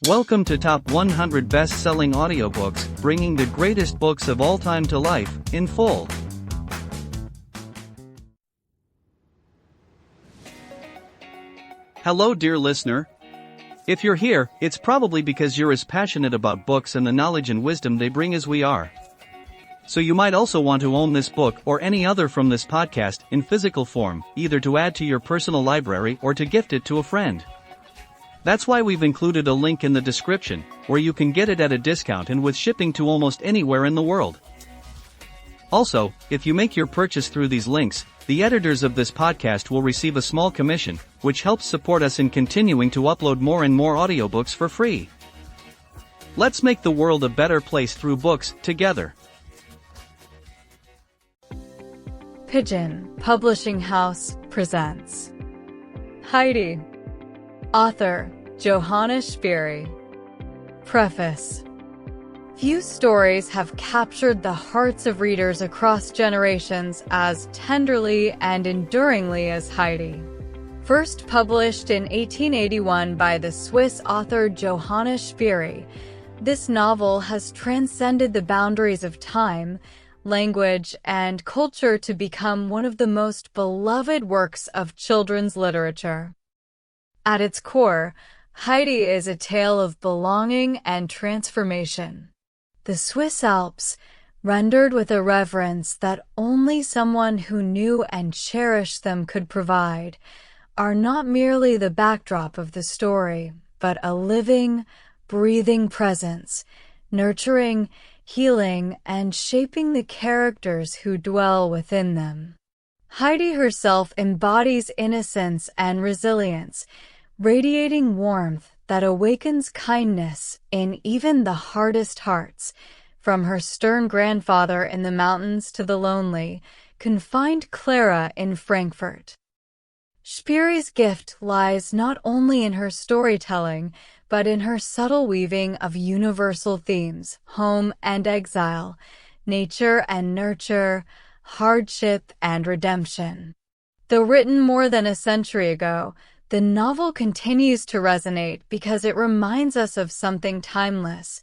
Welcome to Top 100 Best-Selling Audiobooks, bringing the greatest books of all time to life, in full. Hello dear listener. If you're here, it's probably because you're as passionate about books and the knowledge and wisdom they bring as we are. So you might also want to own this book or any other from this podcast in physical form, either to add to your personal library or to gift it to a friend. That's why we've included a link in the description, where you can get it at a discount and with shipping to almost anywhere in the world. Also, if you make your purchase through these links, the editors of this podcast will receive a small commission, which helps support us in continuing to upload more and more audiobooks for free. Let's make the world a better place through books, together. Pigeon Publishing House presents Heidi. Author, Johanna Spyri. Preface. Few stories have captured the hearts of readers across generations as tenderly and enduringly as Heidi. First published in 1881 by the Swiss author Johanna Spyri, this novel has transcended the boundaries of time, language, and culture to become one of the most beloved works of children's literature. At its core, Heidi is a tale of belonging and transformation. The Swiss Alps, rendered with a reverence that only someone who knew and cherished them could provide, are not merely the backdrop of the story, but a living, breathing presence, nurturing, healing, and shaping the characters who dwell within them. Heidi herself embodies innocence and resilience, radiating warmth that awakens kindness in even the hardest hearts, from her stern grandfather in the mountains to the lonely, confined Clara in Frankfurt. Spyri's gift lies not only in her storytelling, but in her subtle weaving of universal themes: home and exile, nature and nurture, hardship and redemption. Though written more than a century ago, the novel continues to resonate because it reminds us of something timeless,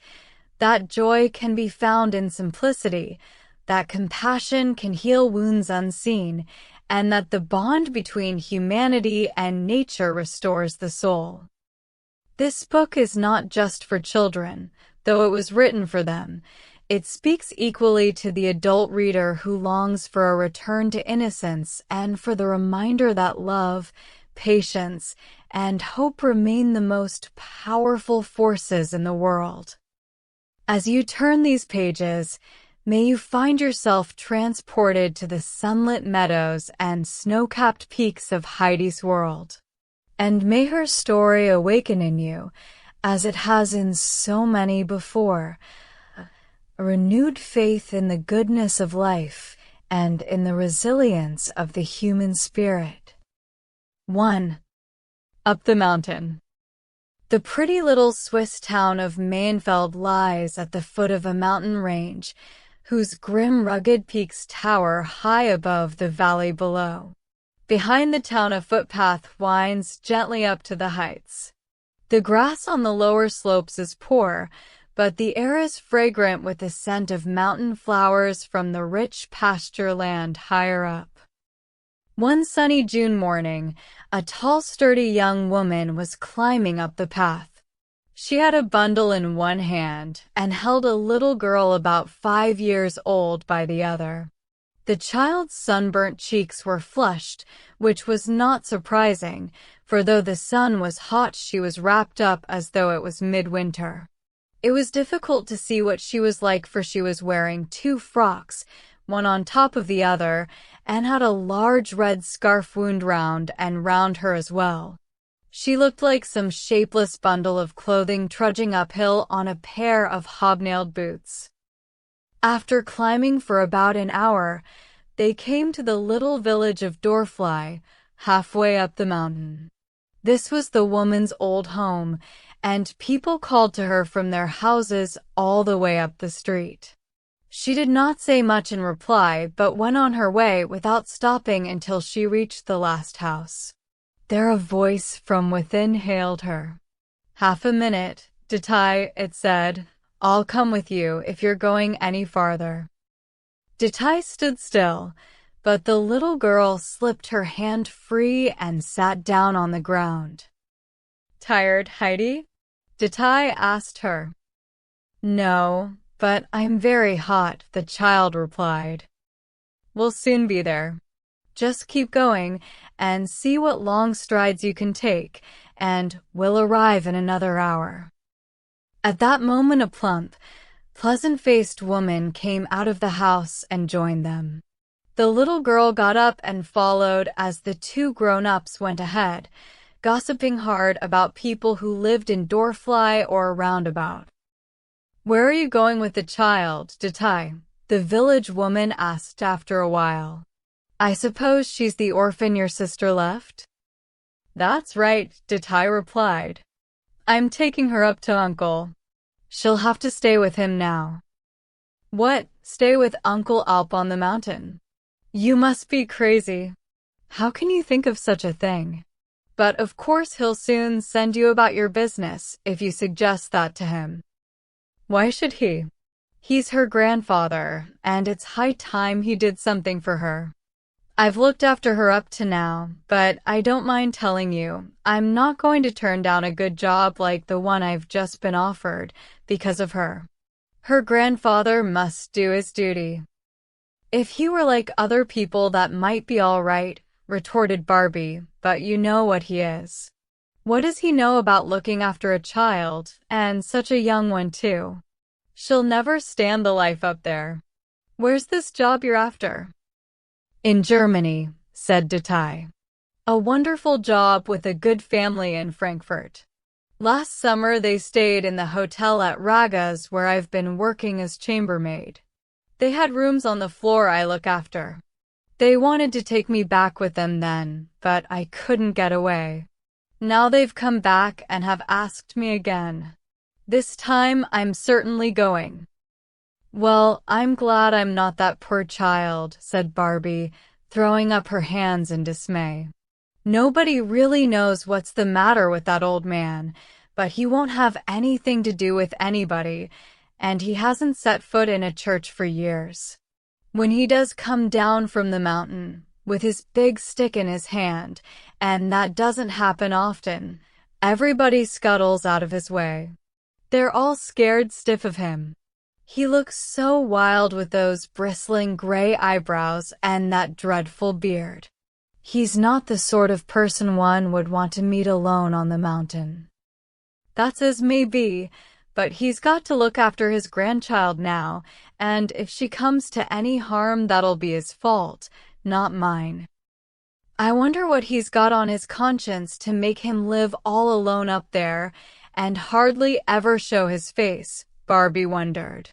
that joy can be found in simplicity, that compassion can heal wounds unseen, and that the bond between humanity and nature restores the soul. This book is not just for children, though it was written for them. It speaks equally to the adult reader who longs for a return to innocence and for the reminder that love, patience, and hope remain the most powerful forces in the world. As you turn these pages, may you find yourself transported to the sunlit meadows and snow-capped peaks of Heidi's world. And may her story awaken in you, as it has in so many before, a renewed faith in the goodness of life and in the resilience of the human spirit. 1. Up the Mountain. The pretty little Swiss town of Mainfeld lies at the foot of a mountain range, whose grim rugged peaks tower high above the valley below. Behind the town a footpath winds gently up to the heights. The grass on the lower slopes is poor, but the air is fragrant with the scent of mountain flowers from the rich pasture land higher up. One sunny June morning, a tall, sturdy young woman was climbing up the path. She had a bundle in one hand and held a little girl about 5 years old by the other. The child's sunburnt cheeks were flushed, which was not surprising, for though the sun was hot, she was wrapped up as though it was midwinter. It was difficult to see what she was like, for she was wearing 2 frocks, one on top of the other, and had a large red scarf wound round her as well. She looked like some shapeless bundle of clothing trudging uphill on a pair of hobnailed boots. After climbing for about an hour, they came to the little village of Dorfly, halfway up the mountain. This was the woman's old home, and people called to her from their houses all the way up the street. She did not say much in reply, but went on her way without stopping until she reached the last house. There a voice from within hailed her. Half a minute, Detail, it said. I'll come with you if you're going any farther. Detail stood still, but the little girl slipped her hand free and sat down on the ground. Tired, Heidi? Detail asked her. No, but I'm very hot, the child replied. We'll soon be there. Just keep going and see what long strides you can take, and we'll arrive in another hour. At that moment, a plump, pleasant-faced woman came out of the house and joined them. The little girl got up and followed as the two grown-ups went ahead, gossiping hard about people who lived in Dorfly or roundabout. Where are you going with the child, Detail? The village woman asked after a while. I suppose she's the orphan your sister left? That's right, Detail replied. I'm taking her up to Uncle. She'll have to stay with him now. What, stay with Uncle Alp on the mountain? You must be crazy. How can you think of such a thing? But of course he'll soon send you about your business if you suggest that to him. Why should he? He's her grandfather, and it's high time he did something for her. I've looked after her up to now, but I don't mind telling you, I'm not going to turn down a good job like the one I've just been offered because of her. Her grandfather must do his duty. If he were like other people, that might be all right, retorted Barbie, but you know what he is. What does he know about looking after a child, and such a young one too? She'll never stand the life up there. Where's this job you're after? In Germany, said Detail. A wonderful job with a good family in Frankfurt. Last summer they stayed in the hotel at Raga's where I've been working as chambermaid. They had rooms on the floor I look after. They wanted to take me back with them then, but I couldn't get away. Now they've come back and have asked me again. This time I'm certainly going. Well, I'm glad I'm not that poor child, said Barbie, throwing up her hands in dismay. Nobody really knows what's the matter with that old man, but he won't have anything to do with anybody, and he hasn't set foot in a church for years. When he does come down from the mountain, with his big stick in his hand, and that doesn't happen often, everybody scuttles out of his way. They're all scared stiff of him. He looks so wild with those bristling gray eyebrows and that dreadful beard. He's not the sort of person one would want to meet alone on the mountain. That's as may be, but he's got to look after his grandchild now, and if she comes to any harm, that'll be his fault, not mine. I wonder what he's got on his conscience to make him live all alone up there and hardly ever show his face, Barbie wondered.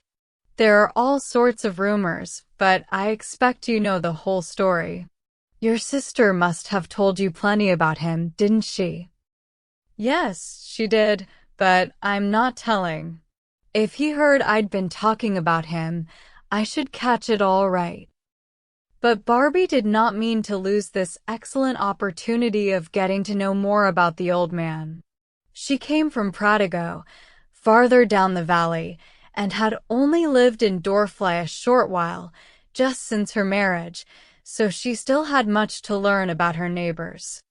There are all sorts of rumors, but I expect you know the whole story. Your sister must have told you plenty about him, didn't she? Yes, she did, but I'm not telling. If he heard I'd been talking about him, I should catch it all right. But Barbie did not mean to lose this excellent opportunity of getting to know more about the old man. She came from Pratigo, farther down the valley, and had only lived in Dorfly a short while, just since her marriage, so she still had much to learn about her neighbors.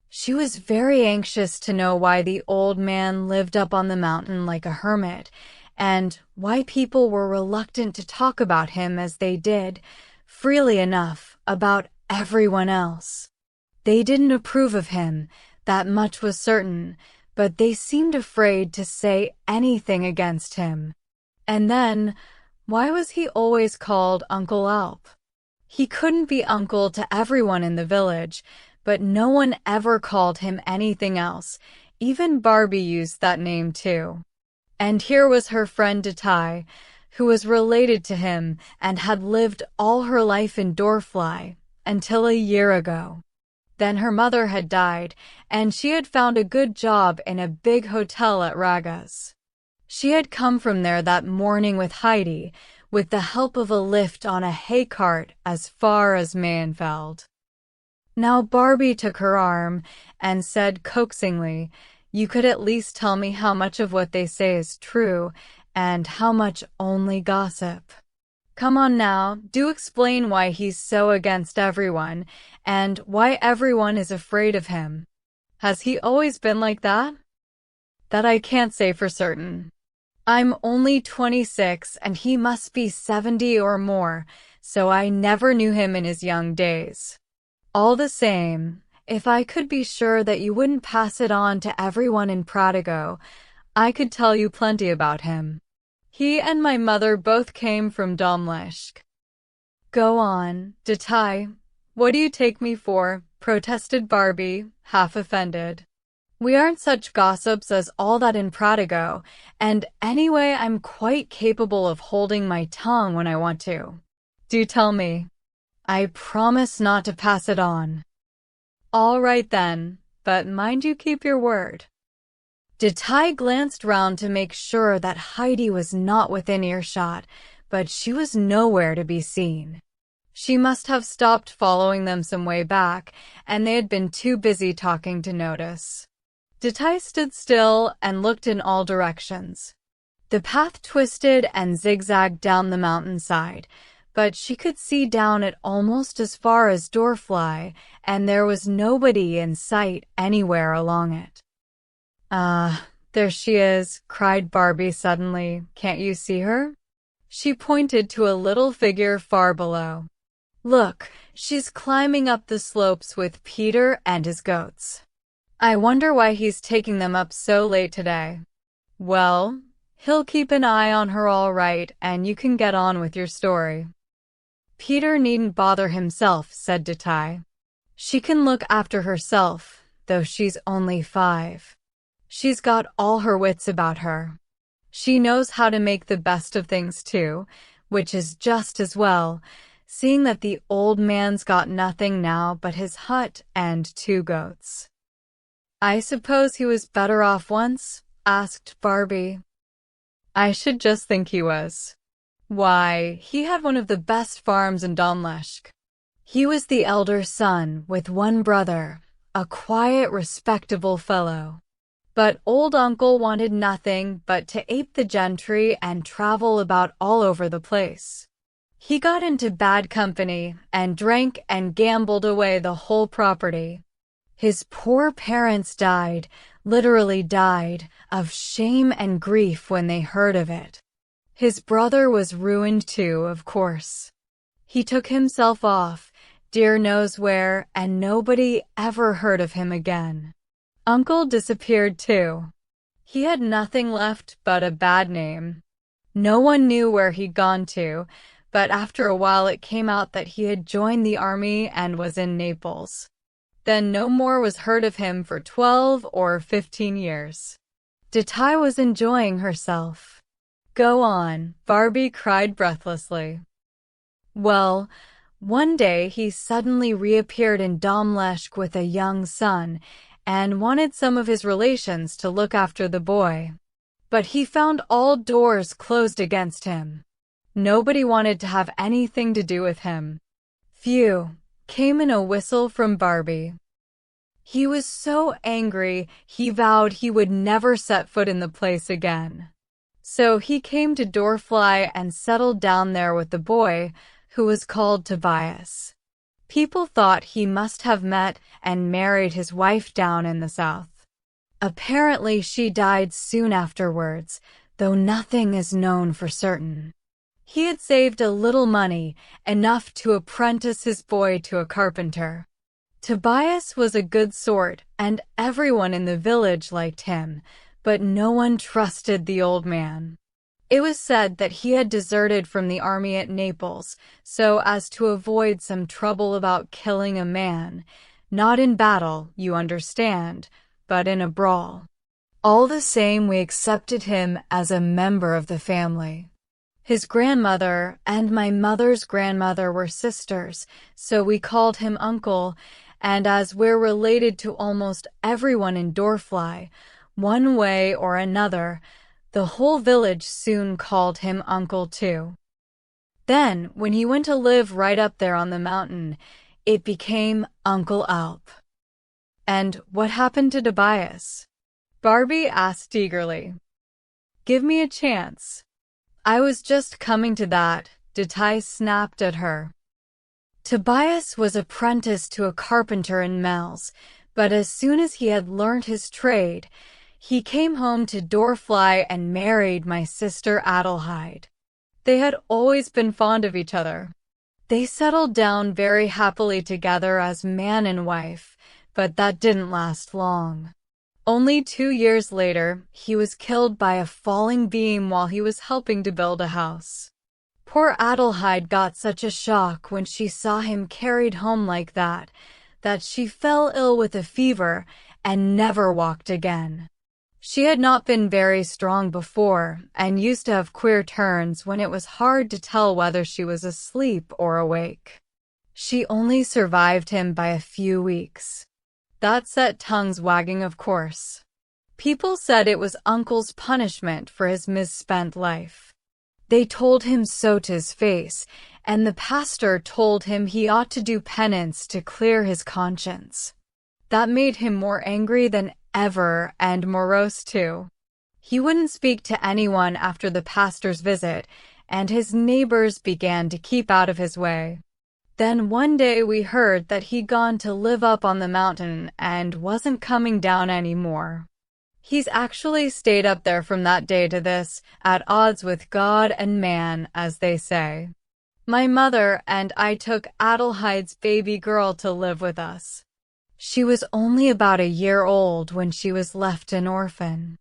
She was very anxious to know why the old man lived up on the mountain like a hermit, and why people were reluctant to talk about him as they did, freely enough, about everyone else. They didn't approve of him, that much was certain, but they seemed afraid to say anything against him. And then, why was he always called Uncle Alp? He couldn't be uncle to everyone in the village, but no one ever called him anything else. Even Barbie used that name too. And here was her friend Detail, who was related to him and had lived all her life in Dorfly, until a year ago. Then her mother had died, and she had found a good job in a big hotel at Raga's. She had come from there that morning with Heidi, with the help of a lift on a hay cart as far as Mayenfeld. Now Barbie took her arm and said coaxingly, You could at least tell me how much of what they say is true and how much only gossip. Come on now, do explain why he's so against everyone and why everyone is afraid of him. Has he always been like that? That I can't say for certain. I'm only 26 and he must be 70 or more, so I never knew him in his young days. All the same, if I could be sure that you wouldn't pass it on to everyone in Prodigo, I could tell you plenty about him. He and my mother both came from Domleshk. Go on, Detail. What do you take me for? Protested Barbie, half offended. We aren't such gossips as all that in Prodigo, and anyway I'm quite capable of holding my tongue when I want to. Do tell me. I promise not to pass it on. All right then, but mind you keep your word. Detail glanced round to make sure that Heidi was not within earshot, but she was nowhere to be seen. She must have stopped following them some way back, and they had been too busy talking to notice. Detail stood still and looked in all directions. The path twisted and zigzagged down the mountainside, but she could see down it almost as far as Doorfly, and there was nobody in sight anywhere along it. There she is, cried Barbie suddenly. Can't you see her? She pointed to a little figure far below. Look, she's climbing up the slopes with Peter and his goats. I wonder why he's taking them up so late today. Well, he'll keep an eye on her all right, and you can get on with your story. Peter needn't bother himself, said Detail. She can look after herself, though she's only 5. She's got all her wits about her. She knows how to make the best of things too, which is just as well, seeing that the old man's got nothing now but his hut and 2 goats. I suppose he was better off once? Asked Barbie. I should just think he was. Why, he had one of the best farms in Domleshk. He was the elder son with 1 brother, a quiet, respectable fellow. But old uncle wanted nothing but to ape the gentry and travel about all over the place. He got into bad company and drank and gambled away the whole property. His poor parents died, literally died, of shame and grief when they heard of it. His brother was ruined too, of course. He took himself off, dear knows where, and nobody ever heard of him again. Uncle disappeared too. He had nothing left but a bad name. No one knew where he'd gone to, but after a while it came out that he had joined the army and was in Naples. Then no more was heard of him for 12 or 15 years. Detail was enjoying herself. Go on, Barbie cried breathlessly. Well, one day he suddenly reappeared in Domleshk with a young son, and wanted some of his relations to look after the boy. But he found all doors closed against him. Nobody wanted to have anything to do with him. Phew, came in a whistle from Barbie. He was so angry, he vowed he would never set foot in the place again. So he came to Doorfly and settled down there with the boy, who was called Tobias. People thought he must have met and married his wife down in the south. Apparently she died soon afterwards, though nothing is known for certain. He had saved a little money, enough to apprentice his boy to a carpenter. Tobias was a good sort, and everyone in the village liked him, but no one trusted the old man. It was said that he had deserted from the army at Naples so as to avoid some trouble about killing a man, not in battle, you understand, but in a brawl. All the same, we accepted him as a member of the family. His grandmother and my mother's grandmother were sisters, so we called him Uncle, and as we're related to almost everyone in Doorfly, one way or another, the whole village soon called him Uncle too. Then, when he went to live right up there on the mountain, it became Uncle Alp. And what happened to Tobias? Barbie asked eagerly. Give me a chance. I was just coming to that, Detail snapped at her. Tobias was apprenticed to a carpenter in Mel's, but as soon as he had learned his trade, he came home to Dorfly and married my sister Adelheid. They had always been fond of each other. They settled down very happily together as man and wife, but that didn't last long. Only 2 years later, he was killed by a falling beam while he was helping to build a house. Poor Adelheid got such a shock when she saw him carried home like that she fell ill with a fever and never walked again. She had not been very strong before and used to have queer turns when it was hard to tell whether she was asleep or awake. She only survived him by a few weeks. That set tongues wagging, of course. People said it was Uncle's punishment for his misspent life. They told him so to his face, and the pastor told him he ought to do penance to clear his conscience. That made him more angry than ever and morose too. He wouldn't speak to anyone after the pastor's visit, and his neighbors began to keep out of his way. Then one day we heard that he'd gone to live up on the mountain and wasn't coming down anymore. He's actually stayed up there from that day to this, at odds with God and man, as they say. My mother and I took Adelheid's baby girl to live with us. She was only about a year old when she was left an orphan.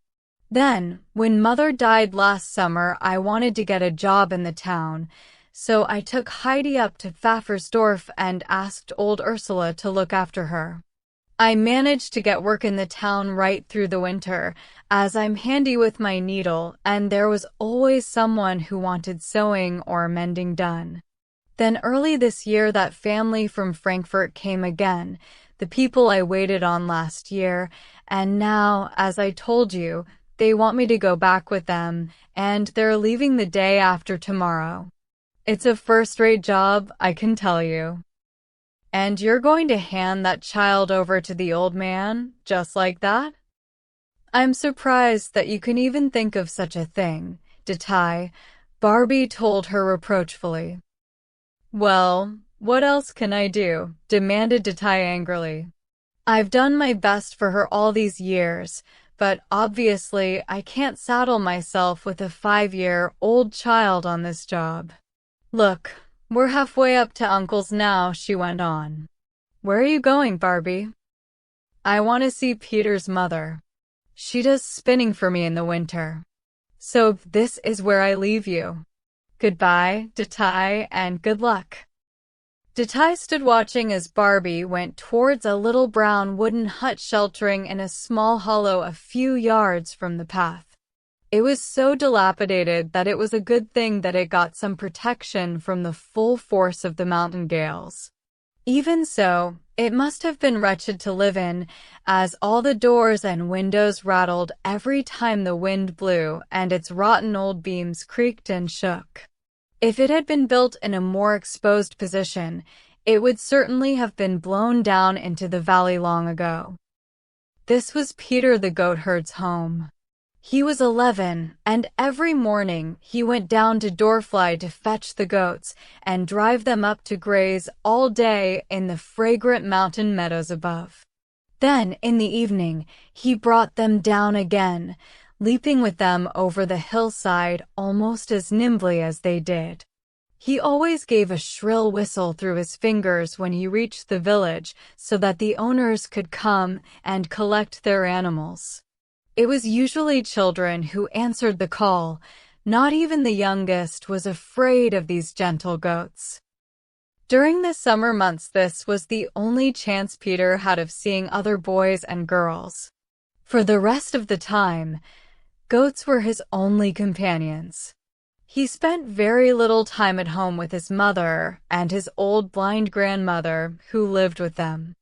Then, when Mother died last summer, I wanted to get a job in the town, so I took Heidi up to Pfaffersdorf and asked old Ursula to look after her. I managed to get work in the town right through the winter, as I'm handy with my needle, and there was always someone who wanted sewing or mending done. Then early this year that family from Frankfurt came again, the people I waited on last year, and now, as I told you, they want me to go back with them, and they're leaving the day after tomorrow. It's a first-rate job, I can tell you. And you're going to hand that child over to the old man, just like that? I'm surprised that you can even think of such a thing, Detail, Barbie told her reproachfully. Well, what else can I do? Demanded Detail angrily. I've done my best for her all these years, but obviously I can't saddle myself with a 5-year-old child on this job. Look, we're halfway up to Uncle's now, she went on. Where are you going, Barbie? I want to see Peter's mother. She does spinning for me in the winter. So this is where I leave you. Goodbye, Detail, and good luck. Detail stood watching as Barbie went towards a little brown wooden hut sheltering in a small hollow a few yards from the path. It was so dilapidated that it was a good thing that it got some protection from the full force of the mountain gales. Even so, it must have been wretched to live in, as all the doors and windows rattled every time the wind blew and its rotten old beams creaked and shook. If it had been built in a more exposed position, it would certainly have been blown down into the valley long ago. This was Peter the goatherd's home. He was 11, and every morning he went down to Dorfly to fetch the goats and drive them up to graze all day in the fragrant mountain meadows above. Then, in the evening, he brought them down again, leaping with them over the hillside almost as nimbly as they did. He always gave a shrill whistle through his fingers when he reached the village so that the owners could come and collect their animals. It was usually children who answered the call. Not even the youngest was afraid of these gentle goats. During the summer months, this was the only chance Peter had of seeing other boys and girls. For the rest of the time, goats were his only companions. He spent very little time at home with his mother and his old blind grandmother, who lived with them.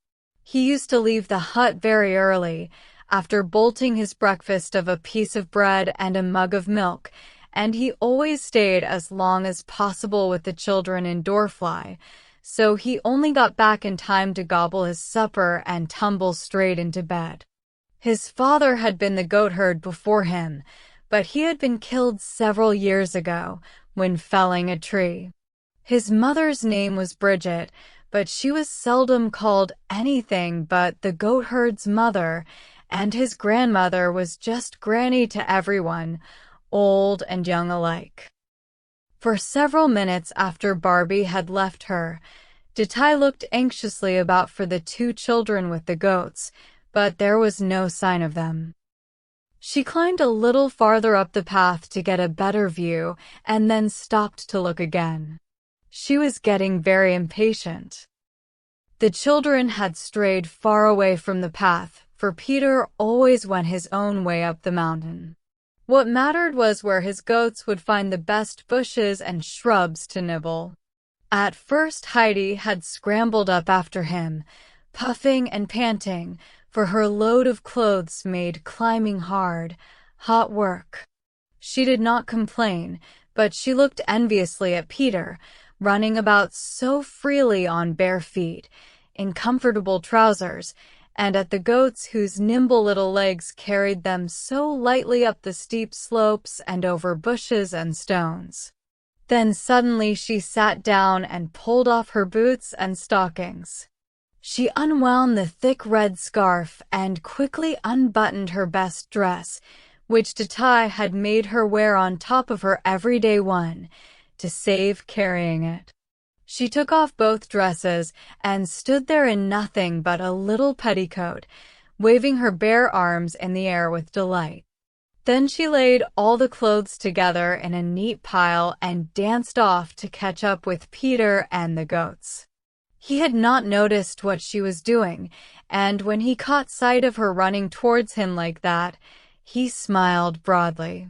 He used to leave the hut very early, after bolting his breakfast of a piece of bread and a mug of milk, and he always stayed as long as possible with the children in Dorfly, so he only got back in time to gobble his supper and tumble straight into bed. His father had been the goatherd before him, but he had been killed several years ago when felling a tree. His mother's name was Bridget, but she was seldom called anything but the goatherd's mother, and his grandmother was just Granny to everyone, old and young alike. For several minutes after Barbie had left her, Detail looked anxiously about for the two children with the goats, but there was no sign of them. She climbed a little farther up the path to get a better view and then stopped to look again. She was getting very impatient. The children had strayed far away from the path, for Peter always went his own way up the mountain. What mattered was where his goats would find the best bushes and shrubs to nibble. At first Heidi had scrambled up after him, puffing and panting, for her load of clothes made climbing hot work. She did not complain, but she looked enviously at Peter, running about so freely on bare feet, in comfortable trousers, and at the goats whose nimble little legs carried them so lightly up the steep slopes and over bushes and stones. Then suddenly she sat down and pulled off her boots and stockings. She unwound the thick red scarf and quickly unbuttoned her best dress, which Detail had made her wear on top of her everyday one, to save carrying it. She took off both dresses and stood there in nothing but a little petticoat, waving her bare arms in the air with delight. Then she laid all the clothes together in a neat pile and danced off to catch up with Peter and the goats. He had not noticed what she was doing, and when he caught sight of her running towards him like that, he smiled broadly.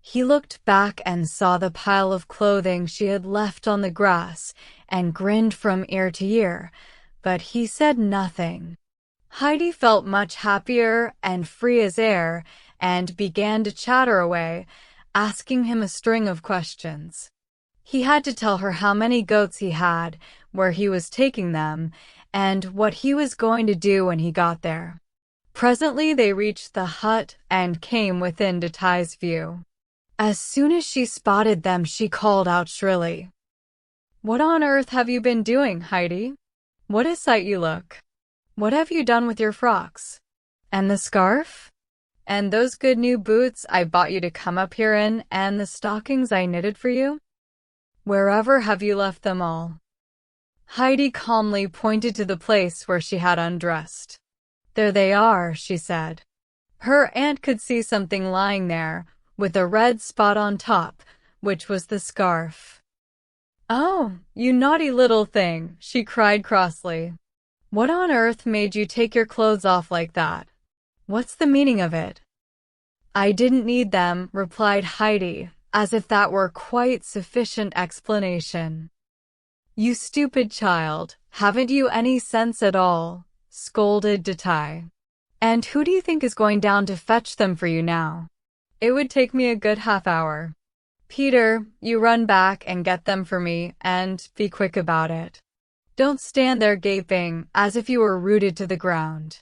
He looked back and saw the pile of clothing she had left on the grass and grinned from ear to ear, but he said nothing. Heidi felt much happier and free as air and began to chatter away, asking him a string of questions. He had to tell her how many goats he had, where he was taking them, and what he was going to do when he got there. Presently they reached the hut and came within Detail's view. As soon as she spotted them, she called out shrilly, "What on earth have you been doing, Heidi? What a sight you look! What have you done with your frocks? And the scarf? And those good new boots I bought you to come up here in, and the stockings I knitted for you? Wherever have you left them all?" Heidi calmly pointed to the place where she had undressed. "There they are," she said. Her aunt could see something lying there, with a red spot on top, which was the scarf. "Oh, you naughty little thing," she cried crossly. "What on earth made you take your clothes off like that? What's the meaning of it?" "I didn't need them," replied Heidi, as if that were quite sufficient explanation. "You stupid child, haven't you any sense at all?" scolded Detail. "And who do you think is going down to fetch them for you now? It would take me a good half-hour. Peter, you run back and get them for me, and be quick about it. Don't stand there gaping as if you were rooted to the ground."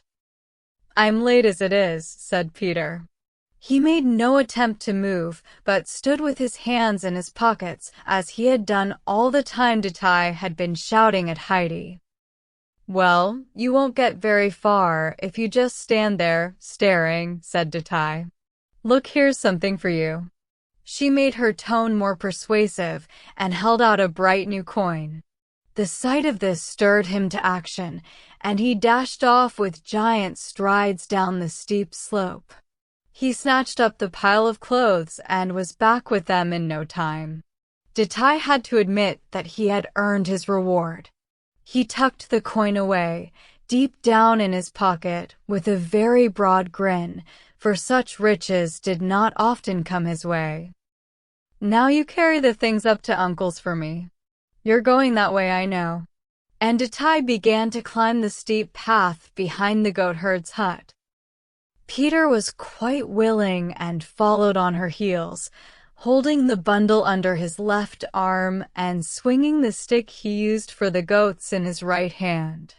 "I'm late as it is," said Peter. He made no attempt to move, but stood with his hands in his pockets, as he had done all the time Detail had been shouting at Heidi. "Well, you won't get very far if you just stand there, staring," said Detail. "Look, here's something for you." She made her tone more persuasive and held out a bright new coin. The sight of this stirred him to action, and he dashed off with giant strides down the steep slope. He snatched up the pile of clothes and was back with them in no time. Detail had to admit that he had earned his reward. He tucked the coin away, deep down in his pocket, with a very broad grin, for such riches did not often come his way. "Now you carry the things up to Uncle's for me. You're going that way, I know." And Detail began to climb the steep path behind the goatherd's hut. Peter was quite willing and followed on her heels, holding the bundle under his left arm and swinging the stick he used for the goats in his right hand.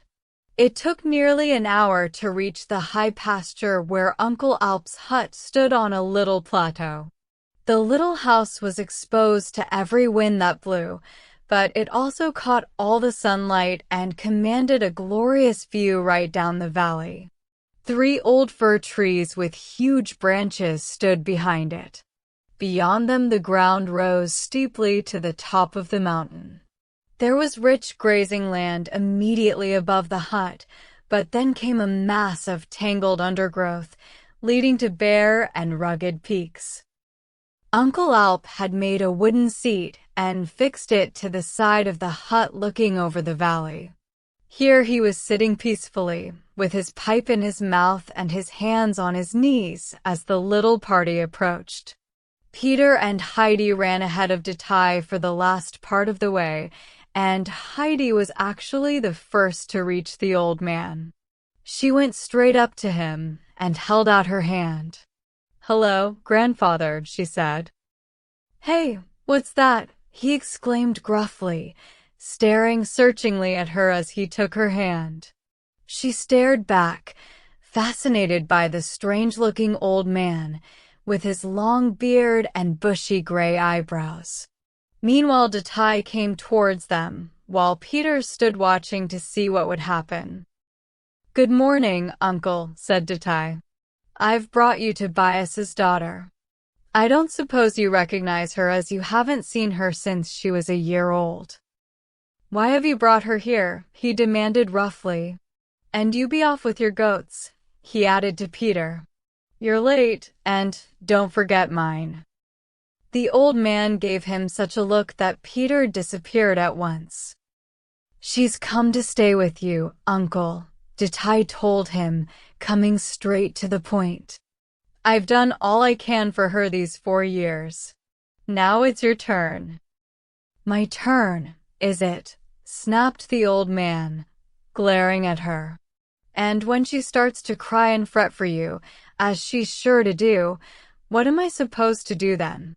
It took nearly an hour to reach the high pasture where Uncle Alp's hut stood on a little plateau. The little house was exposed to every wind that blew, but it also caught all the sunlight and commanded a glorious view right down the valley. 3 old fir trees with huge branches stood behind it. Beyond them, the ground rose steeply to the top of the mountain. There was rich grazing land immediately above the hut, but then came a mass of tangled undergrowth, leading to bare and rugged peaks. Uncle Alp had made a wooden seat and fixed it to the side of the hut looking over the valley. Here he was sitting peacefully, with his pipe in his mouth and his hands on his knees as the little party approached. Peter and Heidi ran ahead of Detail for the last part of the way, and Heidi was actually the first to reach the old man. She went straight up to him and held out her hand. "Hello, grandfather," she said. "Hey, what's that?" he exclaimed gruffly, staring searchingly at her as he took her hand. She stared back, fascinated by the strange-looking old man, with his long beard and bushy gray eyebrows. Meanwhile, Detail came towards them, while Peter stood watching to see what would happen. "Good morning, Uncle," said Detail. "I've brought you to Bias's daughter. I don't suppose you recognize her, as you haven't seen her since she was a year old." "Why have you brought her here?" he demanded roughly. "And you be off with your goats," he added to Peter. "You're late, and don't forget mine." The old man gave him such a look that Peter disappeared at once. "She's come to stay with you, Uncle," Detail told him, coming straight to the point. "I've done all I can for her these 4 years. Now it's your turn." "My turn, is it?" snapped the old man, glaring at her. "And when she starts to cry and fret for you, as she's sure to do, what am I supposed to do then?"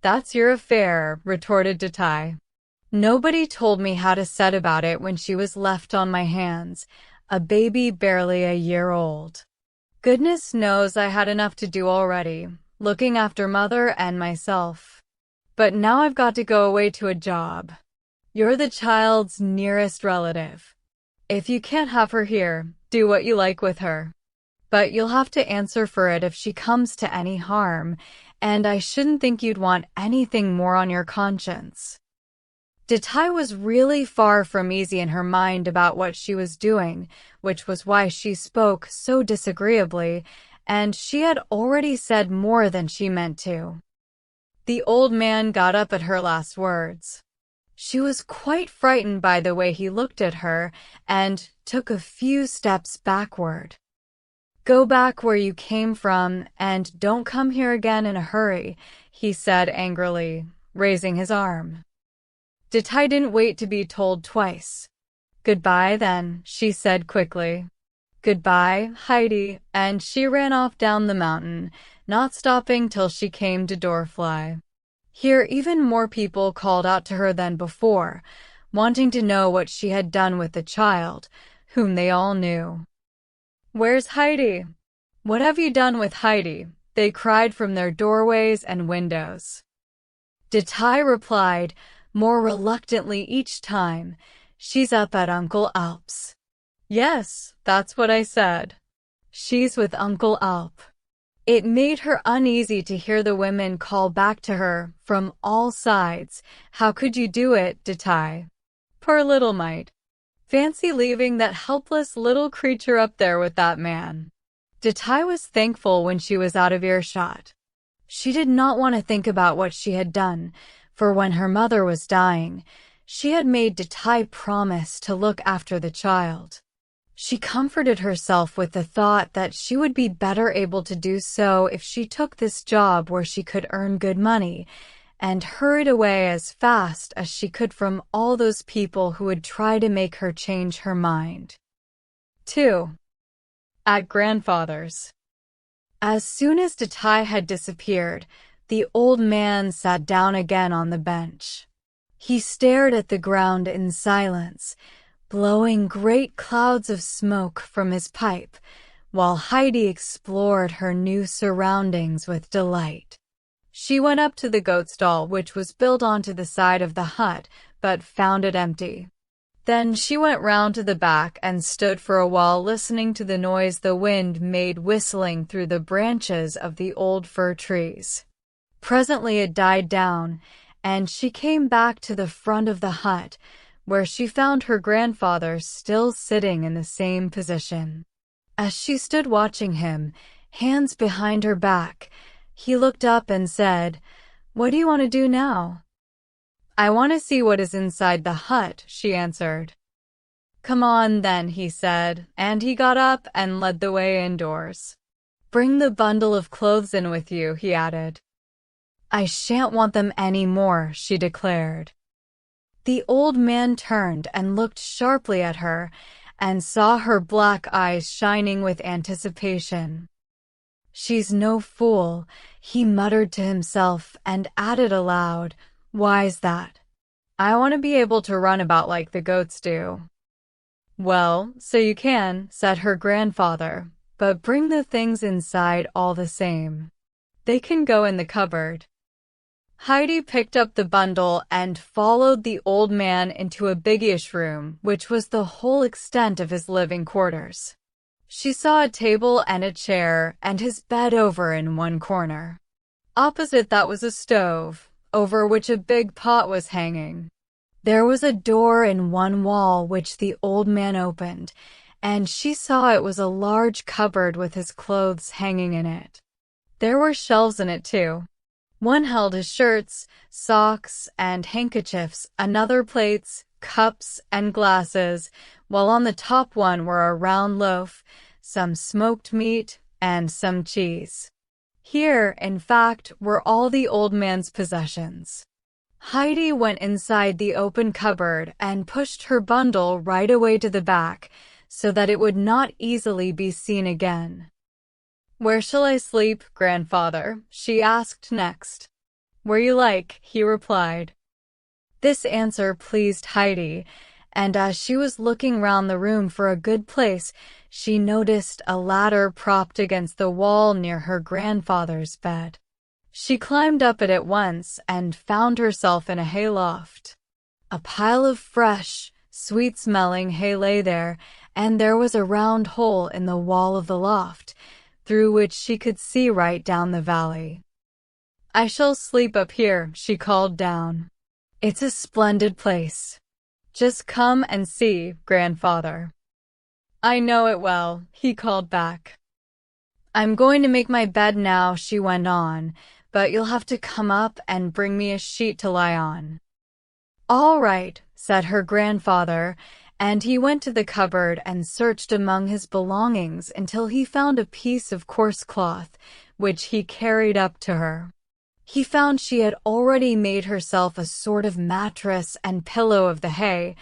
"That's your affair," retorted Detail. "Nobody told me how to set about it when she was left on my hands, a baby barely a year old. Goodness knows I had enough to do already, looking after mother and myself. But now I've got to go away to a job. You're the child's nearest relative. If you can't have her here, do what you like with her. But you'll have to answer for it if she comes to any harm, and I shouldn't think you'd want anything more on your conscience." Detail was really far from easy in her mind about what she was doing, which was why she spoke so disagreeably, and she had already said more than she meant to. The old man got up at her last words. She was quite frightened by the way he looked at her and took a few steps backward. "Go back where you came from and don't come here again in a hurry," he said angrily, raising his arm. Detail didn't wait to be told twice. "Goodbye then," she said quickly. "Goodbye, Heidi," and she ran off down the mountain, not stopping till she came to Doorfly. Here even more people called out to her than before, wanting to know what she had done with the child, whom they all knew. "Where's Heidi? What have you done with Heidi?" they cried from their doorways and windows. Detail replied, more reluctantly each time, "She's up at Uncle Alp's." "Yes, that's what I said. She's with Uncle Alp." It made her uneasy to hear the women call back to her from all sides, "How could you do it, Detail? Poor little mite. Fancy leaving that helpless little creature up there with that man." Detail was thankful when she was out of earshot. She did not want to think about what she had done, for when her mother was dying, she had made Detail promise to look after the child. She comforted herself with the thought that she would be better able to do so if she took this job where she could earn good money, and hurried away as fast as she could from all those people who would try to make her change her mind. 2. At grandfather's. As soon as Detail had disappeared, the old man sat down again on the bench. He stared at the ground in silence, blowing great clouds of smoke from his pipe, while Heidi explored her new surroundings with delight. She went up to the goat stall, which was built onto the side of the hut, but found it empty. Then she went round to the back and stood for a while listening to the noise the wind made whistling through the branches of the old fir trees. Presently it died down, and she came back to the front of the hut, where she found her grandfather still sitting in the same position. As she stood watching him, hands behind her back, he looked up and said, "What do you want to do now?" "I want to see what is inside the hut," she answered. "Come on then," he said, and he got up and led the way indoors. "Bring the bundle of clothes in with you," he added. "I shan't want them any more," she declared. The old man turned and looked sharply at her and saw her black eyes shining with anticipation. "She's no fool," he muttered to himself and added aloud, "Why's that? I want to be able to run about like the goats do." "Well, so you can," said her grandfather, "but bring the things inside all the same. They can go in the cupboard." Heidi picked up the bundle and followed the old man into a biggish room, which was the whole extent of his living quarters. She saw a table and a chair and his bed over in one corner. Opposite that was a stove, over which a big pot was hanging. There was a door in one wall which the old man opened, and she saw it was a large cupboard with his clothes hanging in it. There were shelves in it too. One held his shirts, socks, and handkerchiefs, another plates, cups, and glasses, while on the top one were a round loaf, some smoked meat, and some cheese. Here, in fact, were all the old man's possessions. Heidi went inside the open cupboard and pushed her bundle right away to the back, so that it would not easily be seen again. "Where shall I sleep, grandfather?" she asked next. "Where you like," he replied. This answer pleased Heidi, and as she was looking round the room for a good place, she noticed a ladder propped against the wall near her grandfather's bed. She climbed up it at once and found herself in a hayloft. A pile of fresh, sweet-smelling hay lay there, and there was a round hole in the wall of the loft, through which she could see right down the valley. "I shall sleep up here," she called down. "It's a splendid place. Just come and see, grandfather." "I know it well," he called back. "I'm going to make my bed now," she went on, "but you'll have to come up and bring me a sheet to lie on." "All right," said her grandfather, and he went to the cupboard and searched among his belongings until he found a piece of coarse cloth, which he carried up to her. He found she had already made herself a sort of mattress and pillow of the hay,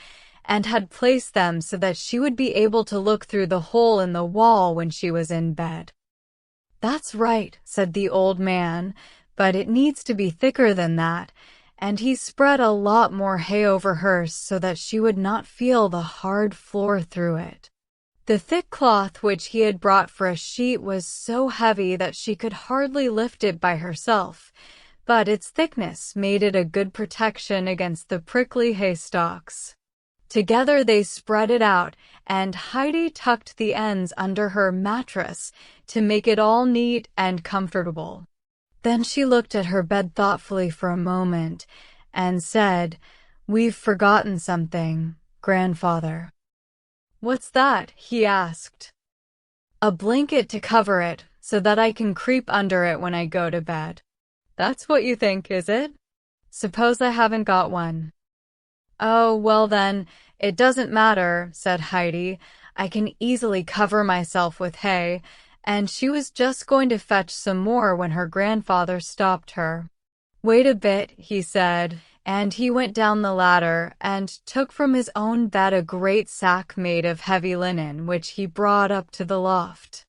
and had placed them so that she would be able to look through the hole in the wall when she was in bed. "That's right," said the old man, "but it needs to be thicker than that," and he spread a lot more hay over hers so that she would not feel the hard floor through it. The thick cloth which he had brought for a sheet was so heavy that she could hardly lift it by herself, but its thickness made it a good protection against the prickly haystacks. Together they spread it out, and Heidi tucked the ends under her mattress to make it all neat and comfortable. Then she looked at her bed thoughtfully for a moment and said, "We've forgotten something, grandfather." "What's that?" he asked. "A blanket to cover it, so that I can creep under it when I go to bed." "That's what you think, is it? Suppose I haven't got one?" "Oh, well then, it doesn't matter," said Heidi. "I can easily cover myself with hay," and she was just going to fetch some more when her grandfather stopped her. "Wait a bit," he said, and he went down the ladder and took from his own bed a great sack made of heavy linen, which he brought up to the loft.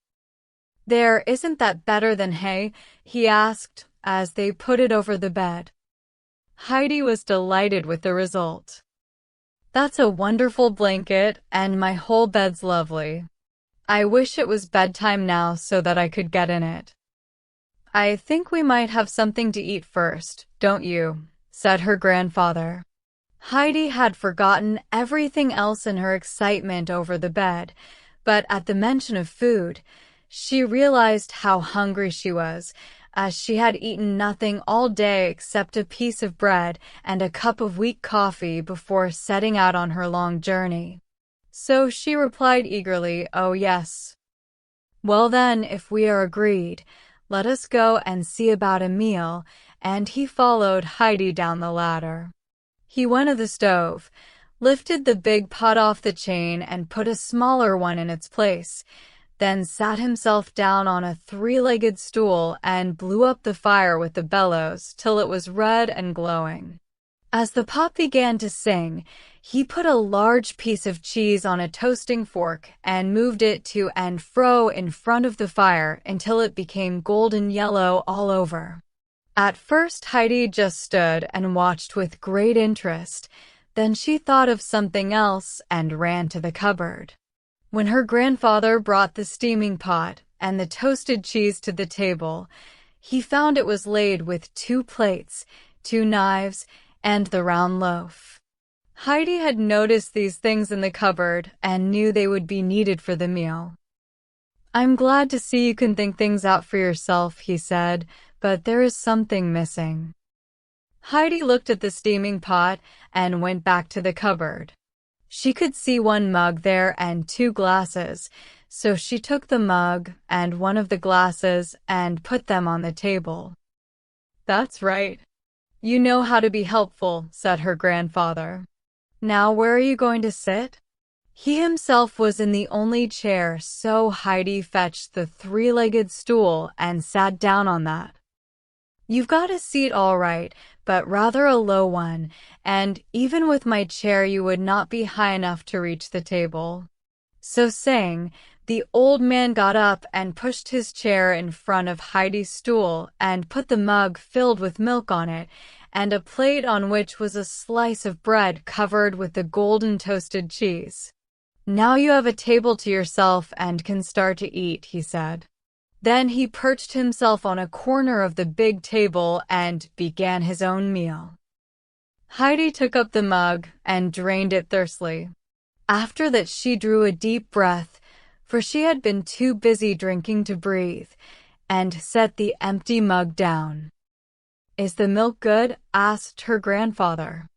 "There, isn't that better than hay?" he asked, as they put it over the bed. Heidi was delighted with the result. That's a wonderful blanket, and my whole bed's lovely. I wish it was bedtime now so that I could get in it. I think we might have something to eat first, don't you? Said her grandfather. Heidi had forgotten everything else in her excitement over the bed, but at the mention of food, she realized how hungry she was, as she had eaten nothing all day except a piece of bread and a cup of weak coffee before setting out on her long journey. So she replied eagerly, "Oh yes. Well then, if we are agreed, let us go and see about a meal," and he followed Heidi down the ladder. He went to the stove, lifted the big pot off the chain and put a smaller one in its place, then sat himself down on a three-legged stool and blew up the fire with the bellows till it was red and glowing. As the pot began to sing, he put a large piece of cheese on a toasting fork and moved it to and fro in front of the fire until it became golden yellow all over. At first, Heidi just stood and watched with great interest. Then she thought of something else and ran to the cupboard. When her grandfather brought the steaming pot and the toasted cheese to the table, he found it was laid with 2 plates, 2 knives, and the round loaf. Heidi had noticed these things in the cupboard and knew they would be needed for the meal. "I'm glad to see you can think things out for yourself," he said, "but there is something missing." Heidi looked at the steaming pot and went back to the cupboard. She could see 1 mug there and 2 glasses, so she took the mug and one of the glasses and put them on the table. "That's right. You know how to be helpful," said her grandfather. "Now where are you going to sit?" He himself was in the only chair, so Heidi fetched the 3-legged stool and sat down on that. "You've got a seat all right, but rather a low one, and even with my chair you would not be high enough to reach the table." So saying, the old man got up and pushed his chair in front of Heidi's stool and put the mug filled with milk on it, and a plate on which was a slice of bread covered with the golden toasted cheese. "Now you have a table to yourself and can start to eat," he said. Then he perched himself on a corner of the big table and began his own meal. Heidi took up the mug and drained it thirstily. After that she drew a deep breath, for she had been too busy drinking to breathe, and set the empty mug down. "Is the milk good?" asked her grandfather.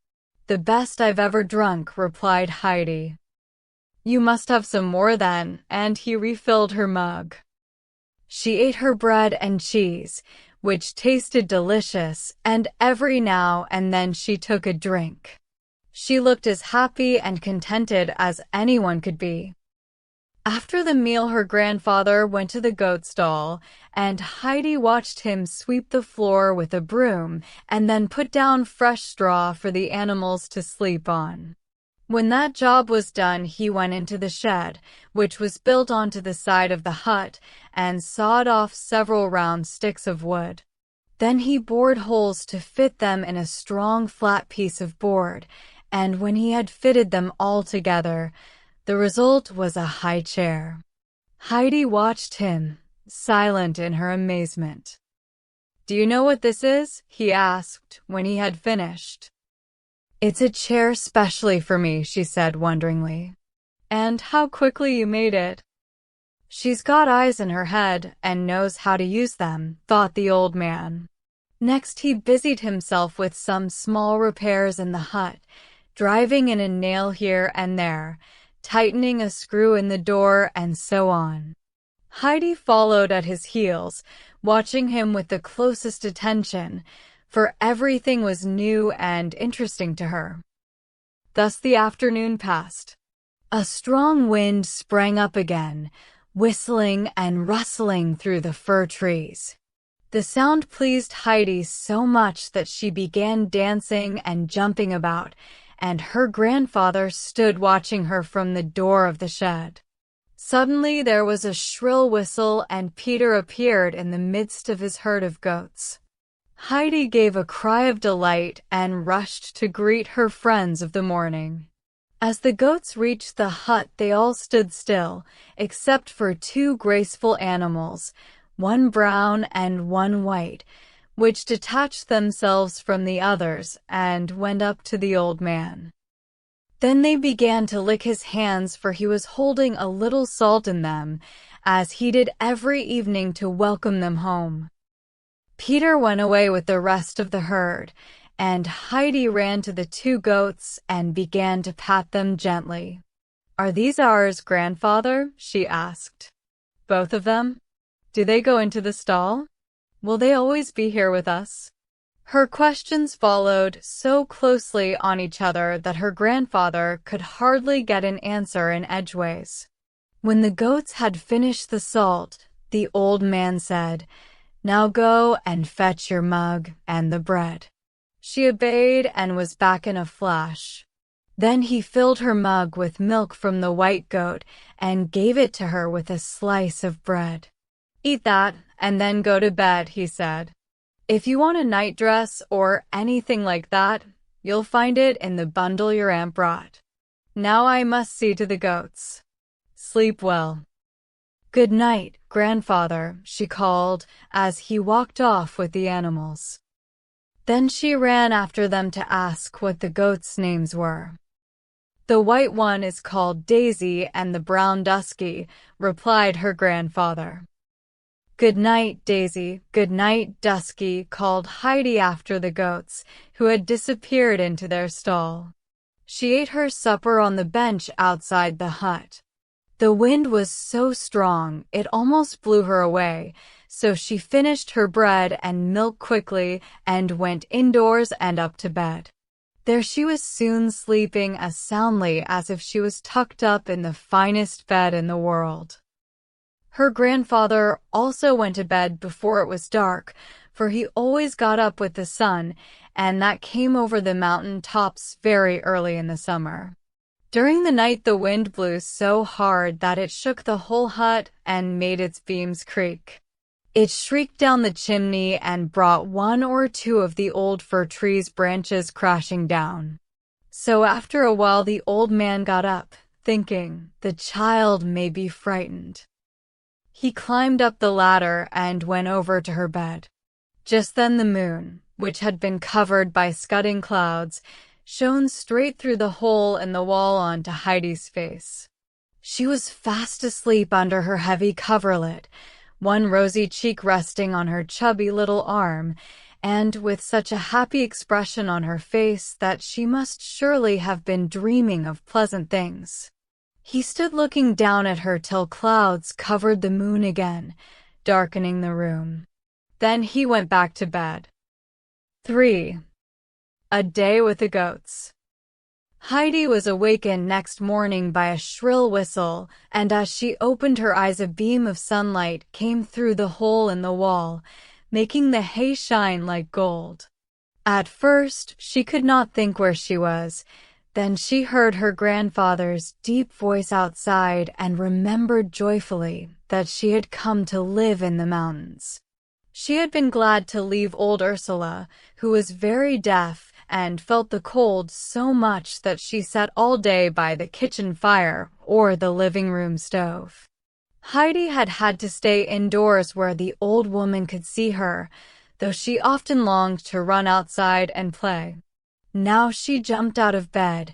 "The best I've ever drunk," replied Heidi. "You must have some more then," and he refilled her mug. She ate her bread and cheese, which tasted delicious, and every now and then she took a drink. She looked as happy and contented as anyone could be. After the meal, her grandfather went to the goat stall, and Heidi watched him sweep the floor with a broom and then put down fresh straw for the animals to sleep on. When that job was done, he went into the shed, which was built onto the side of the hut, and sawed off several round sticks of wood. Then he bored holes to fit them in a strong flat piece of board, and when he had fitted them all together, the result was a high chair. Heidi watched him, silent in her amazement. "Do you know what this is?" he asked when he had finished. "It's a chair specially for me," she said wonderingly. "And how quickly you made it." "She's got eyes in her head and knows how to use them," thought the old man. Next he busied himself with some small repairs in the hut, driving in a nail here and there, tightening a screw in the door, and so on. Heidi followed at his heels, watching him with the closest attention, for everything was new and interesting to her. Thus the afternoon passed. A strong wind sprang up again, whistling and rustling through the fir trees. The sound pleased Heidi so much that she began dancing and jumping about, and her grandfather stood watching her from the door of the shed. Suddenly there was a shrill whistle, and Peter appeared in the midst of his herd of goats. Heidi gave a cry of delight and rushed to greet her friends of the morning. As the goats reached the hut, they all stood still, except for two graceful animals, one brown and one white, which detached themselves from the others and went up to the old man. Then they began to lick his hands, for he was holding a little salt in them, as he did every evening to welcome them home. Peter went away with the rest of the herd, and Heidi ran to the two goats and began to pat them gently. "Are these ours, grandfather?" she asked. "Both of them? Do they go into the stall? Will they always be here with us?" Her questions followed so closely on each other that her grandfather could hardly get an answer in edgeways. When the goats had finished the salt, the old man said, "Now go and fetch your mug and the bread." She obeyed and was back in a flash. Then he filled her mug with milk from the white goat and gave it to her with a slice of bread. "Eat that and then go to bed," he said. "If you want a nightdress or anything like that, you'll find it in the bundle your aunt brought. Now I must see to the goats. Sleep well." "Good night, grandfather," she called as he walked off with the animals. Then she ran after them to ask what the goats' names were. "The white one is called Daisy and the brown Dusky," replied her grandfather. "Good night, Daisy. Good night, Dusky," called Heidi after the goats, who had disappeared into their stall. She ate her supper on the bench outside the hut. The wind was so strong it almost blew her away, so she finished her bread and milk quickly and went indoors and up to bed. There she was soon sleeping as soundly as if she was tucked up in the finest bed in the world. Her grandfather also went to bed before it was dark, for he always got up with the sun, and that came over the mountain tops very early in the summer. During the night the wind blew so hard that it shook the whole hut and made its beams creak. It shrieked down the chimney and brought one or two of the old fir tree's branches crashing down. So after a while the old man got up, thinking, "The child may be frightened." He climbed up the ladder and went over to her bed. Just then the moon, which had been covered by scudding clouds, shone straight through the hole in the wall onto Heidi's face. She was fast asleep under her heavy coverlet, one rosy cheek resting on her chubby little arm, and with such a happy expression on her face that she must surely have been dreaming of pleasant things. He stood looking down at her till clouds covered the moon again, darkening the room. Then he went back to bed. 3. A Day with the Goats. Heidi was awakened next morning by a shrill whistle, and as she opened her eyes a beam of sunlight came through the hole in the wall, making the hay shine like gold. At first, she could not think where she was. Then she heard her grandfather's deep voice outside and remembered joyfully that she had come to live in the mountains. She had been glad to leave old Ursula, who was very deaf and felt the cold so much that she sat all day by the kitchen fire or the living room stove. Heidi had had to stay indoors where the old woman could see her, though she often longed to run outside and play. Now she jumped out of bed,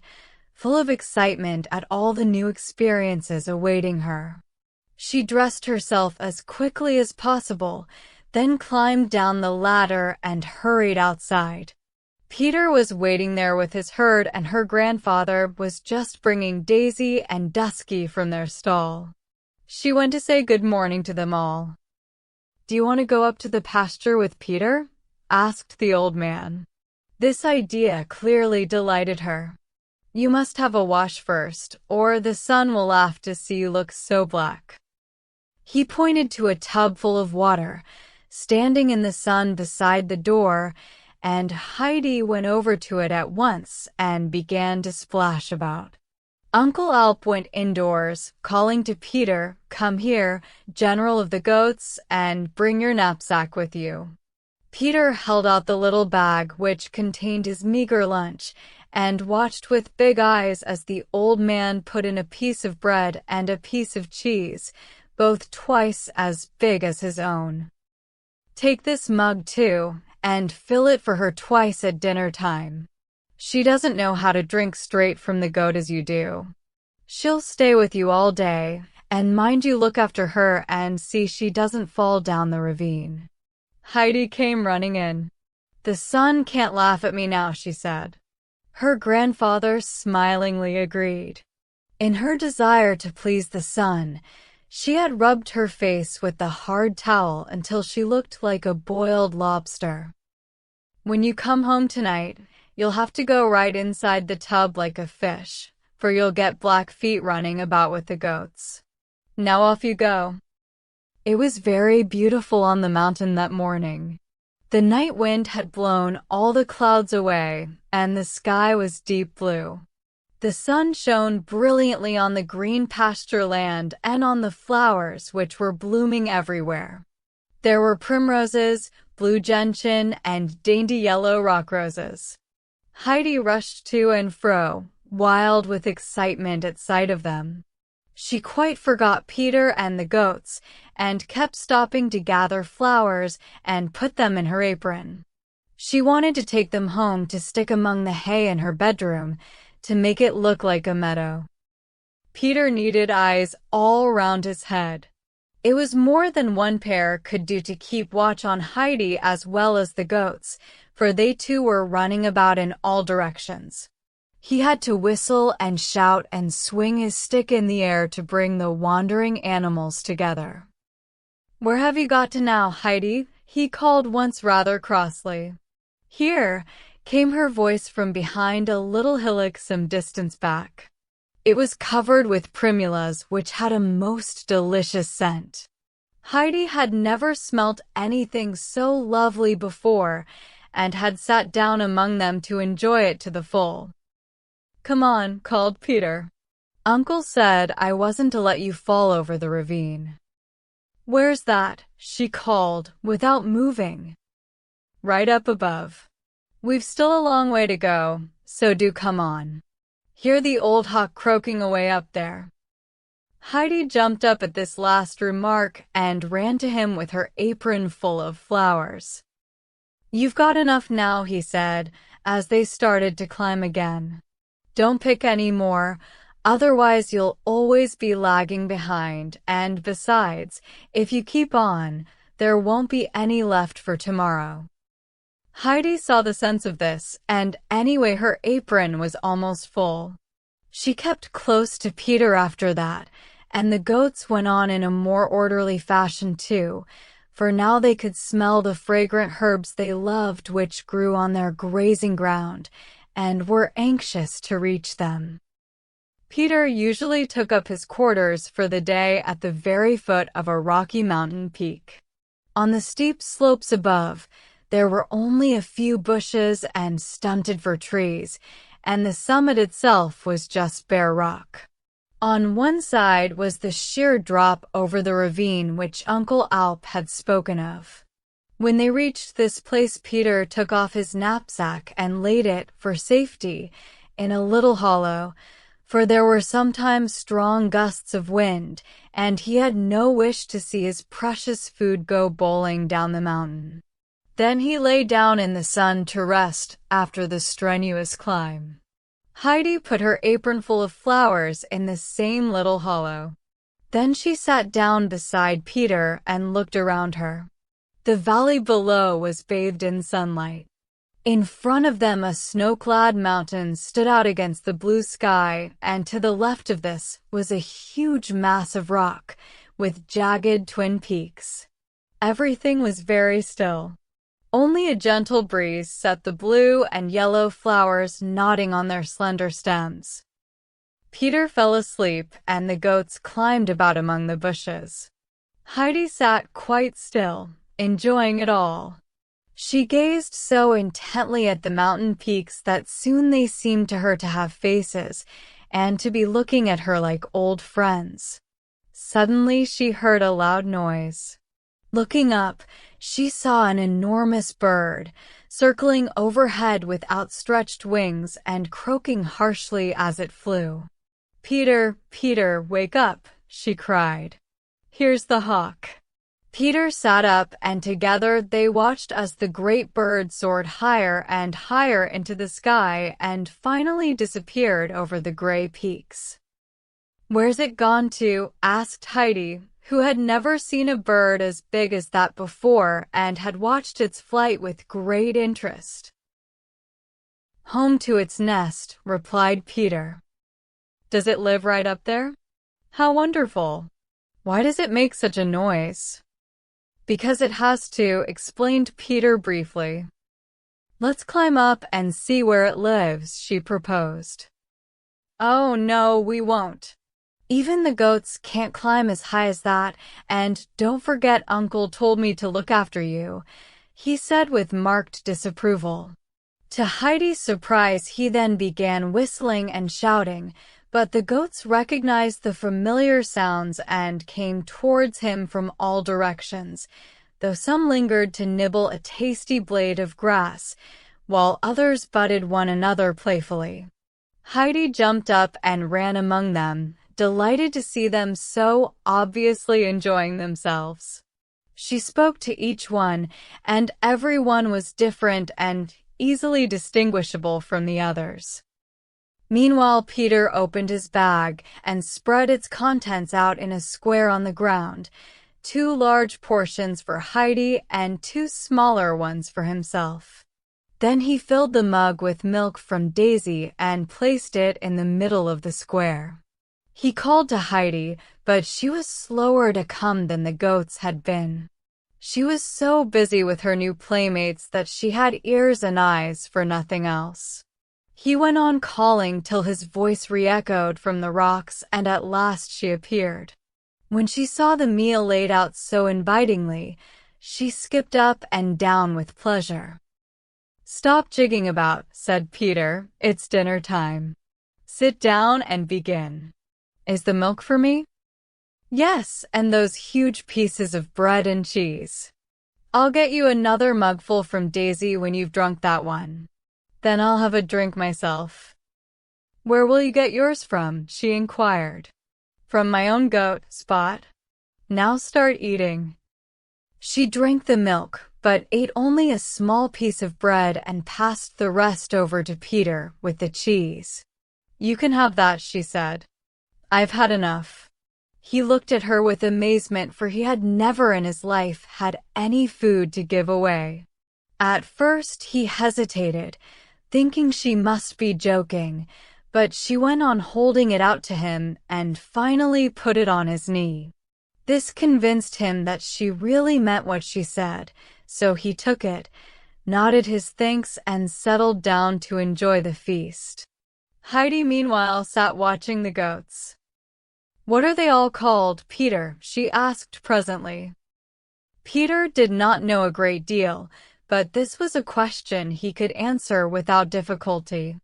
full of excitement at all the new experiences awaiting her. She dressed herself as quickly as possible, then climbed down the ladder and hurried outside. Peter was waiting there with his herd, and her grandfather was just bringing Daisy and Dusky from their stall. She went to say good morning to them all. "Do you want to go up to the pasture with Peter?" asked the old man. This idea clearly delighted her. "You must have a wash first, or the sun will laugh to see you look so black." He pointed to a tub full of water, standing in the sun beside the door, and Heidi went over to it at once and began to splash about. Uncle Alp went indoors, calling to Peter, "Come here, General of the Goats, and bring your knapsack with you." Peter held out the little bag which contained his meager lunch, and watched with big eyes as the old man put in a piece of bread and a piece of cheese, both twice as big as his own. "Take this mug too, and fill it for her twice at dinner time. She doesn't know how to drink straight from the goat as you do. She'll stay with you all day, and mind you look after her and see she doesn't fall down the ravine." Heidi came running in. "The son can't laugh at me now," she said. Her grandfather smilingly agreed. In her desire to please the son, she had rubbed her face with the hard towel until she looked like a boiled lobster. "When you come home tonight, you'll have to go right inside the tub like a fish, for you'll get black feet running about with the goats. Now off you go." It was very beautiful on the mountain that morning. The night wind had blown all the clouds away, and the sky was deep blue. The sun shone brilliantly on the green pasture land and on the flowers which were blooming everywhere. There were primroses, blue gentian, and dainty yellow rock roses. Heidi rushed to and fro, wild with excitement at sight of them. She quite forgot Peter and the goats, and kept stopping to gather flowers and put them in her apron. She wanted to take them home to stick among the hay in her bedroom, to make it look like a meadow. Peter needed eyes all round his head. It was more than one pair could do to keep watch on Heidi as well as the goats, for they too were running about in all directions. He had to whistle and shout and swing his stick in the air to bring the wandering animals together. "Where have you got to now, Heidi?" he called once rather crossly. "Here," came her voice from behind a little hillock some distance back. It was covered with primulas which had a most delicious scent. Heidi had never smelt anything so lovely before, and had sat down among them to enjoy it to the full. "Come on," called Peter. "Uncle said I wasn't to let you fall over the ravine." "Where's that?" she called, without moving. "Right up above. We've still a long way to go, so do come on. Hear the old hawk croaking away up there." Heidi jumped up at this last remark and ran to him with her apron full of flowers. "You've got enough now," he said, as they started to climb again. "Don't pick any more, otherwise you'll always be lagging behind, and besides, if you keep on, there won't be any left for tomorrow." Heidi saw the sense of this, and anyway her apron was almost full. She kept close to Peter after that, and the goats went on in a more orderly fashion too, for now they could smell the fragrant herbs they loved which grew on their grazing ground, and were anxious to reach them. Peter usually took up his quarters for the day at the very foot of a rocky mountain peak. On the steep slopes above, there were only a few bushes and stunted fir trees, and the summit itself was just bare rock. On one side was the sheer drop over the ravine which Uncle Alp had spoken of. When they reached this place, Peter took off his knapsack and laid it, for safety, in a little hollow, for there were sometimes strong gusts of wind, and he had no wish to see his precious food go bowling down the mountain. Then he lay down in the sun to rest after the strenuous climb. Heidi put her apron full of flowers in the same little hollow. Then she sat down beside Peter and looked around her. The valley below was bathed in sunlight. In front of them a snow-clad mountain stood out against the blue sky, and to the left of this was a huge mass of rock, with jagged twin peaks. Everything was very still. Only a gentle breeze set the blue and yellow flowers nodding on their slender stems. Peter fell asleep, and the goats climbed about among the bushes. Heidi sat quite still, enjoying it all. She gazed so intently at the mountain peaks that soon they seemed to her to have faces, and to be looking at her like old friends. Suddenly she heard a loud noise. Looking up, she saw an enormous bird, circling overhead with outstretched wings and croaking harshly as it flew. "Peter, Peter, wake up," she cried. "Here's the hawk." Peter sat up, and together they watched as the great bird soared higher and higher into the sky and finally disappeared over the gray peaks. "Where's it gone to?" asked Heidi, who had never seen a bird as big as that before and had watched its flight with great interest. "Home to its nest," replied Peter. "Does it live right up there?" "How wonderful! Why does it make such a noise?" "Because it has to," explained Peter briefly. "Let's climb up and see where it lives," she proposed. "Oh no, we won't. Even the goats can't climb as high as that, and don't forget Uncle told me to look after you," he said with marked disapproval. To Heidi's surprise, he then began whistling and shouting, but the goats recognized the familiar sounds and came towards him from all directions, though some lingered to nibble a tasty blade of grass, while others butted one another playfully. Heidi jumped up and ran among them, delighted to see them so obviously enjoying themselves. She spoke to each one, and every one was different and easily distinguishable from the others. Meanwhile, Peter opened his bag and spread its contents out in a square on the ground, 2 large portions for Heidi and 2 smaller ones for himself. Then he filled the mug with milk from Daisy and placed it in the middle of the square. He called to Heidi, but she was slower to come than the goats had been. She was so busy with her new playmates that she had ears and eyes for nothing else. He went on calling till his voice re-echoed from the rocks, and at last she appeared. When she saw the meal laid out so invitingly, she skipped up and down with pleasure. "Stop jigging about," said Peter. "It's dinner time. Sit down and begin. Is the milk for me?" "Yes, and those huge pieces of bread and cheese." "I'll get you another mugful from Daisy when you've drunk that one. Then I'll have a drink myself." "Where will you get yours from?" she inquired. "From my own goat, Spot. Now start eating." She drank the milk, but ate only a small piece of bread and passed the rest over to Peter with the cheese. "You can have that," she said. "I've had enough." He looked at her with amazement, for he had never in his life had any food to give away. At first he hesitated, thinking she must be joking, but she went on holding it out to him and finally put it on his knee. This convinced him that she really meant what she said, so he took it, nodded his thanks, and settled down to enjoy the feast. Heidi, meanwhile, sat watching the goats. "What are they all called, Peter?" she asked presently. Peter did not know a great deal, but this was a question he could answer without difficulty.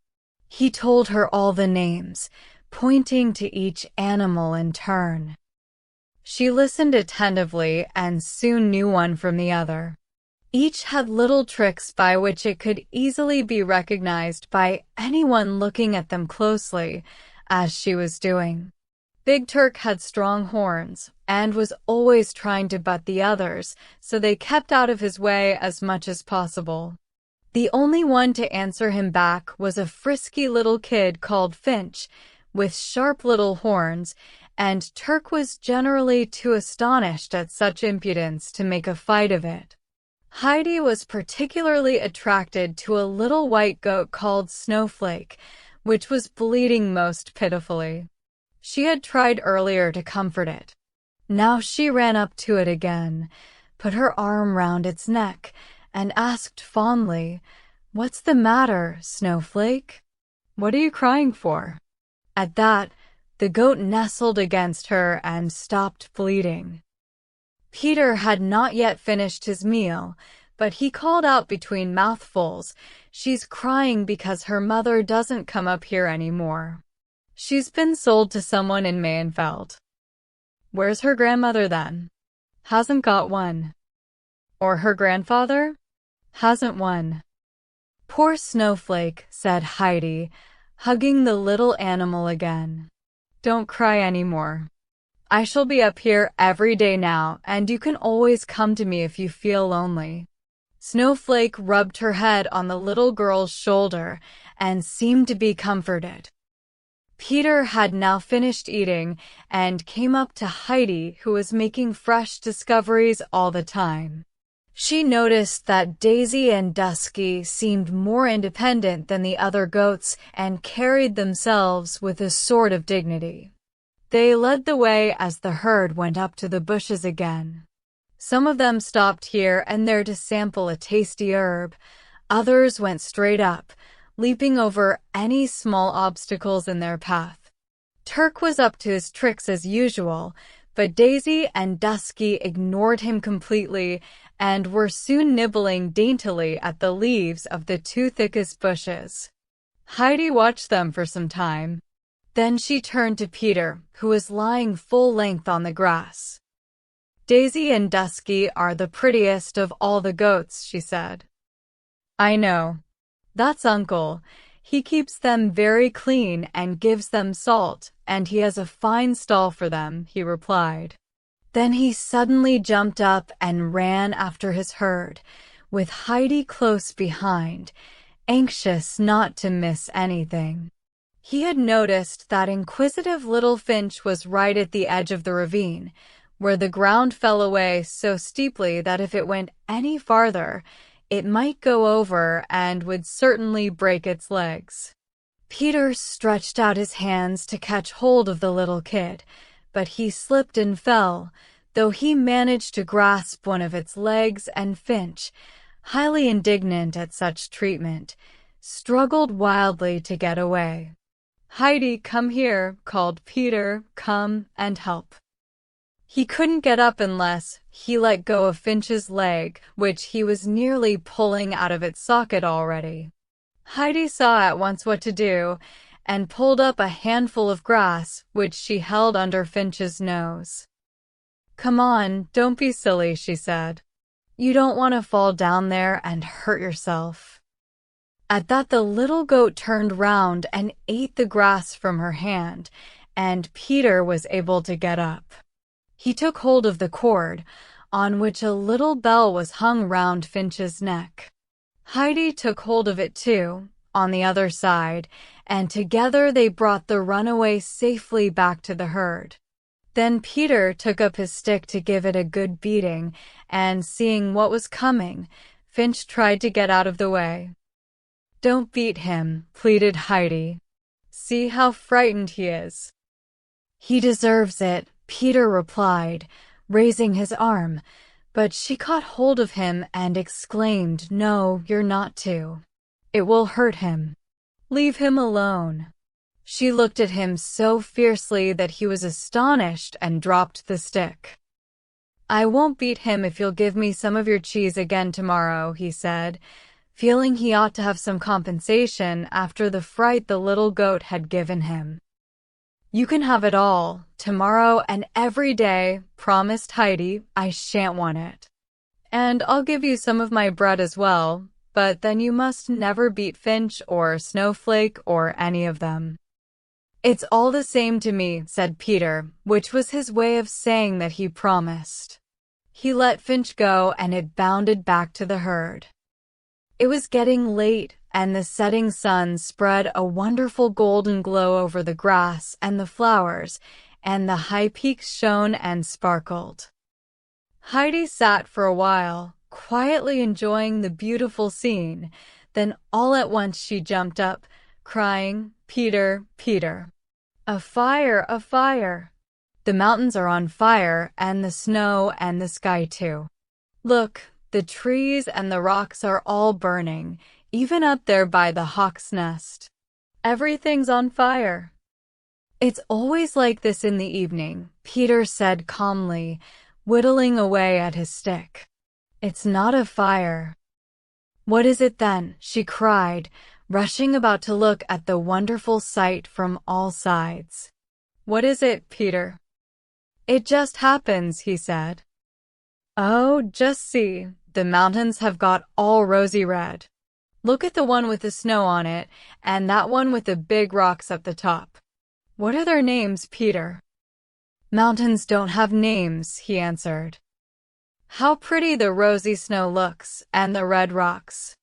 He told her all the names, pointing to each animal in turn. She listened attentively and soon knew one from the other. Each had little tricks by which it could easily be recognized by anyone looking at them closely, as she was doing. Big Turk had strong horns and was always trying to butt the others, so they kept out of his way as much as possible. The only one to answer him back was a frisky little kid called Finch, with sharp little horns, and Turk was generally too astonished at such impudence to make a fight of it. Heidi was particularly attracted to a little white goat called Snowflake, which was bleeding most pitifully. She had tried earlier to comfort it. Now she ran up to it again, put her arm round its neck, and asked fondly, "What's the matter, Snowflake? What are you crying for?" At that, the goat nestled against her and stopped bleeding. Peter had not yet finished his meal, but he called out between mouthfuls, "She's crying because her mother doesn't come up here anymore. She's been sold to someone in Mayenfeld." "Where's her grandmother then?" Hasn't got one. Or her grandfather? Hasn't one. Poor Snowflake, said Heidi, hugging the little animal again. Don't cry anymore. I shall be up here every day now, and you can always come to me if you feel lonely. Snowflake rubbed her head on the little girl's shoulder and seemed to be comforted. Peter had now finished eating and came up to Heidi, who was making fresh discoveries all the time. She noticed that Daisy and Dusky seemed more independent than the other goats and carried themselves with a sort of dignity. They led the way as the herd went up to the bushes again. Some of them stopped here and there to sample a tasty herb. Others went straight up, leaping over any small obstacles in their path. Turk was up to his tricks as usual, but Daisy and Dusky ignored him completely and were soon nibbling daintily at the leaves of the two thickest bushes. Heidi watched them for some time. Then she turned to Peter, who was lying full length on the grass. Daisy and Dusky are the prettiest of all the goats, she said. I know. That's Uncle. He keeps them very clean and gives them salt, and he has a fine stall for them, he replied. Then he suddenly jumped up and ran after his herd, with Heidi close behind, anxious not to miss anything. He had noticed that inquisitive little Finch was right at the edge of the ravine, where the ground fell away so steeply that if it went any farther, it might go over and would certainly break its legs. Peter stretched out his hands to catch hold of the little kid, but he slipped and fell, though he managed to grasp one of its legs, and Finch, highly indignant at such treatment, struggled wildly to get away. Heidi, come here, called Peter, come and help. He couldn't get up unless he let go of Finch's leg, which he was nearly pulling out of its socket already. Heidi saw at once what to do, and pulled up a handful of grass, which she held under Finch's nose. Come on, don't be silly, she said. You don't want to fall down there and hurt yourself. At that the little goat turned round and ate the grass from her hand, and Peter was able to get up. He took hold of the cord, on which a little bell was hung round Finch's neck. Heidi took hold of it too, on the other side, and together they brought the runaway safely back to the herd. Then Peter took up his stick to give it a good beating, and seeing what was coming, Finch tried to get out of the way. Don't beat him, pleaded Heidi. See how frightened he is. He deserves it, Peter replied, raising his arm, but she caught hold of him and exclaimed, No, you're not to. It will hurt him. Leave him alone. She looked at him so fiercely that he was astonished and dropped the stick. I won't beat him if you'll give me some of your cheese again tomorrow, he said, feeling he ought to have some compensation after the fright the little goat had given him. You can have it all, tomorrow and every day, promised Heidi. I shan't want it. And I'll give you some of my bread as well, but then you must never beat Finch or Snowflake or any of them. It's all the same to me, said Peter, which was his way of saying that he promised. He let Finch go and it bounded back to the herd. It was getting late, and the setting sun spread a wonderful golden glow over the grass and the flowers, and the high peaks shone and sparkled. Heidi sat for a while, quietly enjoying the beautiful scene. Then all at once she jumped up, crying, Peter, Peter. A fire, a fire. The mountains are on fire, and the snow and the sky too. Look, the trees and the rocks are all burning, even up there by the hawk's nest. Everything's on fire. It's always like this in the evening, Peter said calmly, whittling away at his stick. It's not a fire. What is it then? She cried, rushing about to look at the wonderful sight from all sides. What is it, Peter? It just happens, he said. Oh, just see, the mountains have got all rosy red. Look at the one with the snow on it, and that one with the big rocks at the top. What are their names, Peter? Mountains don't have names, he answered. How pretty the rosy snow looks, and the red rocks.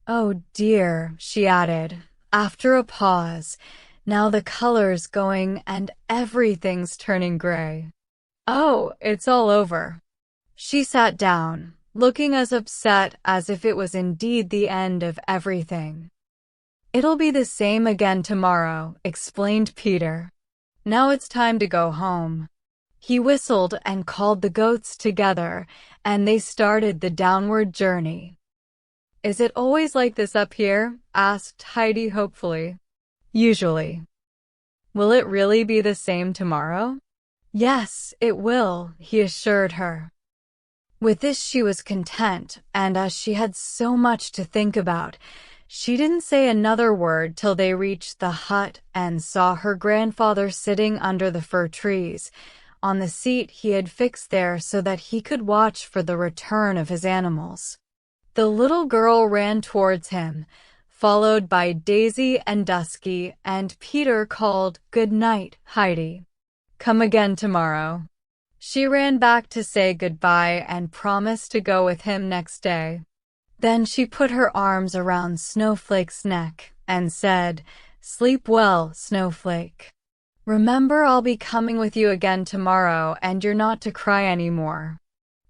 Oh dear, she added, after a pause. Now the color's going and everything's turning gray. Oh, it's all over. She sat down, looking as upset as if it was indeed the end of everything. It'll be the same again tomorrow, explained Peter. Now it's time to go home. He whistled and called the goats together, and they started the downward journey. Is it always like this up here? Asked Heidi hopefully. Usually. Will it really be the same tomorrow? Yes, it will, he assured her. With this she was content, and as she had so much to think about, she didn't say another word till they reached the hut and saw her grandfather sitting under the fir trees, on the seat he had fixed there so that he could watch for the return of his animals. The little girl ran towards him, followed by Daisy and Dusky, and Peter called, "Good night, Heidi. Come again tomorrow." She ran back to say goodbye and promised to go with him next day. Then she put her arms around Snowflake's neck and said, "Sleep well, Snowflake. Remember, I'll be coming with you again tomorrow, and you're not to cry anymore."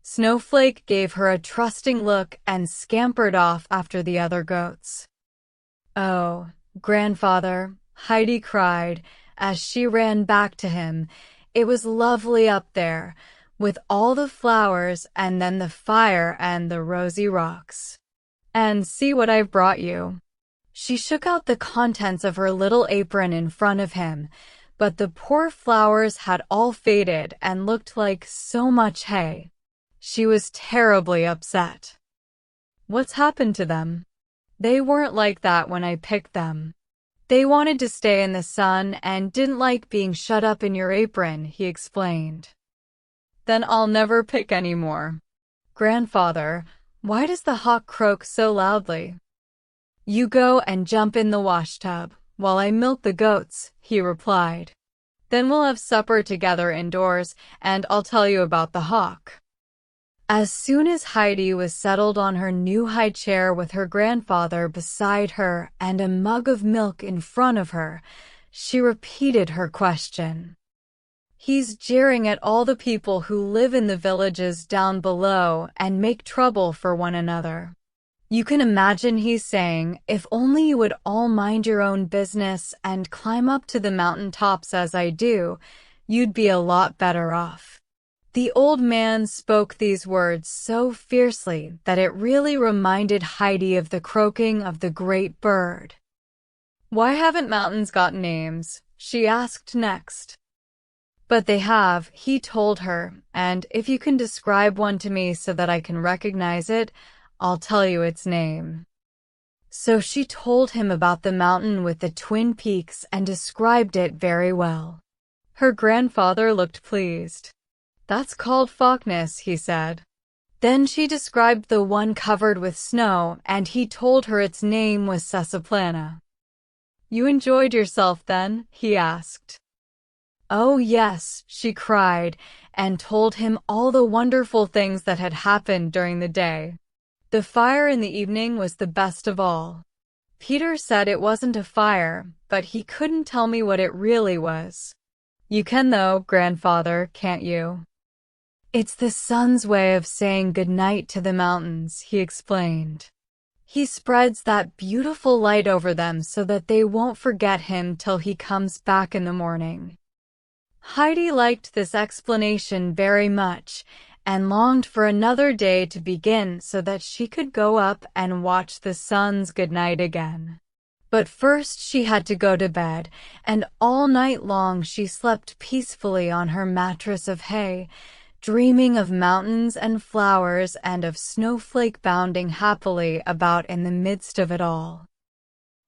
Snowflake gave her a trusting look and scampered off after the other goats. "Oh, grandfather," Heidi cried as she ran back to him. It was lovely up there, with all the flowers and then the fire and the rosy rocks. "And see what I've brought you." She shook out the contents of her little apron in front of him, but the poor flowers had all faded and looked like so much hay. She was terribly upset. "What's happened to them? They weren't like that when I picked them. They wanted to stay in the sun and didn't like being shut up in your apron," he explained. "Then I'll never pick any more." "Grandfather, why does the hawk croak so loudly?" "You go and jump in the washtub while I milk the goats," he replied. "Then we'll have supper together indoors, and I'll tell you about the hawk." As soon as Heidi was settled on her new high chair with her grandfather beside her and a mug of milk in front of her, she repeated her question. "He's jeering at all the people who live in the villages down below and make trouble for one another. You can imagine he's saying, if only you would all mind your own business and climb up to the mountain tops as I do, you'd be a lot better off." The old man spoke these words so fiercely that it really reminded Heidi of the croaking of the great bird. "Why haven't mountains got names?" she asked next. "But they have," he told her, "and if you can describe one to me so that I can recognize it, I'll tell you its name." So she told him about the mountain with the twin peaks and described it very well. Her grandfather looked pleased. "That's called Falkness," he said. Then she described the one covered with snow, and he told her its name was Sessaplana. "You enjoyed yourself then?" he asked. "Oh yes," she cried, and told him all the wonderful things that had happened during the day. The fire in the evening was the best of all. Peter said it wasn't a fire, but he couldn't tell me what it really was. "You can though, grandfather, can't you?" "It's the sun's way of saying goodnight to the mountains," he explained. "He spreads that beautiful light over them so that they won't forget him till he comes back in the morning." Heidi liked this explanation very much and longed for another day to begin so that she could go up and watch the sun's goodnight again. But first she had to go to bed, and all night long she slept peacefully on her mattress of hay, dreaming of mountains and flowers and of Snowflake bounding happily about in the midst of it all.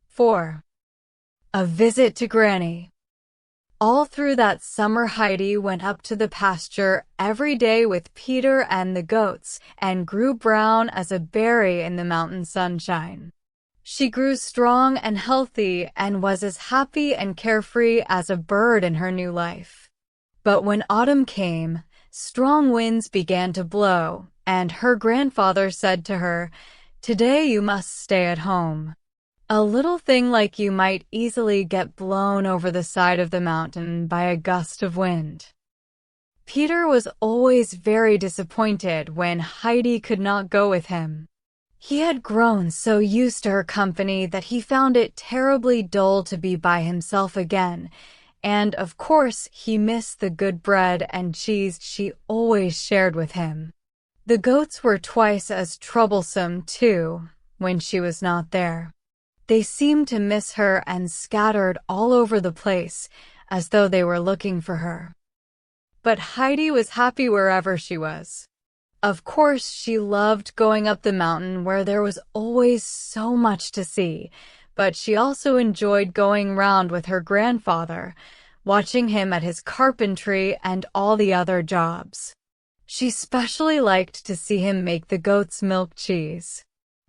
4. A Visit to Granny. All through that summer, Heidi went up to the pasture every day with Peter and the goats and grew brown as a berry in the mountain sunshine. She grew strong and healthy and was as happy and carefree as a bird in her new life. But when autumn came, strong winds began to blow, and her grandfather said to her, "Today you must stay at home. A little thing like you might easily get blown over the side of the mountain by a gust of wind." Peter was always very disappointed when Heidi could not go with him. He had grown so used to her company that he found it terribly dull to be by himself again, and of course he missed the good bread and cheese she always shared with him. The goats were twice as troublesome, too, when she was not there. They seemed to miss her and scattered all over the place, as though they were looking for her. But Heidi was happy wherever she was. Of course, she loved going up the mountain where there was always so much to see, but she also enjoyed going round with her grandfather, watching him at his carpentry and all the other jobs. She especially liked to see him make the goat's milk cheese.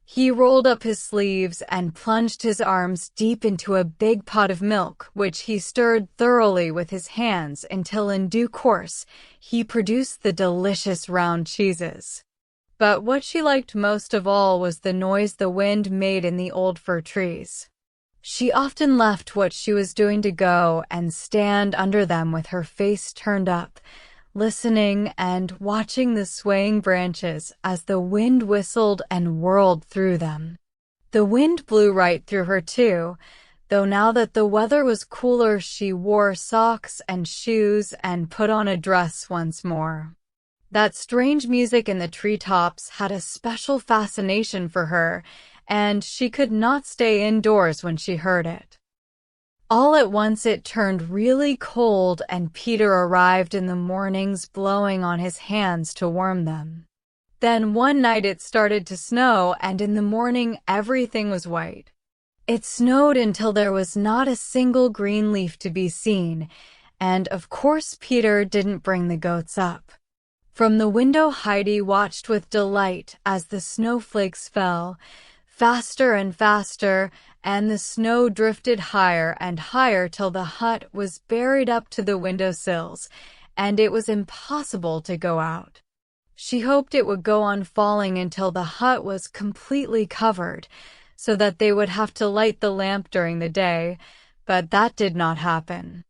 He rolled up his sleeves and plunged his arms deep into a big pot of milk, which he stirred thoroughly with his hands until in due course he produced the delicious round cheeses. But what she liked most of all was the noise the wind made in the old fir trees. She often left what she was doing to go and stand under them with her face turned up, listening and watching the swaying branches as the wind whistled and whirled through them. The wind blew right through her too, though now that the weather was cooler she wore socks and shoes and put on a dress once more. That strange music in the treetops had a special fascination for her, and she could not stay indoors when she heard it. All at once it turned really cold and Peter arrived in the mornings blowing on his hands to warm them. Then one night it started to snow and in the morning everything was white. It snowed until there was not a single green leaf to be seen, and of course Peter didn't bring the goats up. From the window Heidi watched with delight as the snowflakes fell, faster and faster, and the snow drifted higher and higher till the hut was buried up to the windowsills, and it was impossible to go out. She hoped it would go on falling until the hut was completely covered, so that they would have to light the lamp during the day, but that did not happen.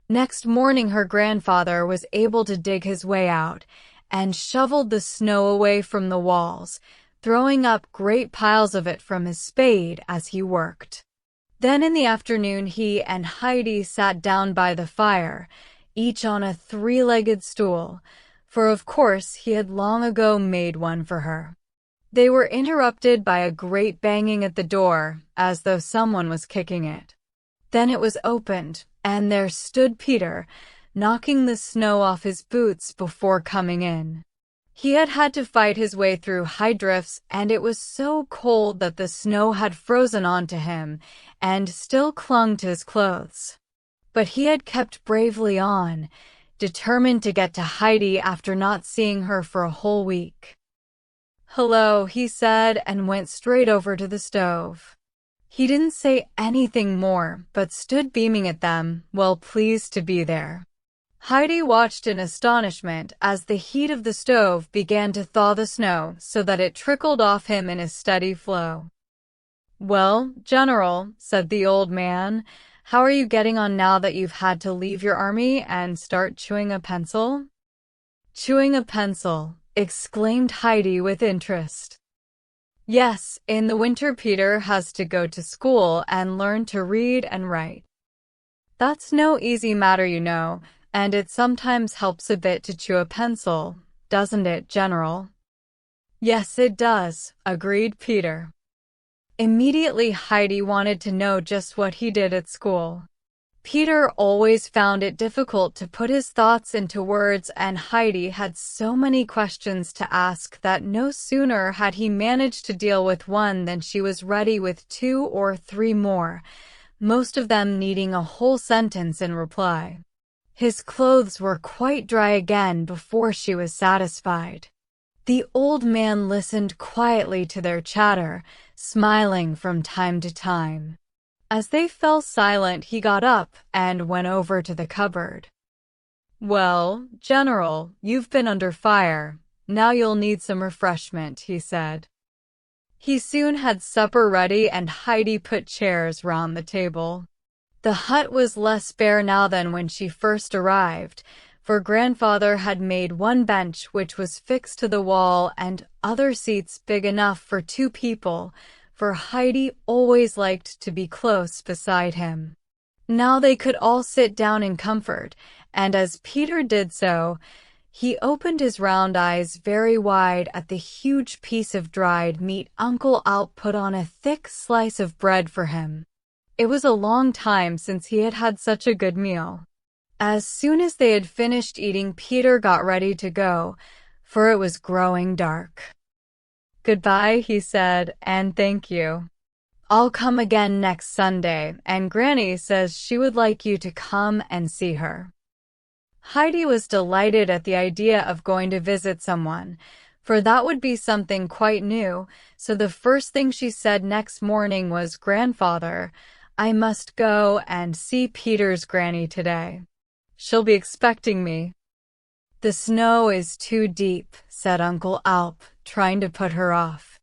Next morning her grandfather was able to dig his way out, and shoveled the snow away from the walls, throwing up great piles of it from his spade as he worked. Then in the afternoon he and Heidi sat down by the fire, each on a three-legged stool, for of course he had long ago made one for her. They were interrupted by a great banging at the door, as though someone was kicking it. Then it was opened, and there stood Peter, knocking the snow off his boots before coming in. He had had to fight his way through high drifts, and it was so cold that the snow had frozen onto him and still clung to his clothes. But he had kept bravely on, determined to get to Heidi after not seeing her for a whole week. "Hello," he said, and went straight over to the stove. He didn't say anything more, but stood beaming at them, well pleased to be there. Heidi watched in astonishment as the heat of the stove began to thaw the snow so that it trickled off him in a steady flow. "Well, General," said the old man, "how are you getting on now that you've had to leave your army and start chewing a pencil?" "Chewing a pencil," exclaimed Heidi with interest. "Yes, in the winter Peter has to go to school and learn to read and write. That's no easy matter, you know. And it sometimes helps a bit to chew a pencil, doesn't it, General?" "Yes, it does," agreed Peter. Immediately Heidi wanted to know just what he did at school. Peter always found it difficult to put his thoughts into words, and Heidi had so many questions to ask that no sooner had he managed to deal with one than she was ready with 2 or 3 more, most of them needing a whole sentence in reply. His clothes were quite dry again before she was satisfied. The old man listened quietly to their chatter, smiling from time to time. As they fell silent, he got up and went over to the cupboard. "Well, General, you've been under fire. Now you'll need some refreshment," he said. He soon had supper ready and Heidi put chairs round the table. The hut was less bare now than when she first arrived, for grandfather had made one bench which was fixed to the wall and other seats big enough for 2 people, for Heidi always liked to be close beside him. Now they could all sit down in comfort, and as Peter did so, he opened his round eyes very wide at the huge piece of dried meat Uncle Alp put on a thick slice of bread for him. It was a long time since he had had such a good meal. As soon as they had finished eating, Peter got ready to go, for it was growing dark. "Goodbye," he said, "and thank you. I'll come again next Sunday, and Granny says she would like you to come and see her." Heidi was delighted at the idea of going to visit someone, for that would be something quite new, so the first thing she said next morning was, "Grandfather, I must go and see Peter's granny today. She'll be expecting me." "The snow is too deep," said Uncle Alp, trying to put her off.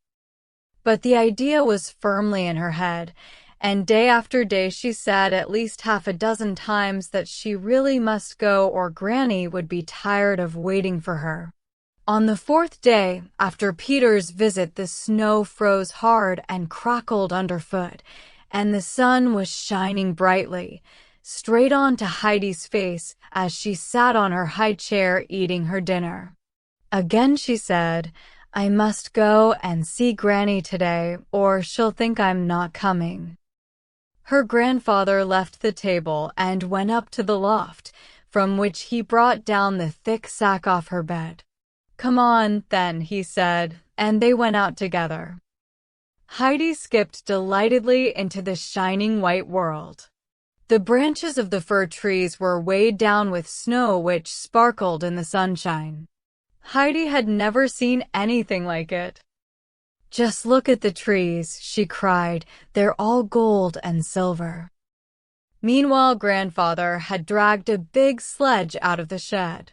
But the idea was firmly in her head, and day after day she said at least half a dozen times that she really must go or Granny would be tired of waiting for her. On the 4th day after Peter's visit, the snow froze hard and crackled underfoot, and the sun was shining brightly, straight on to Heidi's face as she sat on her high chair eating her dinner. Again she said, "I must go and see Granny today, or she'll think I'm not coming." Her grandfather left the table and went up to the loft, from which he brought down the thick sack off her bed. "Come on, then," he said, and they went out together. Heidi skipped delightedly into the shining white world. The branches of the fir trees were weighed down with snow which sparkled in the sunshine. Heidi had never seen anything like it. "Just look at the trees," she cried. "They're all gold and silver." Meanwhile, grandfather had dragged a big sledge out of the shed.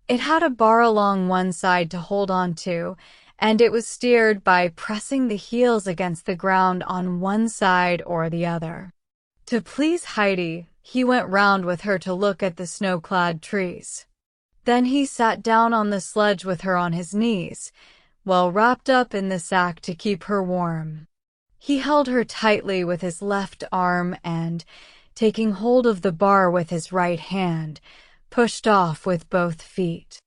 It had a bar along one side to hold on to, and it was steered by pressing the heels against the ground on one side or the other. To please Heidi, he went round with her to look at the snow-clad trees. Then he sat down on the sledge with her on his knees, well wrapped up in the sack to keep her warm. He held her tightly with his left arm and, taking hold of the bar with his right hand, pushed off with both feet.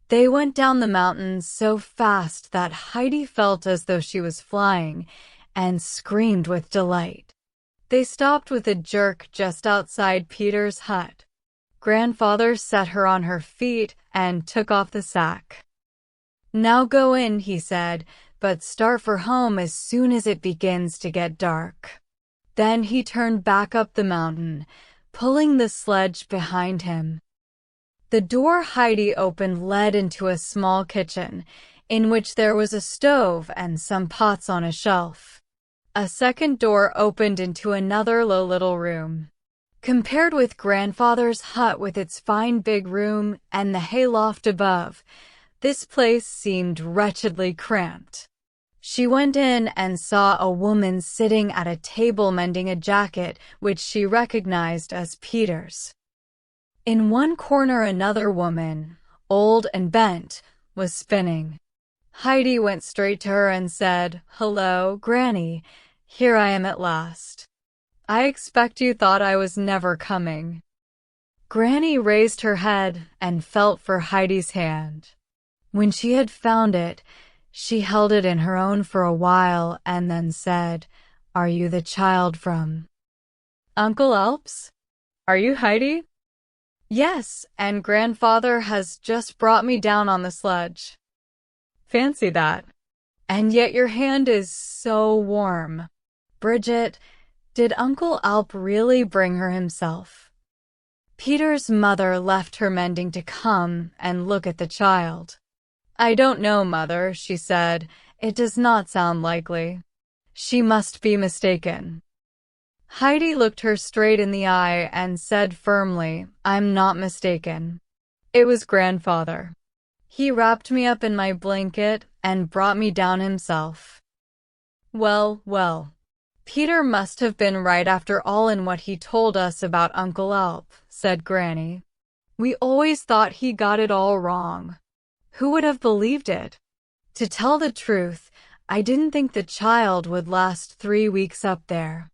They went down the mountains so fast that Heidi felt as though she was flying and screamed with delight. They stopped with a jerk just outside Peter's hut. Grandfather set her on her feet and took off the sack. "Now go in," he said, "but start for home as soon as it begins to get dark." Then he turned back up the mountain, pulling the sledge behind him. The door Heidi opened led into a small kitchen, in which there was a stove and some pots on a shelf. A second door opened into another low little room. Compared with grandfather's hut with its fine big room and the hayloft above, this place seemed wretchedly cramped. She went in and saw a woman sitting at a table mending a jacket which she recognized as Peter's. In one corner another woman, old and bent, was spinning. Heidi went straight to her and said, "Hello, Granny. Here I am at last. I expect you thought I was never coming." Granny raised her head and felt for Heidi's hand. When she had found it, she held it in her own for a while and then said, "Are you the child from Uncle Alp's? Are you Heidi?" "Yes, and grandfather has just brought me down on the sledge." "Fancy that. And yet your hand is so warm. Bridget, did Uncle Alp really bring her himself?" Peter's mother left her mending to come and look at the child. "I don't know, Mother," she said. "It does not sound likely. She must be mistaken." Heidi looked her straight in the eye and said firmly, "I'm not mistaken. It was grandfather. He wrapped me up in my blanket and brought me down himself." "Well, well. Peter must have been right after all in what he told us about Uncle Alp," said Granny. "We always thought he got it all wrong. Who would have believed it? To tell the truth, I didn't think the child would last 3 weeks up there.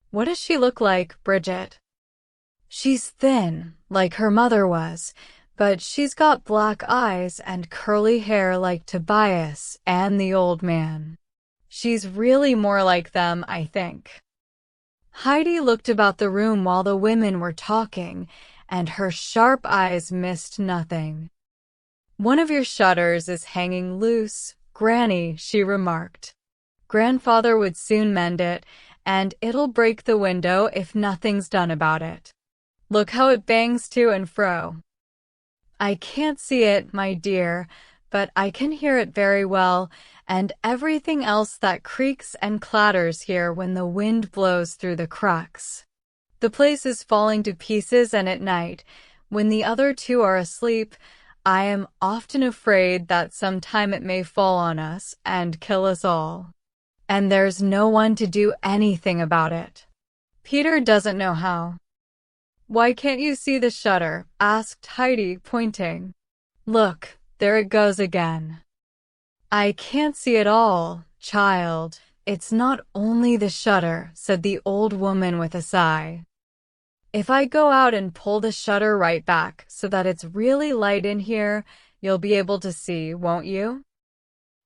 What does she look like, Bridget?" "She's thin, like her mother was, but she's got black eyes and curly hair like Tobias and the old man. She's really more like them, I think." Heidi looked about the room while the women were talking, and her sharp eyes missed nothing. "One of your shutters is hanging loose, Granny," she remarked. "Grandfather would soon mend it, and it'll break the window if nothing's done about it. Look how it bangs to and fro." "I can't see it, my dear, but I can hear it very well, and everything else that creaks and clatters here when the wind blows through the cracks. The place is falling to pieces, and at night, when the other two are asleep, I am often afraid that sometime it may fall on us and kill us all. And there's no one to do anything about it. Peter doesn't know how." "Why can't you see the shutter?" asked Heidi, pointing. "Look, there it goes again." "I can't see it all, child. It's not only the shutter," said the old woman with a sigh. "If I go out and pull the shutter right back so that it's really light in here, you'll be able to see, won't you?"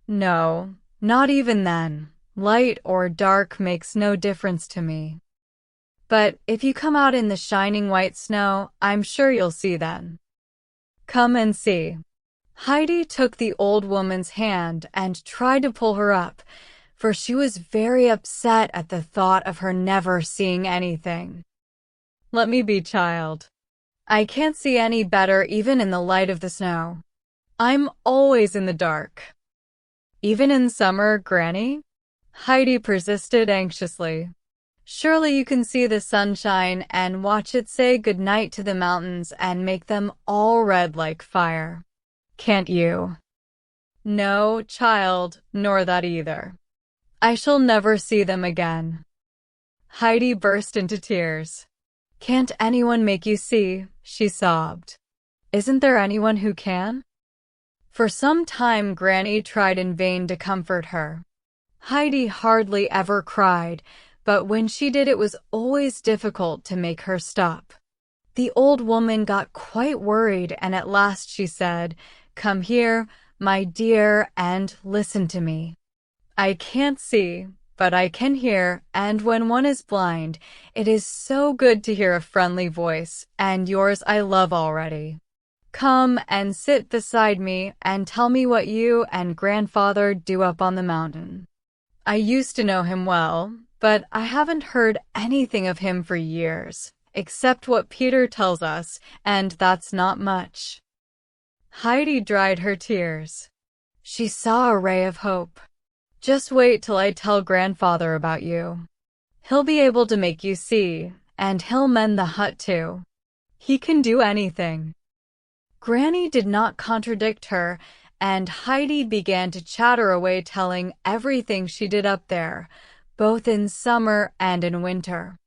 "No, not even then. Light or dark makes no difference to me. But if you come out in the shining white snow, I'm sure you'll see then. Come and see." Heidi took the old woman's hand and tried to pull her up, for she was very upset at the thought of her never seeing anything. "Let me be, child. I can't see any better even in the light of the snow. I'm always in the dark." "Even in summer, Granny?" Heidi persisted anxiously. "Surely you can see the sunshine and watch it say goodnight to the mountains and make them all red like fire. Can't you?" "No, child, nor that either. I shall never see them again." Heidi burst into tears. "Can't anyone make you see?" she sobbed. "Isn't there anyone who can?" For some time Granny tried in vain to comfort her. Heidi hardly ever cried, but when she did it was always difficult to make her stop. The old woman got quite worried, and at last she said, "Come here, my dear, and listen to me. I can't see, but I can hear, and when one is blind, it is so good to hear a friendly voice, and yours I love already. Come and sit beside me and tell me what you and grandfather do up on the mountain. I used to know him well, but I haven't heard anything of him for years, except what Peter tells us, and that's not much." Heidi dried her tears. She saw a ray of hope. "Just wait till I tell grandfather about you. He'll be able to make you see, and he'll mend the hut too. He can do anything." Granny did not contradict her, and Heidi began to chatter away telling everything she did up there, both in summer and in winter.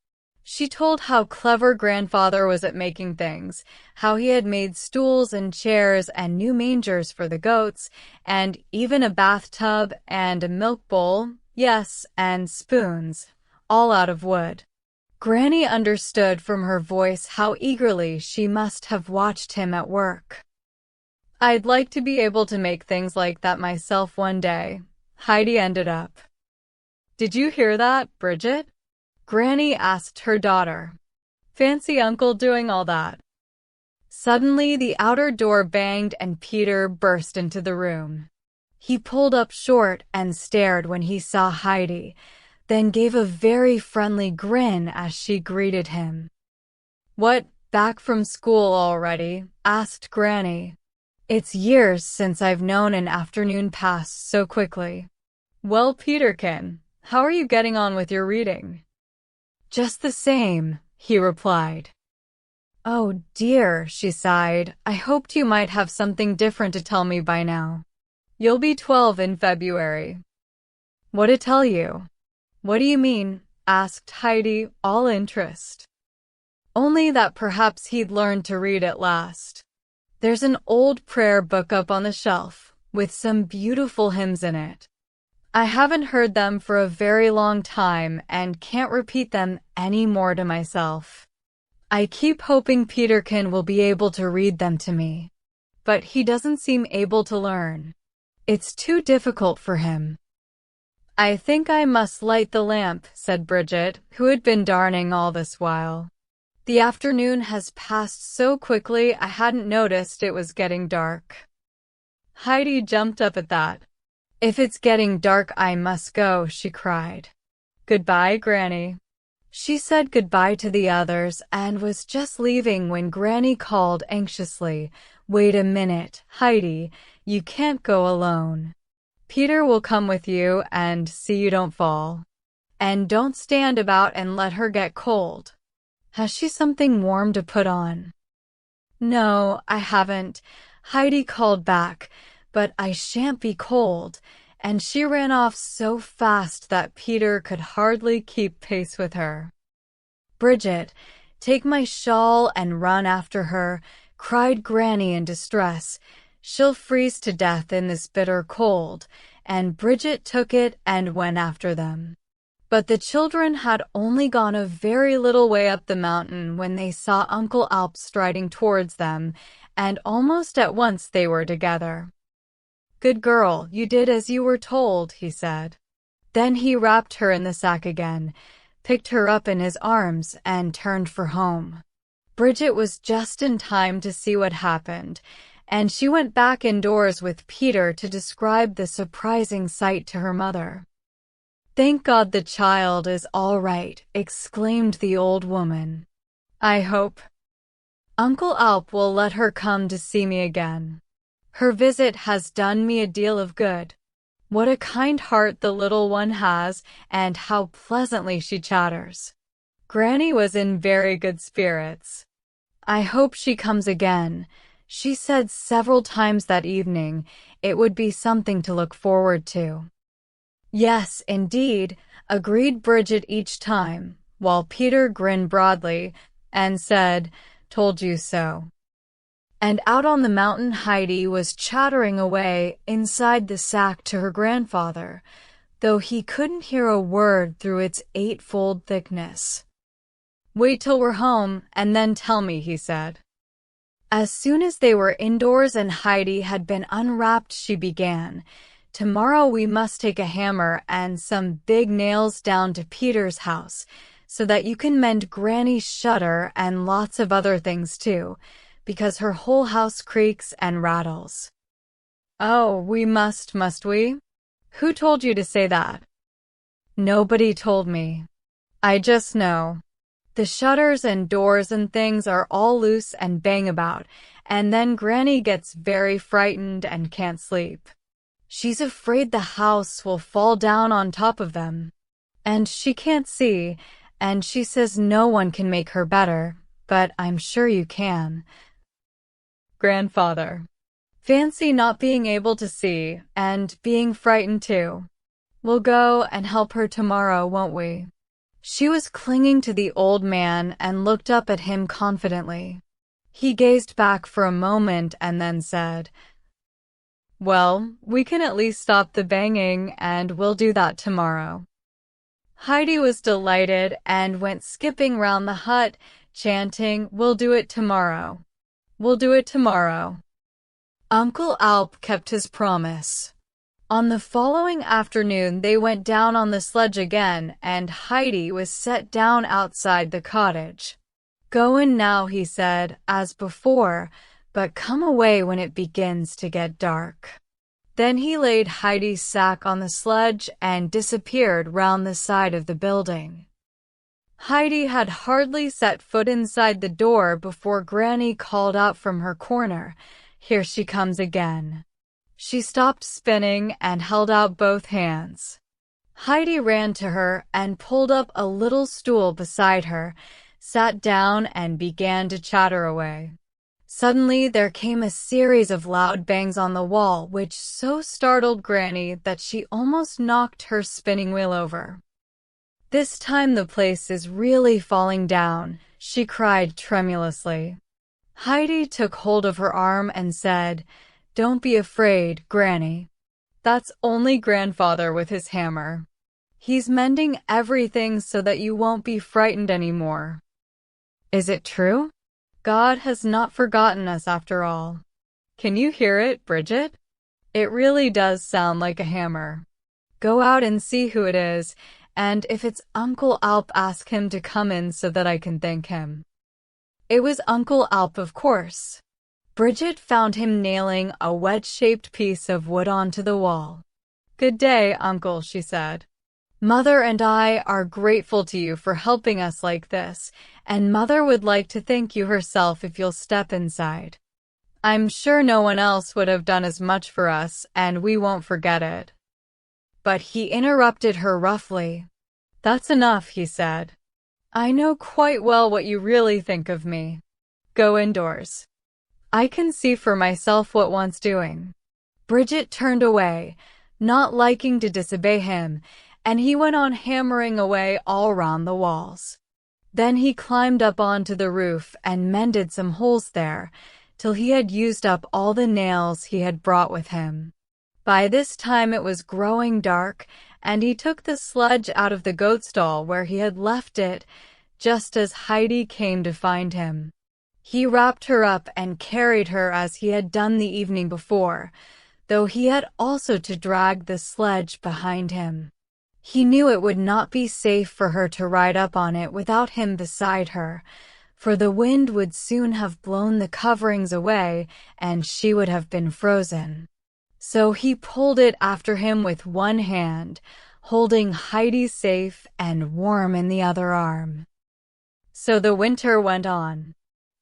She told how clever grandfather was at making things, how he had made stools and chairs and new mangers for the goats, and even a bathtub and a milk bowl, yes, and spoons, all out of wood. Granny understood from her voice how eagerly she must have watched him at work. "I'd like to be able to make things like that myself one day," Heidi ended up. "Did you hear that, Bridget?" Granny asked her daughter. "Fancy Uncle doing all that." Suddenly the outer door banged and Peter burst into the room. He pulled up short and stared when he saw Heidi, then gave a very friendly grin as she greeted him. "What Back from school already? Asked Granny. It's years since I've known an afternoon pass so quickly. Well, Peterkin, how are you getting on with your reading? Just the same, he replied. Oh dear, she sighed. I hoped you might have something different to tell me by now. You'll be 12 in February. What to tell you? What do you mean? Asked Heidi, all interest. Only that perhaps he'd learned to read at last. There's an old prayer book up on the shelf, with some beautiful hymns in it. I haven't heard them for a very long time and can't repeat them any more to myself. I keep hoping Peterkin will be able to read them to me. But he doesn't seem able to learn. It's too difficult for him. I think I must light the lamp, said Bridget, who had been darning all this while. The afternoon has passed so quickly I hadn't noticed it was getting dark. Heidi jumped up at that. If it's getting dark, I must go, she cried. Goodbye, Granny. She said goodbye to the others and was just leaving when Granny called anxiously, Wait a minute, Heidi, you can't go alone. Peter will come with you and see you don't fall. And don't stand about and let her get cold. Has she something warm to put on? No, I haven't, Heidi called back, but I shan't be cold, and she ran off so fast that Peter could hardly keep pace with her. Bridget, take my shawl and run after her, cried Granny in distress. She'll freeze to death in this bitter cold, and Bridget took it and went after them. But the children had only gone a very little way up the mountain when they saw Uncle Alp striding towards them, and almost at once they were together. Good girl, you did as you were told, he said. Then he wrapped her in the sack again, picked her up in his arms, and turned for home. Bridget was just in time to see what happened, and she went back indoors with Peter to describe the surprising sight to her mother. Thank God the child is all right, exclaimed the old woman. I hope Uncle Alp will let her come to see me again. Her visit has done me a deal of good. What a kind heart the little one has, and how pleasantly she chatters. Granny was in very good spirits. I hope she comes again. She said several times that evening it would be something to look forward to. Yes, indeed, agreed Bridget each time, while Peter grinned broadly and said, Told you so. And out on the mountain Heidi was chattering away inside the sack to her grandfather, though he couldn't hear a word through its 8-fold thickness. Wait till we're home, and then tell me, he said. As soon as they were indoors and Heidi had been unwrapped, she began, Tomorrow we must take a hammer and some big nails down to Peter's house, so that you can mend Granny's shutter and lots of other things too, because her whole house creaks and rattles. Oh, we must we? Who told you to say that? Nobody told me. I just know. The shutters and doors and things are all loose and bang about, and then Granny gets very frightened and can't sleep. She's afraid the house will fall down on top of them. And she can't see, and she says no one can make her better, but I'm sure you can. Grandfather. Fancy not being able to see, and being frightened too. We'll go and help her tomorrow, won't we? She was clinging to the old man and looked up at him confidently. He gazed back for a moment and then said, Well, we can at least stop the banging, and we'll do that tomorrow. Heidi was delighted and went skipping round the hut, chanting, We'll do it tomorrow. We'll do it tomorrow. Uncle Alp kept his promise. On the following afternoon they went down on the sledge again, and Heidi was set down outside the cottage. Go in now, he said, as before, but come away when it begins to get dark. Then he laid Heidi's sack on the sledge and disappeared round the side of the building. Heidi had hardly set foot inside the door before Granny called out from her corner, "Here she comes again." She stopped spinning and held out both hands. Heidi ran to her and pulled up a little stool beside her, sat down and began to chatter away. Suddenly there came a series of loud bangs on the wall which so startled Granny that she almost knocked her spinning wheel over. "This time the place is really falling down," she cried tremulously. Heidi took hold of her arm and said, "Don't be afraid, Granny. That's only Grandfather with his hammer. He's mending everything so that you won't be frightened anymore." Is it true? God has not forgotten us after all. Can you hear it, Bridget? It really does sound like a hammer. Go out and see who it is, and if it's Uncle Alp, ask him to come in so that I can thank him. It was Uncle Alp, of course. Bridget found him nailing a wedge-shaped piece of wood onto the wall. "Good day, Uncle," she said. "Mother and I are grateful to you for helping us like this, and Mother would like to thank you herself if you'll step inside. I'm sure no one else would have done as much for us, and we won't forget it." But he interrupted her roughly. "That's enough," he said. "I know quite well what you really think of me. Go indoors. I can see for myself what wants doing." Bridget turned away, not liking to disobey him, and he went on hammering away all round the walls. Then he climbed up onto the roof and mended some holes there, till he had used up all the nails he had brought with him. By this time it was growing dark, and he took the sledge out of the goat stall where he had left it, just as Heidi came to find him. He wrapped her up and carried her as he had done the evening before, though he had also to drag the sledge behind him. He knew it would not be safe for her to ride up on it without him beside her, for the wind would soon have blown the coverings away and she would have been frozen. So he pulled it after him with one hand, holding Heidi safe and warm in the other arm. So the winter went on.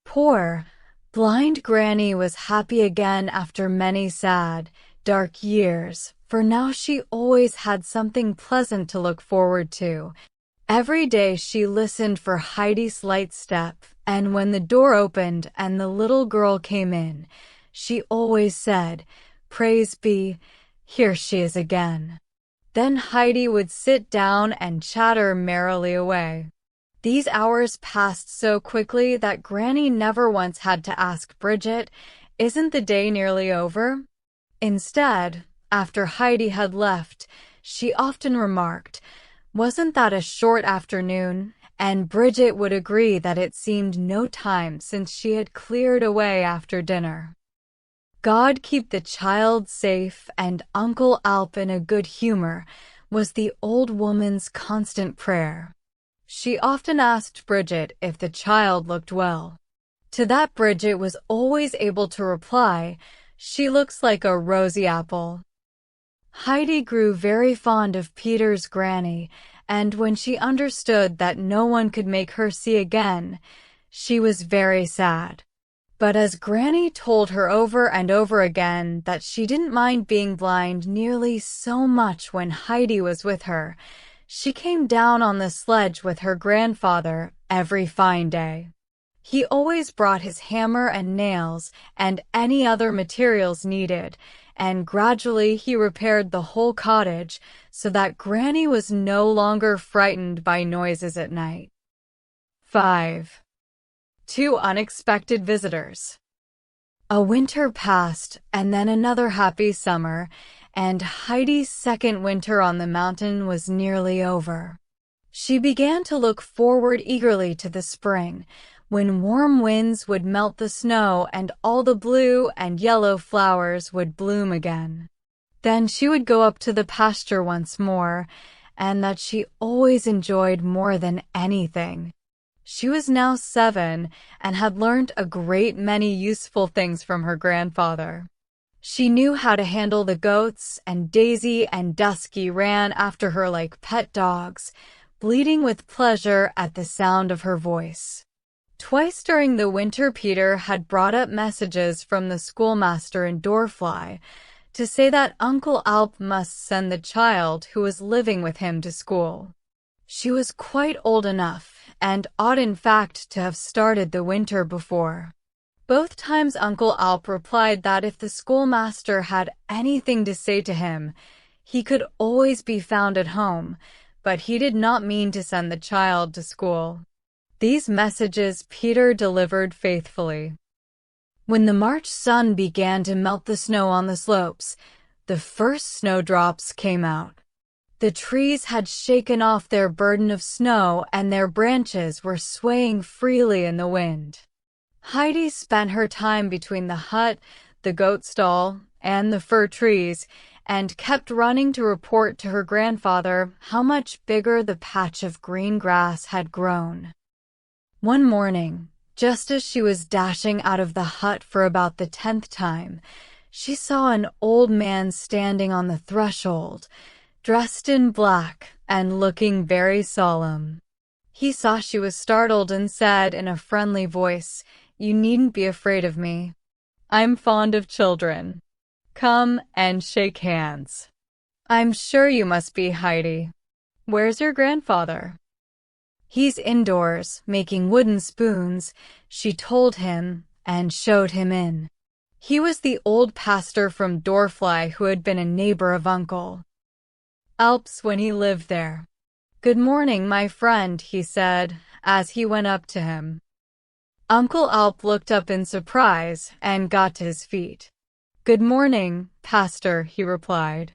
Poor, blind Granny was happy again after many sad, dark years, for now she always had something pleasant to look forward to. Every day she listened for Heidi's light step, and when the door opened and the little girl came in, she always said, "Praise be, here she is again." Then Heidi would sit down and chatter merrily away. These hours passed so quickly that Granny never once had to ask Bridget, "Isn't the day nearly over?" Instead, after Heidi had left, she often remarked, "Wasn't that a short afternoon?" And Bridget would agree that it seemed no time since she had cleared away after dinner. God keep the child safe and Uncle Alp in a good humor was the old woman's constant prayer. She often asked Bridget if the child looked well. To that Bridget was always able to reply, "She looks like a rosy apple." Heidi grew very fond of Peter's Granny, and when she understood that no one could make her see again, she was very sad. But as Granny told her over and over again that she didn't mind being blind nearly so much when Heidi was with her, she came down on the sledge with her grandfather every fine day. He always brought his hammer and nails and any other materials needed, and gradually he repaired the whole cottage so that Granny was no longer frightened by noises at night. 5. 2 unexpected visitors. A winter passed, and then another happy summer, and Heidi's second winter on the mountain was nearly over. She began to look forward eagerly to the spring, when warm winds would melt the snow and all the blue and yellow flowers would bloom again. Then she would go up to the pasture once more, and that she always enjoyed more than anything. She was now 7 and had learned a great many useful things from her grandfather. She knew how to handle the goats, and Daisy and Dusky ran after her like pet dogs, bleating with pleasure at the sound of her voice. Twice during the winter Peter had brought up messages from the schoolmaster in Dorfly to say that Uncle Alp must send the child who was living with him to school. She was quite old enough, and ought in fact to have started the winter before. Both times Uncle Alp replied that if the schoolmaster had anything to say to him, he could always be found at home, but he did not mean to send the child to school. These messages Peter delivered faithfully. When the March sun began to melt the snow on the slopes, the first snowdrops came out. The trees had shaken off their burden of snow and their branches were swaying freely in the wind. Heidi spent her time between the hut, the goat stall, and the fir trees, and kept running to report to her grandfather how much bigger the patch of green grass had grown. One morning, just as she was dashing out of the hut for about the 10th time, she saw an old man standing on the threshold, dressed in black and looking very solemn. He saw she was startled and said in a friendly voice, "You needn't be afraid of me. I'm fond of children. Come and shake hands. I'm sure you must be Heidi. Where's your grandfather?" "He's indoors, making wooden spoons," she told him, and showed him in. He was the old pastor from Dorfly who had been a neighbor of Uncle Alp's when he lived there. "Good morning, my friend," he said, as he went up to him. Uncle Alp looked up in surprise and got to his feet. "Good morning, Pastor," he replied.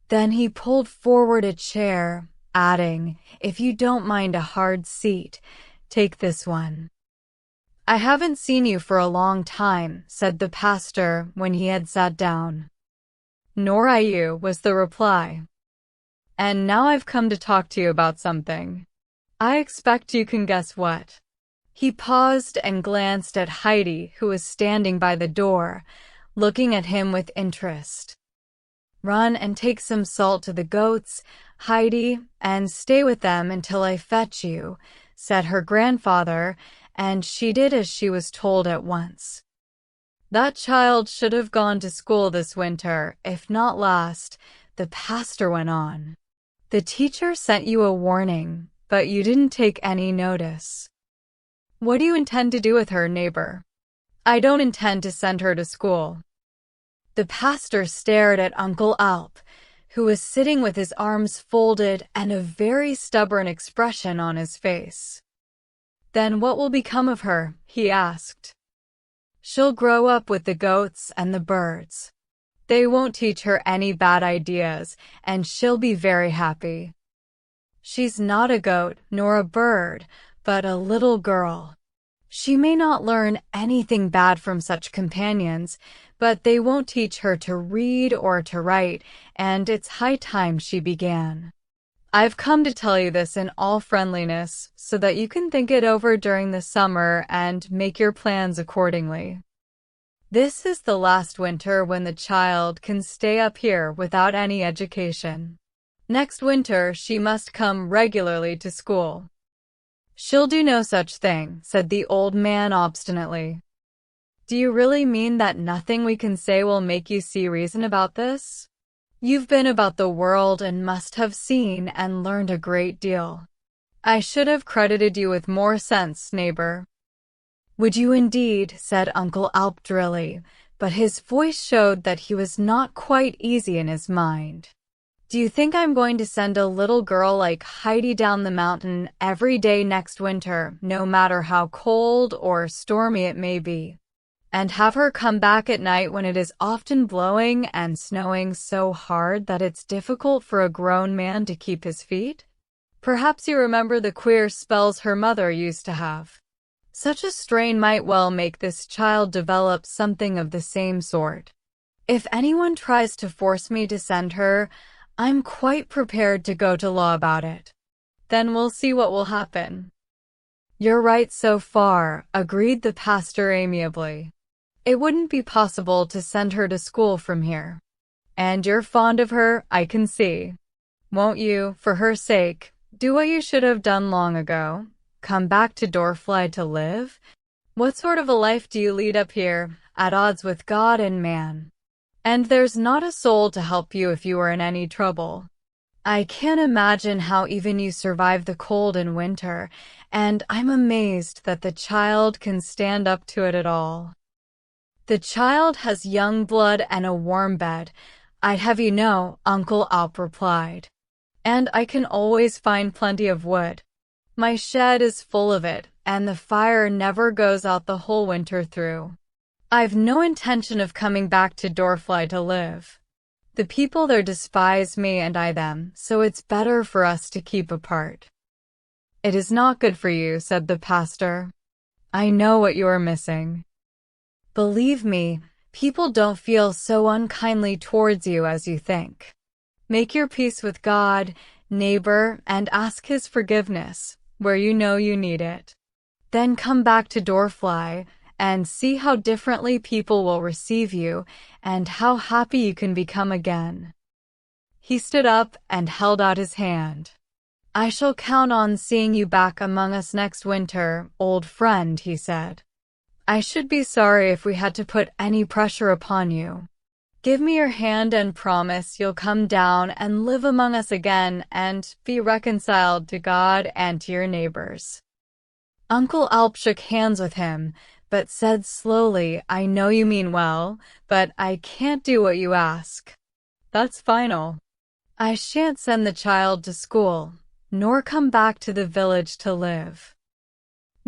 Then he pulled forward a chair, adding, "If you don't mind a hard seat, take this one." "I haven't seen you for a long time," said the pastor when he had sat down. "Nor I you," was the reply. "And now I've come to talk to you about something. I expect you can guess what." He paused and glanced at Heidi, who was standing by the door, looking at him with interest. "Run and take some salt to the goats, Heidi, and stay with them until I fetch you," said her grandfather, and she did as she was told at once. "That child should have gone to school this winter, if not last," the pastor went on. "The teacher sent you a warning, but you didn't take any notice. What do you intend to do with her, neighbor?" "I don't intend to send her to school." The pastor stared at Uncle Alp, who was sitting with his arms folded and a very stubborn expression on his face. "Then what will become of her?" he asked. "She'll grow up with the goats and the birds. They won't teach her any bad ideas, and she'll be very happy. She's not a goat nor a bird, but a little girl. She may not learn anything bad from such companions, but they won't teach her to read or to write, and it's high time she began. I've come to tell you this in all friendliness, so that you can think it over during the summer and make your plans accordingly. This is the last winter when the child can stay up here without any education. Next winter she must come regularly to school." "She'll do no such thing," said the old man obstinately. "Do you really mean that nothing we can say will make you see reason about this? You've been about the world and must have seen and learned a great deal. I should have credited you with more sense, neighbor." "Would you indeed?" said Uncle Alp drily, but his voice showed that he was not quite easy in his mind. "Do you think I'm going to send a little girl like Heidi down the mountain every day next winter, no matter how cold or stormy it may be, and have her come back at night when it is often blowing and snowing so hard that it's difficult for a grown man to keep his feet? Perhaps you remember the queer spells her mother used to have. Such a strain might well make this child develop something of the same sort. If anyone tries to force me to send her, I'm quite prepared to go to law about it. Then we'll see what will happen." "You're right so far," agreed the pastor amiably. "It wouldn't be possible to send her to school from here. And you're fond of her, I can see. Won't you, for her sake, Do what you should have done long ago. Come back to Dorfly to live? What sort of a life do you lead up here, at odds with God and man? And there's not a soul to help you if you are in any trouble. I can't imagine how even you survive the cold in winter, and I'm amazed that the child can stand up to it at all. The child has young blood and a warm bed, I'd have you know, Uncle Alp replied. And I can always find plenty of wood. My shed is full of it, and the fire never goes out the whole winter through. I've no intention of coming back to Dorfly to live. The people there despise me and I them, so it's better for us to keep apart. It is not good for you, said the pastor. I know what you are missing. Believe me, people don't feel so unkindly towards you as you think. Make your peace with God, neighbor, and ask His forgiveness, where you know you need it. Then come back to Dorfly, and see how differently people will receive you, and how happy you can become again. He stood up and held out his hand. I shall count on seeing you back among us next winter, old friend, he said. I should be sorry if we had to put any pressure upon you. Give me your hand and promise you'll come down and live among us again and be reconciled to God and to your neighbors. Uncle Alp shook hands with him, but said slowly, I know you mean well, but I can't do what you ask. That's final. I shan't send the child to school, nor come back to the village to live.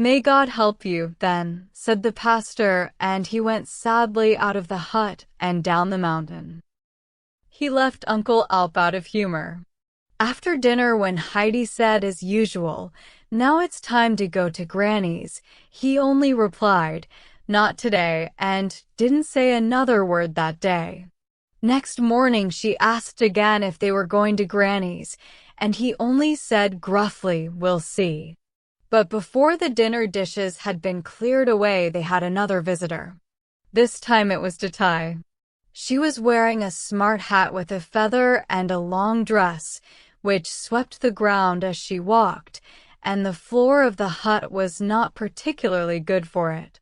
May God help you, then, said the pastor, and he went sadly out of the hut and down the mountain. He left Uncle Alp out of humor. After dinner, when Heidi said as usual, now it's time to go to Granny's, he only replied, not today, and didn't say another word that day. Next morning she asked again if they were going to Granny's, and he only said gruffly, we'll see. But before the dinner dishes had been cleared away, they had another visitor. This time it was Detail. She was wearing a smart hat with a feather and a long dress, which swept the ground as she walked, and the floor of the hut was not particularly good for it.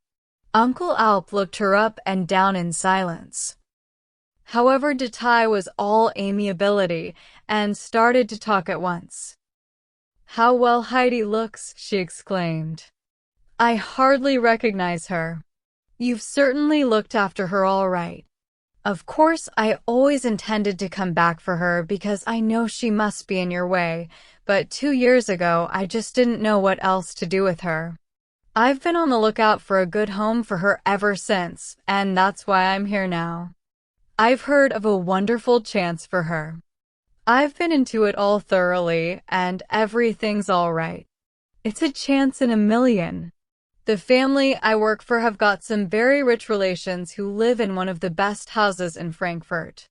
Uncle Alp looked her up and down in silence. However, Detail was all amiability and started to talk at once. How well Heidi looks, she exclaimed. I hardly recognize her. You've certainly looked after her all right. Of course, I always intended to come back for her because I know she must be in your way, but 2 years ago I just didn't know what else to do with her. I've been on the lookout for a good home for her ever since, and that's why I'm here now. I've heard of a wonderful chance for her. I've been into it all thoroughly, and everything's all right. It's a chance in a million. The family I work for have got some very rich relations who live in one of the best houses in Frankfurt.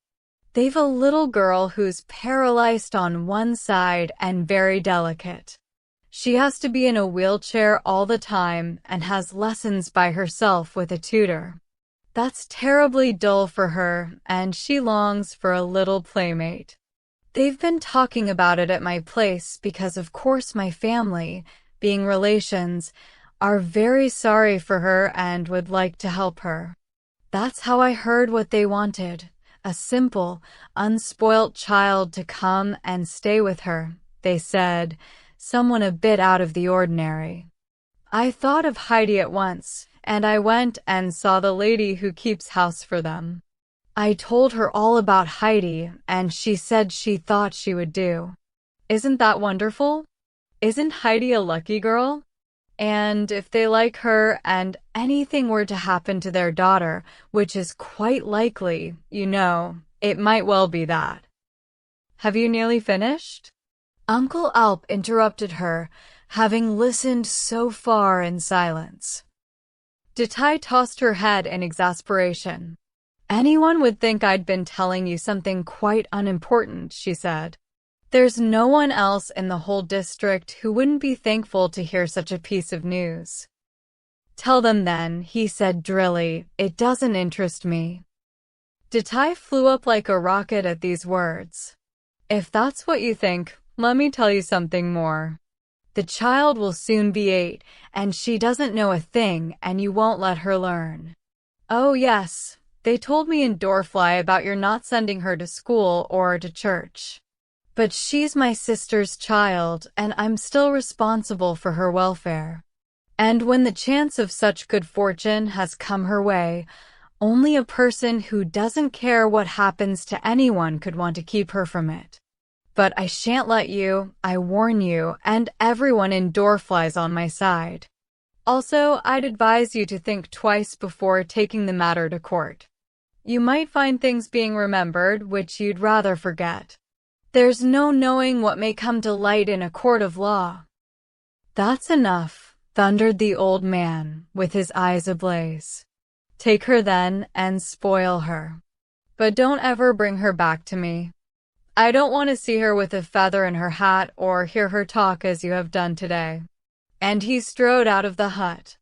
They've a little girl who's paralyzed on one side and very delicate. She has to be in a wheelchair all the time and has lessons by herself with a tutor. That's terribly dull for her, and she longs for a little playmate. They've been talking about it at my place because, of course, my family, being relations, are very sorry for her and would like to help her. That's how I heard what they wanted, a simple, unspoilt child to come and stay with her, they said, someone a bit out of the ordinary. I thought of Heidi at once, and I went and saw the lady who keeps house for them. I told her all about Heidi, and she said she thought she would do. Isn't that wonderful? Isn't Heidi a lucky girl? And if they like her and anything were to happen to their daughter, which is quite likely, you know, it might well be that. Have you nearly finished? Uncle Alp interrupted her, having listened so far in silence. Detail tossed her head in exasperation. Anyone would think I'd been telling you something quite unimportant, she said. There's no one else in the whole district who wouldn't be thankful to hear such a piece of news. Tell them then, he said drily, it doesn't interest me. Detail flew up like a rocket at these words. If that's what you think, Let me tell you something more. The child will soon be 8, and she doesn't know a thing, and you won't let her learn. Oh yes, they told me in Dorfly about your not sending her to school or to church. But she's my sister's child, and I'm still responsible for her welfare. And when the chance of such good fortune has come her way, only a person who doesn't care what happens to anyone could want to keep her from it. But I shan't let you, I warn you, and everyone in Dorfly's on my side. Also, I'd advise you to think twice before taking the matter to court. You might find things being remembered which you'd rather forget. There's no knowing what may come to light in a court of law. That's enough, thundered the old man, with his eyes ablaze. Take her then, and spoil her. But don't ever bring her back to me. I don't want to see her with a feather in her hat or hear her talk as you have done today. And he strode out of the hut.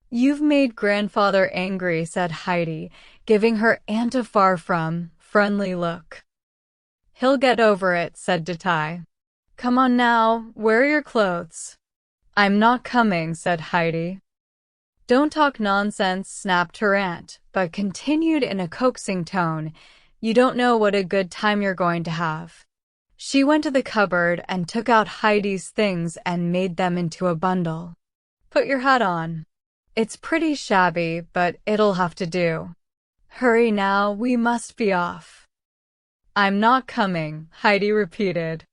You've made grandfather angry, said Heidi, giving her aunt a far-from friendly look. He'll get over it, said Datai. Come on now, wear your clothes. I'm not coming, said Heidi. Don't talk nonsense, snapped her aunt, but continued in a coaxing tone. You don't know what a good time you're going to have. She went to the cupboard and took out Heidi's things and made them into a bundle. Put your hat on. It's pretty shabby, but it'll have to do. Hurry now, we must be off. I'm not coming, Heidi repeated.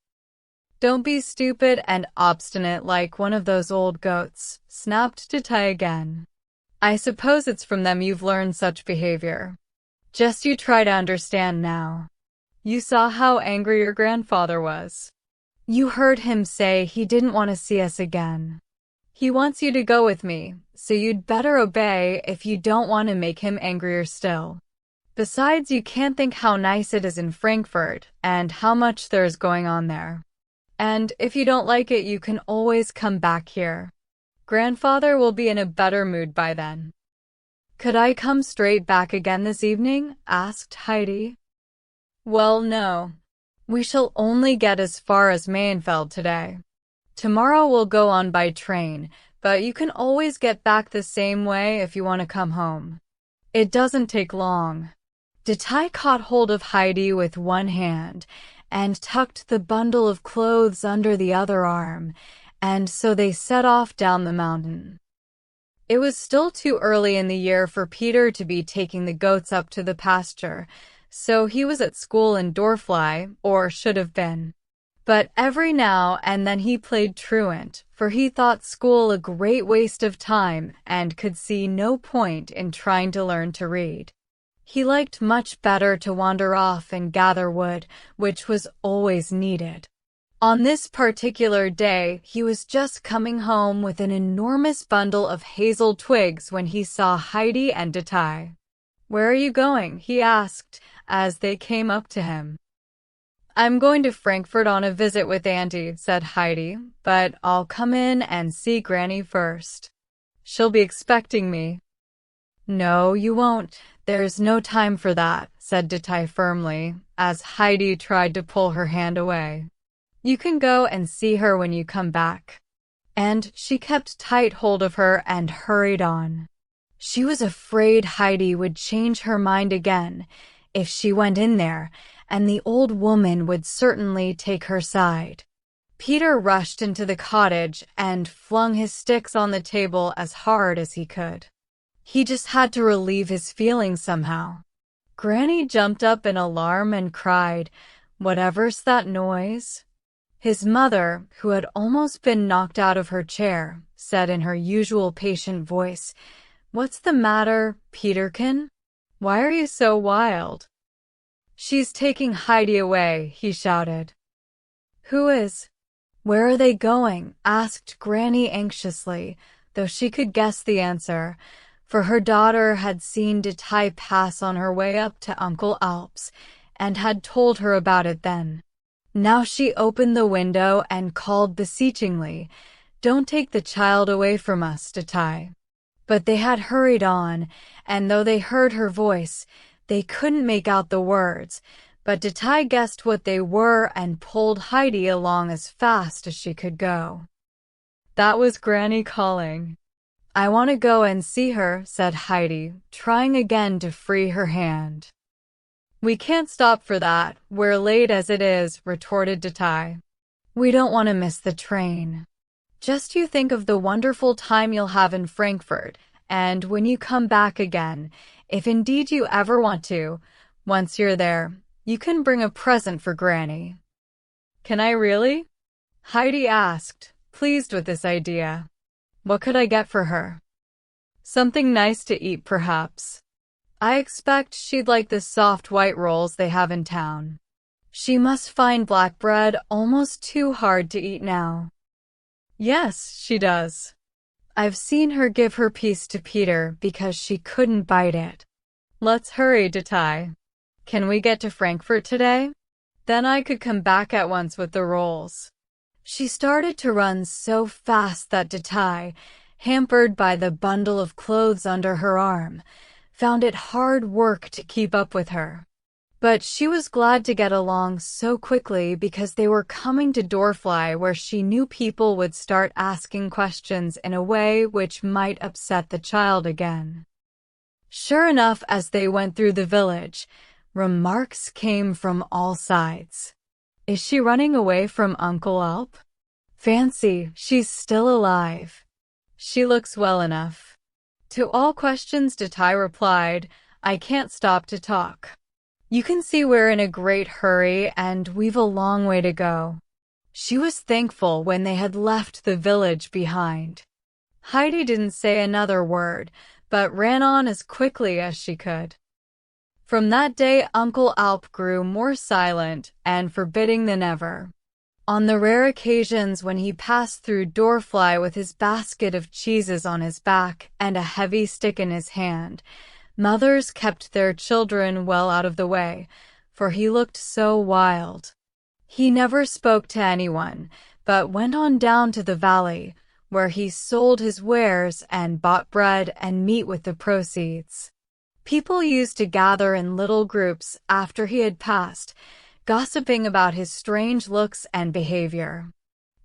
Don't be stupid and obstinate like one of those old goats, snapped Datai again. I suppose it's from them you've learned such behavior. Just you try to understand now. You saw how angry your grandfather was. You heard him say he didn't want to see us again. He wants you to go with me, so you'd better obey if you don't want to make him angrier still. Besides, you can't think how nice it is in Frankfurt, and how much there is going on there. And if you don't like it, you can always come back here. Grandfather will be in a better mood by then. Could I come straight back again this evening? Asked Heidi. Well, no. We shall only get as far as Mayenfeld today. Tomorrow we'll go on by train, but you can always get back the same way if you want to come home. It doesn't take long. Datai caught hold of Heidi with one hand and tucked the bundle of clothes under the other arm, and so they set off down the mountain. It was still too early in the year for Peter to be taking the goats up to the pasture, so he was at school in Dorfly, or should have been. But every now and then he played truant, for he thought school a great waste of time and could see no point in trying to learn to read. He liked much better to wander off and gather wood, which was always needed. On this particular day, he was just coming home with an enormous bundle of hazel twigs when he saw Heidi and Datai. Where are you going? He asked, as they came up to him. I'm going to Frankfurt on a visit with Auntie, said Heidi, but I'll come in and see Granny first. She'll be expecting me. No, you won't. There's no time for that, said Datai firmly, as Heidi tried to pull her hand away. You can go and see her when you come back. And she kept tight hold of her and hurried on. She was afraid Heidi would change her mind again if she went in there, and the old woman would certainly take her side. Peter rushed into the cottage and flung his sticks on the table as hard as he could. He just had to relieve his feelings somehow. Granny jumped up in alarm and cried, "Whatever's that noise?" His mother, who had almost been knocked out of her chair, said in her usual patient voice, "What's the matter, Peterkin? Why are you so wild?" "She's taking Heidi away," he shouted. "Who is? Where are they going?" asked Granny anxiously, though she could guess the answer, for her daughter had seen Datai pass on her way up to Uncle Alp's and had told her about it then. Now she opened the window and called beseechingly, "Don't take the child away from us, Datai." But they had hurried on, and though they heard her voice, they couldn't make out the words, But Detail guessed what they were and pulled Heidi along as fast as she could go. That was Granny calling. I want to go and see her, said Heidi, trying again to free her hand. We can't stop for that, we're late as it is, retorted Detail. We don't want to miss the train. Just you think of the wonderful time you'll have in Frankfurt, and when you come back again, if indeed you ever want to, once you're there, you can bring a present for Granny. Can I really? Heidi asked, pleased with this idea. What could I get for her? Something nice to eat, perhaps. I expect she'd like the soft white rolls they have in town. She must find black bread almost too hard to eat now. Yes, she does. I've seen her give her piece to Peter because she couldn't bite it. Let's hurry, Detail. Can we get to Frankfurt today? Then I could come back at once with the rolls. She started to run so fast that Detail, hampered by the bundle of clothes under her arm, found it hard work to keep up with her. But she was glad to get along so quickly because they were coming to Dorfly, where she knew people would start asking questions in a way which might upset the child again. Sure enough, as they went through the village, remarks came from all sides. Is she running away from Uncle Alp? Fancy, she's still alive. She looks well enough. To all questions, Detail replied, I can't stop to talk. You can see we're in a great hurry and we've a long way to go. She was thankful when they had left the village behind. Heidi didn't say another word, but ran on as quickly as she could. From that day, Uncle Alp grew more silent and forbidding than ever. On the rare occasions when he passed through Dorfly with his basket of cheeses on his back and a heavy stick in his hand, mothers kept their children well out of the way, for he looked so wild. He never spoke to anyone, but went on down to the valley, where he sold his wares and bought bread and meat with the proceeds. People used to gather in little groups after he had passed, gossiping about his strange looks and behavior.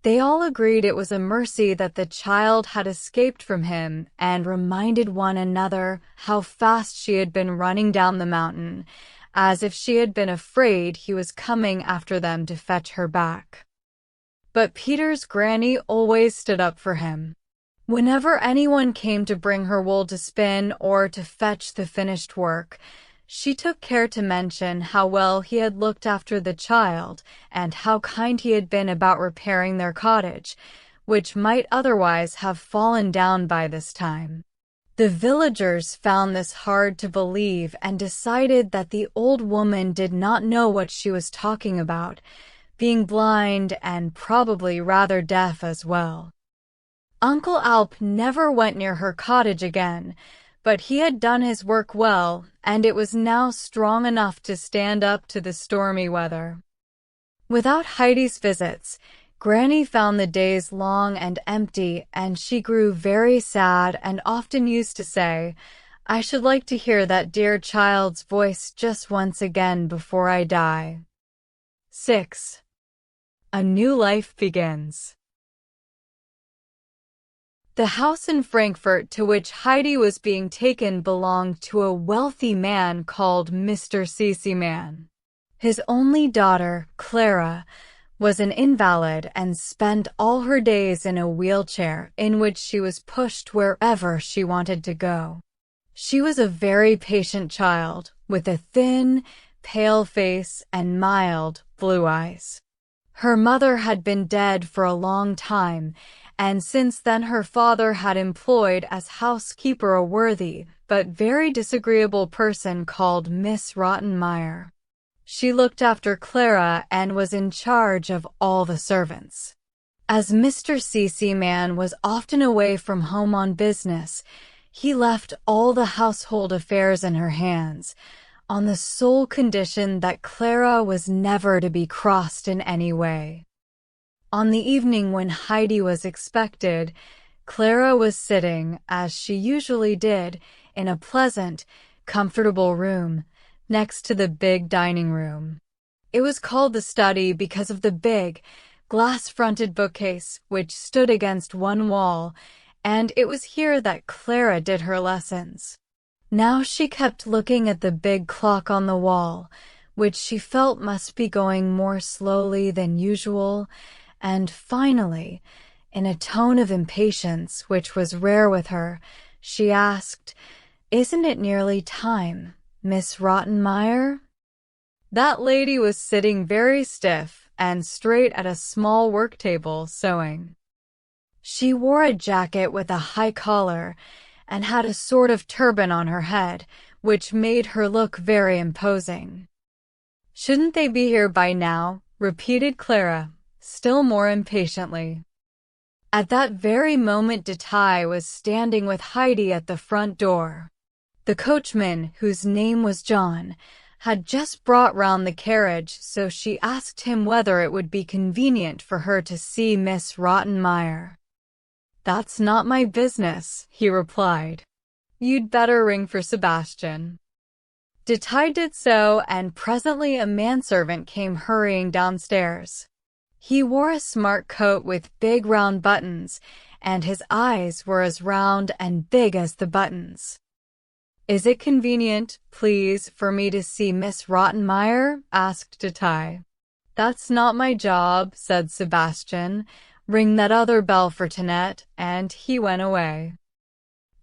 They all agreed it was a mercy that the child had escaped from him and reminded one another how fast she had been running down the mountain, as if she had been afraid he was coming after them to fetch her back. But Peter's granny always stood up for him. Whenever anyone came to bring her wool to spin or to fetch the finished work, she took care to mention how well he had looked after the child and how kind he had been about repairing their cottage, which might otherwise have fallen down by this time. The villagers found this hard to believe and decided that the old woman did not know what she was talking about, being blind and probably rather deaf as well. Uncle Alp never went near her cottage again, but he had done his work well, and it was now strong enough to stand up to the stormy weather. Without Heidi's visits, Granny found the days long and empty, and she grew very sad and often used to say, I should like to hear that dear child's voice just once again before I die. 6. A new life begins. The house in Frankfurt to which Heidi was being taken belonged to a wealthy man called Mr. Seaman. His only daughter, Clara, was an invalid and spent all her days in a wheelchair in which she was pushed wherever she wanted to go. She was a very patient child with a thin, pale face and mild blue eyes. Her mother had been dead for a long time, and since then her father had employed as housekeeper a worthy but very disagreeable person called Miss Rottenmeier. She looked after Clara and was in charge of all the servants. As Mr. Seaman was often away from home on business, he left all the household affairs in her hands, on the sole condition that Clara was never to be crossed in any way. On the evening when Heidi was expected, Clara was sitting, as she usually did, in a pleasant, comfortable room, next to the big dining room. It was called the study because of the big, glass-fronted bookcase which stood against one wall, and it was here that Clara did her lessons. Now she kept looking at the big clock on the wall, which she felt must be going more slowly than usual, and finally, in a tone of impatience which was rare with her, she asked, "Isn't it nearly time, Miss Rottenmeier?" That lady was sitting very stiff and straight at a small work table sewing. She wore a jacket with a high collar and had a sort of turban on her head, which made her look very imposing. "Shouldn't they be here by now?" repeated Clara, still more impatiently. At that very moment Detaille was standing with Heidi at the front door. The coachman, whose name was John, had just brought round the carriage, so she asked him whether it would be convenient for her to see Miss Rottenmeier. "That's not my business," he replied. "You'd better ring for Sebastian." Detaille did so, and presently a manservant came hurrying downstairs. He wore a smart coat with big round buttons, and his eyes were as round and big as the buttons. "Is it convenient, please, for me to see Miss Rottenmeier?" asked Detaille. "That's not my job," said Sebastian. "Ring that other bell for Tinette," and he went away.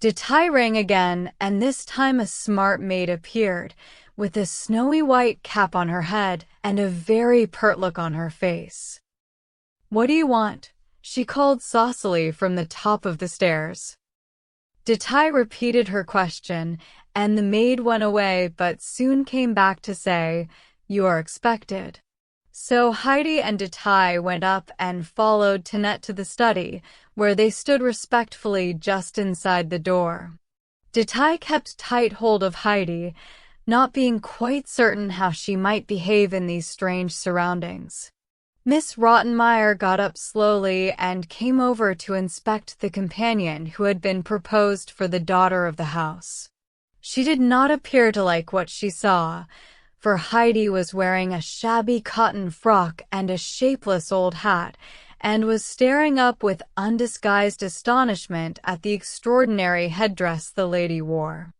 Detaille rang again, and this time a smart maid appeared, with a snowy white cap on her head and a very pert look on her face. "What do you want?" she called saucily from the top of the stairs. Detaille repeated her question, and the maid went away but soon came back to say, "You are expected." So Heidi and Detaille went up and followed Tinette to the study, where they stood respectfully just inside the door. Detaille kept tight hold of Heidi, not being quite certain how she might behave in these strange surroundings. Miss Rottenmeier got up slowly and came over to inspect the companion who had been proposed for the daughter of the house. She did not appear to like what she saw, for Heidi was wearing a shabby cotton frock and a shapeless old hat, and was staring up with undisguised astonishment at the extraordinary headdress the lady wore.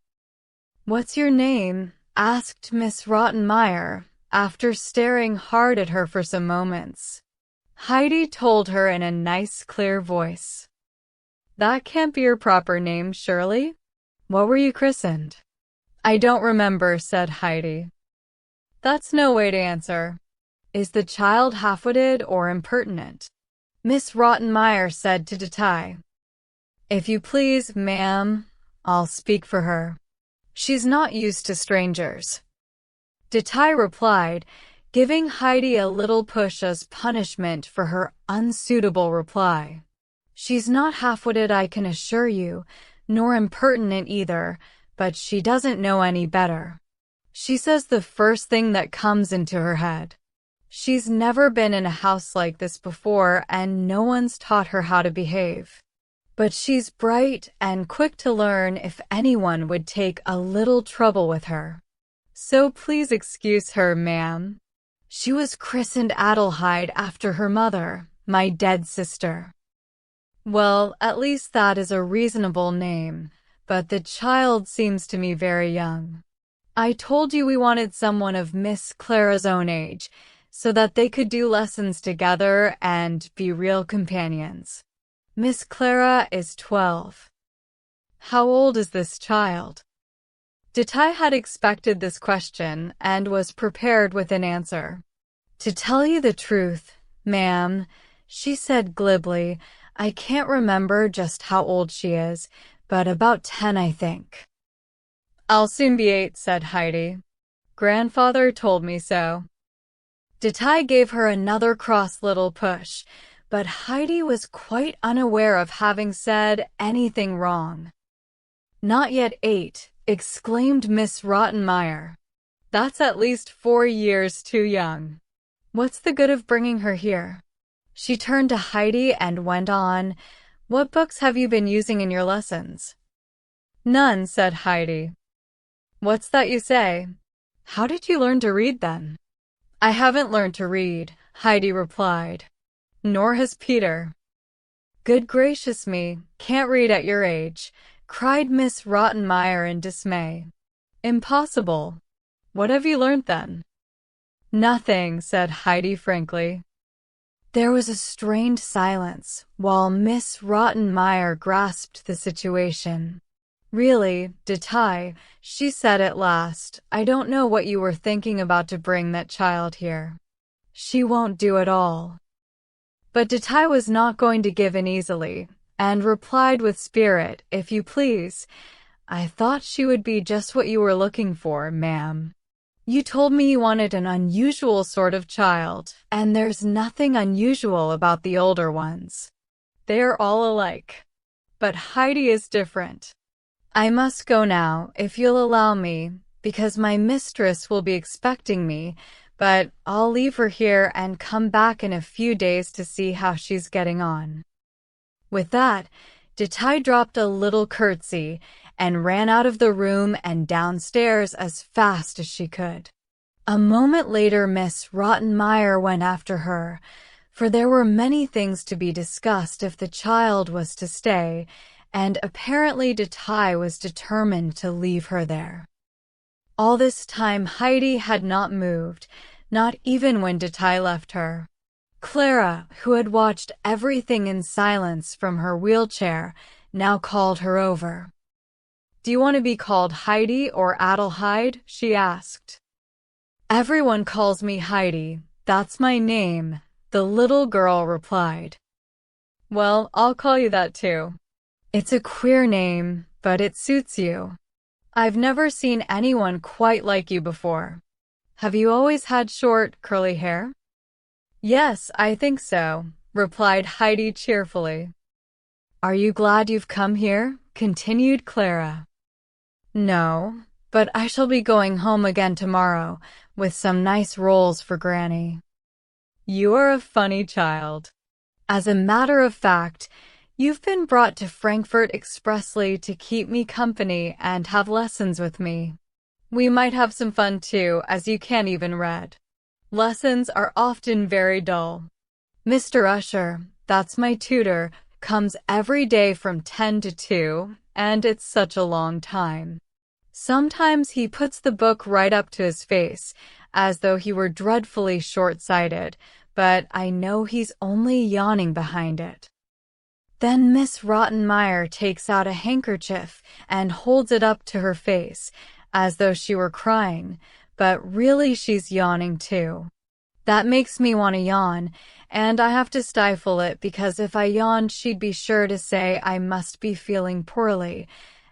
"What's your name?" asked Miss Rottenmeier, after staring hard at her for some moments. Heidi told her in a nice, clear voice. "That can't be your proper name, surely? What were you christened?" "I don't remember," said Heidi. "That's no way to answer. Is the child half-witted or impertinent?" Miss Rottenmeier said to Detaille. "If you please, ma'am, I'll speak for her. She's not used to strangers." Detaille replied, giving Heidi a little push as punishment for her unsuitable reply. "She's not half-witted, I can assure you, nor impertinent either, but she doesn't know any better. She says the first thing that comes into her head. She's never been in a house like this before, and no one's taught her how to behave. But she's bright and quick to learn if anyone would take a little trouble with her. So please excuse her, ma'am. She was christened Adelheid after her mother, my dead sister." "Well, at least that is a reasonable name, but the child seems to me very young. I told you we wanted someone of Miss Clara's own age, so that they could do lessons together and be real companions. Miss Clara is 12. How old is this child?" Detaille had expected this question and was prepared with an answer. "To tell you the truth, ma'am," she said glibly, "I can't remember just how old she is, but about 10, I think." "I'll soon be 8, said Heidi. "Grandfather told me so." Detaille gave her another cross little push, but Heidi was quite unaware of having said anything wrong. "Not yet 8, exclaimed Miss Rottenmeier. "That's at least 4 years too young. What's the good of bringing her here?" She turned to Heidi and went on, "What books have you been using in your lessons?" "None," said Heidi. "What's that you say? How did you learn to read then?" I haven't learned to read, Heidi replied. Nor has Peter. Good gracious me, can't read at your age, cried Miss Rottenmeier in dismay. Impossible. What have you learned then? Nothing, said Heidi frankly. There was a strained silence while Miss Rottenmeier grasped the situation. Really, Detail, she said at last, I don't know what you were thinking about to bring that child here. She won't do it all. But Detail was not going to give in easily, and replied with spirit, if you please. I thought she would be just what you were looking for, ma'am. You told me you wanted an unusual sort of child, and there's nothing unusual about the older ones. They're all alike. But Heidi is different. I must go now, if you'll allow me, because my mistress will be expecting me, but I'll leave her here and come back in a few days to see how she's getting on. With that, Detail dropped a little curtsy and ran out of the room and downstairs as fast as she could. A moment later, Miss Rottenmeier went after her, for there were many things to be discussed if the child was to stay, and apparently Detail was determined to leave her there. All this time Heidi had not moved, not even when Detail left her. Clara, who had watched everything in silence from her wheelchair, now called her over. Do you want to be called Heidi or Adelheid? She asked. Everyone calls me Heidi. That's my name, the little girl replied. Well, I'll call you that too. It's a queer name, but it suits you. I've never seen anyone quite like you before. Have you always had short, curly hair? Yes, I think so, replied Heidi cheerfully. Are you glad you've come here? Continued Clara. No, but I shall be going home again tomorrow with some nice rolls for Granny. You are a funny child. As a matter of fact, you've been brought to Frankfurt expressly to keep me company and have lessons with me. We might have some fun too, as you can't even read. Lessons are often very dull. Mr. Usher, that's my tutor, comes every day from 10 to 2, and it's such a long time. Sometimes he puts the book right up to his face, as though he were dreadfully short-sighted, but I know he's only yawning behind it. Then Miss Rottenmeier takes out a handkerchief and holds it up to her face, as though she were crying, but really she's yawning too. That makes me want to yawn, and I have to stifle it because if I yawned she'd be sure to say I must be feeling poorly,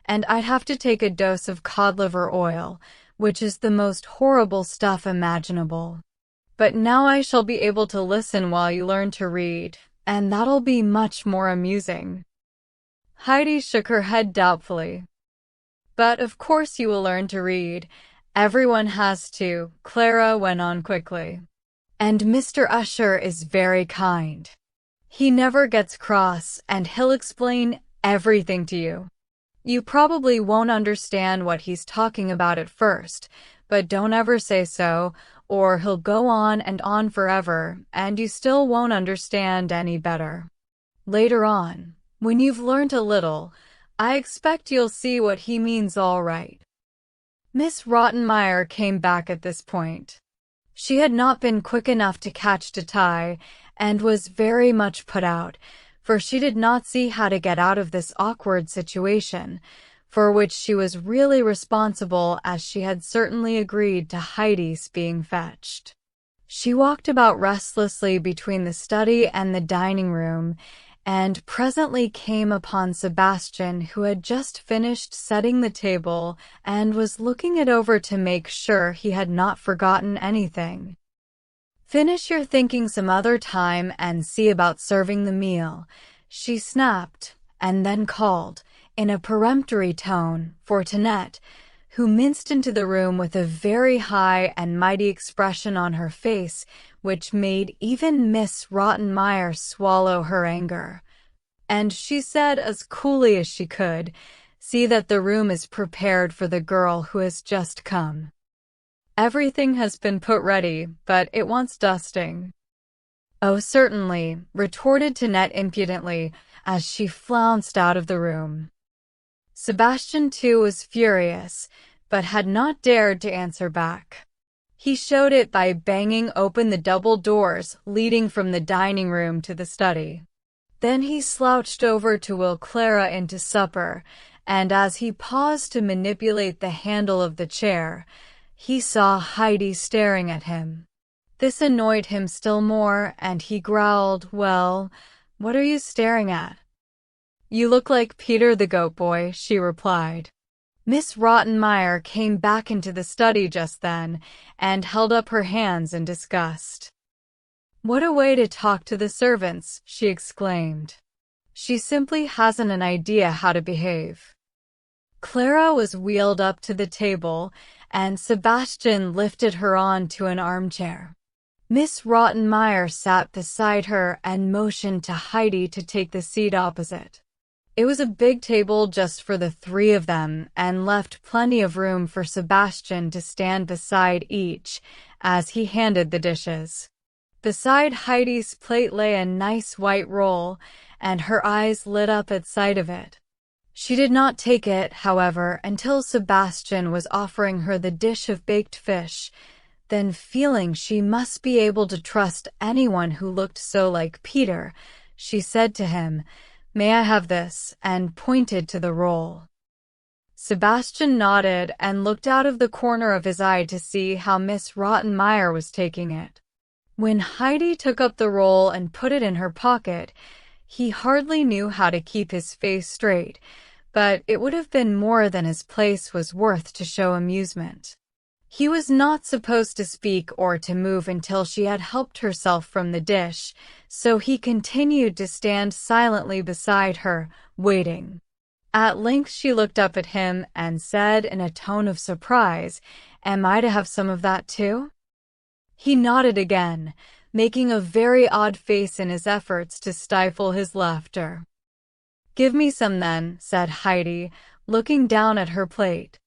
and I'd have to take a dose of cod liver oil, which is the most horrible stuff imaginable. But now I shall be able to listen while you learn to read, and that'll be much more amusing. Heidi shook her head doubtfully. But of course you will learn to read. Everyone has to, Clara went on quickly. And Mr. Usher is very kind. He never gets cross, and he'll explain everything to you. You probably won't understand what he's talking about at first, but don't ever say so, or he'll go on and on forever, and you still won't understand any better. Later on, when you've learnt a little, I expect you'll see what he means all right. Miss Rottenmeier came back at this point. She had not been quick enough to catch Detail, and was very much put out, for she did not see how to get out of this awkward situation, for which she was really responsible as she had certainly agreed to Heidi's being fetched. She walked about restlessly between the study and the dining room, and presently came upon Sebastian, who had just finished setting the table and was looking it over to make sure he had not forgotten anything. Finish your thinking some other time and see about serving the meal, she snapped, and then called, in a peremptory tone, for Tinette, who minced into the room with a very high and mighty expression on her face, which made even Miss Rottenmeier swallow her anger. And she said as coolly as she could, "See that the room is prepared for the girl who has just come." Everything has been put ready, but it wants dusting. Oh, certainly, retorted Tinette impudently as she flounced out of the room. Sebastian too was furious, but had not dared to answer back. He showed it by banging open the double doors leading from the dining room to the study. Then he slouched over to will Clara into supper, and as he paused to manipulate the handle of the chair, he saw Heidi staring at him. This annoyed him still more, and he growled, "Well, what are you staring at?" "You look like Peter the goat boy," she replied. Miss Rottenmeier came back into the study just then and held up her hands in disgust. "What a way to talk to the servants," she exclaimed. "She simply hasn't an idea how to behave." Clara was wheeled up to the table, and Sebastian lifted her on to an armchair. Miss Rottenmeier sat beside her and motioned to Heidi to take the seat opposite. It was a big table just for the three of them and left plenty of room for Sebastian to stand beside each as he handed the dishes. Beside Heidi's plate lay a nice white roll, and her eyes lit up at sight of it. She did not take it, however, until Sebastian was offering her the dish of baked fish. Then, feeling she must be able to trust anyone who looked so like Peter, she said to him, "May I have this?" and pointed to the roll. Sebastian nodded and looked out of the corner of his eye to see how Miss Rottenmeier was taking it. When Heidi took up the roll and put it in her pocket, he hardly knew how to keep his face straight, but it would have been more than his place was worth to show amusement. He was not supposed to speak or to move until she had helped herself from the dish, so he continued to stand silently beside her, waiting. At length she looked up at him and said in a tone of surprise, "Am I to have some of that too?" He nodded again, making a very odd face in his efforts to stifle his laughter. "Give me some then," said Heidi, looking down at her plate.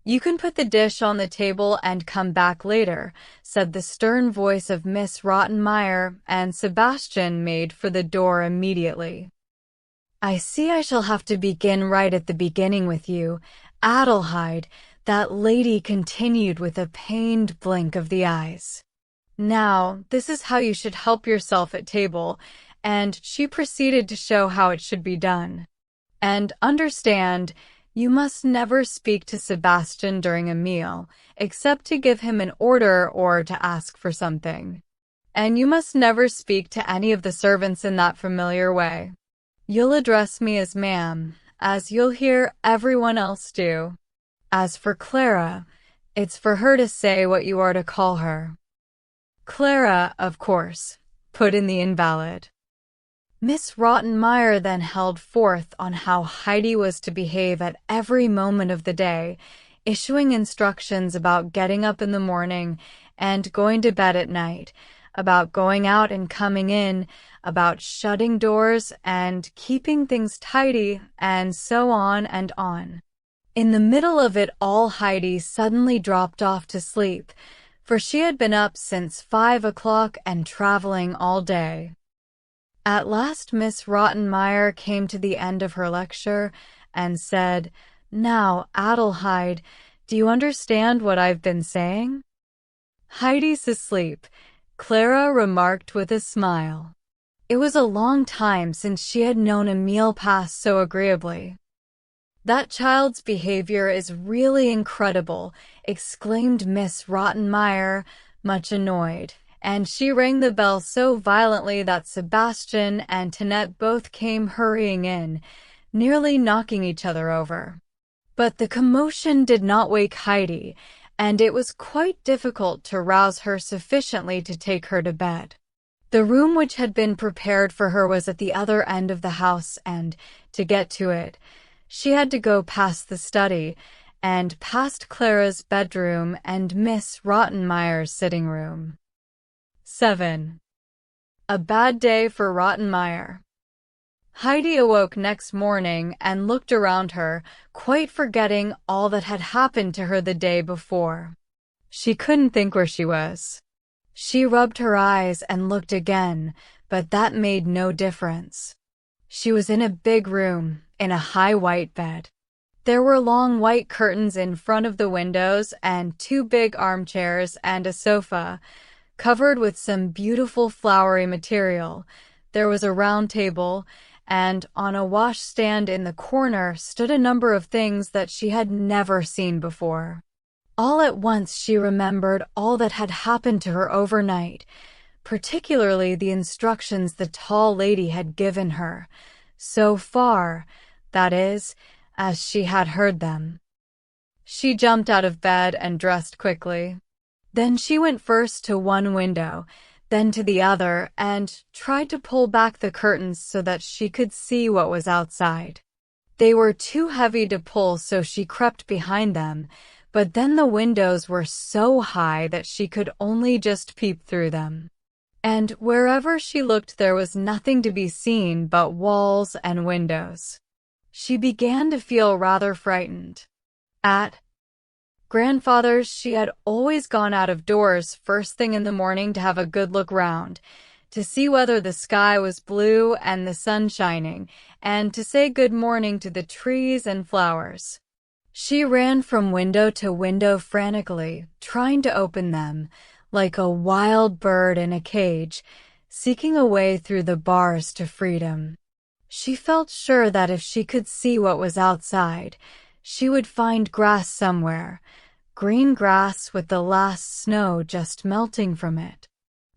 "You can put the dish on the table and come back later," said the stern voice of Miss Rottenmeier, and Sebastian made for the door immediately. "I see I shall have to begin right at the beginning with you, Adelheid," that lady continued with a pained blink of the eyes. "Now, this is how you should help yourself at table," and she proceeded to show how it should be done. "And understand, you must never speak to Sebastian during a meal, except to give him an order or to ask for something. And you must never speak to any of the servants in that familiar way. You'll address me as ma'am, as you'll hear everyone else do. As for Clara, it's for her to say what you are to call her." "Clara, of course," put in the invalid. Miss Rottenmeier then held forth on how Heidi was to behave at every moment of the day, issuing instructions about getting up in the morning and going to bed at night, about going out and coming in, about shutting doors and keeping things tidy, and so on and on. In the middle of it all, Heidi suddenly dropped off to sleep, for she had been up since 5 o'clock and traveling all day. At last Miss Rottenmeier came to the end of her lecture and said, "Now, Adelheid, do you understand what I've been saying?" "Heidi's asleep," Clara remarked with a smile. It was a long time since she had known a meal pass so agreeably. "That child's behavior is really incredible," exclaimed Miss Rottenmeier, much annoyed, and she rang the bell so violently that Sebastian and Tinette both came hurrying in, nearly knocking each other over. But the commotion did not wake Heidi, and it was quite difficult to rouse her sufficiently to take her to bed. The room which had been prepared for her was at the other end of the house, and, to get to it, she had to go past the study, and past Clara's bedroom and Miss Rottenmeier's sitting room. 7. A bad day for Rottenmeier. Heidi awoke next morning and looked around her, quite forgetting all that had happened to her the day before. She couldn't think where she was. She rubbed her eyes and looked again, but that made no difference. She was in a big room, in a high white bed. There were long white curtains in front of the windows and 2 big armchairs and a sofa, covered with some beautiful flowery material. There was a round table, and on a washstand in the corner stood a number of things that she had never seen before. All at once she remembered all that had happened to her overnight, particularly the instructions the tall lady had given her, so far, that is, as she had heard them. She jumped out of bed and dressed quickly. Then she went first to one window, then to the other, and tried to pull back the curtains so that she could see what was outside. They were too heavy to pull, so she crept behind them, but then the windows were so high that she could only just peep through them. And wherever she looked there was nothing to be seen but walls and windows. She began to feel rather frightened. At Grandfather's, she had always gone out of doors first thing in the morning to have a good look round, to see whether the sky was blue and the sun shining, and to say good morning to the trees and flowers. She ran from window to window frantically, trying to open them, like a wild bird in a cage, seeking a way through the bars to freedom. She felt sure that if she could see what was outside, she would find grass somewhere, green grass with the last snow just melting from it.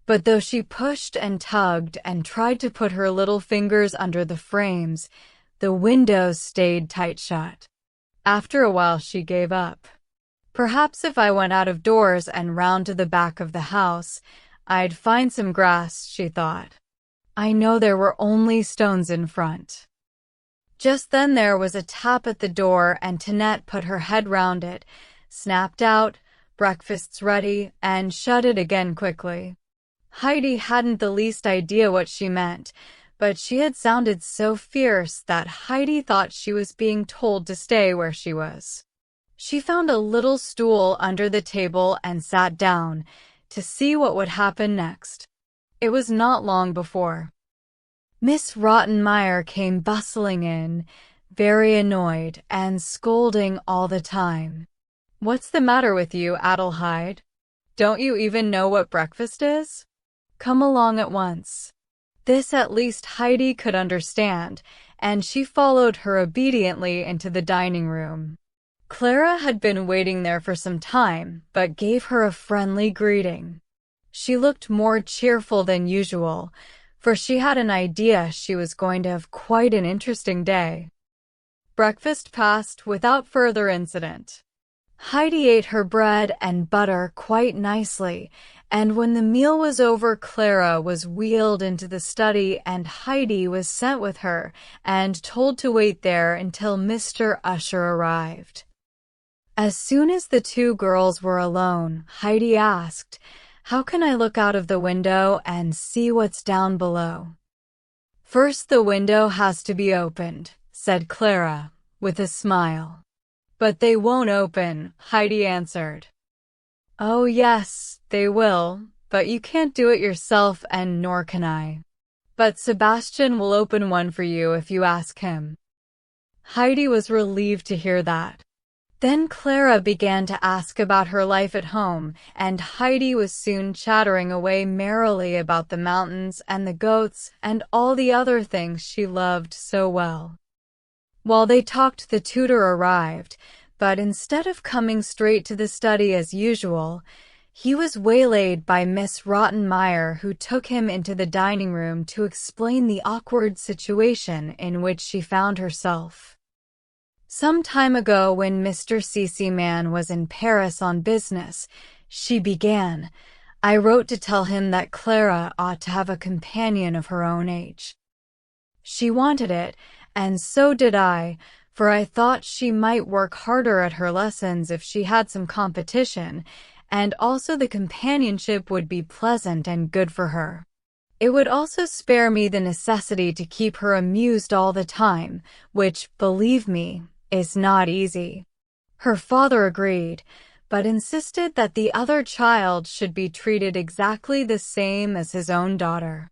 But though she pushed and tugged and tried to put her little fingers under the frames, the windows stayed tight shut. After a while she gave up. Perhaps if I went out of doors and round to the back of the house, I'd find some grass, she thought. I know there were only stones in front. Just then there was a tap at the door, and Tinette put her head round it, snapped out, "Breakfast's ready," and shut it again quickly. Heidi hadn't the least idea what she meant, but she had sounded so fierce that Heidi thought she was being told to stay where she was. She found a little stool under the table and sat down, to see what would happen next. It was not long before Miss Rottenmeier came bustling in, very annoyed and scolding all the time. "What's the matter with you, Adelheid? Don't you even know what breakfast is? Come along at once." This at least Heidi could understand, and she followed her obediently into the dining room. Clara had been waiting there for some time, but gave her a friendly greeting. She looked more cheerful than usual, for she had an idea she was going to have quite an interesting day. Breakfast passed without further incident. Heidi ate her bread and butter quite nicely, and when the meal was over, Clara was wheeled into the study and Heidi was sent with her and told to wait there until Mr. Usher arrived. As soon as the 2 girls were alone, Heidi asked, "How can I look out of the window and see what's down below?" "First the window has to be opened," said Clara, with a smile. "But they won't open," Heidi answered. "Oh yes, they will, but you can't do it yourself and nor can I. But Sebastian will open one for you if you ask him." Heidi was relieved to hear that. Then Clara began to ask about her life at home, and Heidi was soon chattering away merrily about the mountains and the goats and all the other things she loved so well. While they talked, the tutor arrived, but instead of coming straight to the study as usual, he was waylaid by Miss Rottenmeier, who took him into the dining room to explain the awkward situation in which she found herself. Some time ago, when Mr. Cece-man was in Paris on business, she began, I wrote to tell him that Clara ought to have a companion of her own age. She wanted it, and so did I, for I thought she might work harder at her lessons if she had some competition, and also the companionship would be pleasant and good for her. It would also spare me the necessity to keep her amused all the time, which, believe me, is not easy. Her father agreed, but insisted that the other child should be treated exactly the same as his own daughter.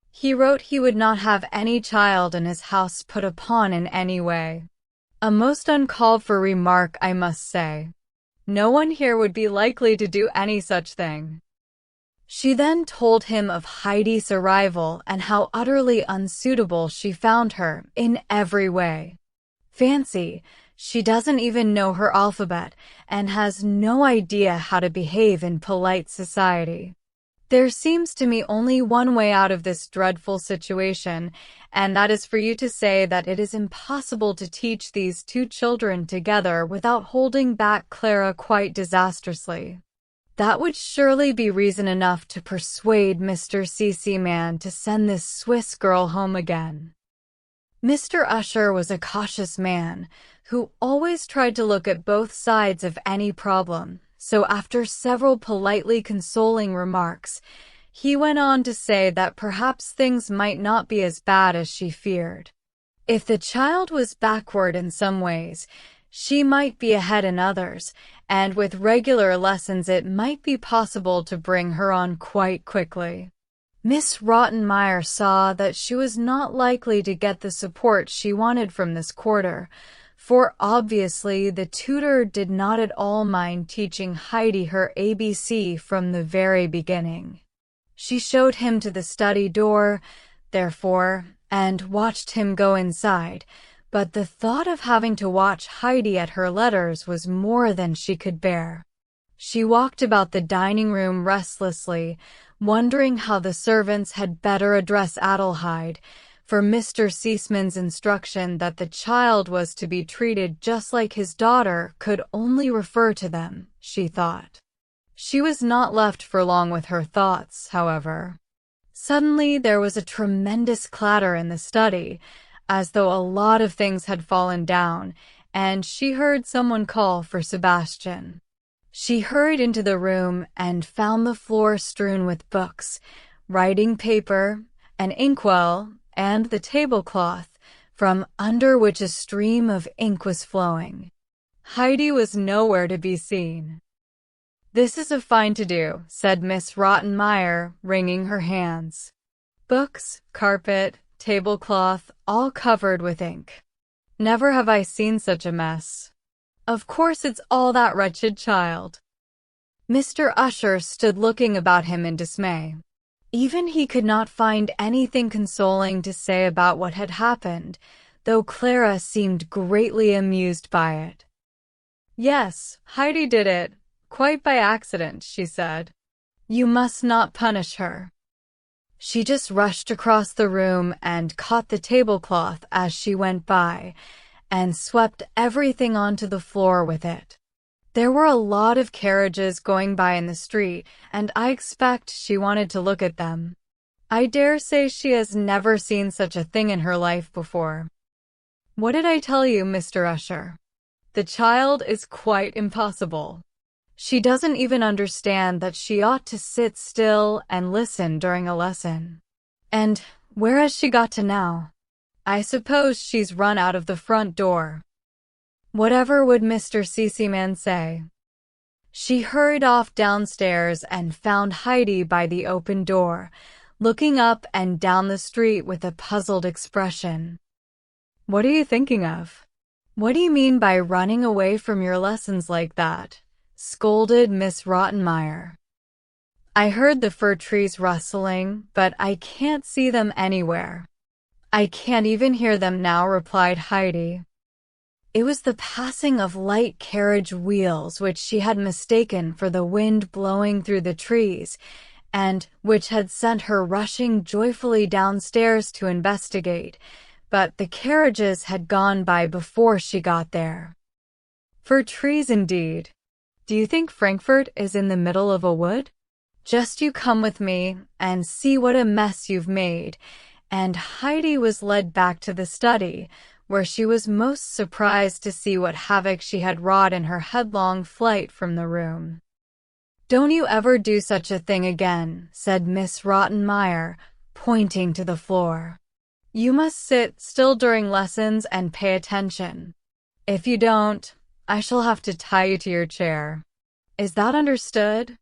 He wrote he would not have any child in his house put upon in any way. A most uncalled for remark, I must say. No one here would be likely to do any such thing. She then told him of Heidi's arrival and how utterly unsuitable she found her in every way. Fancy, she doesn't even know her alphabet and has no idea how to behave in polite society. There seems to me only one way out of this dreadful situation, and that is for you to say that it is impossible to teach these two children together without holding back Clara quite disastrously. That would surely be reason enough to persuade Mr. C.C. to send this Swiss girl home again. Mr. Usher was a cautious man who always tried to look at both sides of any problem, so after several politely consoling remarks, he went on to say that perhaps things might not be as bad as she feared. If the child was backward in some ways, she might be ahead in others, and with regular lessons it might be possible to bring her on quite quickly. Miss Rottenmeier saw that she was not likely to get the support she wanted from this quarter, for obviously the tutor did not at all mind teaching Heidi her ABC from the very beginning. She showed him to the study door, therefore, and watched him go inside, but the thought of having to watch Heidi at her letters was more than she could bear. She walked about the dining room restlessly, wondering how the servants had better address Adelheid, for Mr. Seesman's instruction that the child was to be treated just like his daughter could only refer to them, she thought. She was not left for long with her thoughts, however. Suddenly there was a tremendous clatter in the study, as though a lot of things had fallen down, and she heard someone call for Sebastian. She hurried into the room and found the floor strewn with books, writing paper, an inkwell, and the tablecloth, from under which a stream of ink was flowing. Heidi was nowhere to be seen. "This is a fine to-do," said Miss Rottenmeier, wringing her hands. "Books, carpet, tablecloth, all covered with ink. Never have I seen such a mess. Of course it's all that wretched child." Mr. Usher stood looking about him in dismay. Even he could not find anything consoling to say about what had happened, though Clara seemed greatly amused by it. "Yes, Heidi did it, quite by accident," she said. "You must not punish her. She just rushed across the room and caught the tablecloth as she went by, and swept everything onto the floor with it. There were a lot of carriages going by in the street, and I expect she wanted to look at them. I dare say she has never seen such a thing in her life before. What did I tell you, Mr. Usher? The child is quite impossible. She doesn't even understand that she ought to sit still and listen during a lesson. And where has she got to now? I suppose she's run out of the front door." Whatever would Mr. C.C. say? She hurried off downstairs and found Heidi by the open door, looking up and down the street with a puzzled expression. "What are you thinking of? What do you mean by running away from your lessons like that?" scolded Miss Rottenmeier. "I heard the fir trees rustling, but I can't see them anywhere." "I can't even hear them now," replied Heidi. It was the passing of light carriage wheels which she had mistaken for the wind blowing through the trees, and which had sent her rushing joyfully downstairs to investigate, but the carriages had gone by before she got there. "For trees indeed. Do you think Frankfurt is in the middle of a wood? Just you come with me and see what a mess you've made," and Heidi was led back to the study, where she was most surprised to see what havoc she had wrought in her headlong flight from the room. "Don't you ever do such a thing again," said Miss Rottenmeier, pointing to the floor. "You must sit still during lessons and pay attention. If you don't, I shall have to tie you to your chair. Is that understood?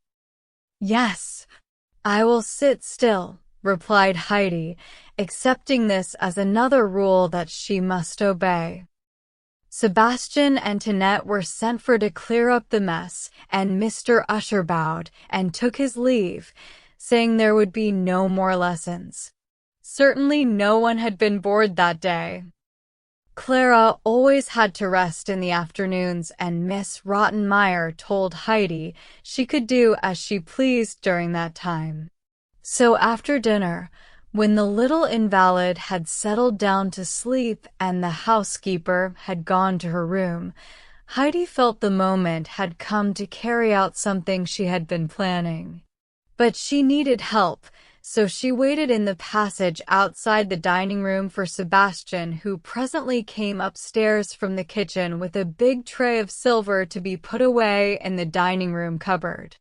Yes. I will sit still, replied Heidi, accepting this as another rule that she must obey. Sebastian and Tinette were sent for to clear up the mess, and Mr. Usher bowed and took his leave, saying there would be no more lessons. Certainly no one had been bored that day. Clara always had to rest in the afternoons, and Miss Rottenmeier told Heidi she could do as she pleased during that time. So after dinner, when the little invalid had settled down to sleep and the housekeeper had gone to her room, Heidi felt the moment had come to carry out something she had been planning. But she needed help, so she waited in the passage outside the dining room for Sebastian, who presently came upstairs from the kitchen with a big tray of silver to be put away in the dining room cupboard.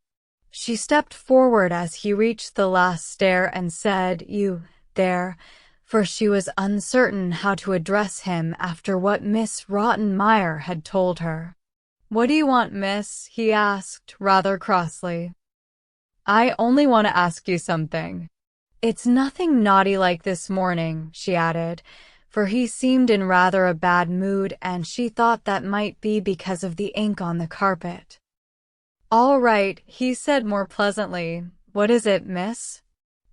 She stepped forward as he reached the last stair and said, "You, there," for she was uncertain how to address him after what Miss Rottenmeier had told her. "What do you want, miss?" he asked, rather crossly. "I only want to ask you something." "It's nothing naughty like this morning," she added, for he seemed in rather a bad mood and she thought that might be because of the ink on the carpet. "All right," he said more pleasantly. "What is it, miss?"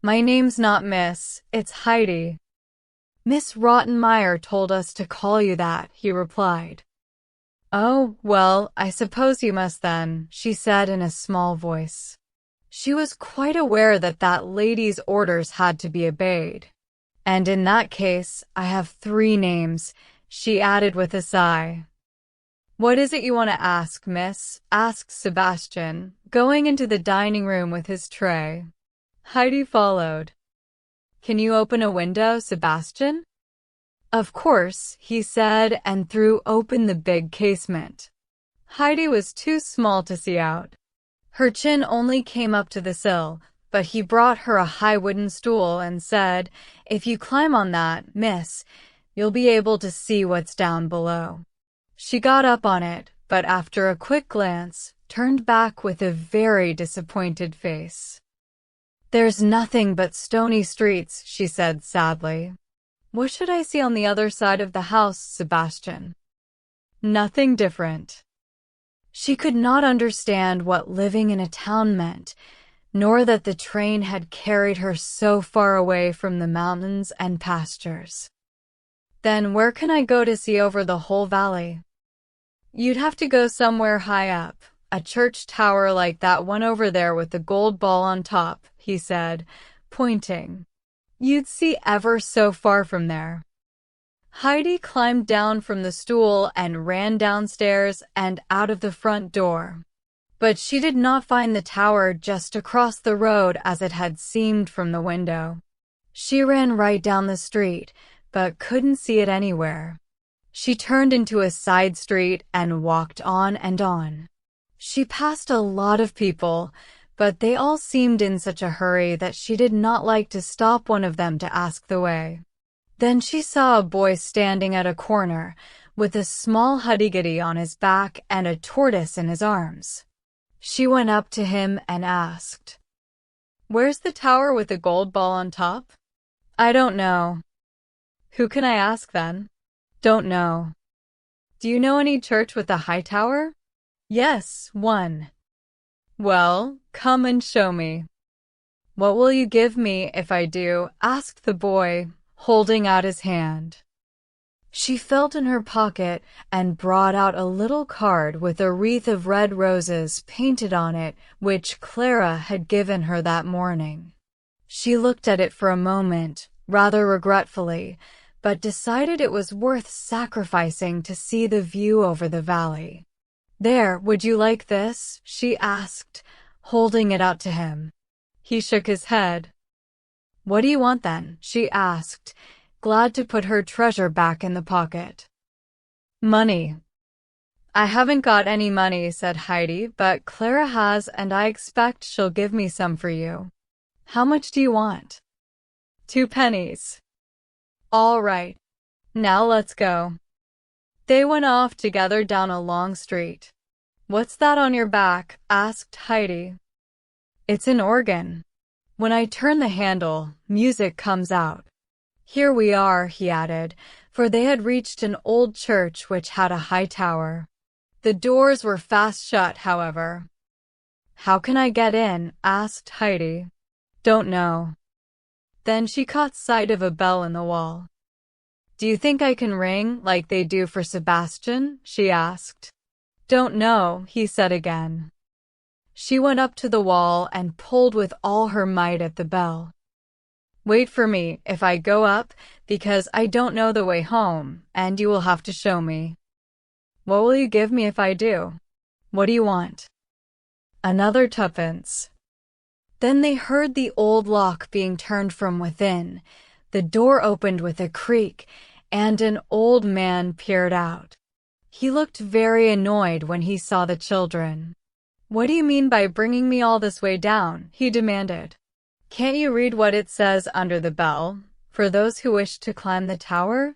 "My name's not Miss, it's Heidi." "Miss Rottenmeier told us to call you that," he replied. "Oh, well, I suppose you must then," she said in a small voice. She was quite aware that that lady's orders had to be obeyed. "And in that case, I have 3 names," she added with a sigh. "What is it you want to ask, miss?" asked Sebastian, going into the dining room with his tray. Heidi followed. "Can you open a window, Sebastian?" "Of course," he said, and threw open the big casement. Heidi was too small to see out. Her chin only came up to the sill, but he brought her a high wooden stool and said, "If you climb on that, miss, you'll be able to see what's down below." She got up on it, but after a quick glance, turned back with a very disappointed face. "There's nothing but stony streets," she said sadly. "What should I see on the other side of the house, Sebastian?" "Nothing different." She could not understand what living in a town meant, nor that the train had carried her so far away from the mountains and pastures. "Then where can I go to see over the whole valley?" "You'd have to go somewhere high up, a church tower like that one over there with the gold ball on top," he said, pointing. "You'd see ever so far from there." Heidi climbed down from the stool and ran downstairs and out of the front door. But she did not find the tower just across the road as it had seemed from the window. She ran right down the street, but couldn't see it anywhere. She turned into a side street and walked on and on. She passed a lot of people, but they all seemed in such a hurry that she did not like to stop one of them to ask the way. Then she saw a boy standing at a corner, with a small huddy-guddy on his back and a tortoise in his arms. She went up to him and asked, "Where's the tower with the gold ball on top?" "I don't know." "Who can I ask then?" "Don't know." "Do you know any church with a high tower?" "Yes, one." "Well, come and show me." "What will you give me if I do?" asked the boy, holding out his hand. She felt in her pocket and brought out a little card with a wreath of red roses painted on it, which Clara had given her that morning. She looked at it for a moment, rather regretfully, but decided it was worth sacrificing to see the view over the valley. "There, would you like this?" she asked, holding it out to him. He shook his head. "What do you want then?" she asked, glad to put her treasure back in the pocket. "Money." "I haven't got any money," said Heidi, "but Clara has, and I expect she'll give me some for you." "How much do you want?" 2 pennies. "All right. Now let's go." They went off together down a long street. "What's that on your back?" asked Heidi. "It's an organ. When I turn the handle, music comes out." "Here we are," he added, for they had reached an old church which had a high tower. The doors were fast shut, however. "How can I get in?" asked Heidi. "Don't know." Then she caught sight of a bell in the wall. "Do you think I can ring like they do for Sebastian?" she asked. "Don't know," he said again. She went up to the wall and pulled with all her might at the bell. "Wait for me if I go up, because I don't know the way home, and you will have to show me." "What will you give me if I do?" "What do you want?" "Another tuppence." Then they heard the old lock being turned from within. The door opened with a creak, and an old man peered out. He looked very annoyed when he saw the children. "What do you mean by bringing me all this way down?" he demanded. "Can't you read what it says under the bell, for those who wish to climb the tower?"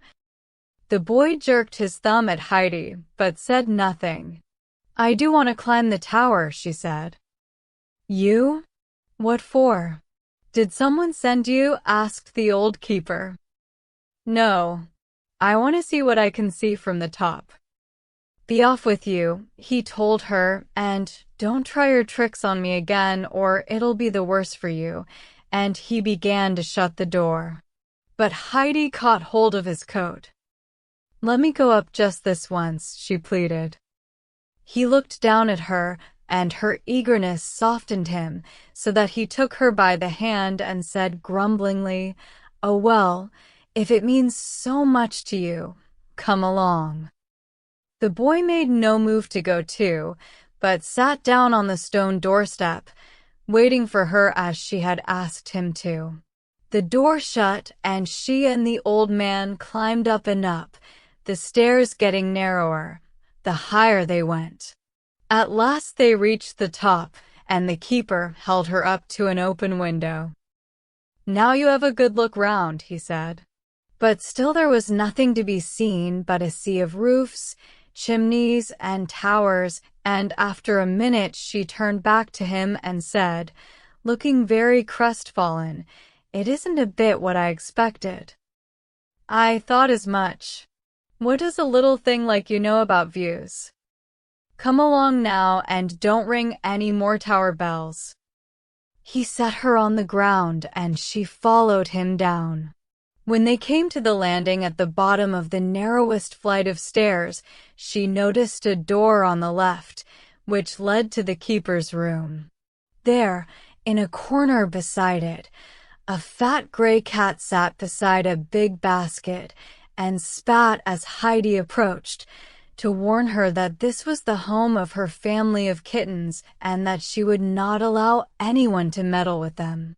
The boy jerked his thumb at Heidi, but said nothing. "I do want to climb the tower," she said. "You? What for? Did someone send you?" asked the old keeper. "No. I want to see what I can see from the top." "Be off with you," he told her, "and don't try your tricks on me again or it'll be the worse for you," and he began to shut the door. But Heidi caught hold of his coat. "Let me go up just this once," she pleaded. He looked down at her, and her eagerness softened him so that he took her by the hand and said grumblingly, "Oh well, if it means so much to you, come along." The boy made no move to go too, but sat down on the stone doorstep, waiting for her as she had asked him to. The door shut, and she and the old man climbed up and up, the stairs getting narrower, the higher they went. At last they reached the top, and the keeper held her up to an open window. "Now you have a good look round," he said. But still there was nothing to be seen but a sea of roofs, chimneys, and towers, and after a minute she turned back to him and said, looking very crestfallen, "It isn't a bit what I expected." "I thought as much. What does a little thing like you know about views? Come along now and don't ring any more tower bells." He set her on the ground and she followed him down. When they came to the landing at the bottom of the narrowest flight of stairs, she noticed a door on the left, which led to the keeper's room. There, in a corner beside it, a fat gray cat sat beside a big basket and spat as Heidi approached, to warn her that this was the home of her family of kittens and that she would not allow anyone to meddle with them.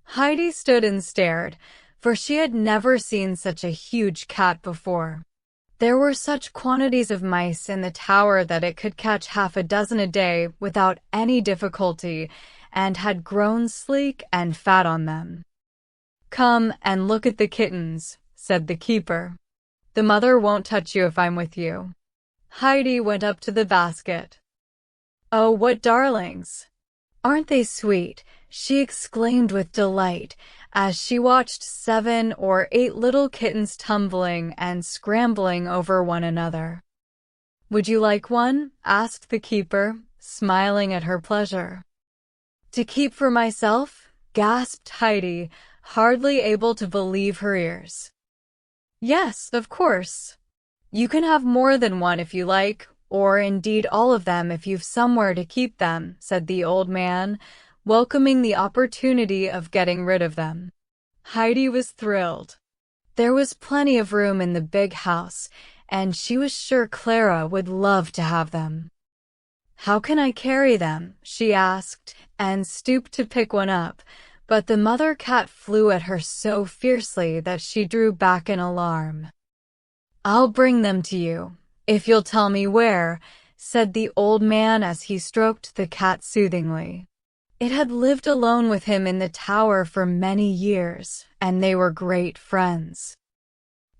Heidi stood and stared, for she had never seen such a huge cat before. There were such quantities of mice in the tower that it could catch half a dozen a day without any difficulty, and had grown sleek and fat on them. "Come and look at the kittens," said the keeper. "The mother won't touch you if I'm with you." Heidi went up to the basket. "Oh, what darlings! Aren't they sweet?" she exclaimed with delight as she watched 7 or 8 little kittens tumbling and scrambling over one another. "Would you like one?" asked the keeper, smiling at her pleasure. "To keep for myself?" gasped Heidi, hardly able to believe her ears. "Yes, of course. You can have more than one if you like, or indeed all of them if you've somewhere to keep them," said the old man, welcoming the opportunity of getting rid of them. Heidi was thrilled. There was plenty of room in the big house, and she was sure Clara would love to have them. "How can I carry them?" she asked, and stooped to pick one up, but the mother cat flew at her so fiercely that she drew back in alarm. "I'll bring them to you, if you'll tell me where," said the old man as he stroked the cat soothingly. It had lived alone with him in the tower for many years, and they were great friends.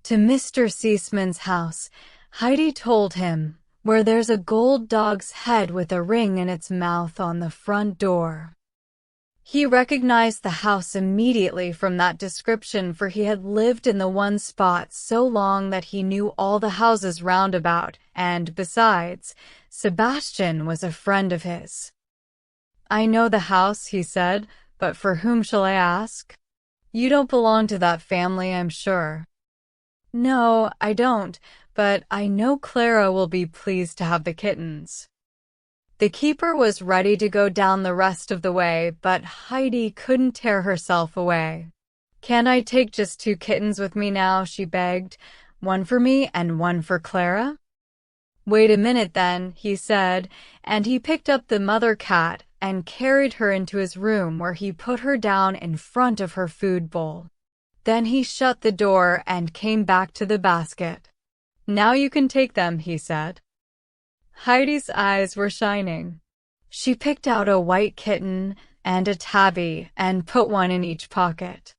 To Mr. Seisman's house, Heidi told him, where there's a gold dog's head with a ring in its mouth on the front door. He recognized the house immediately from that description, for he had lived in the one spot so long that he knew all the houses round about, and besides, Sebastian was a friend of his. "I know the house," he said, "but for whom shall I ask? You don't belong to that family, I'm sure." "No, I don't, but I know Clara will be pleased to have the kittens." The keeper was ready to go down the rest of the way, but Heidi couldn't tear herself away. "Can't I take just 2 kittens with me now?" she begged. "One for me and one for Clara?" "Wait a minute then," he said, and he picked up the mother cat and carried her into his room, where he put her down in front of her food bowl. Then he shut the door and came back to the basket. "Now you can take them," he said. Heidi's eyes were shining. She picked out a white kitten and a tabby and put one in each pocket.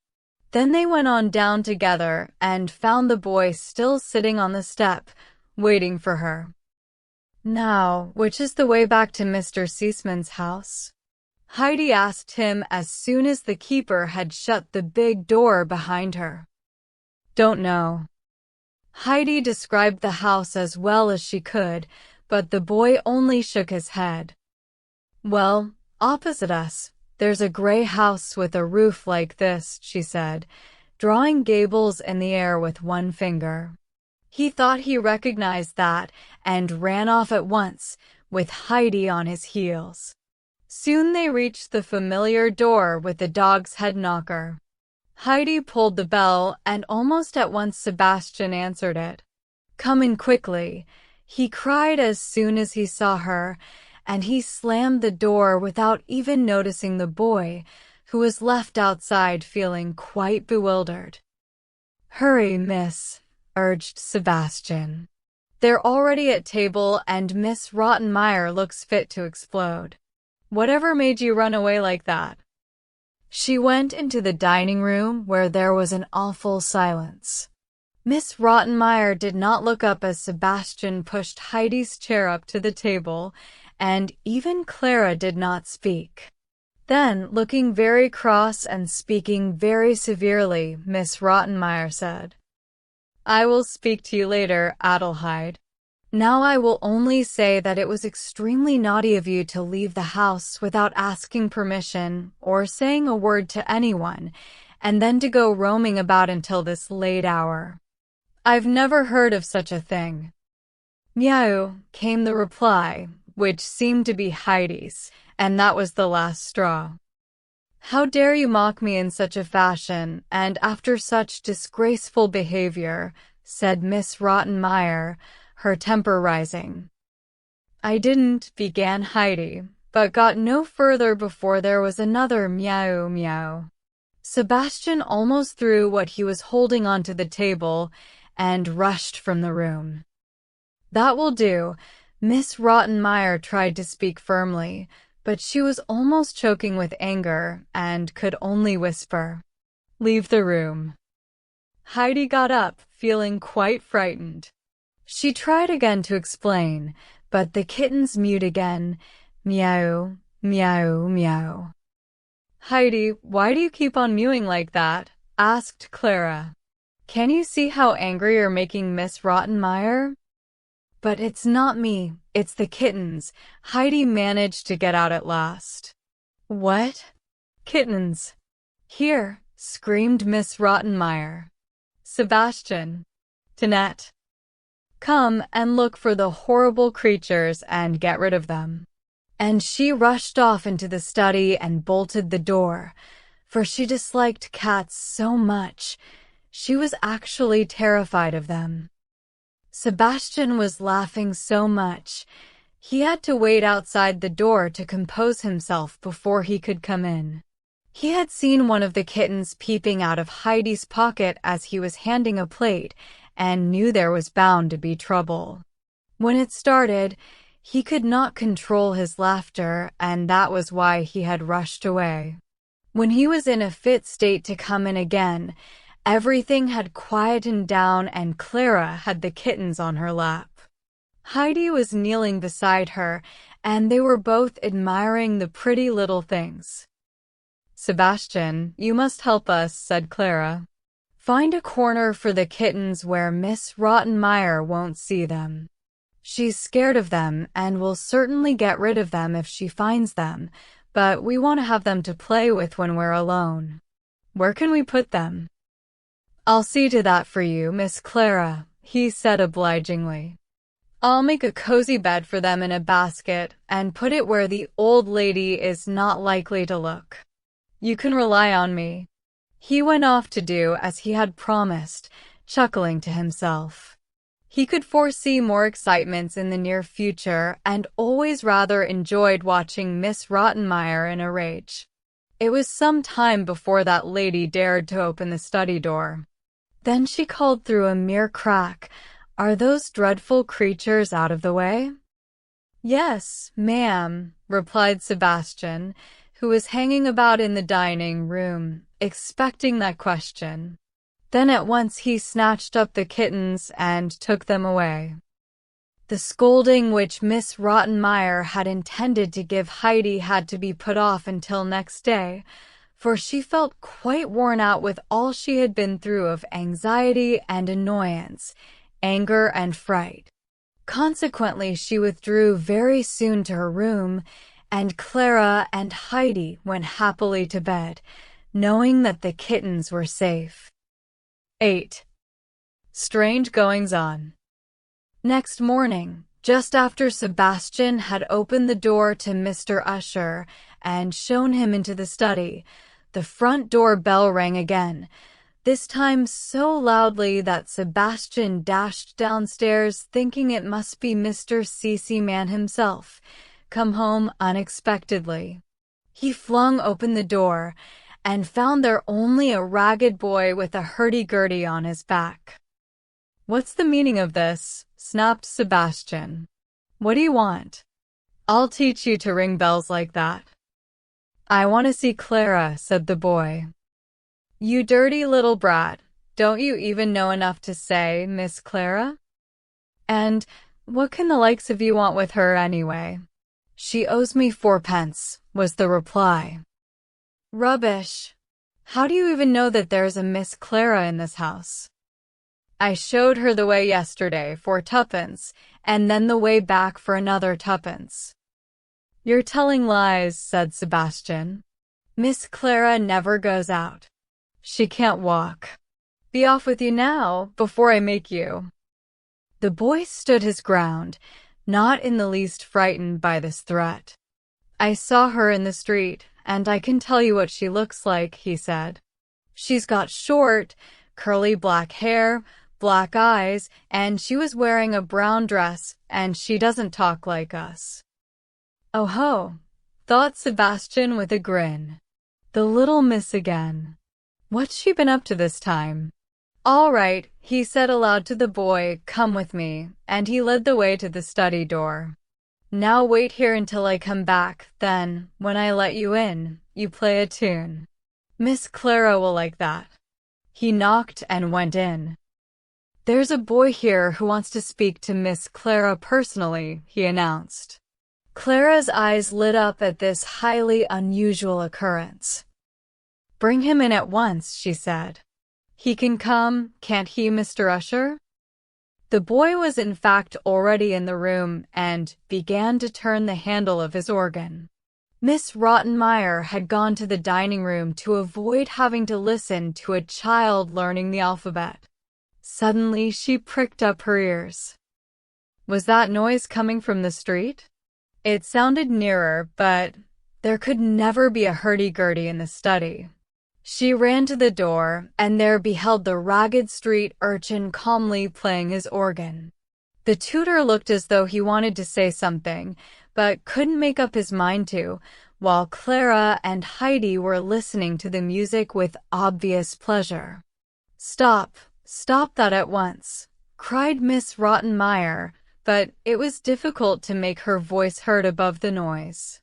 Then they went on down together and found the boy still sitting on the step, waiting for her. "Now, which is the way back to Mr. Seisman's house?" Heidi asked him as soon as the keeper had shut the big door behind her. "Don't know." Heidi described the house as well as she could, but the boy only shook his head. "Well, opposite us, there's a gray house with a roof like this," she said, drawing gables in the air with one finger. He thought he recognized that and ran off at once, with Heidi on his heels. Soon they reached the familiar door with the dog's head knocker. Heidi pulled the bell, and almost at once Sebastian answered it. "Come in quickly," he cried as soon as he saw her, and he slammed the door without even noticing the boy, who was left outside feeling quite bewildered. "Hurry, miss," urged Sebastian. "They're already at table and Miss Rottenmeier looks fit to explode. Whatever made you run away like that?" She went into the dining room, where there was an awful silence. Miss Rottenmeier did not look up as Sebastian pushed Heidi's chair up to the table, and even Clara did not speak. Then, looking very cross and speaking very severely, Miss Rottenmeier said, "I will speak to you later, Adelheid. Now I will only say that it was extremely naughty of you to leave the house without asking permission or saying a word to anyone, and then to go roaming about until this late hour. I've never heard of such a thing." "Meow," came the reply, which seemed to be Heidi's, and that was the last straw. "How dare you mock me in such a fashion, and after such disgraceful behavior," said Miss Rottenmeier, her temper rising. "I didn't," began Heidi, but got no further before there was another meow meow. Sebastian almost threw what he was holding onto the table and rushed from the room. "That will do." Miss Rottenmeier tried to speak firmly, but she was almost choking with anger and could only whisper, "Leave the room." Heidi got up, feeling quite frightened. She tried again to explain, but the kittens mewed again, meow, meow, meow. "Heidi, why do you keep on mewing like that?" asked Clara. "Can you see how angry you're making Miss Rottenmeier?" "But it's not me, it's the kittens," Heidi managed to get out at last. "What? Kittens? Here," screamed Miss Rottenmeier. "Sebastian, Tinette, come and look for the horrible creatures and get rid of them." And she rushed off into the study and bolted the door, for she disliked cats so much. She was actually terrified of them. Sebastian was laughing so much, he had to wait outside the door to compose himself before he could come in. He had seen one of the kittens peeping out of Heidi's pocket as he was handing a plate, and knew there was bound to be trouble. When it started, he could not control his laughter, and that was why he had rushed away. When he was in a fit state to come in again, everything had quietened down and Clara had the kittens on her lap. Heidi was kneeling beside her, and they were both admiring the pretty little things. "Sebastian, you must help us," said Clara. "Find a corner for the kittens where Miss Rottenmeier won't see them. She's scared of them and will certainly get rid of them if she finds them, but we want to have them to play with when we're alone. Where can we put them?" "I'll see to that for you, Miss Clara," he said obligingly. "I'll make a cozy bed for them in a basket and put it where the old lady is not likely to look. You can rely on me." He went off to do as he had promised, chuckling to himself. He could foresee more excitements in the near future and always rather enjoyed watching Miss Rottenmeier in a rage. It was some time before that lady dared to open the study door. Then she called through a mere crack, "Are those dreadful creatures out of the way?" "Yes, ma'am," replied Sebastian, who was hanging about in the dining room, expecting that question. Then at once he snatched up the kittens and took them away. The scolding which Miss Rottenmeier had intended to give Heidi had to be put off until next day, for she felt quite worn out with all she had been through of anxiety and annoyance, anger and fright. Consequently, she withdrew very soon to her room, and Clara and Heidi went happily to bed, knowing that the kittens were safe. 8. Strange goings-on. Next morning, just after Sebastian had opened the door to Mr. Usher and shown him into the study, the front door bell rang again, this time so loudly that Sebastian dashed downstairs thinking it must be Mr. Cece-man himself, come home unexpectedly. He flung open the door and found there only a ragged boy with a hurdy-gurdy on his back. "What's the meaning of this?" snapped Sebastian. "What do you want? I'll teach you to ring bells like that." "I want to see Clara," said the boy. "You dirty little brat, don't you even know enough to say, Miss Clara? And what can the likes of you want with her anyway?" "She owes me 4 pence, was the reply. "Rubbish. How do you even know that there's a Miss Clara in this house?" "I showed her the way yesterday for 2 pence, and then the way back for another 2 pence. "You're telling lies," said Sebastian. "Miss Clara never goes out. She can't walk. Be off with you now, before I make you." The boy stood his ground, not in the least frightened by this threat. "I saw her in the street, and I can tell you what she looks like," he said. "She's got short, curly black hair, black eyes, and she was wearing a brown dress, and she doesn't talk like us." "Oh ho," thought Sebastian with a grin. "The little miss again. What's she been up to this time?" "All right," he said aloud to the boy, "come with me," and he led the way to the study door. "Now wait here until I come back, then, when I let you in, you play a tune. Miss Clara will like that." He knocked and went in. "There's a boy here who wants to speak to Miss Clara personally," he announced. Clara's eyes lit up at this highly unusual occurrence. "Bring him in at once," she said. "He can come, can't he, Mr. Usher?" The boy was in fact already in the room and began to turn the handle of his organ. Miss Rottenmeier had gone to the dining room to avoid having to listen to a child learning the alphabet. Suddenly she pricked up her ears. Was that noise coming from the street? It sounded nearer, but there could never be a hurdy-gurdy in the study. She ran to the door, and there beheld the ragged street urchin calmly playing his organ. The tutor looked as though he wanted to say something, but couldn't make up his mind to, while Clara and Heidi were listening to the music with obvious pleasure. "Stop that at once," cried Miss Rottenmeier, but it was difficult to make her voice heard above the noise.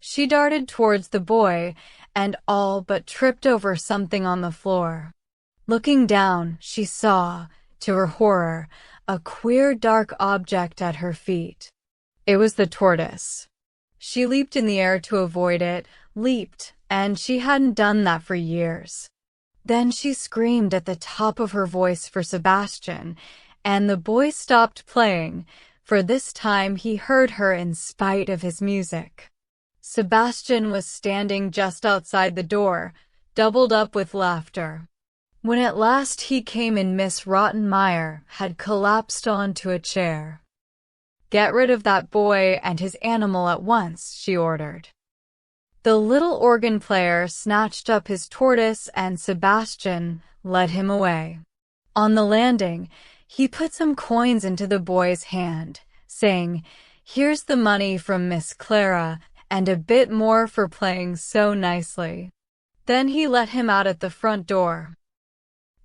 She darted towards the boy, and all but tripped over something on the floor. Looking down, she saw, to her horror, a queer dark object at her feet. It was the tortoise. She leaped in the air to avoid it, and she hadn't done that for years. Then she screamed at the top of her voice for Sebastian, and the boy stopped playing, for this time he heard her in spite of his music. Sebastian was standing just outside the door, doubled up with laughter. When at last he came in, Miss Rottenmeier had collapsed onto a chair. "Get rid of that boy and his animal at once," she ordered. The little organ player snatched up his tortoise and Sebastian led him away. On the landing, he put some coins into the boy's hand, saying, "Here's the money from Miss Clara, and a bit more for playing so nicely." Then he let him out at the front door.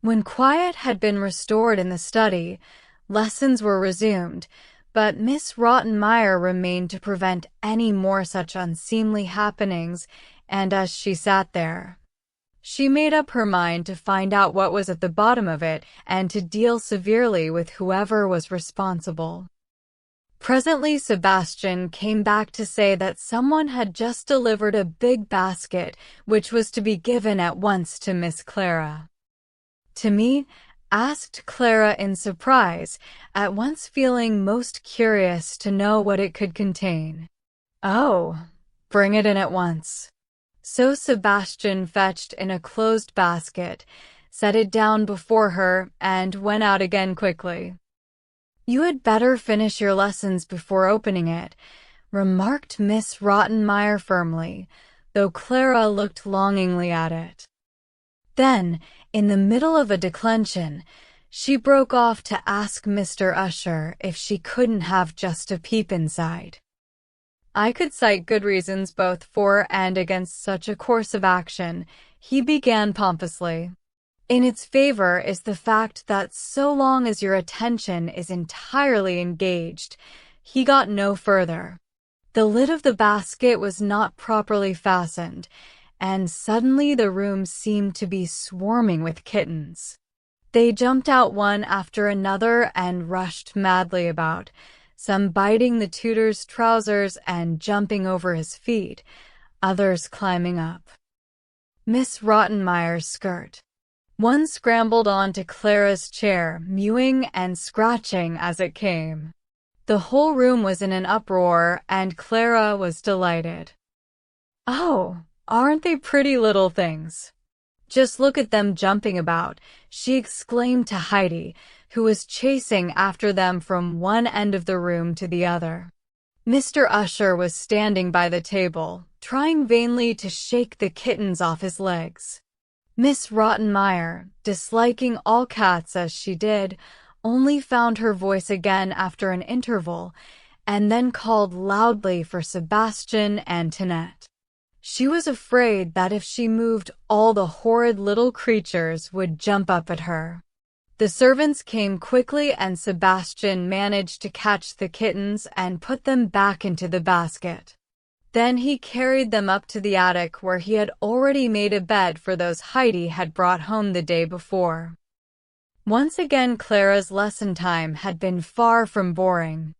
When quiet had been restored in the study, lessons were resumed, but Miss Rottenmeier remained to prevent any more such unseemly happenings, and as she sat there, she made up her mind to find out what was at the bottom of it and to deal severely with whoever was responsible. Presently Sebastian came back to say that someone had just delivered a big basket which was to be given at once to Miss Clara. "To me?" asked Clara in surprise, at once feeling most curious to know what it could contain. "Oh, bring it in at once." So Sebastian fetched in a closed basket, set it down before her, and went out again quickly. "You had better finish your lessons before opening it," remarked Miss Rottenmeier firmly, though Clara looked longingly at it. Then, in the middle of a declension, she broke off to ask Mr. Usher if she couldn't have just a peep inside. "I could cite good reasons both for and against such a course of action," he began pompously. "In its favor is the fact that so long as your attention is entirely engaged," he got no further. The lid of the basket was not properly fastened, and suddenly the room seemed to be swarming with kittens. They jumped out one after another and rushed madly about, some biting the tutor's trousers and jumping over his feet, others climbing up Miss Rottenmeier's skirt. One scrambled onto Clara's chair, mewing and scratching as it came. The whole room was in an uproar, and Clara was delighted. "Oh, aren't they pretty little things? Just look at them jumping about," she exclaimed to Heidi, who was chasing after them from one end of the room to the other. Mr. Usher was standing by the table, trying vainly to shake the kittens off his legs. Miss Rottenmeier, disliking all cats as she did, only found her voice again after an interval, and then called loudly for Sebastian and Tinette. She was afraid that if she moved, all the horrid little creatures would jump up at her. The servants came quickly, and Sebastian managed to catch the kittens and put them back into the basket. Then he carried them up to the attic where he had already made a bed for those Heidi had brought home the day before. Once again Clara's lesson time had been far from boring.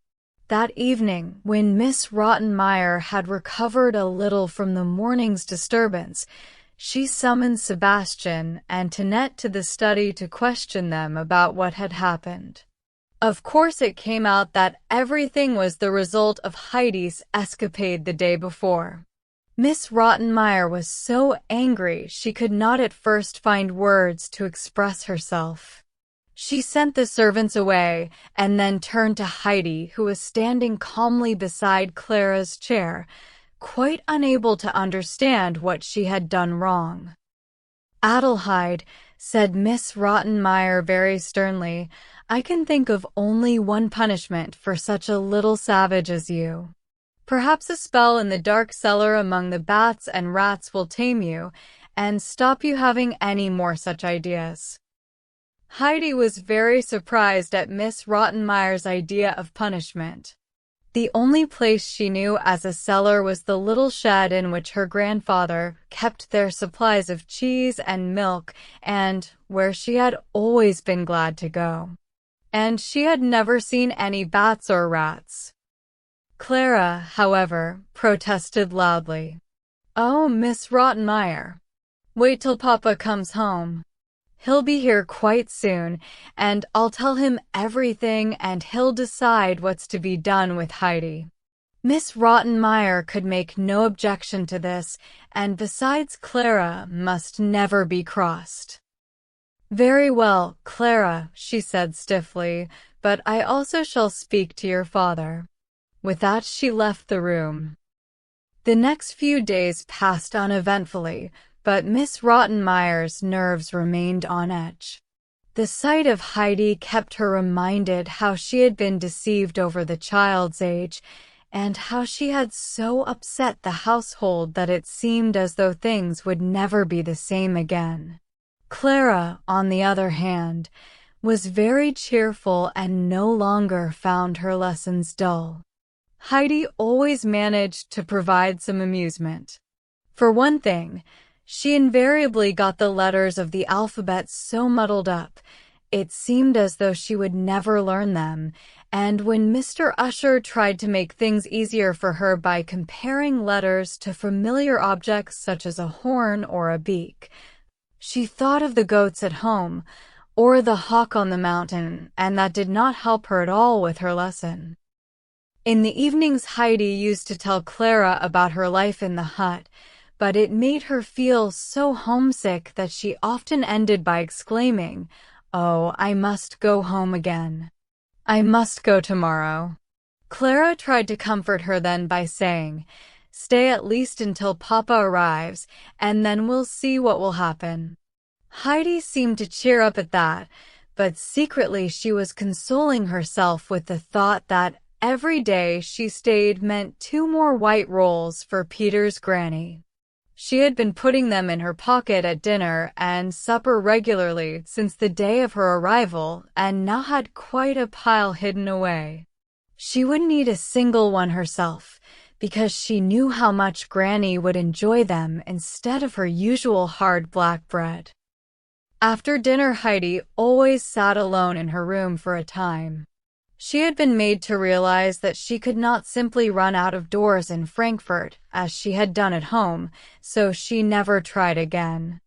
That evening, when Miss Rottenmeier had recovered a little from the morning's disturbance, she summoned Sebastian and Tinette to the study to question them about what had happened. Of course it came out that everything was the result of Heidi's escapade the day before. Miss Rottenmeier was so angry she could not at first find words to express herself. She sent the servants away and then turned to Heidi, who was standing calmly beside Clara's chair, quite unable to understand what she had done wrong. "Adelheid," said Miss Rottenmeier very sternly, "I can think of only one punishment for such a little savage as you. Perhaps a spell in the dark cellar among the bats and rats will tame you and stop you having any more such ideas." Heidi was very surprised at Miss Rottenmeier's idea of punishment. The only place she knew as a cellar was the little shed in which her grandfather kept their supplies of cheese and milk, and where she had always been glad to go. and she had never seen any bats or rats. Clara, however, protested loudly. "Oh, Miss Rottenmeier, wait till Papa comes home. He'll be here quite soon, and I'll tell him everything and he'll decide what's to be done with Heidi." Miss Rottenmeier could make no objection to this, and besides, Clara must never be crossed. "Very well, Clara," she said stiffly, "but I also shall speak to your father." With that, she left the room. The next few days passed uneventfully, but Miss Rottenmeier's nerves remained on edge. The sight of Heidi kept her reminded how she had been deceived over the child's age, and how she had so upset the household that it seemed as though things would never be the same again. Clara, on the other hand, was very cheerful and no longer found her lessons dull. Heidi always managed to provide some amusement. For one thing, she invariably got the letters of the alphabet so muddled up, it seemed as though she would never learn them, and when Mr. Usher tried to make things easier for her by comparing letters to familiar objects such as a horn or a beak, she thought of the goats at home, or the hawk on the mountain, and that did not help her at all with her lesson. In the evenings, Heidi used to tell Clara about her life in the hut, but it made her feel so homesick that she often ended by exclaiming, "Oh, I must go home again. I must go tomorrow." Clara tried to comfort her then by saying, "Stay at least until Papa arrives, and then we'll see what will happen." Heidi seemed to cheer up at that, but secretly she was consoling herself with the thought that every day she stayed meant 2 more white rolls for Peter's granny. She had been putting them in her pocket at dinner and supper regularly since the day of her arrival, and now had quite a pile hidden away. She wouldn't eat a single one herself, because she knew how much Granny would enjoy them instead of her usual hard black bread. After dinner, Heidi always sat alone in her room for a time. She had been made to realize that she could not simply run out of doors in Frankfurt, as she had done at home, so she never tried again.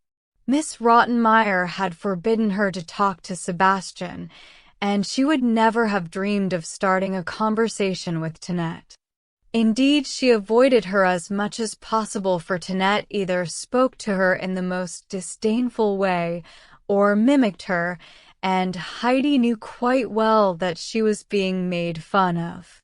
Miss Rottenmeier had forbidden her to talk to Sebastian, and she would never have dreamed of starting a conversation with Tinette. Indeed, she avoided her as much as possible, for Tinette either spoke to her in the most disdainful way or mimicked her, and Heidi knew quite well that she was being made fun of.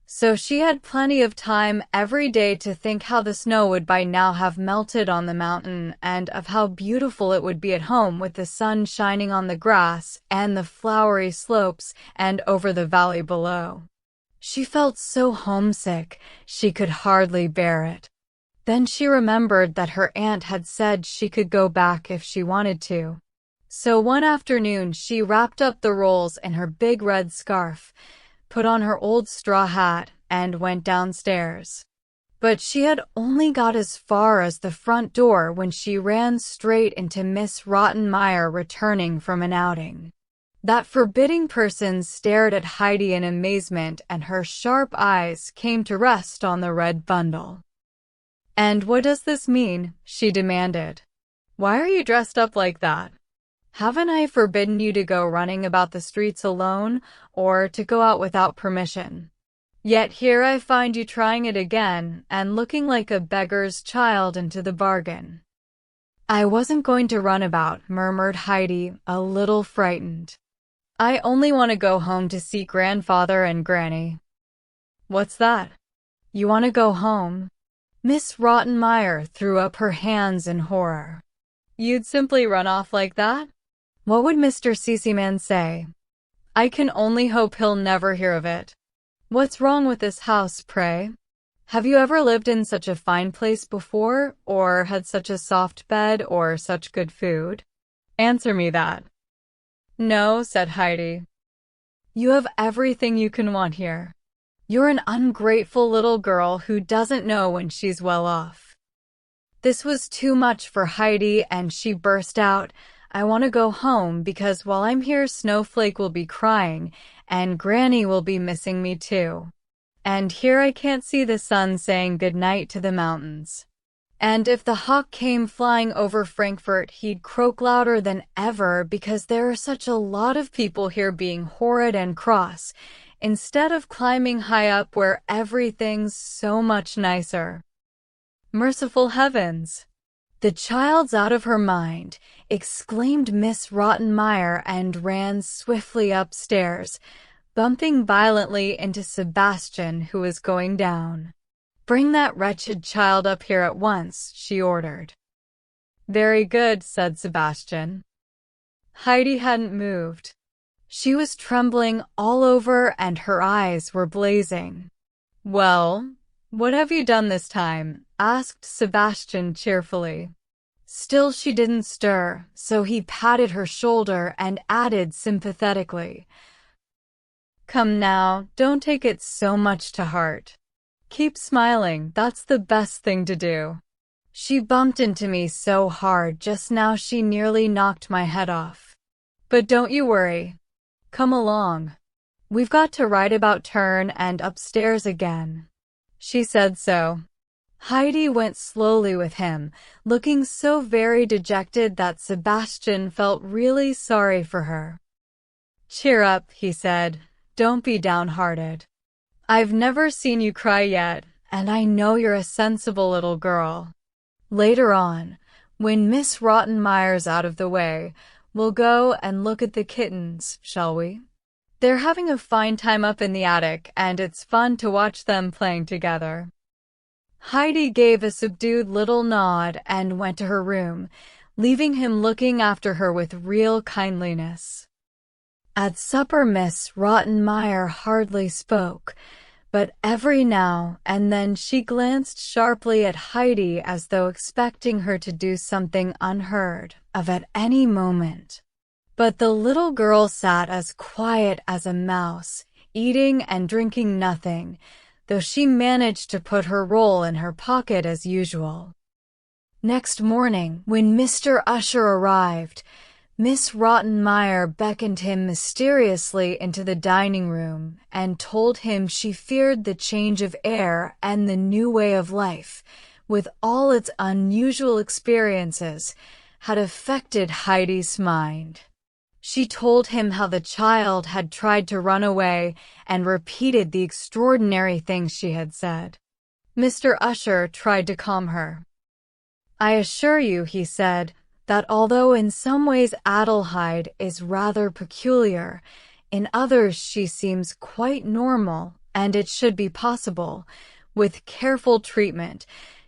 So she had plenty of time every day to think how the snow would by now have melted on the mountain, and of how beautiful it would be at home with the sun shining on the grass and the flowery slopes and over the valley below. She felt so homesick, she could hardly bear it. Then she remembered that her aunt had said she could go back if she wanted to. So one afternoon she wrapped up the rolls in her big red scarf, put on her old straw hat, and went downstairs. But she had only got as far as the front door when she ran straight into Miss Rottenmeier returning from an outing. That forbidding person stared at Heidi in amazement, and her sharp eyes came to rest on the red bundle. "And what does this mean?" she demanded. "Why are you dressed up like that? Haven't I forbidden you to go running about the streets alone, or to go out without permission? Yet here I find you trying it again, and looking like a beggar's child into the bargain." "I wasn't going to run about," murmured Heidi, a little frightened. "I only want to go home to see Grandfather and Granny." "What's that? You want to go home?" Miss Rottenmeier threw up her hands in horror. "You'd simply run off like that? What would Mr. Ceceman say? I can only hope he'll never hear of it. What's wrong with this house, pray? Have you ever lived in such a fine place before, or had such a soft bed, or such good food? Answer me that." "No," said Heidi. "You have everything you can want here. You're an ungrateful little girl who doesn't know when she's well off." This was too much for Heidi, and she burst out, I want to go home because while I'm here, Snowflake will be crying, and Granny will be missing me too. And here I can't see the sun saying goodnight to the mountains. And if the hawk came flying over Frankfurt, he'd croak louder than ever because there are such a lot of people here being horrid and cross, instead of climbing high up where everything's so much nicer. Merciful heavens! The child's out of her mind, exclaimed Miss Rottenmeier and ran swiftly upstairs, bumping violently into Sebastian, who was going down. Bring that wretched child up here at once, she ordered. Very good, said Sebastian. Heidi hadn't moved. She was trembling all over and her eyes were blazing. Well, what have you done this time? Asked Sebastian cheerfully. Still she didn't stir, so he patted her shoulder and added sympathetically, Come now, don't take it so much to heart. Keep smiling, that's the best thing to do. She bumped into me so hard just now she nearly knocked my head off. But don't you worry. Come along. We've got to right about turn and upstairs again. She said so. Heidi went slowly with him, looking so very dejected that Sebastian felt really sorry for her. Cheer up, he said. Don't be downhearted. I've never seen you cry yet, and I know you're a sensible little girl. Later on, when Miss Rottenmeier's out of the way, we'll go and look at the kittens, shall we? They're having a fine time up in the attic, and it's fun to watch them playing together. Heidi gave a subdued little nod and went to her room, leaving him looking after her with real kindliness. At supper Miss Rottenmeier hardly spoke, but every now and then she glanced sharply at Heidi as though expecting her to do something unheard of at any moment. But the little girl sat as quiet as a mouse, eating and drinking nothing, though she managed to put her roll in her pocket as usual. Next morning, when Mr. Usher arrived, Miss Rottenmeier beckoned him mysteriously into the dining room and told him she feared the change of air and the new way of life, with all its unusual experiences, had affected Heidi's mind. She told him how the child had tried to run away and repeated the extraordinary things she had said. Mr. Usher tried to calm her. I assure you, he said, that although in some ways Adelheid is rather peculiar, in others she seems quite normal, and it should be possible, with careful treatment,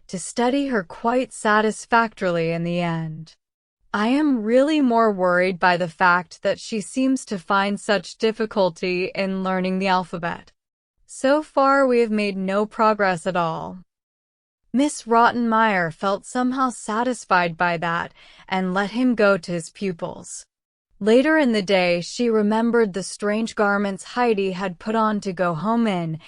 to study her quite satisfactorily in the end. I am really more worried by the fact that she seems to find such difficulty in learning the alphabet. So far we have made no progress at all. Miss Rottenmeier felt somehow satisfied by that and let him go to his pupils. Later in the day she remembered the strange garments Heidi had put on to go home in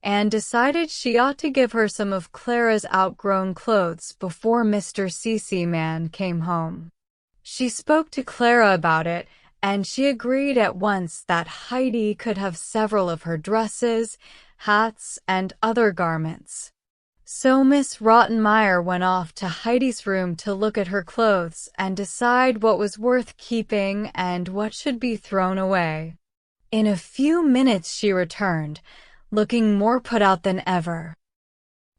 and decided she ought to give her some of Clara's outgrown clothes before Mr. C.C. man came home. She spoke to Clara about it, and she agreed at once that Heidi could have several of her dresses, hats, and other garments. So Miss Rottenmeier went off to Heidi's room to look at her clothes and decide what was worth keeping and what should be thrown away. In a few minutes she returned, looking more put out than ever.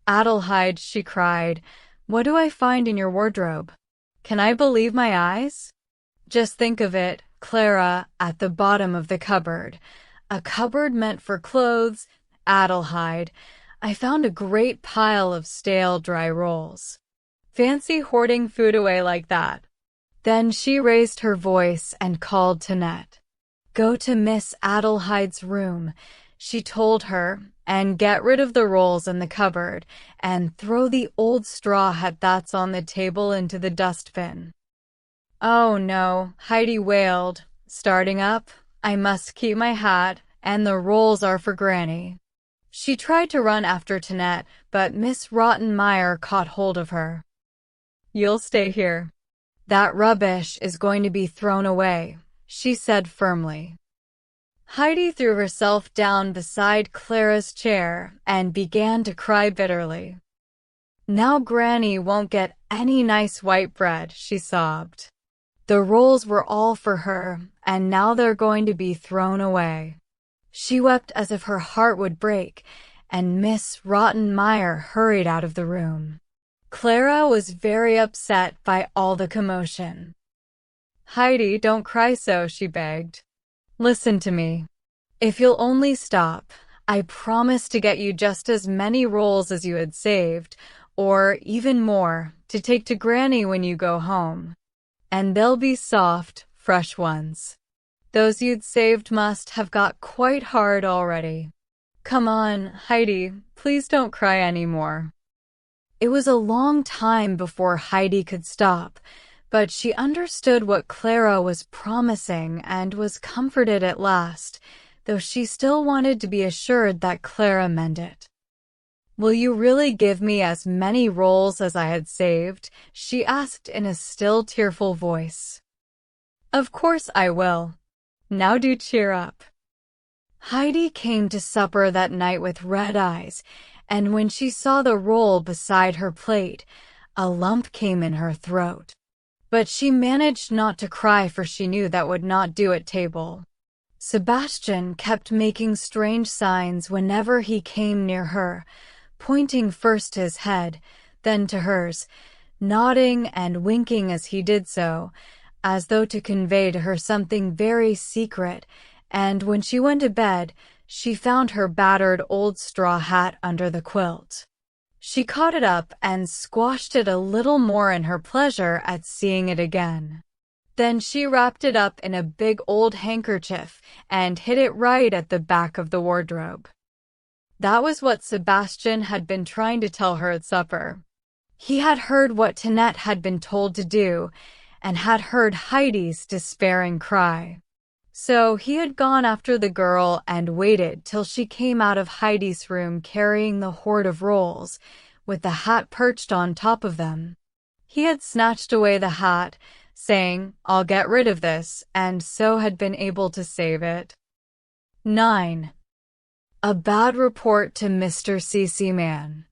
Adelheid, she cried, what do I find in your wardrobe? Can I believe my eyes? Just think of it, Clara, at the bottom of the cupboard. A cupboard meant for clothes. Adelheid, I found a great pile of stale dry rolls. Fancy hoarding food away like that. Then she raised her voice and called to Net. Go to Miss Adelheid's room, she told her, and get rid of the rolls in the cupboard, and throw the old straw hat that's on the table into the dustbin. Oh no, Heidi wailed, starting up. I must keep my hat, and the rolls are for Granny. She tried to run after Tinette, but Miss Rottenmeier caught hold of her. You'll stay here. That rubbish is going to be thrown away, she said firmly. Heidi threw herself down beside Clara's chair and began to cry bitterly. Now Granny won't get any nice white bread, she sobbed. The rolls were all for her, and now they're going to be thrown away. She wept as if her heart would break, and Miss Rottenmeier hurried out of the room. Clara was very upset by all the commotion. Heidi, don't cry so, she begged. Listen to me. If you'll only stop, I promise to get you just as many rolls as you had saved, or even more, to take to Granny when you go home. And they'll be soft, fresh ones. Those you'd saved must have got quite hard already. Come on, Heidi, please don't cry anymore. It was a long time before Heidi could stop, but she understood what Clara was promising and was comforted at last, though she still wanted to be assured that Clara meant it. Will you really give me as many rolls as I had saved? She asked in a still tearful voice. Of course I will. Now do cheer up. Heidi came to supper that night with red eyes, and when she saw the roll beside her plate, a lump came in her throat. But she managed not to cry, for she knew that would not do at table. Sebastian kept making strange signs whenever he came near her, pointing first to his head, then to hers, nodding and winking as he did so, as though to convey to her something very secret, and when she went to bed, she found her battered old straw hat under the quilt. She caught it up and squashed it a little more in her pleasure at seeing it again. Then she wrapped it up in a big old handkerchief and hid it right at the back of the wardrobe. That was what Sebastian had been trying to tell her at supper. He had heard what Tinette had been told to do, and had heard Heidi's despairing cry. So he had gone after the girl and waited till she came out of Heidi's room carrying the hoard of rolls, with the hat perched on top of them. He had snatched away the hat, saying, "I'll get rid of this," and so had been able to save it. 9. A bad report to Mr. C.C. Man.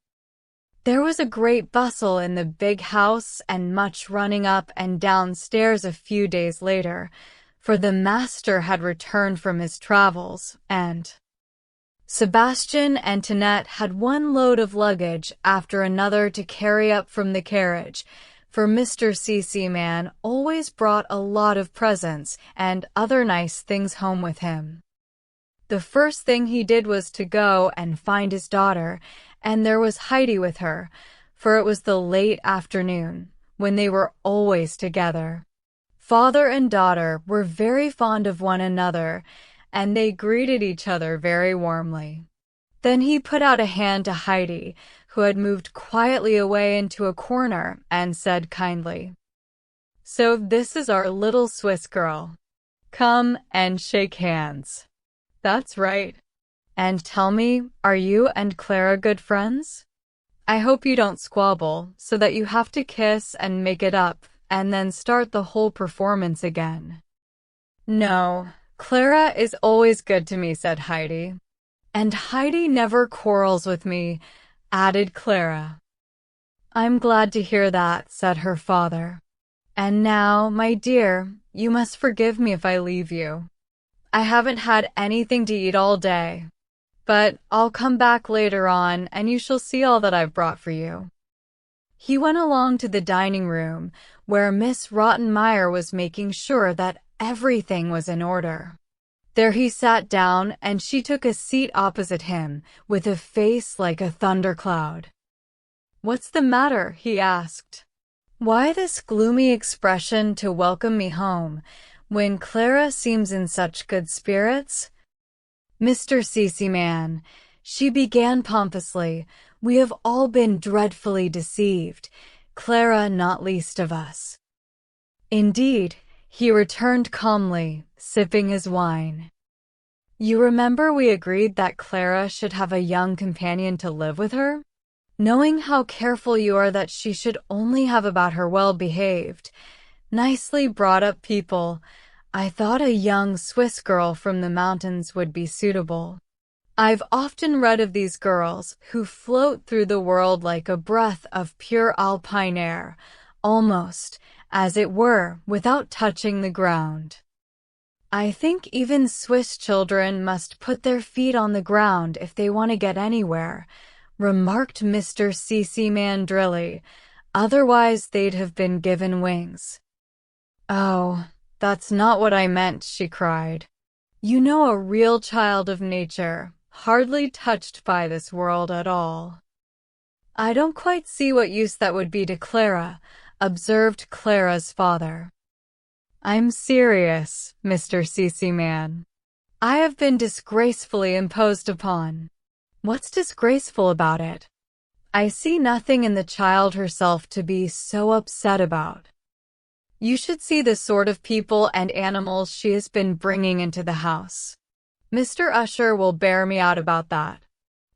There was a great bustle in the big house and much running up and down stairs a few days later, for the master had returned from his travels, and Sebastian and Tinette had one load of luggage after another to carry up from the carriage, for Mr. C.C. Man always brought a lot of presents and other nice things home with him. The first thing he did was to go and find his daughter, and there was Heidi with her, for it was the late afternoon, when they were always together. Father and daughter were very fond of one another, and they greeted each other very warmly. Then he put out a hand to Heidi, who had moved quietly away into a corner, and said kindly, "So this is our little Swiss girl. Come and shake hands." "That's right. And tell me, are you and Clara good friends? I hope you don't squabble, so that you have to kiss and make it up, and then start the whole performance again." "No, Clara is always good to me," said Heidi. "And Heidi never quarrels with me," added Clara. "I'm glad to hear that," said her father. "And now, my dear, you must forgive me if I leave you. I haven't had anything to eat all day, but I'll come back later on and you shall see all that I've brought for you." He went along to the dining room, where Miss Rottenmeier was making sure that everything was in order. There he sat down, and she took a seat opposite him, with a face like a thundercloud. "What's the matter?" he asked. "Why this gloomy expression to welcome me home, when Clara seems in such good spirits?" "Mr. C.C. Man," she began pompously, "we have all been dreadfully deceived, Clara not least of us." "Indeed," he returned calmly, sipping his wine. "You remember we agreed that Clara should have a young companion to live with her? Knowing how careful you are that she should only have about her well-behaved, Nicely brought up people. I thought a young Swiss girl from the mountains would be suitable. I've often read of these girls who float through the world like a breath of pure alpine air, almost, as it were, without touching the ground. I think even Swiss children must put their feet on the ground if they want to get anywhere, remarked Mr. C.C. Mandrilli. Otherwise they'd have been given wings. Oh, that's not what I meant, she cried. You know, a real child of nature, hardly touched by this world at all. I don't quite see what use that would be to Clara, observed Clara's father. I'm serious, Mr. C.C. Man. I have been disgracefully imposed upon. What's disgraceful about it? I see nothing in the child herself to be so upset about. You should see the sort of people and animals she has been bringing into the house. Mr. Usher will bear me out about that.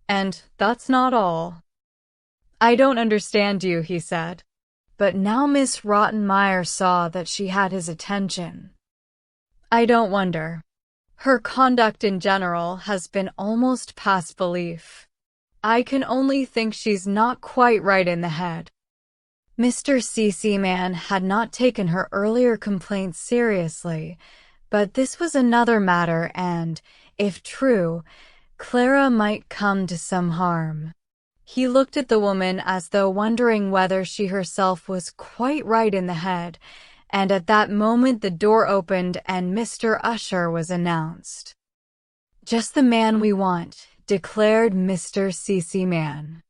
And that's not all. I don't understand you, he said. But now Miss Rottenmeier saw that she had his attention. I don't wonder. Her conduct in general has been almost past belief. I can only think she's not quite right in the head. Mr. C.C. Man had not taken her earlier complaints seriously, but this was another matter and, if true, Clara might come to some harm. He looked at the woman as though wondering whether she herself was quite right in the head, and at that moment the door opened and Mr. Usher was announced. Just the man we want, declared Mr. C.C. Man.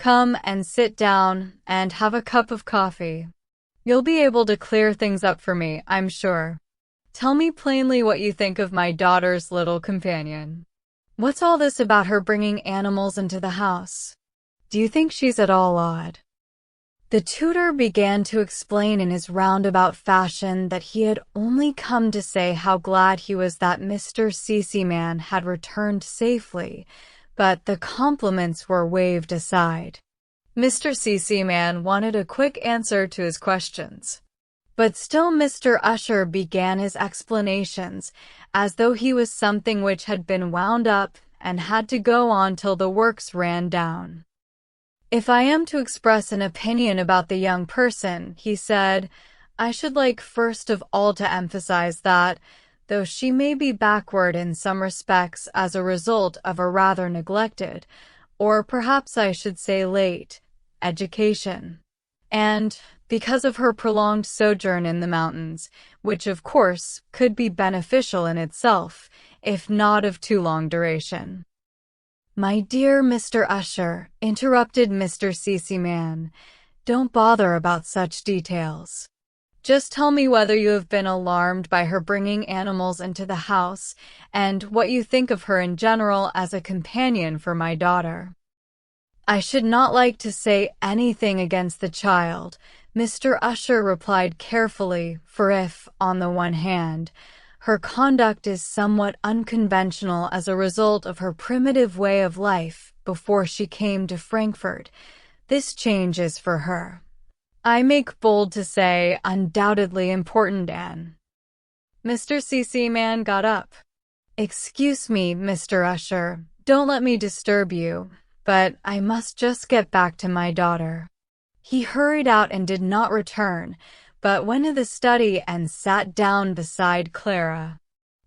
Come and sit down and have a cup of coffee. You'll be able to clear things up for me, I'm sure. Tell me plainly what you think of my daughter's little companion. What's all this about her bringing animals into the house? Do you think she's at all odd? The tutor began to explain in his roundabout fashion that he had only come to say how glad he was that Mr. C.C. Man had returned safely, but the compliments were waved aside. Mr. C.C. Man wanted a quick answer to his questions. But still Mr. Usher began his explanations, as though he was something which had been wound up and had to go on till the works ran down. If I am to express an opinion about the young person, he said, I should like first of all to emphasize that, though she may be backward in some respects as a result of a rather neglected, or perhaps I should say late, education, and because of her prolonged sojourn in the mountains, which of course could be beneficial in itself, if not of too long duration. My dear Mr. Usher, interrupted Mr. C.C. Man, don't bother about such details. Just tell me whether you have been alarmed by her bringing animals into the house, and what you think of her in general as a companion for my daughter. I should not like to say anything against the child, Mr. Usher replied carefully, for if, on the one hand, her conduct is somewhat unconventional as a result of her primitive way of life before she came to Frankfurt, this change is for her, I make bold to say, undoubtedly important, Anne. Mr. C.C. Man got up. Excuse me, Mr. Usher, don't let me disturb you, but I must just get back to my daughter. He hurried out and did not return, but went to the study and sat down beside Clara.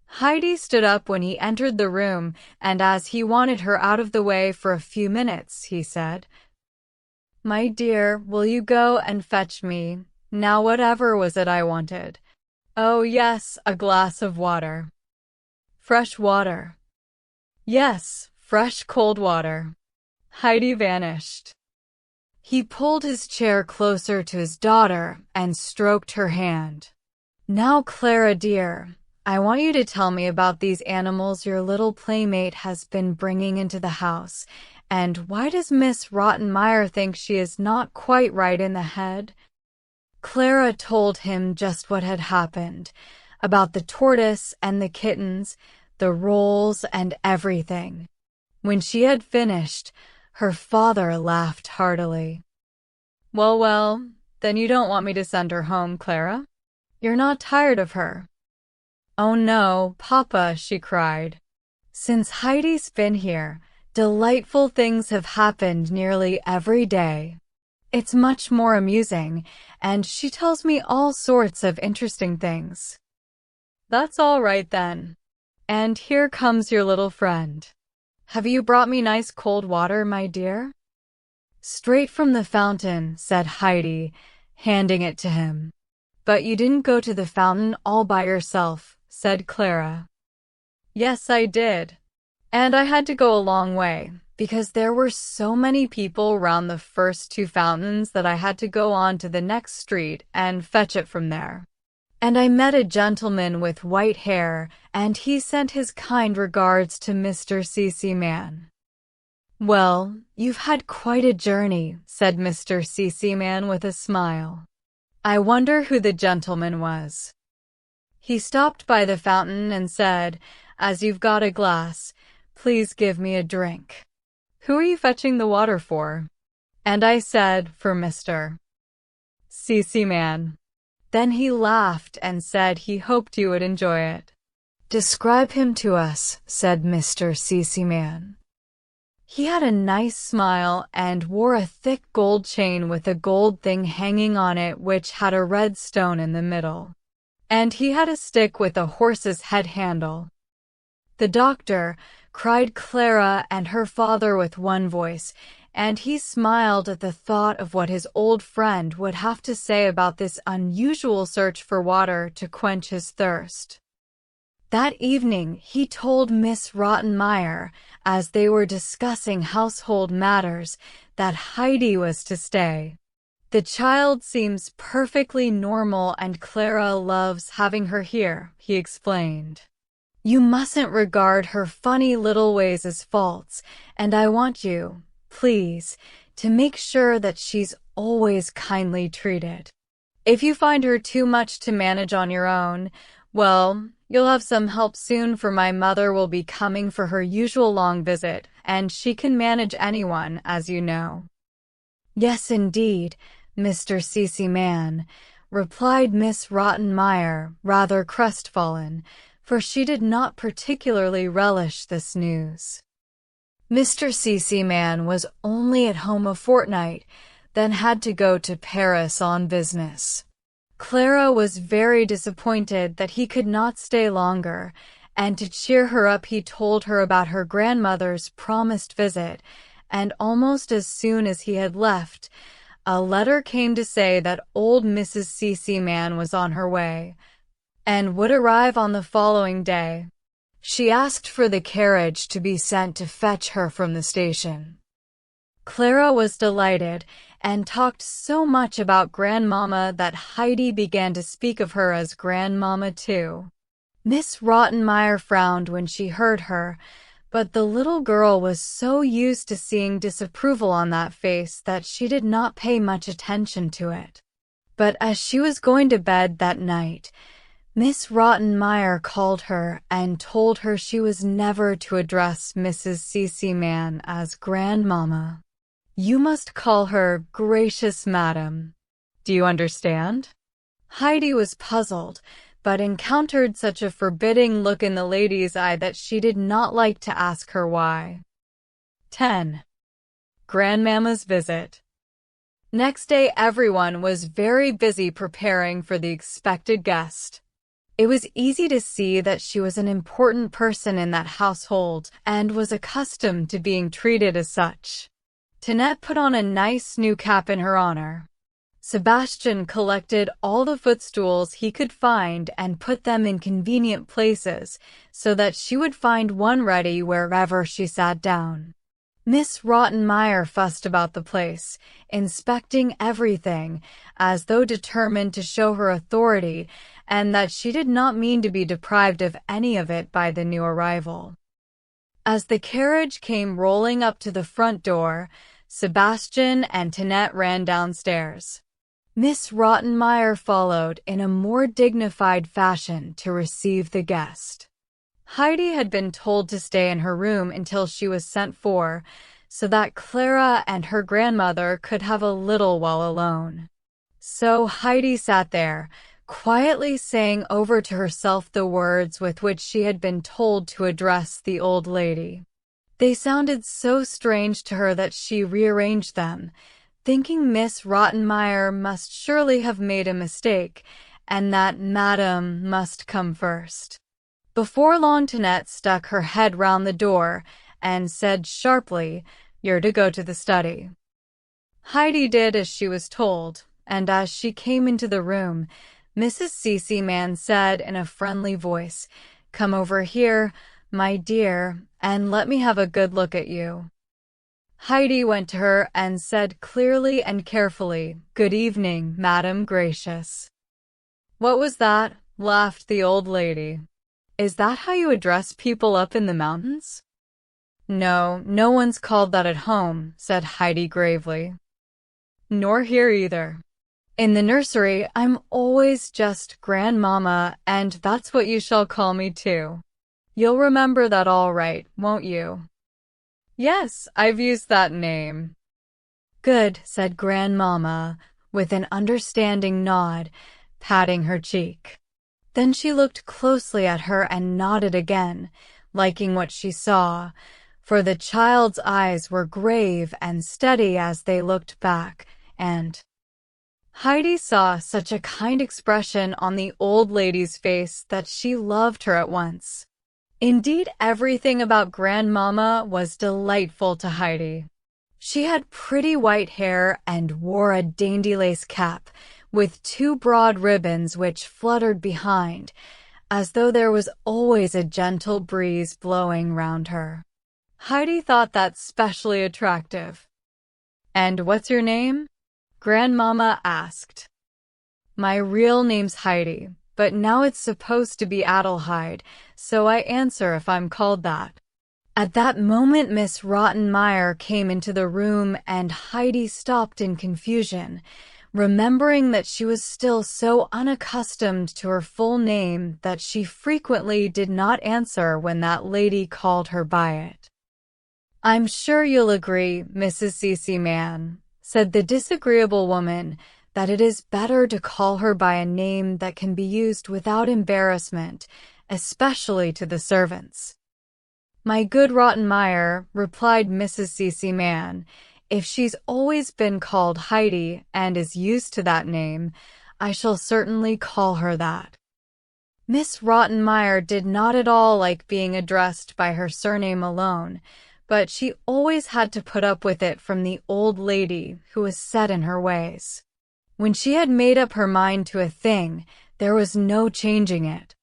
Heidi stood up when he entered the room, and as he wanted her out of the way for a few minutes, he said, My dear, will you go and fetch me, now whatever was it I wanted? Oh yes, a glass of water. Fresh water. Yes, fresh cold water. Heidi vanished. He pulled his chair closer to his daughter and stroked her hand. Now, Clara dear, I want you to tell me about these animals your little playmate has been bringing into the house, and why does Miss Rottenmeier think she is not quite right in the head? Clara told him just what had happened, about the tortoise and the kittens, the rolls and everything. When she had finished, her father laughed heartily. Well, then you don't want me to send her home, Clara? You're not tired of her?" "Oh no, Papa," she cried. "Since Heidi's been here, delightful things have happened nearly every day. It's much more amusing, and she tells me all sorts of interesting things." "That's all right then. And here comes your little friend. Have you brought me nice cold water, my dear?" "Straight from the fountain," said Heidi, handing it to him. "But you didn't go to the fountain all by yourself," said Clara. "Yes, I did. And I had to go a long way, because there were so many people round the first two fountains that I had to go on to the next street and fetch it from there. And I met a gentleman with white hair, and he sent his kind regards to Mr. C.C. Man." "Well, you've had quite a journey," said Mr. C.C. Man with a smile. "I wonder who the gentleman was." "He stopped by the fountain and said, 'As you've got a glass, please give me a drink.' 'Who are you fetching the water for?' And I said, 'For Mr. C.C. Man.' Then he laughed and said he hoped you would enjoy it." "Describe him to us," said Mr. C.C. Man. "He had a nice smile and wore a thick gold chain with a gold thing hanging on it which had a red stone in the middle. And he had a stick with a horse's head handle." "The doctor," cried Clara and her father with one voice, and he smiled at the thought of what his old friend would have to say about this unusual search for water to quench his thirst. That evening he told Miss Rottenmeier, as they were discussing household matters, that Heidi was to stay. "The child seems perfectly normal and Clara loves having her here," he explained. "You mustn't regard her funny little ways as faults, and I want you, please, to make sure that she's always kindly treated. If you find her too much to manage on your own, well, you'll have some help soon, for my mother will be coming for her usual long visit, and she can manage anyone, as you know." "Yes, indeed, Mr. C.C. Man," replied Miss Rottenmeier, rather crestfallen, for she did not particularly relish this news. Mr. C.C. Man was only at home a fortnight, then had to go to Paris on business. Clara was very disappointed that he could not stay longer, and to cheer her up he told her about her grandmother's promised visit, and almost as soon as he had left, a letter came to say that old Mrs. C.C. Man was on her way, and would arrive on the following day. She asked for the carriage to be sent to fetch her from the station. Clara was delighted, and talked so much about Grandmama that Heidi began to speak of her as Grandmama too. Miss Rottenmeier frowned when she heard her, but the little girl was so used to seeing disapproval on that face that she did not pay much attention to it. But as she was going to bed that night, Miss Rottenmeier called her and told her she was never to address Mrs. C.C. Man as Grandmama. "You must call her Gracious Madam. Do you understand?" Heidi was puzzled, but encountered such a forbidding look in the lady's eye that she did not like to ask her why. 10. Grandmama's visit. Next day everyone was very busy preparing for the expected guest. It was easy to see that she was an important person in that household and was accustomed to being treated as such. Tinette put on a nice new cap in her honor. Sebastian collected all the footstools he could find and put them in convenient places so that she would find one ready wherever she sat down. Miss Rottenmeier fussed about the place, inspecting everything, as though determined to show her authority and that she did not mean to be deprived of any of it by the new arrival. As the carriage came rolling up to the front door, Sebastian and Tinette ran downstairs. Miss Rottenmeier followed in a more dignified fashion to receive the guest. Heidi had been told to stay in her room until she was sent for, so that Clara and her grandmother could have a little while alone. So Heidi sat there, quietly saying over to herself the words with which she had been told to address the old lady. They sounded so strange to her that she rearranged them, thinking Miss Rottenmeier must surely have made a mistake, and that Madam must come first. Before long, Tinette stuck her head round the door and said sharply, "You're to go to the study." Heidi did as she was told, and as she came into the room, Mrs. Cece said in a friendly voice, "Come over here, my dear, and let me have a good look at you." Heidi went to her and said clearly and carefully, "Good evening, Madam Gracious." "What was that?" laughed the old lady. "Is that how you address people up in the mountains?" "No, no one's called that at home," said Heidi gravely. "Nor here either. In the nursery, I'm always just Grandmama, and that's what you shall call me too. You'll remember that all right, won't you?" "Yes, I've used that name." "Good," said Grandmama, with an understanding nod, patting her cheek. Then she looked closely at her and nodded again, liking what she saw, for the child's eyes were grave and steady as they looked back, and Heidi saw such a kind expression on the old lady's face that she loved her at once. Indeed, everything about Grandmama was delightful to Heidi. She had pretty white hair and wore a dainty lace cap with 2 broad ribbons which fluttered behind, as though there was always a gentle breeze blowing round her. Heidi thought that specially attractive. "And what's your name?" Grandmama asked. "My real name's Heidi, but now it's supposed to be Adelheid, so I answer if I'm called that." At that moment, Miss Rottenmeier came into the room and Heidi stopped in confusion, remembering that she was still so unaccustomed to her full name that she frequently did not answer when that lady called her by it. "I'm sure you'll agree, Mrs. Cece, said the disagreeable woman, that it is better to call her by a name that can be used without embarrassment, especially to the servants." "My good Rottenmeier," replied Mrs. Cece, "if she's always been called Heidi and is used to that name, I shall certainly call her that." Miss Rottenmeier did not at all like being addressed by her surname alone, but she always had to put up with it from the old lady who was set in her ways. When she had made up her mind to a thing, there was no changing it.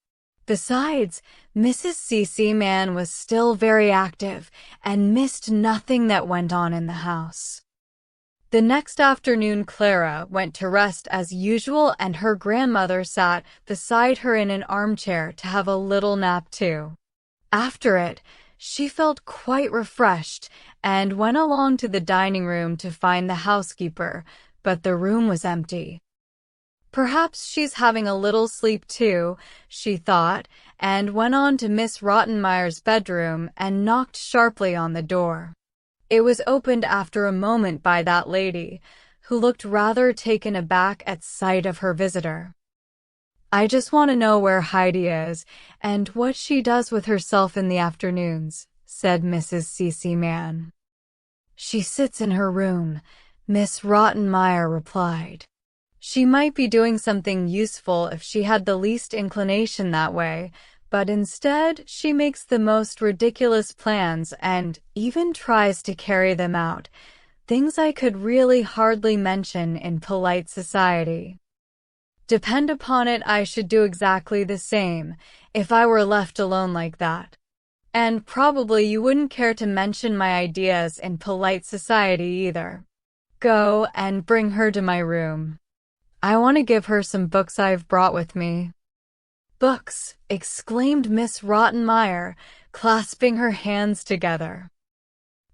Besides, Mrs. Cece was still very active and missed nothing that went on in the house. The next afternoon, Clara went to rest as usual, and her grandmother sat beside her in an armchair to have a little nap too. After it, she felt quite refreshed and went along to the dining room to find the housekeeper, but the room was empty. "Perhaps she's having a little sleep too," she thought, and went on to Miss Rottenmeier's bedroom and knocked sharply on the door. It was opened after a moment by that lady, who looked rather taken aback at sight of her visitor. "I just want to know where Heidi is, and what she does with herself in the afternoons," said Mrs. Cece. "She sits in her room," Miss Rottenmeier replied. "She might be doing something useful if she had the least inclination that way, but instead she makes the most ridiculous plans and even tries to carry them out, things I could really hardly mention in polite society. Depend upon it, I should do exactly the same if I were left alone like that. And probably you wouldn't care to mention my ideas in polite society either. Go and bring her to my room. I want to give her some books I've brought with me." "Books!" exclaimed Miss Rottenmeier, clasping her hands together.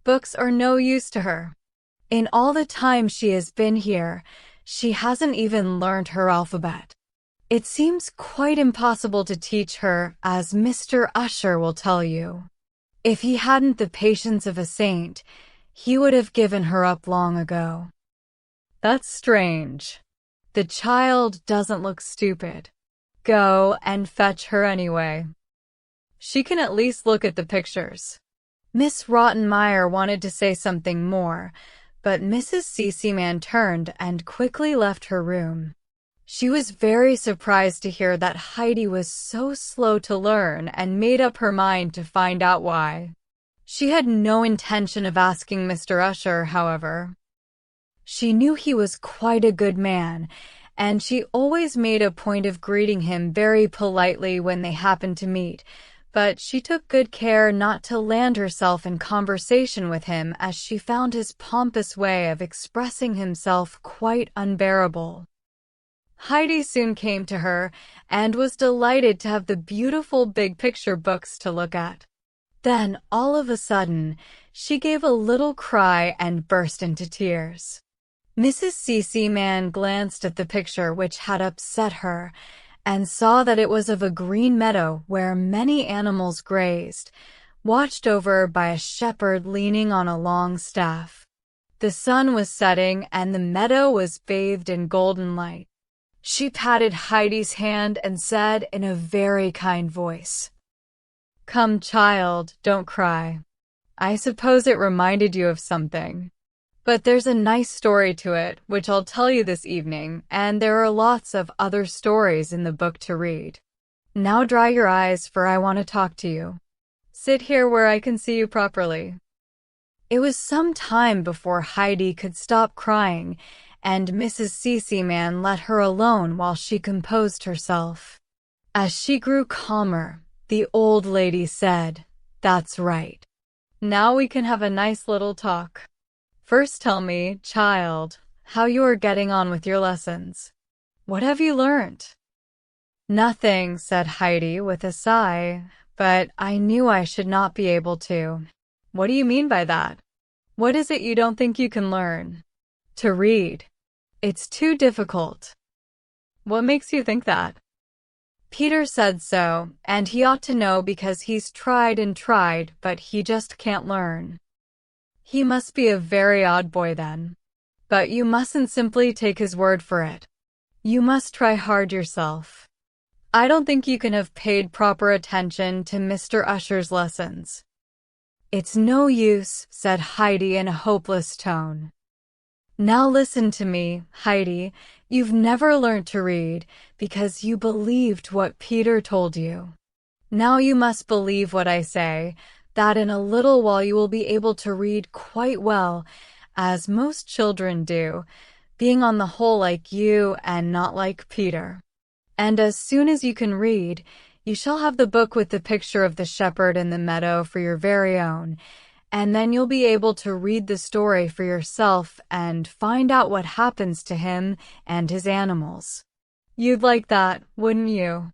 "Books are no use to her. In all the time she has been here, she hasn't even learned her alphabet. It seems quite impossible to teach her, as Mr. Usher will tell you. If he hadn't the patience of a saint, he would have given her up long ago." "That's strange." The child doesn't look stupid. Go and fetch her anyway. She can at least look at the pictures." Miss Rottenmeier wanted to say something more, but Mrs. Seaman turned and quickly left her room. She was very surprised to hear that Heidi was so slow to learn and made up her mind to find out why. She had no intention of asking Mr. Usher, however. She knew he was quite a good man, and she always made a point of greeting him very politely when they happened to meet, but she took good care not to land herself in conversation with him, as she found his pompous way of expressing himself quite unbearable. Heidi soon came to her and was delighted to have the beautiful big picture books to look at. Then, all of a sudden, she gave a little cry and burst into tears. Mrs. Seaman glanced at the picture which had upset her and saw that it was of a green meadow where many animals grazed, watched over by a shepherd leaning on a long staff. The sun was setting and the meadow was bathed in golden light. She patted Heidi's hand and said in a very kind voice, "Come, child, don't cry. I suppose it reminded you of something. But there's a nice story to it, which I'll tell you this evening, and there are lots of other stories in the book to read. Now dry your eyes, for I want to talk to you. Sit here where I can see you properly." It was some time before Heidi could stop crying, and Mrs. Seaman let her alone while she composed herself. As she grew calmer, the old lady said, "That's right. Now we can have a nice little talk. First tell me, child, how you are getting on with your lessons. What have you learned?" "Nothing," said Heidi with a sigh, "but I knew I should not be able to." "What do you mean by that? What is it you don't think you can learn?" "To read. It's too difficult." "What makes you think that?" "Peter said so, and he ought to know because he's tried and tried, but he just can't learn." "He must be a very odd boy then. But you mustn't simply take his word for it. You must try hard yourself. I don't think you can have paid proper attention to Mr. Usher's lessons." "It's no use," said Heidi in a hopeless tone. "Now listen to me, Heidi. You've never learnt to read because you believed what Peter told you. Now you must believe what I say, that in a little while you will be able to read quite well, as most children do, being on the whole like you and not like Peter. And as soon as you can read, you shall have the book with the picture of the shepherd in the meadow for your very own, and then you'll be able to read the story for yourself and find out what happens to him and his animals. You'd like that, wouldn't you?"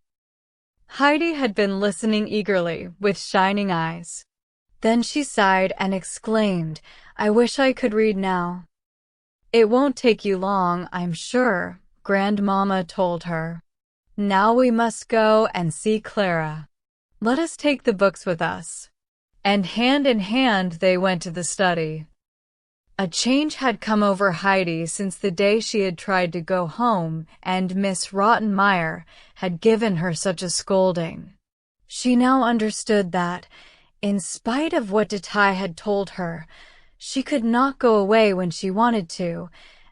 Heidi had been listening eagerly, with shining eyes. Then she sighed and exclaimed, "I wish I could read now." "It won't take you long, I'm sure," Grandmama told her. "Now we must go and see Clara. Let us take the books with us." And hand in hand they went to the study. A change had come over Heidi since the day she had tried to go home and Miss Rottenmeier had given her such a scolding. She now understood that, in spite of what Detail had told her, she could not go away when she wanted to,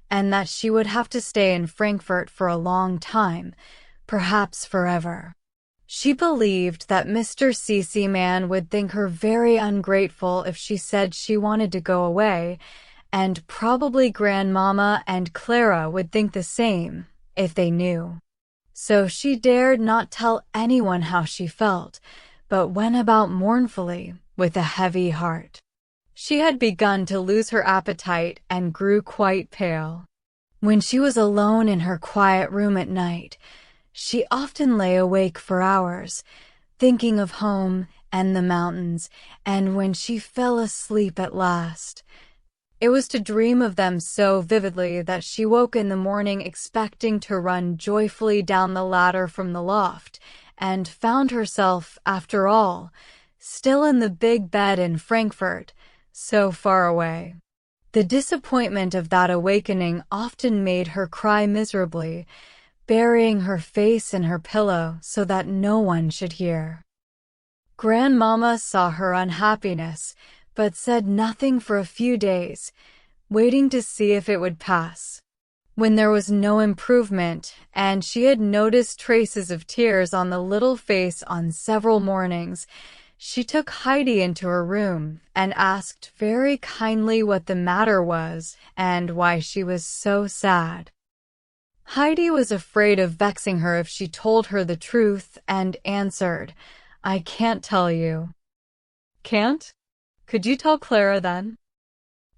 and that she would have to stay in Frankfurt for a long time, perhaps forever. She believed that Mr. Seaman would think her very ungrateful if she said she wanted to go away, and probably Grandmama and Clara would think the same, if they knew. So she dared not tell anyone how she felt, but went about mournfully, with a heavy heart. She had begun to lose her appetite and grew quite pale. When she was alone in her quiet room at night, she often lay awake for hours, thinking of home and the mountains, and when she fell asleep at last, it was to dream of them so vividly that she woke in the morning expecting to run joyfully down the ladder from the loft, and found herself, after all, still in the big bed in Frankfurt, so far away. The disappointment of that awakening often made her cry miserably, burying her face in her pillow so that no one should hear. Grandmama saw her unhappiness, but said nothing for a few days, waiting to see if it would pass. When there was no improvement, and she had noticed traces of tears on the little face on several mornings, she took Heidi into her room and asked very kindly what the matter was and why she was so sad. Heidi was afraid of vexing her if she told her the truth and answered, "I can't tell you." "Can't? Could you tell Clara then?"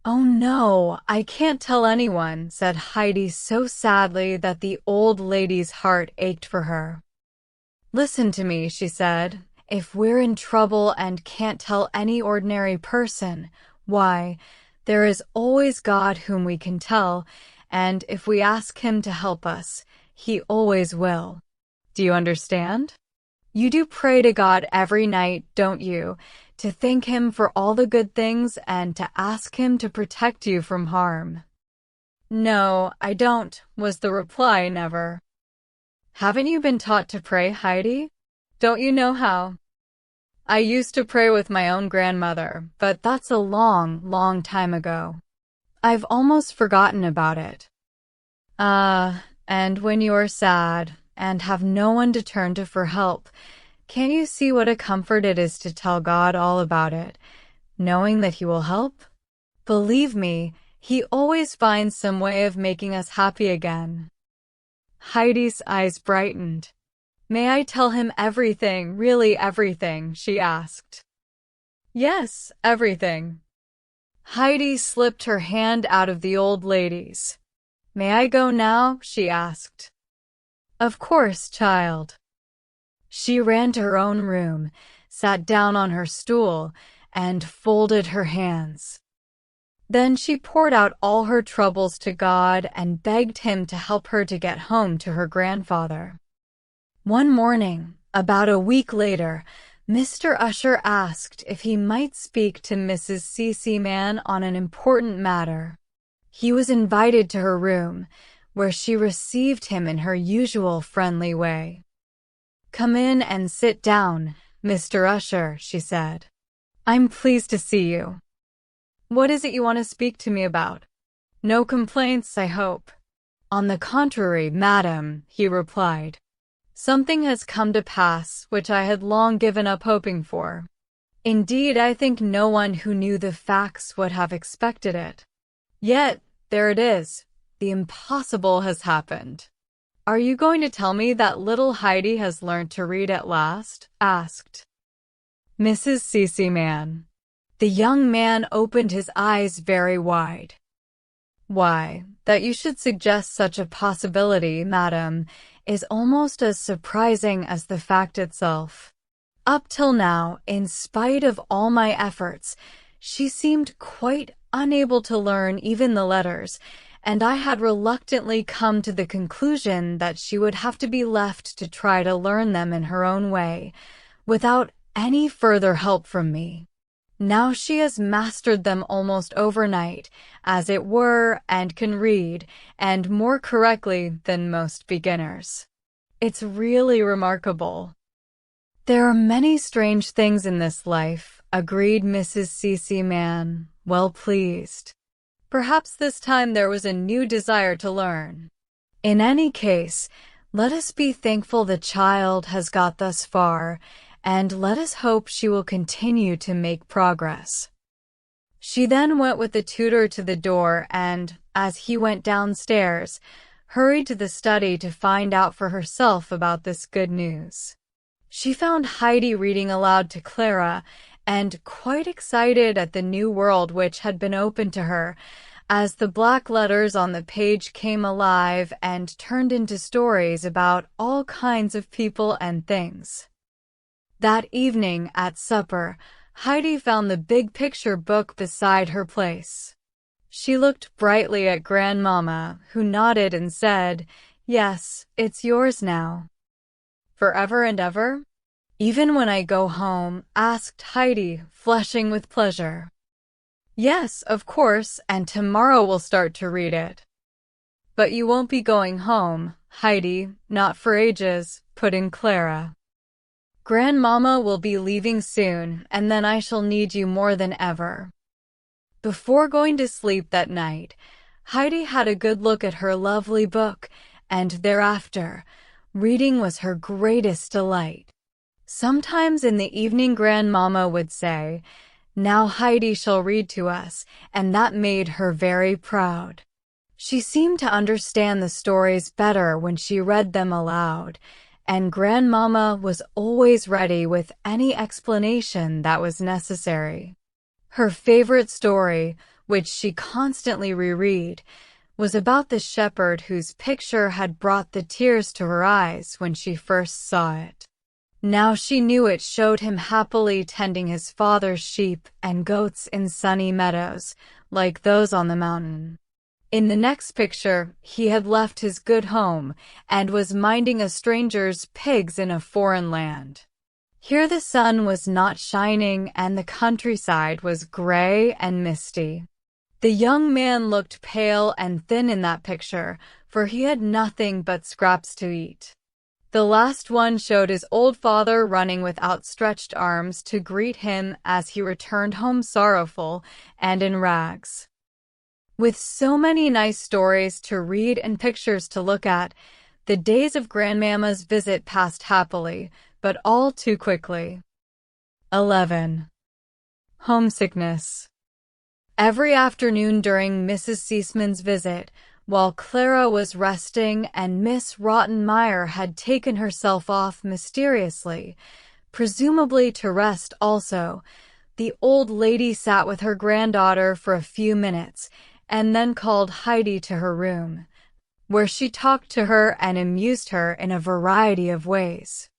"Oh no, I can't tell anyone," said Heidi so sadly that the old lady's heart ached for her. "Listen to me," she said. "If we're in trouble and can't tell any ordinary person, why, there is always God whom we can tell, and if we ask Him to help us, He always will. Do you understand? You do pray to God every night, don't you, to thank Him for all the good things and to ask Him to protect you from harm?" "No, I don't," was the reply. "Never." "Haven't you been taught to pray, Heidi? Don't you know how?" "I used to pray with my own grandmother, but that's a long, long time ago. I've almost forgotten about it." And when you're sad and have no one to turn to for help, can't you see what a comfort it is to tell God all about it, knowing that He will help? Believe me, He always finds some way of making us happy again. Heidi's eyes brightened. "May I tell Him everything, really everything?" she asked. "Yes, everything." Heidi slipped her hand out of the old lady's. "May I go now?" she asked. "Of course, child." She ran to her own room, sat down on her stool, and folded her hands. Then she poured out all her troubles to God and begged Him to help her to get home to her grandfather. One morning, about a week later, Mr. Usher asked if he might speak to Mrs. C.C. Mann on an important matter. He was invited to her room, where she received him in her usual friendly way. "Come in and sit down, Mr. Usher," she said. "I'm pleased to see you. What is it you want to speak to me about? No complaints, I hope." "On the contrary, madam," he replied. "Something has come to pass which I had long given up hoping for. Indeed, I think no one who knew the facts would have expected it. Yet, there it is. The impossible has happened." "Are you going to tell me that little Heidi has learned to read at last?" asked Mrs. C.C. Mann. The young man opened his eyes very wide. "Why, that you should suggest such a possibility, madam, is almost as surprising as the fact itself. Up till now, in spite of all my efforts, she seemed quite unable to learn even the letters, and I had reluctantly come to the conclusion that she would have to be left to try to learn them in her own way, without any further help from me. Now she has mastered them almost overnight, as it were, and can read, and more correctly than most beginners. It's really remarkable." "There are many strange things in this life," agreed Mrs. C.C. Mann, well pleased. Perhaps this time there was a new desire to learn. "In any case, let us be thankful the child has got thus far, and let us hope she will continue to make progress." She then went with the tutor to the door and, as he went downstairs, hurried to the study to find out for herself about this good news. She found Heidi reading aloud to Clara, and quite excited at the new world which had been opened to her, as the black letters on the page came alive and turned into stories about all kinds of people and things. That evening at supper, Heidi found the big picture book beside her place. She looked brightly at Grandmama, who nodded and said, "Yes, it's yours now." "Forever and ever?" "Even when I go home?" asked Heidi, flushing with pleasure. Yes, of course, and tomorrow we'll start to read it. But you won't be going home, Heidi, not for ages, put in Clara. Grandmama will be leaving soon, and then I shall need you more than ever. Before going to sleep that night, Heidi had a good look at her lovely book, and thereafter, reading was her greatest delight. Sometimes in the evening Grandmama would say, "Now Heidi shall read to us," and that made her very proud. She seemed to understand the stories better when she read them aloud, and Grandmama was always ready with any explanation that was necessary. Her favorite story, which she constantly reread, was about the shepherd whose picture had brought the tears to her eyes when she first saw it. Now she knew it showed him happily tending his father's sheep and goats in sunny meadows, like those on the mountain. In the next picture, he had left his good home and was minding a stranger's pigs in a foreign land. Here the sun was not shining and the countryside was gray and misty. The young man looked pale and thin in that picture, for he had nothing but scraps to eat. The last one showed his old father running with outstretched arms to greet him as he returned home sorrowful and in rags. With so many nice stories to read and pictures to look at, the days of Grandmama's visit passed happily, but all too quickly. 11. Homesickness. Every afternoon during Mrs. Seisman's visit, while Clara was resting and Miss Rottenmeier had taken herself off mysteriously, presumably to rest also, the old lady sat with her granddaughter for a few minutes and then called Heidi to her room, where she talked to her and amused her in a variety of ways.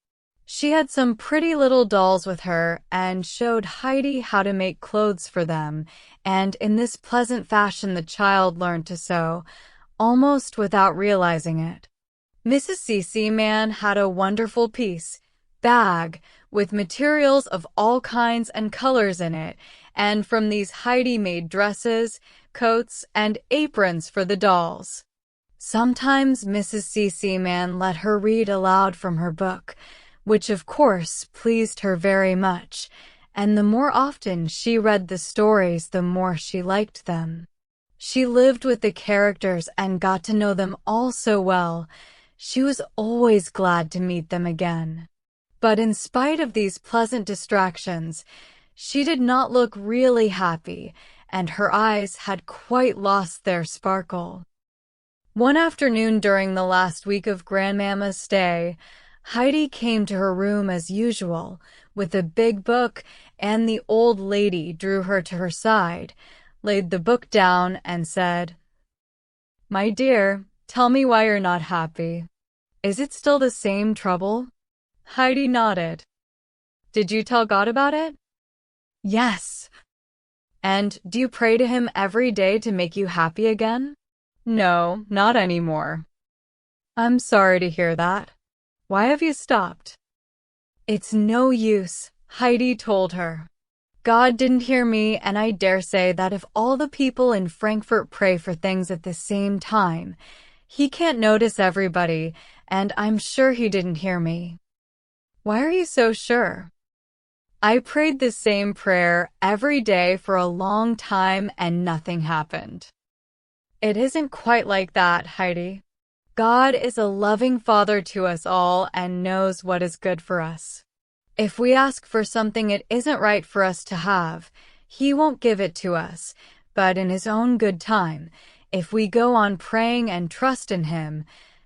She had some pretty little dolls with her and showed Heidi how to make clothes for them, and in this pleasant fashion the child learned to sew, almost without realizing it. Mrs. Seaman had a wonderful bag with materials of all kinds and colors in it, and from these Heidi made dresses, coats, and aprons for the dolls. Sometimes Mrs. Seaman let her read aloud from her book, which of course pleased her very much, and the more often she read the stories, the more she liked them. She lived with the characters and got to know them all so well, she was always glad to meet them again. But in spite of these pleasant distractions, she did not look really happy, and her eyes had quite lost their sparkle. One afternoon during the last week of Grandmama's stay, Heidi came to her room as usual, with a big book, and the old lady drew her to her side, laid the book down, and said, "My dear, tell me why you're not happy. Is it still the same trouble?" Heidi nodded. "Did you tell God about it?" "Yes." "And do you pray to him every day to make you happy again?" "No, not anymore." "I'm sorry to hear that. Why have you stopped?" "It's no use," Heidi told her. "God didn't hear me, and I dare say that if all the people in Frankfurt pray for things at the same time, he can't notice everybody, and I'm sure he didn't hear me." "Why are you so sure?" "I prayed the same prayer every day for a long time and nothing happened." "It isn't quite like that, Heidi. God is a loving Father to us all and knows what is good for us. If we ask for something it isn't right for us to have, He won't give it to us, but in His own good time, if we go on praying and trust in Him,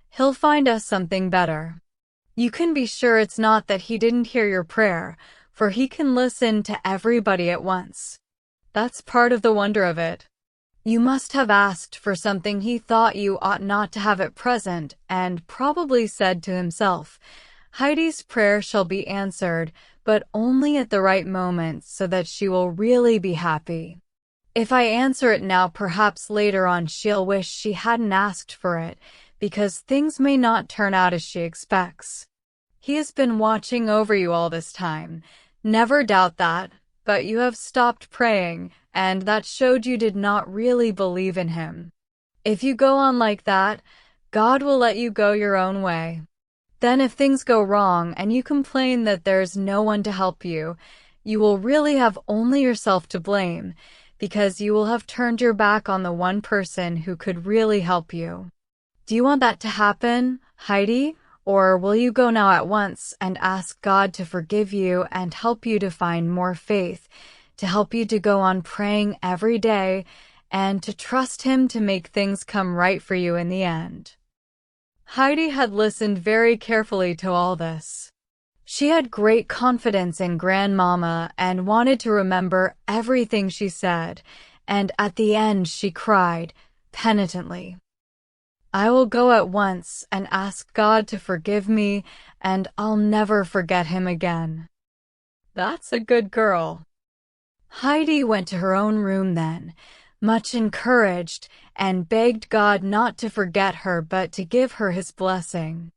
He'll find us something better. You can be sure it's not that He didn't hear your prayer, for He can listen to everybody at once. That's part of the wonder of it. You must have asked for something He thought you ought not to have at present, and probably said to Himself, 'Heidi's prayer shall be answered, but only at the right moment so that she will really be happy. If I answer it now, perhaps later on she'll wish she hadn't asked for it, because things may not turn out as she expects.' He has been watching over you all this time. Never doubt that, but you have stopped praying, and that showed you did not really believe in him. If you go on like that, God will let you go your own way. Then if things go wrong and you complain that there's no one to help you, you will really have only yourself to blame, because you will have turned your back on the one person who could really help you. Do you want that to happen, Heidi? Or will you go now at once and ask God to forgive you and help you to find more faith, to help you to go on praying every day, and to trust him to make things come right for you in the end? Heidi had listened very carefully to all this. She had great confidence in Grandmama and wanted to remember everything she said, and at the end she cried, penitently, "I will go at once and ask God to forgive me, and I'll never forget him again." That's a good girl. Heidi went to her own room then, much encouraged, and begged God not to forget her but to give her his blessing.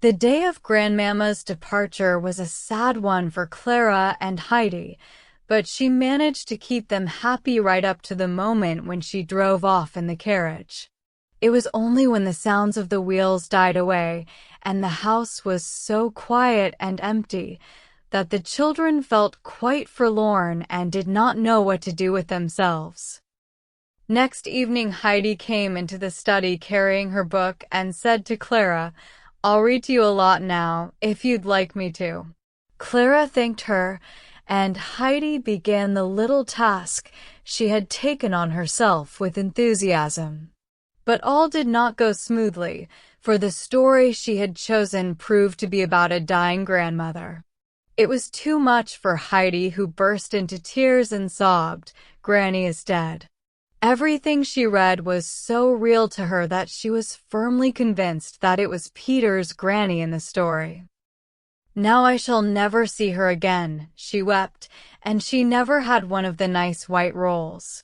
The day of Grandmama's departure was a sad one for Clara and Heidi, but she managed to keep them happy right up to the moment when she drove off in the carriage. It was only when the sounds of the wheels died away and the house was so quiet and empty that the children felt quite forlorn and did not know what to do with themselves. Next evening, Heidi came into the study carrying her book and said to Clara, "I'll read to you a lot now, if you'd like me to." Clara thanked her, and Heidi began the little task she had taken on herself with enthusiasm. But all did not go smoothly, for the story she had chosen proved to be about a dying grandmother. It was too much for Heidi, who burst into tears and sobbed, "Granny is dead." Everything she read was so real to her that she was firmly convinced that it was Peter's granny in the story. "Now I shall never see her again," she wept, and she never had one of the nice white rolls.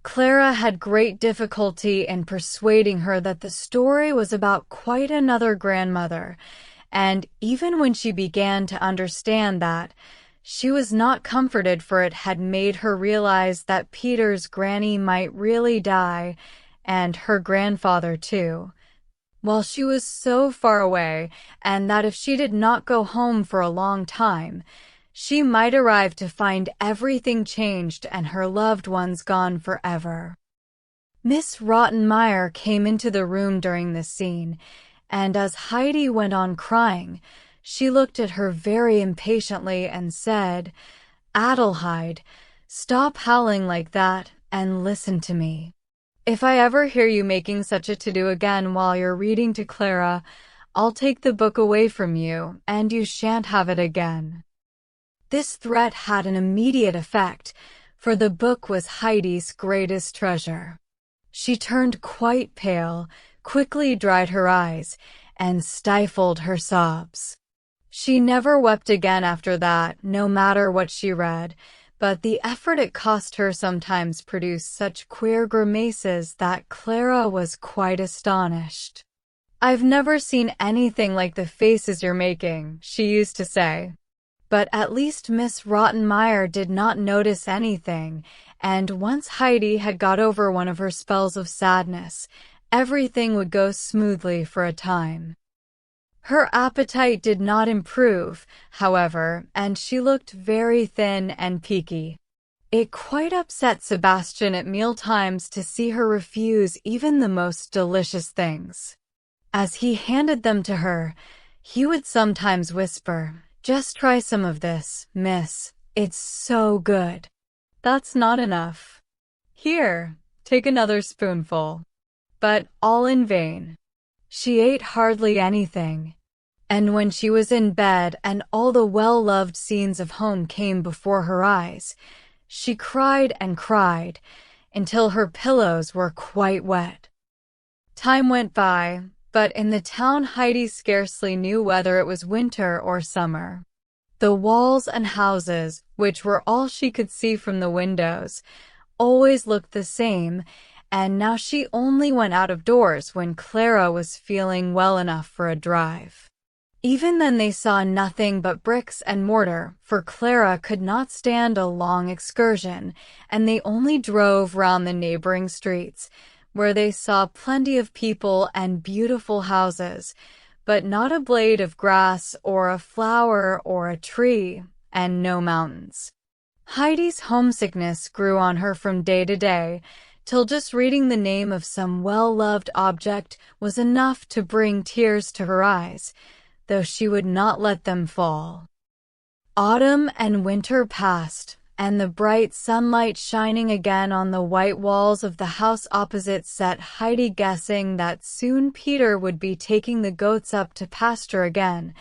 Clara had great difficulty in persuading her that the story was about quite another grandmother, and even when she began to understand that, she was not comforted, for it had made her realize that Peter's granny might really die, and her grandfather too, while she was so far away, and that if she did not go home for a long time, she might arrive to find everything changed and her loved ones gone forever. Miss Rottenmeier came into the room during this scene, and as Heidi went on crying, she looked at her very impatiently and said, "Adelheid, stop howling like that and listen to me. If I ever hear you making such a to-do again while you're reading to Clara, I'll take the book away from you, and you shan't have it again." This threat had an immediate effect, for the book was Heidi's greatest treasure. She turned quite pale, quickly dried her eyes, and stifled her sobs. She never wept again after that, no matter what she read, but the effort it cost her sometimes produced such queer grimaces that Clara was quite astonished. "I've never seen anything like the faces you're making," she used to say. But at least Miss Rottenmeier did not notice anything, and once Heidi had got over one of her spells of sadness, everything would go smoothly for a time. Her appetite did not improve, however, and she looked very thin and peaky. It quite upset Sebastian at mealtimes to see her refuse even the most delicious things. As he handed them to her, he would sometimes whisper, "Just try some of this, miss. It's so good." "That's not enough." "Here, take another spoonful." But all in vain. She ate hardly anything. And when she was in bed and all the well-loved scenes of home came before her eyes, she cried and cried until her pillows were quite wet. Time went by, but in the town Heidi scarcely knew whether it was winter or summer. The walls and houses, which were all she could see from the windows, always looked the same, and now she only went out of doors when Clara was feeling well enough for a drive. Even then they saw nothing but bricks and mortar, for Clara could not stand a long excursion, and they only drove round the neighboring streets, where they saw plenty of people and beautiful houses, but not a blade of grass or a flower or a tree, and no mountains. Heidi's homesickness grew on her from day to day, till just reading the name of some well-loved object was enough to bring tears to her eyes, though she would not let them fall. Autumn and winter passed, and the bright sunlight shining again on the white walls of the house opposite set Heidi guessing that soon Peter would be taking the goats up to pasture again,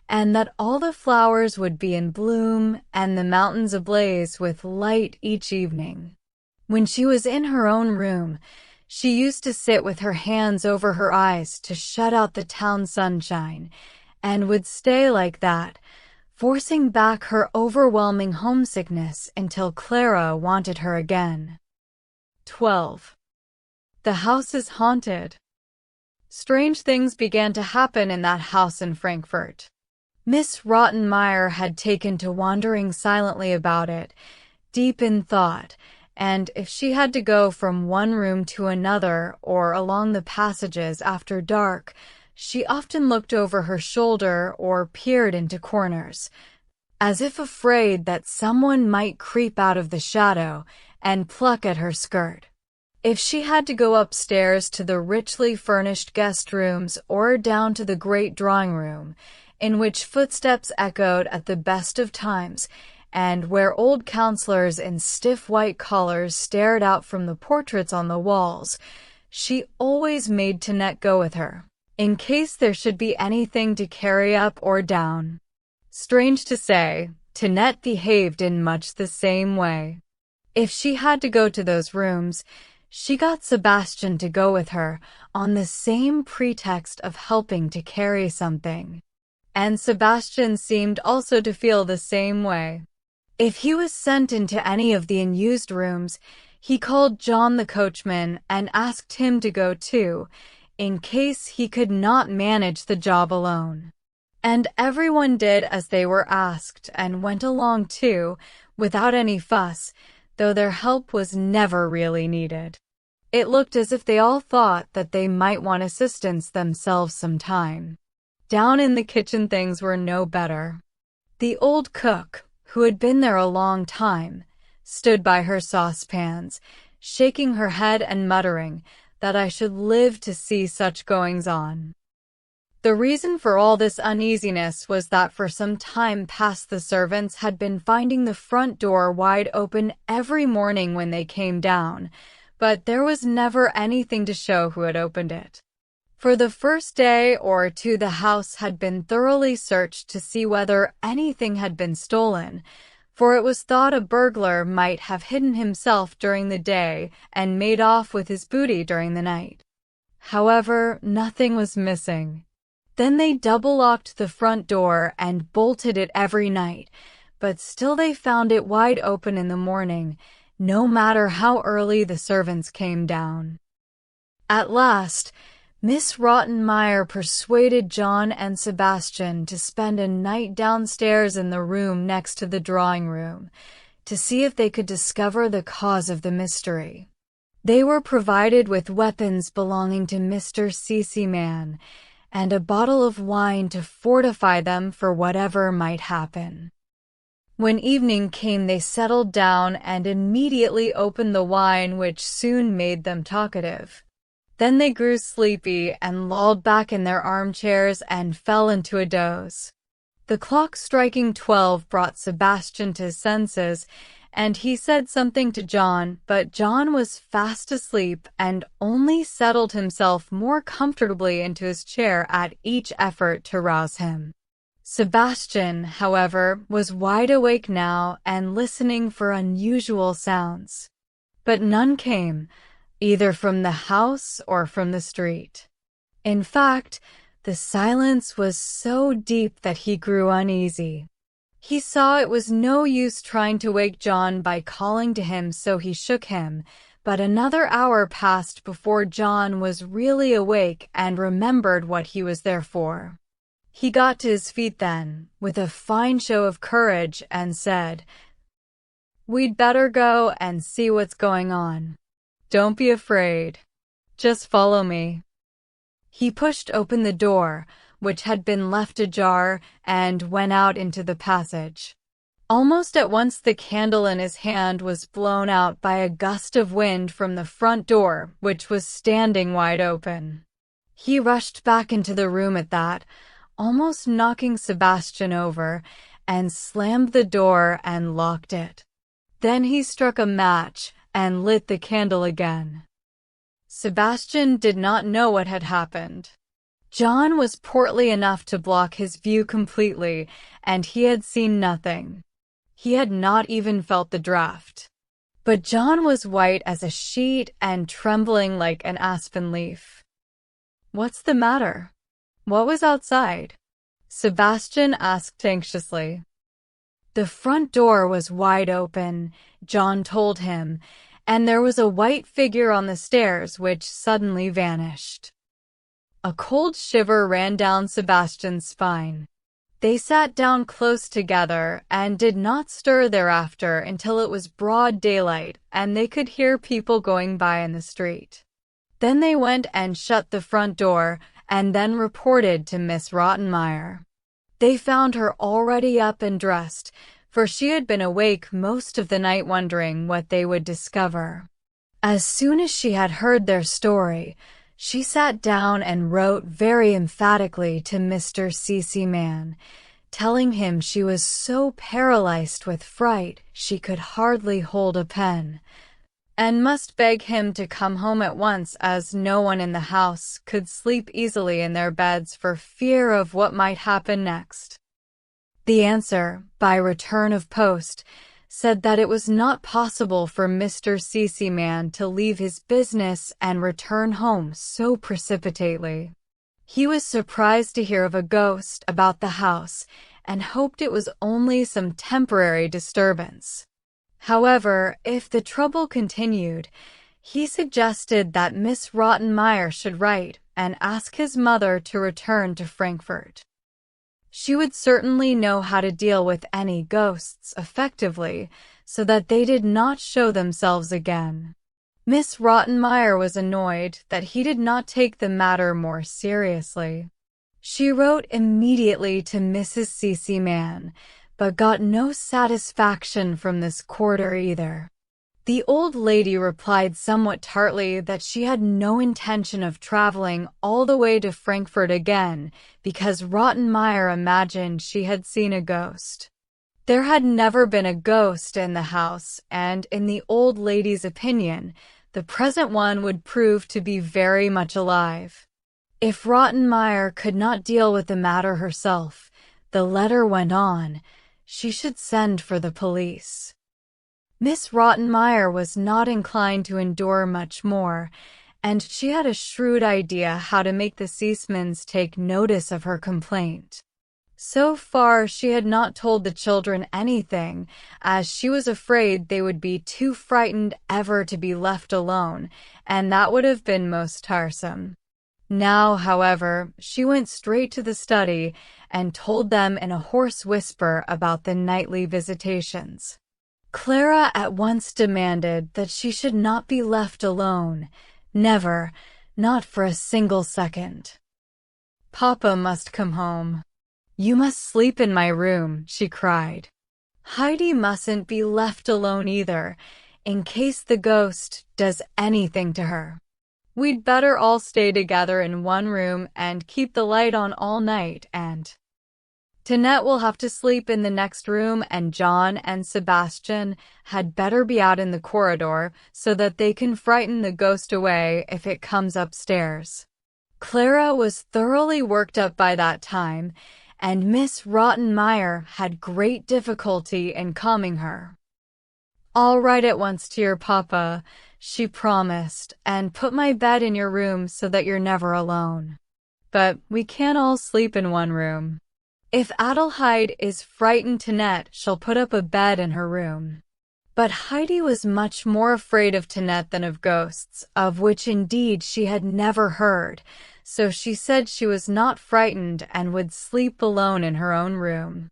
and that all the flowers would be in bloom and the mountains ablaze with light each evening. When she was in her own room, she used to sit with her hands over her eyes to shut out the town sunshine, and would stay like that, forcing back her overwhelming homesickness until Clara wanted her again. 12. The house is haunted. Strange things began to happen in that house in Frankfurt. Miss Rottenmeier had taken to wandering silently about it, deep in thought, and if she had to go from one room to another or along the passages after dark, she often looked over her shoulder or peered into corners, as if afraid that someone might creep out of the shadow and pluck at her skirt. If she had to go upstairs to the richly furnished guest rooms or down to the great drawing room, in which footsteps echoed at the best of times, and where old counselors in stiff white collars stared out from the portraits on the walls, she always made Tinette go with her, in case there should be anything to carry up or down. Strange to say, Tinette behaved in much the same way. If she had to go to those rooms, she got Sebastian to go with her on the same pretext of helping to carry something. And Sebastian seemed also to feel the same way. If he was sent into any of the unused rooms, he called John the coachman and asked him to go too, in case he could not manage the job alone. And everyone did as they were asked and went along too, without any fuss, though their help was never really needed. It looked as if they all thought that they might want assistance themselves sometime. Down in the kitchen things were no better. The old cook, who had been there a long time, stood by her saucepans, shaking her head and muttering that I should live to see such goings-on. The reason for all this uneasiness was that for some time past the servants had been finding the front door wide open every morning when they came down, but there was never anything to show who had opened it. For the first day or two the house had been thoroughly searched to see whether anything had been stolen, for it was thought a burglar might have hidden himself during the day and made off with his booty during the night. However, nothing was missing. Then they double-locked the front door and bolted it every night, but still they found it wide open in the morning, no matter how early the servants came down. At last, Miss Rottenmeier persuaded John and Sebastian to spend a night downstairs in the room next to the drawing room, to see if they could discover the cause of the mystery. They were provided with weapons belonging to Mr. Cece-Man, and a bottle of wine to fortify them for whatever might happen. When evening came they settled down and immediately opened the wine, which soon made them talkative. Then they grew sleepy and lolled back in their armchairs and fell into a doze. The clock striking 12 brought Sebastian to his senses, and he said something to John, but John was fast asleep and only settled himself more comfortably into his chair at each effort to rouse him. Sebastian, however, was wide awake now and listening for unusual sounds. But none came, either from the house or from the street. In fact, the silence was so deep that he grew uneasy. He saw it was no use trying to wake John by calling to him, so he shook him, but another hour passed before John was really awake and remembered what he was there for. He got to his feet then, with a fine show of courage, and said, "We'd better go and see what's going on. Don't be afraid. Just follow me." He pushed open the door, which had been left ajar, and went out into the passage. Almost at once the candle in his hand was blown out by a gust of wind from the front door, which was standing wide open. He rushed back into the room at that, almost knocking Sebastian over, and slammed the door and locked it. Then he struck a match and lit the candle again. Sebastian did not know what had happened. John was portly enough to block his view completely, and he had seen nothing. He had not even felt the draft. But John was white as a sheet and trembling like an aspen leaf. "What's the matter? What was outside?" Sebastian asked anxiously. The front door was wide open, John told him, and there was a white figure on the stairs which suddenly vanished. A cold shiver ran down Sebastian's spine. They sat down close together and did not stir thereafter until it was broad daylight and they could hear people going by in the street. Then they went and shut the front door and then reported to Miss Rottenmeier. They found her already up and dressed, for she had been awake most of the night wondering what they would discover. As soon as she had heard their story, she sat down and wrote very emphatically to Mr. C.C. Mann, telling him she was so paralyzed with fright she could hardly hold a pen, and must beg him to come home at once, as no one in the house could sleep easily in their beds for fear of what might happen next. The answer, by return of post, said that it was not possible for Mr. C.C. Mann to leave his business and return home so precipitately. He was surprised to hear of a ghost about the house and hoped it was only some temporary disturbance. However, if the trouble continued, he suggested that Miss Rottenmeier should write and ask his mother to return to Frankfurt. She would certainly know how to deal with any ghosts effectively, so that they did not show themselves again. Miss Rottenmeier was annoyed that he did not take the matter more seriously. She wrote immediately to Mrs. C.C. Mann, but got no satisfaction from this quarter either. The old lady replied somewhat tartly that she had no intention of traveling all the way to Frankfurt again because Rottenmeier imagined she had seen a ghost. There had never been a ghost in the house, and in the old lady's opinion, the present one would prove to be very much alive. If Rottenmeier could not deal with the matter herself, the letter went on, she should send for the police. Miss Rottenmeier was not inclined to endure much more, and she had a shrewd idea how to make the Seesmans take notice of her complaint. So far she had not told the children anything, as she was afraid they would be too frightened ever to be left alone, and that would have been most tiresome. Now, however, she went straight to the study and told them in a hoarse whisper about the nightly visitations. Clara at once demanded that she should not be left alone, never, not for a single second. "Papa must come home. You must sleep in my room," she cried. "Heidi mustn't be left alone either, in case the ghost does anything to her. We'd better all stay together in one room and keep the light on all night, and Tinette will have to sleep in the next room, and John and Sebastian had better be out in the corridor so that they can frighten the ghost away if it comes upstairs." Clara was thoroughly worked up by that time, and Miss Rottenmeier had great difficulty in calming her. "I'll write at once to your papa," she promised, "and put my bed in your room so that you're never alone. But we can't all sleep in one room. If Adelheid is frightened Tinette, she'll put up a bed in her room." But Heidi was much more afraid of Tinette than of ghosts, of which indeed she had never heard, so she said she was not frightened and would sleep alone in her own room.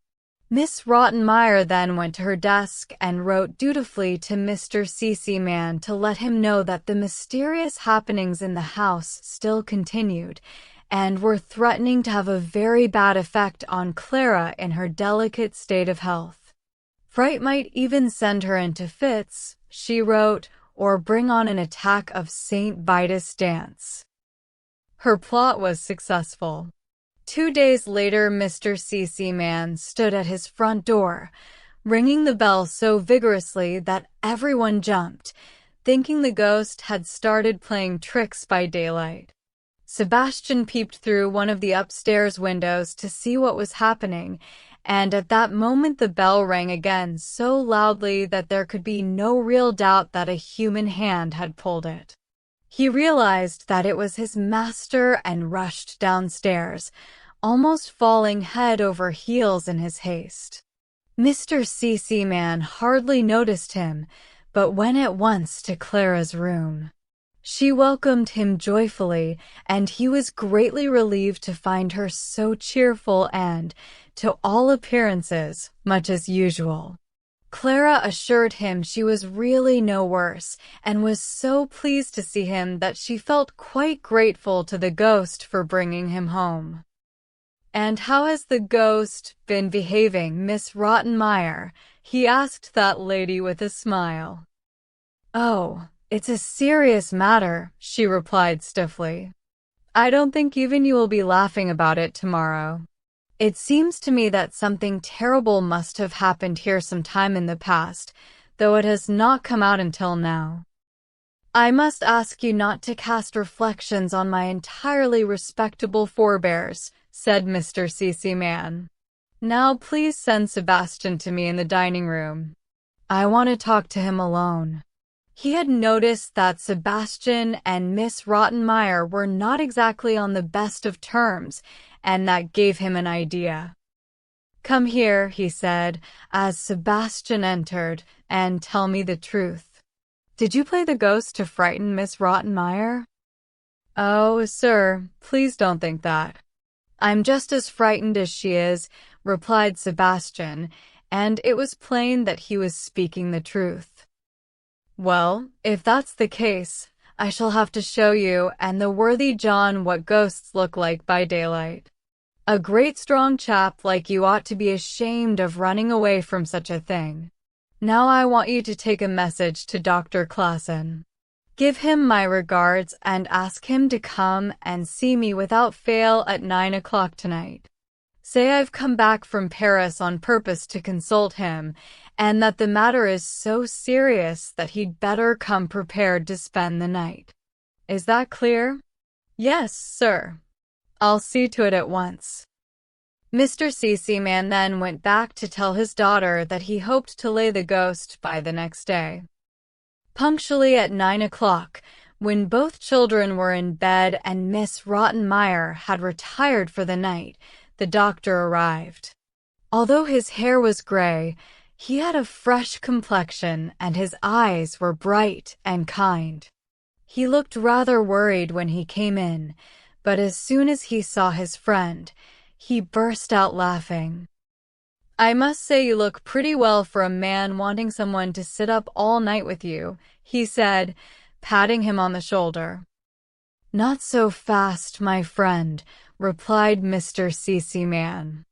Miss Rottenmeier then went to her desk and wrote dutifully to Mr. Cece-Man to let him know that the mysterious happenings in the house still continued and were threatening to have a very bad effect on Clara in her delicate state of health. Fright might even send her into fits, she wrote, or bring on an attack of St. Vitus dance. Her plot was successful. 2 days later, Mr. Cece-Man stood at his front door, ringing the bell so vigorously that everyone jumped, thinking the ghost had started playing tricks by daylight. Sebastian peeped through one of the upstairs windows to see what was happening, and at that moment the bell rang again so loudly that there could be no real doubt that a human hand had pulled it. He realized that it was his master and rushed downstairs, almost falling head over heels in his haste. Mr. Cece-Man hardly noticed him, but went at once to Clara's room. She welcomed him joyfully, and he was greatly relieved to find her so cheerful and, to all appearances, much as usual. Clara assured him she was really no worse, and was so pleased to see him that she felt quite grateful to the ghost for bringing him home. "And how has the ghost been behaving, Miss Rottenmeier?" he asked that lady with a smile. "Oh, it's a serious matter," she replied stiffly. "I don't think even you will be laughing about it tomorrow. It seems to me that something terrible must have happened here some time in the past, though it has not come out until now. I must ask you not to cast reflections on my entirely respectable forebears," said Mr. Cece-Man. "Now please send Sebastian to me in the dining room. I want to talk to him alone." He had noticed that Sebastian and Miss Rottenmeier were not exactly on the best of terms, and that gave him an idea. "Come here," he said, as Sebastian entered, "and tell me the truth. Did you play the ghost to frighten Miss Rottenmeier?" "Oh, sir, please don't think that. I'm just as frightened as she is," replied Sebastian, and it was plain that he was speaking the truth. "Well, if that's the case, I shall have to show you and the worthy John what ghosts look like by daylight. A great strong chap like you ought to be ashamed of running away from such a thing. Now I want you to take a message to Dr. Classen. Give him my regards and ask him to come and see me without fail at 9 o'clock tonight. Say I've come back from Paris on purpose to consult him, and that the matter is so serious that he'd better come prepared to spend the night. Is that clear?" "Yes, sir. I'll see to it at once." Mr. Cece-Man then went back to tell his daughter that he hoped to lay the ghost by the next day. Punctually at 9 o'clock, when both children were in bed and Miss Rottenmeier had retired for the night, the doctor arrived. Although his hair was gray, he had a fresh complexion and his eyes were bright and kind. He looked rather worried when he came in, but as soon as he saw his friend, he burst out laughing. "I must say you look pretty well for a man wanting someone to sit up all night with you," he said, patting him on the shoulder. "Not so fast, my friend," replied Mr. Cece-Man.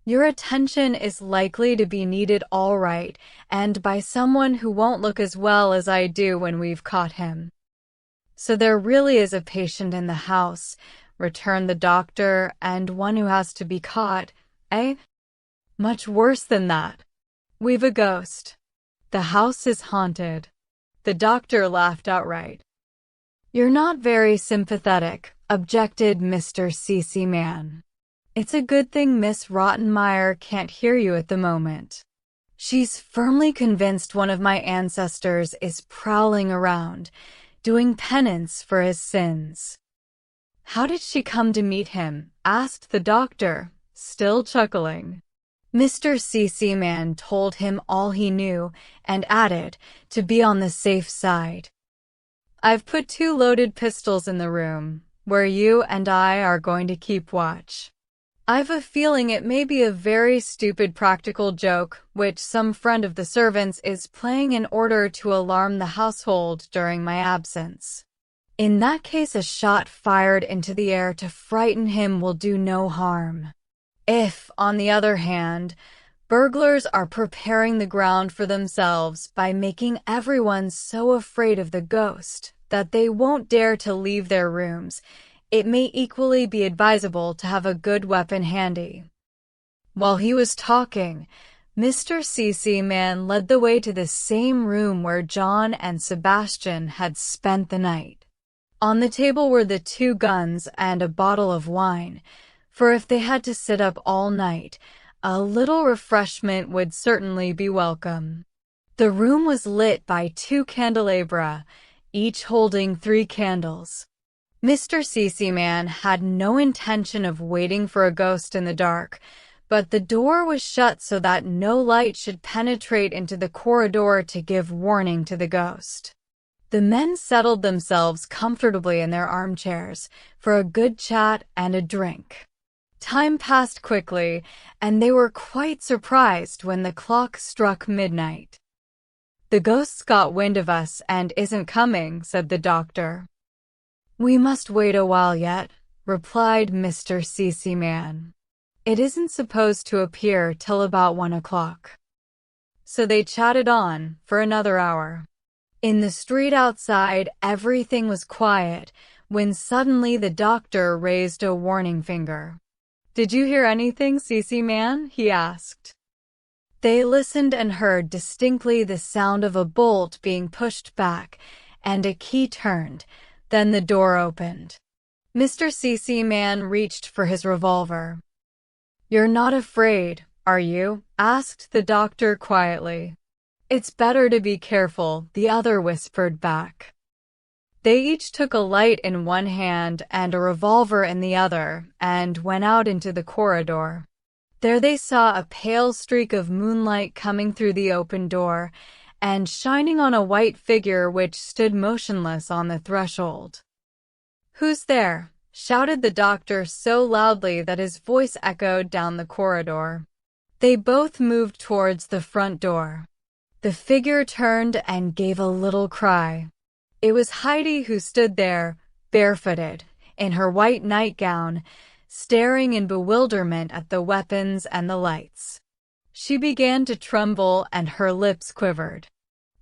"Your attention is likely to be needed all right, and by someone who won't look as well as I do when we've caught him." "So there really is a patient in the house," returned the doctor, "and one who has to be caught, eh?" "Much worse than that. We've a ghost. The house is haunted." The doctor laughed outright. "You're not very sympathetic," objected Mr. Cece-Man. "It's a good thing Miss Rottenmeier can't hear you at the moment. She's firmly convinced one of my ancestors is prowling around, doing penance for his sins." "How did she come to meet him?" asked the doctor, still chuckling. Mr. Cece-Man told him all he knew and added, to be on the safe side, "I've put 2 loaded pistols in the room. where you and I are going to keep watch. I've a feeling it may be a very stupid practical joke, which some friend of the servants is playing in order to alarm the household during my absence. In that case, a shot fired into the air to frighten him will do no harm. If, on the other hand, burglars are preparing the ground for themselves by making everyone so afraid of the ghost that they won't dare to leave their rooms, it may equally be advisable to have a good weapon handy. While he was talking, Mr. C.C. led the way to the same room where John and Sebastian had spent the night. On the table were the 2 guns and a bottle of wine, for if they had to sit up all night, a little refreshment would certainly be welcome. The room was lit by 2 candelabra, each holding 3 candles. Mr. C.C. had no intention of waiting for a ghost in the dark, but the door was shut so that no light should penetrate into the corridor to give warning to the ghost. The men settled themselves comfortably in their armchairs for a good chat and a drink. Time passed quickly, and they were quite surprised when the clock struck midnight. "The ghost's got wind of us and isn't coming," said the doctor. "We must wait a while yet," replied Mr. C.C. "It isn't supposed to appear till about 1 o'clock." So they chatted on for another hour. In the street outside, everything was quiet when suddenly the doctor raised a warning finger. "Did you hear anything, C.C. he asked. They listened and heard distinctly the sound of a bolt being pushed back and a key turned. Then the door opened. Mr. C.C. reached for his revolver. "You're not afraid, are you?" asked the doctor quietly. "It's better to be careful," the other whispered back. They each took a light in one hand and a revolver in the other and went out into the corridor. There they saw a pale streak of moonlight coming through the open door and shining on a white figure which stood motionless on the threshold. "Who's there?" shouted the doctor so loudly that his voice echoed down the corridor. They both moved towards the front door. The figure turned and gave a little cry. It was Heidi who stood there, barefooted, in her white nightgown, staring in bewilderment at the weapons and the lights. She began to tremble and her lips quivered.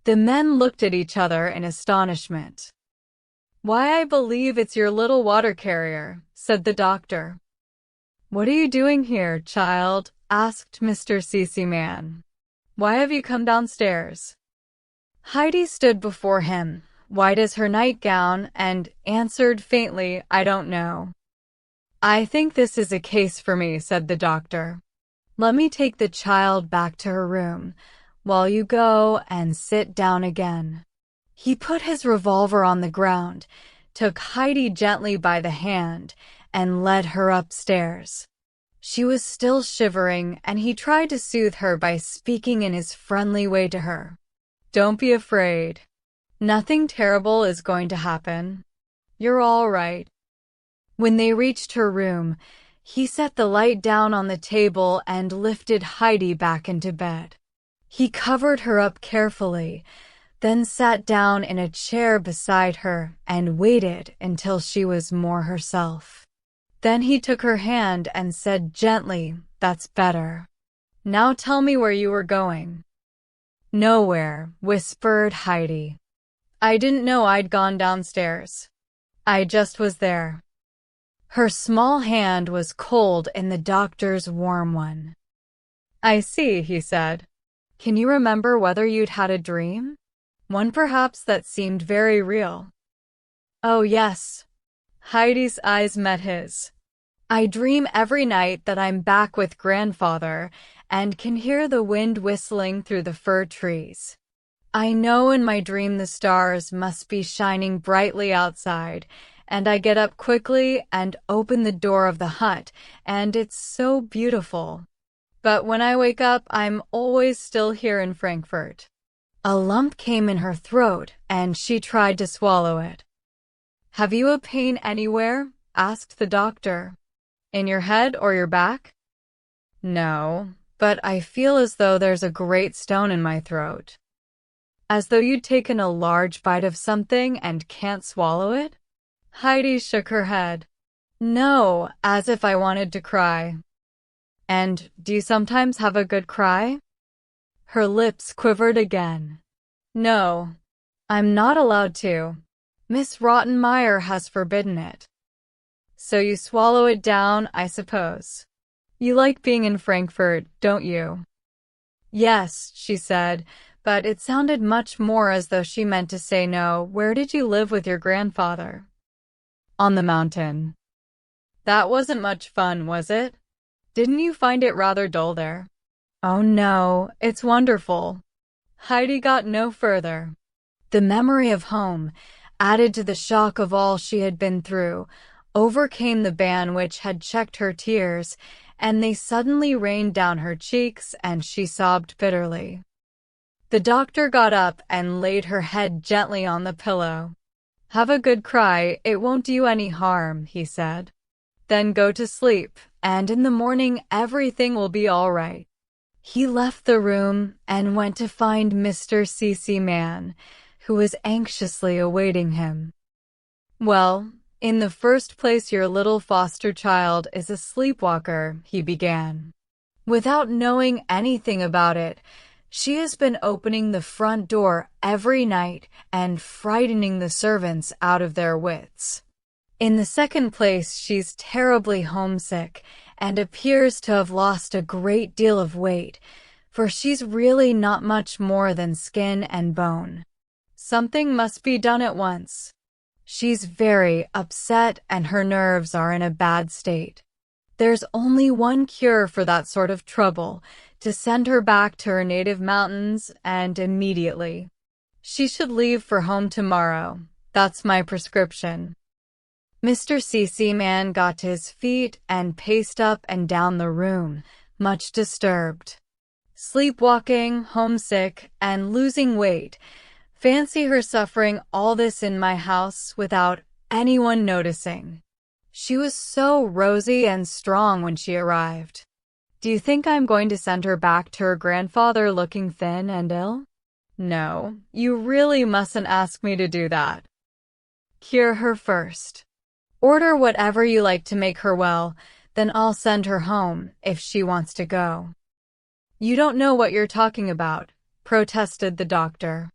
The men looked at each other in astonishment. "Why, I believe it's your little water carrier," said the doctor. "What are you doing here, child?" asked Mr. C.C. "Why have you come downstairs?" Heidi stood before him, white as her nightgown, and answered faintly, "I don't know." "I think this is a case for me," said the doctor. "Let me take the child back to her room, while you go and sit down again." He put his revolver on the ground, took Heidi gently by the hand, and led her upstairs. She was still shivering, and he tried to soothe her by speaking in his friendly way to her. "Don't be afraid. Nothing terrible is going to happen. You're all right." When they reached her room, he set the light down on the table and lifted Heidi back into bed. He covered her up carefully, then sat down in a chair beside her and waited until she was more herself. Then he took her hand and said gently, "That's better. Now tell me where you were going." "Nowhere," whispered Heidi. "I didn't know I'd gone downstairs. I just was there." Her small hand was cold in the doctor's warm one. "I see," he said. "Can you remember whether you'd had a dream? One perhaps that seemed very real?" "Oh yes." Heidi's eyes met his. "I dream every night that I'm back with grandfather and can hear the wind whistling through the fir trees. I know in my dream the stars must be shining brightly outside, and I get up quickly and open the door of the hut, and it's so beautiful. But when I wake up, I'm always still here in Frankfurt." A lump came in her throat, and she tried to swallow it. Have you a pain anywhere? Asked the doctor. In your head or your back? No, but I feel as though there's a great stone in my throat. As though you'd taken a large bite of something and can't swallow it? Heidi shook her head. No, as if I wanted to cry. And do you sometimes have a good cry? Her lips quivered again. No, I'm not allowed to. Miss Rottenmeier has forbidden it. So you swallow it down, I suppose. You like being in Frankfurt, don't you? Yes, she said, but it sounded much more as though she meant to say no. Where did you live with your grandfather? On the mountain. That wasn't much fun, was it? Didn't you find it rather dull there? Oh no, it's wonderful. Heidi got no further. The memory of home, added to the shock of all she had been through, overcame the ban which had checked her tears, and they suddenly rained down her cheeks, and she sobbed bitterly. The doctor got up and laid her head gently on the pillow. Have a good cry, it won't do you any harm, he said. Then go to sleep, and in the morning everything will be all right. He left the room and went to find Mr. C.C. Mann, who was anxiously awaiting him. Well, in the first place, your little foster child is a sleepwalker, he began. Without knowing anything about it, she has been opening the front door every night and frightening the servants out of their wits. In the second place, she's terribly homesick and appears to have lost a great deal of weight, for she's really not much more than skin and bone. Something must be done at once. She's very upset and her nerves are in a bad state. There's only one cure for that sort of trouble, to send her back to her native mountains, and immediately. She should leave for home tomorrow. That's my prescription. Mr. C.C. Mann got to his feet and paced up and down the room, much disturbed. Sleepwalking, homesick, and losing weight. Fancy her suffering all this in my house without anyone noticing. She was so rosy and strong when she arrived. Do you think I'm going to send her back to her grandfather looking thin and ill? No, you really mustn't ask me to do that. Cure her first. Order whatever you like to make her well, then I'll send her home if she wants to go. You don't know what you're talking about, protested the doctor.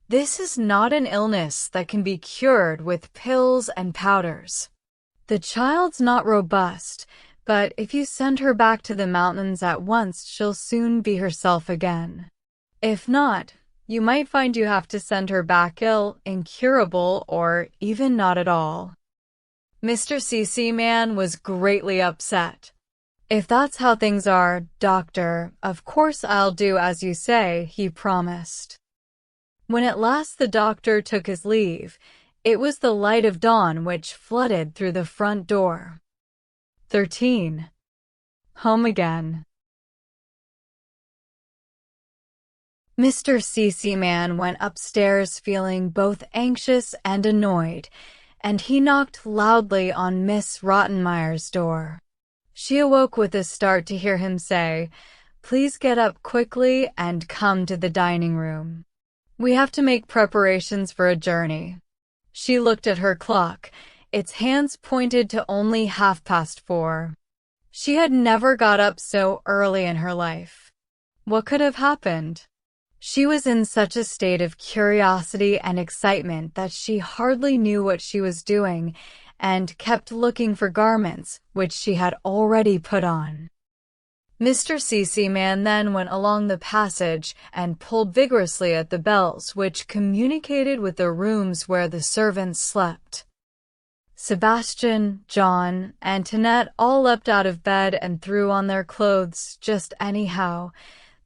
This is not an illness that can be cured with pills and powders. The child's not robust, but if you send her back to the mountains at once, she'll soon be herself again. If not, you might find you have to send her back ill, incurable, or even not at all. Mr. C.C. Mann was greatly upset. If that's how things are, doctor, of course I'll do as you say, he promised. When at last the doctor took his leave, it was the light of dawn which flooded through the front door. 13. Home again. Mr. C.C. Mann went upstairs feeling both anxious and annoyed, and he knocked loudly on Miss Rottenmeier's door. She awoke with a start to hear him say, "Please get up quickly and come to the dining room. We have to make preparations for a journey." She looked at her clock. Its hands pointed to only 4:30. She had never got up so early in her life. What could have happened? She was in such a state of curiosity and excitement that she hardly knew what she was doing and kept looking for garments which she had already put on. Mr. C.C. Mann then went along the passage and pulled vigorously at the bells which communicated with the rooms where the servants slept. Sebastian, John, and Tinette all leapt out of bed and threw on their clothes just anyhow,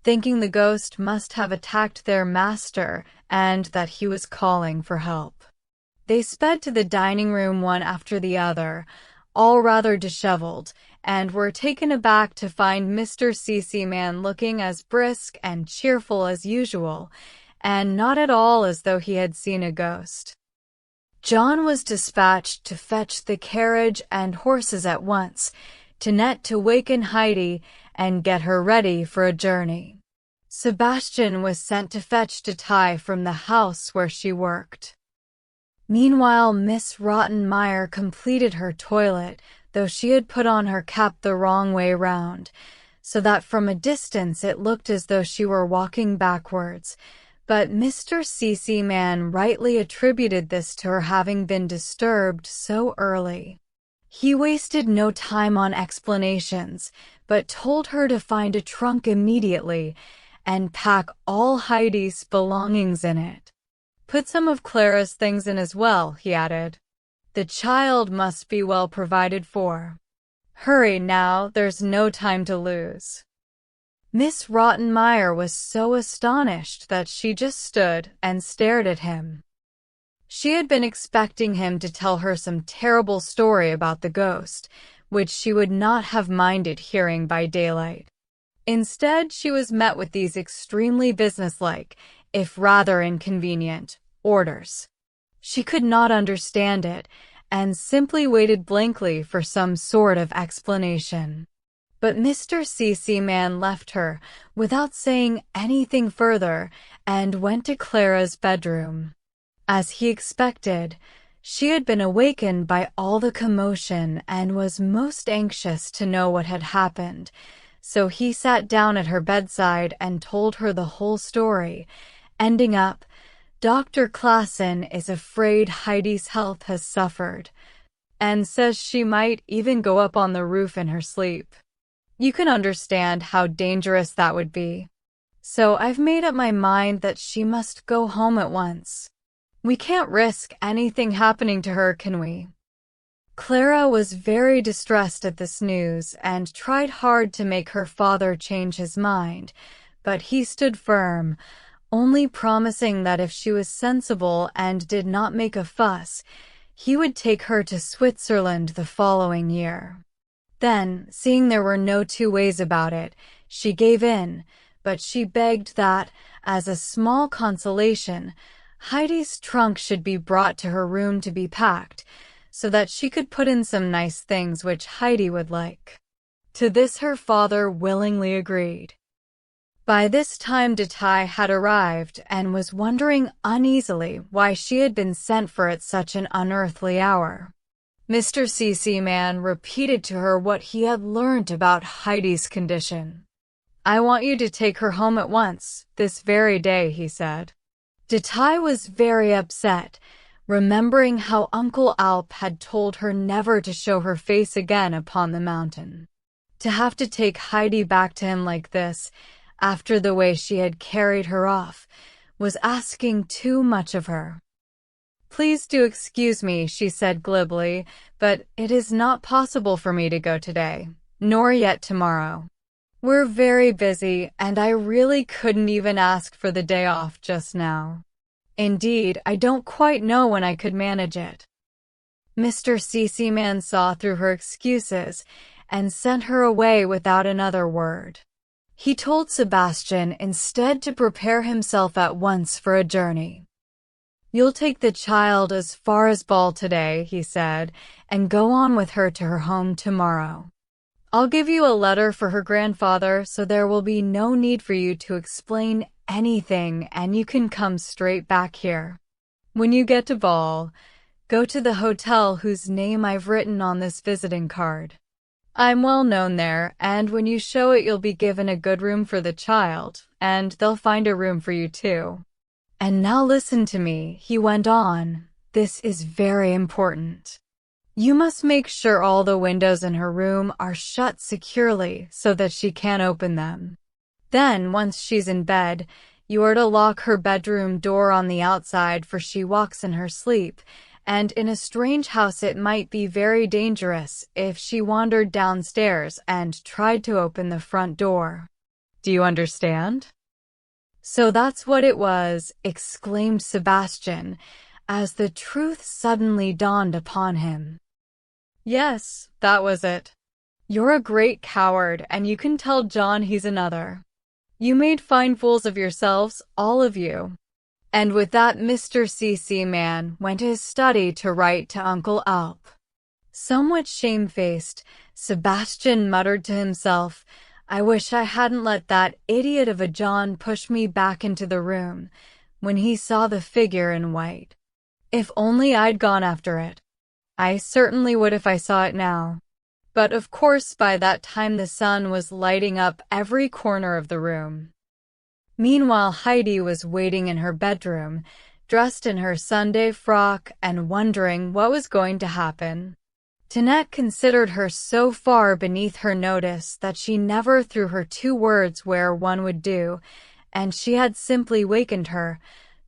thinking the ghost must have attacked their master and that he was calling for help. They sped to the dining room one after the other, all rather disheveled, and were taken aback to find Mr. C.C. Mann looking as brisk and cheerful as usual, and not at all as though he had seen a ghost. John was dispatched to fetch the carriage and horses at once, to waken Heidi and get her ready for a journey. Sebastian was sent to fetch Detail from the house where she worked. Meanwhile, Miss Rottenmeier completed her toilet, though she had put on her cap the wrong way round, so that from a distance it looked as though she were walking backwards. But Mr. Seaman rightly attributed this to her having been disturbed so early. He wasted no time on explanations, but told her to find a trunk immediately and pack all Heidi's belongings in it. Put some of Clara's things in as well, he added. The child must be well provided for. Hurry now, there's no time to lose. Miss Rottenmeier was so astonished that she just stood and stared at him. She had been expecting him to tell her some terrible story about the ghost, which she would not have minded hearing by daylight. Instead, she was met with these extremely businesslike, if rather inconvenient, orders. She could not understand it, and simply waited blankly for some sort of explanation. But Mr. Seaman left her without saying anything further and went to Clara's bedroom. As he expected, she had been awakened by all the commotion and was most anxious to know what had happened, so he sat down at her bedside and told her the whole story, ending up, "Dr. Classen is afraid Heidi's health has suffered, and says she might even go up on the roof in her sleep. You can understand how dangerous that would be. So I've made up my mind that she must go home at once. We can't risk anything happening to her, can we?" Clara was very distressed at this news and tried hard to make her father change his mind, but he stood firm, only promising that if she was sensible and did not make a fuss, he would take her to Switzerland the following year. Then, seeing there were no two ways about it, she gave in, but she begged that, as a small consolation, Heidi's trunk should be brought to her room to be packed, so that she could put in some nice things which Heidi would like. To this her father willingly agreed. By this time Detail had arrived and was wondering uneasily why she had been sent for at such an unearthly hour. Mr. Seaman repeated to her what he had learnt about Heidi's condition. "I want you to take her home at once, this very day," he said. Detail was very upset, remembering how Uncle Alp had told her never to show her face again upon the mountain. To have to take Heidi back to him like this, after the way she had carried her off, was asking too much of her. "Please do excuse me," she said glibly, "but it is not possible for me to go today, nor yet tomorrow. We're very busy, and I really couldn't even ask for the day off just now. Indeed, I don't quite know when I could manage it." Mr. Seaman saw through her excuses and sent her away without another word. He told Sebastian instead to prepare himself at once for a journey. "You'll take the child as far as Ball today," he said, "and go on with her to her home tomorrow. I'll give you a letter for her grandfather, so there will be no need for you to explain anything, and you can come straight back here. When you get to Ball, go to the hotel whose name I've written on this visiting card. I'm well known there, and when you show it you'll be given a good room for the child, and they'll find a room for you too. And now listen to me," he went on. "This is very important. You must make sure all the windows in her room are shut securely so that she can't open them. Then, once she's in bed, you are to lock her bedroom door on the outside, for she walks in her sleep, and in a strange house it might be very dangerous if she wandered downstairs and tried to open the front door. Do you understand?" "So that's what it was," exclaimed Sebastian, as the truth suddenly dawned upon him. "Yes, that was it. You're a great coward, and you can tell John he's another. You made fine fools of yourselves, all of you. And with that, Mr. C.C. Man went to his study to write to Uncle Alp. Somewhat shamefaced, Sebastian muttered to himself, "I wish I hadn't let that idiot of a John push me back into the room when he saw the figure in white. If only I'd gone after it. I certainly would if I saw it now." But of course by that time the sun was lighting up every corner of the room. Meanwhile, Heidi was waiting in her bedroom, dressed in her Sunday frock and wondering what was going to happen. Tinette considered her so far beneath her notice that she never threw her 2 words where one would do, and she had simply wakened her,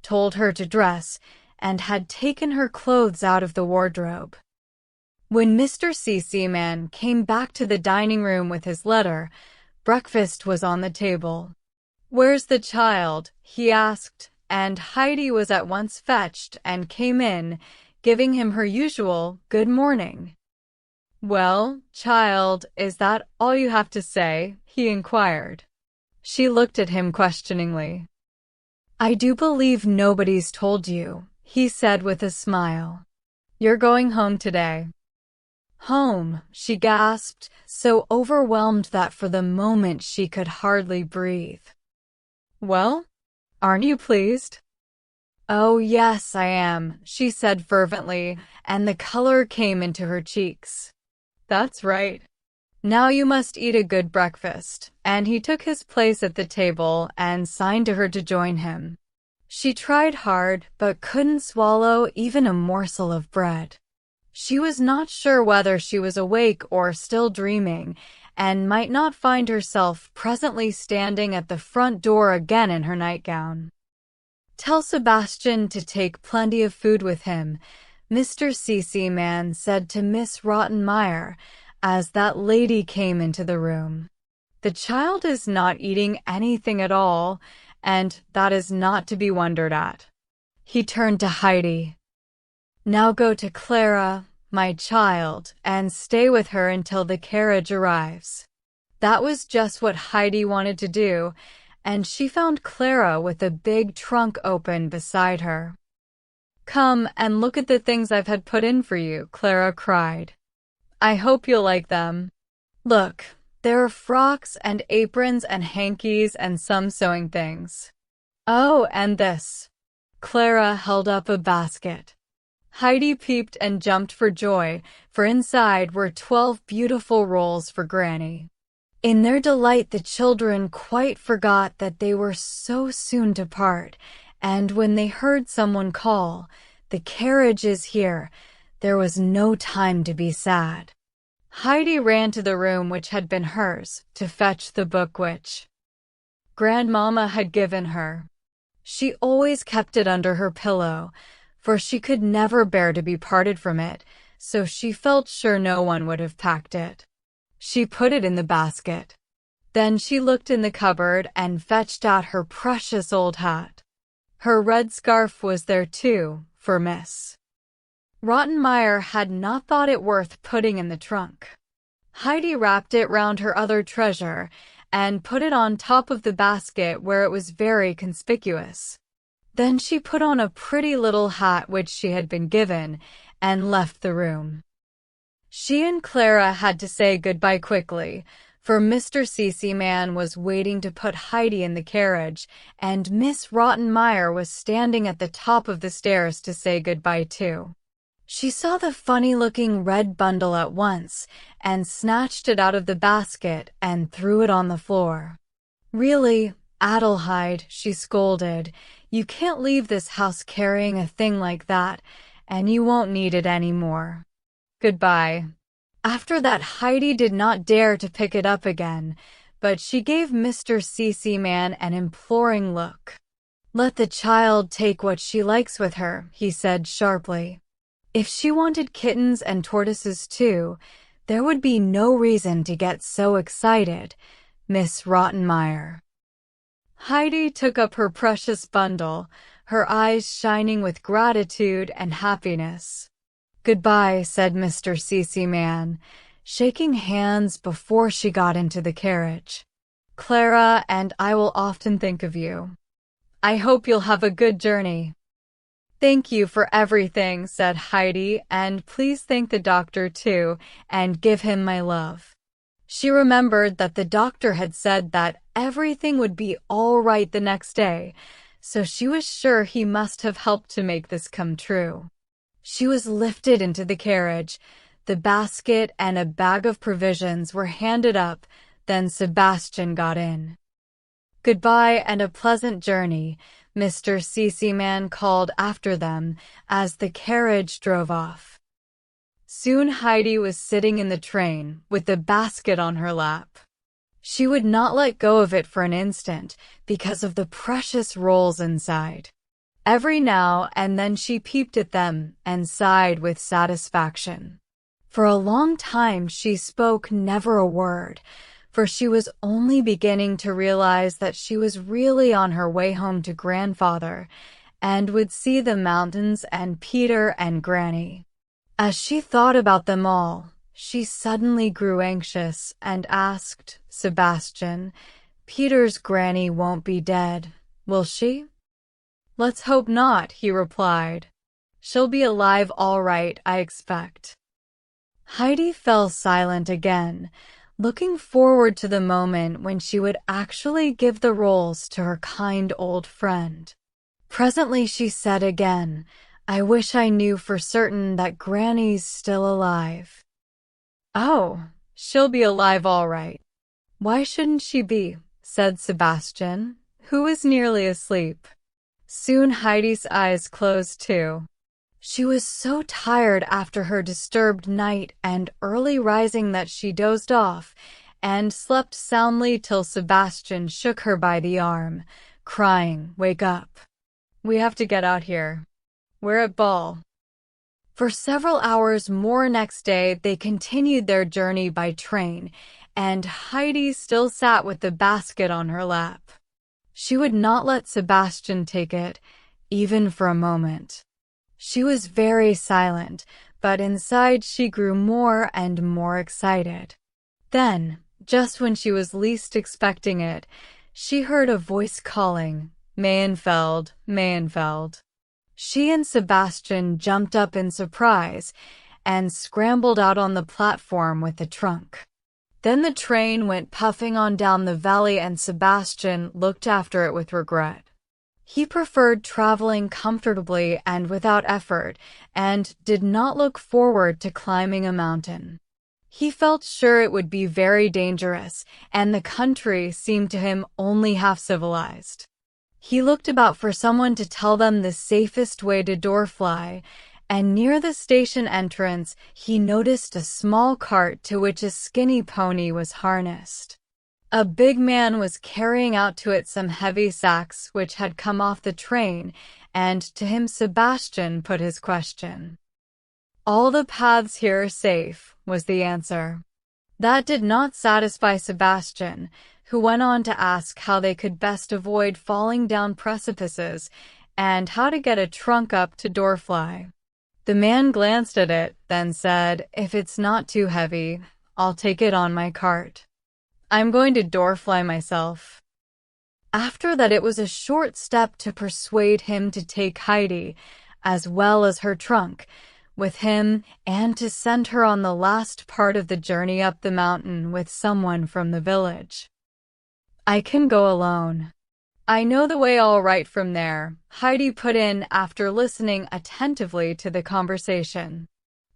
told her to dress, and had taken her clothes out of the wardrobe. When Mr. C.C. Man came back to the dining room with his letter, breakfast was on the table. "Where's the child?" he asked, and Heidi was at once fetched and came in, giving him her usual "good morning." "Well, child, is that all you have to say?" he inquired. She looked at him questioningly. "I do believe nobody's told you," he said with a smile. "You're going home today." "Home," she gasped, so overwhelmed that for the moment she could hardly breathe. "Well, aren't you pleased?" "Oh, yes, I am," she said fervently, and the color came into her cheeks. "That's right. Now you must eat a good breakfast," and he took his place at the table and signed to her to join him. She tried hard, but couldn't swallow even a morsel of bread. She was not sure whether she was awake or still dreaming, and might not find herself presently standing at the front door again in her nightgown. "Tell Sebastian to take plenty of food with him," Mr. C.C. Man said to Miss Rottenmeier as that lady came into the room. "The child is not eating anything at all, and that is not to be wondered at." He turned to Heidi. "Now go to Clara, my child, and stay with her until the carriage arrives." That was just what Heidi wanted to do, and she found Clara with a big trunk open beside her. "Come and look at the things I've had put in for you," Clara cried. "I hope you'll like them. Look, there are frocks and aprons and hankies and some sewing things. Oh, and this." Clara held up a basket. Heidi peeped and jumped for joy, for inside were 12 beautiful rolls for Granny. In their delight, the children quite forgot that they were so soon to part, and when they heard someone call, "The carriage is here," there was no time to be sad. Heidi ran to the room which had been hers, to fetch the book which Grandmama had given her. She always kept it under her pillow, for she could never bear to be parted from it, so she felt sure no one would have packed it. She put it in the basket. Then she looked in the cupboard and fetched out her precious old hat. Her red scarf was there too, for Miss Rottenmeier had not thought it worth putting in the trunk. Heidi wrapped it round her other treasure and put it on top of the basket where it was very conspicuous. Then she put on a pretty little hat which she had been given, and left the room. She and Clara had to say goodbye quickly, for Mr. C.C. Man was waiting to put Heidi in the carriage, and Miss Rottenmeier was standing at the top of the stairs to say goodbye too. She saw the funny-looking red bundle at once, and snatched it out of the basket and threw it on the floor. "Really, Adelheid," she scolded, "you can't leave this house carrying a thing like that, and you won't need it any more. Goodbye." After that, Heidi did not dare to pick it up again, but she gave Mr. C.C. Man an imploring look. "Let the child take what she likes with her," he said sharply. "If she wanted kittens and tortoises too, there would be no reason to get so excited, Miss Rottenmeier." Heidi took up her precious bundle, her eyes shining with gratitude and happiness. "Goodbye," said Mr. C.C. Man, shaking hands before she got into the carriage. "Clara and I will often think of you. I hope you'll have a good journey." "Thank you for everything," said Heidi, "and please thank the doctor too, and give him my love." She remembered that the doctor had said that everything would be all right the next day, so she was sure he must have helped to make this come true. She was lifted into the carriage. The basket and a bag of provisions were handed up, then Sebastian got in. "Goodbye and a pleasant journey," Mr. Seaman called after them as the carriage drove off. Soon Heidi was sitting in the train with the basket on her lap. She would not let go of it for an instant because of the precious rolls inside. Every now and then she peeped at them and sighed with satisfaction. For a long time she spoke never a word, for she was only beginning to realize that she was really on her way home to grandfather and would see the mountains and Peter and Granny. As she thought about them all, she suddenly grew anxious and asked Sebastian, "Peter's Granny won't be dead, will she?" "Let's hope not," he replied. "She'll be alive all right, I expect." Heidi fell silent again, looking forward to the moment when she would actually give the rolls to her kind old friend. Presently she said again, "I wish I knew for certain that Granny's still alive." "Oh, she'll be alive all right. Why shouldn't she be?" said Sebastian, who was nearly asleep. Soon Heidi's eyes closed too. She was so tired after her disturbed night and early rising that she dozed off and slept soundly till Sebastian shook her by the arm, crying, "Wake up. We have to get out here. We're at ball." For several hours more next day they continued their journey by train, and Heidi still sat with the basket on her lap. She would not let Sebastian take it, even for a moment. She was very silent, but inside she grew more and more excited. Then, just when she was least expecting it, she heard a voice calling, "Mayenfeld, Mayenfeld." She and Sebastian jumped up in surprise and scrambled out on the platform with the trunk. Then the train went puffing on down the valley and Sebastian looked after it with regret. He preferred traveling comfortably and without effort, and did not look forward to climbing a mountain. He felt sure it would be very dangerous, and the country seemed to him only half civilized. He looked about for someone to tell them the safest way to Dorfly, and near the station entrance he noticed a small cart to which a skinny pony was harnessed. A big man was carrying out to it some heavy sacks which had come off the train, and to him Sebastian put his question. "All the paths here are safe," was the answer. That did not satisfy Sebastian, who went on to ask how they could best avoid falling down precipices and how to get a trunk up to Dorfly. The man glanced at it, then said, "If it's not too heavy, I'll take it on my cart. I'm going to Dorfly myself." After that it was a short step to persuade him to take Heidi, as well as her trunk, with him and to send her on the last part of the journey up the mountain with someone from the village. "I can go alone. I know the way all right from there," Heidi put in after listening attentively to the conversation.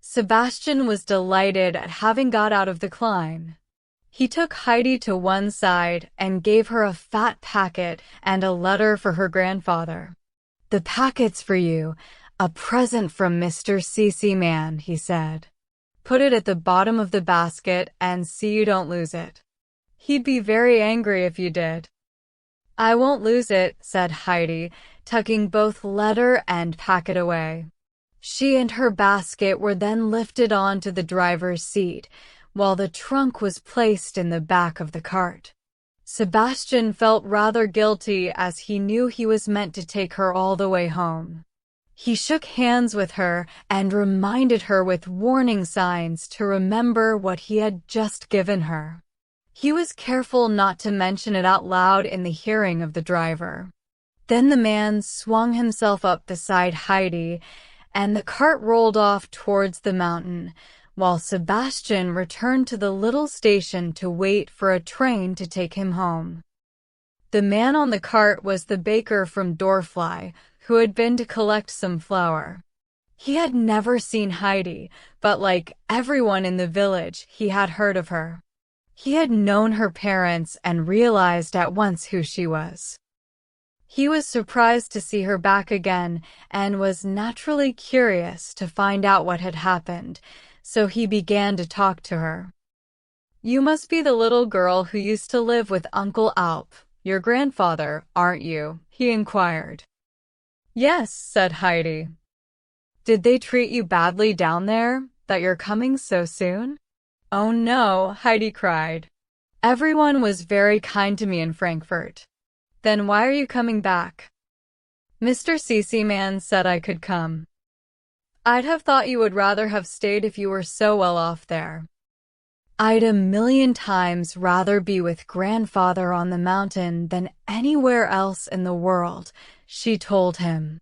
Sebastian was delighted at having got out of the climb. He took Heidi to one side and gave her a fat packet and a letter for her grandfather. "The packet's for you, a present from Mr. Seaman," he said. "Put it at the bottom of the basket and see you don't lose it. He'd be very angry if you did." "I won't lose it," said Heidi, tucking both letter and packet away. She and her basket were then lifted onto the driver's seat, while the trunk was placed in the back of the cart. Sebastian felt rather guilty as he knew he was meant to take her all the way home. He shook hands with her and reminded her with warning signs to remember what he had just given her. He was careful not to mention it out loud in the hearing of the driver. Then the man swung himself up beside Heidi, and the cart rolled off towards the mountain, while Sebastian returned to the little station to wait for a train to take him home. The man on the cart was the baker from Dorfly, who had been to collect some flour. He had never seen Heidi, but like everyone in the village, he had heard of her. He had known her parents and realized at once who she was. He was surprised to see her back again and was naturally curious to find out what had happened, so he began to talk to her. "You must be the little girl who used to live with Uncle Alp, your grandfather, aren't you?" he inquired. "Yes," said Heidi. "Did they treat you badly down there, that you're coming so soon?" "Oh no," Heidi cried. "Everyone was very kind to me in Frankfurt." "Then why are you coming back?" "Mr. Cece Man said I could come." "I'd have thought you would rather have stayed if you were so well off there." "I'd a million times rather be with grandfather on the mountain than anywhere else in the world," she told him.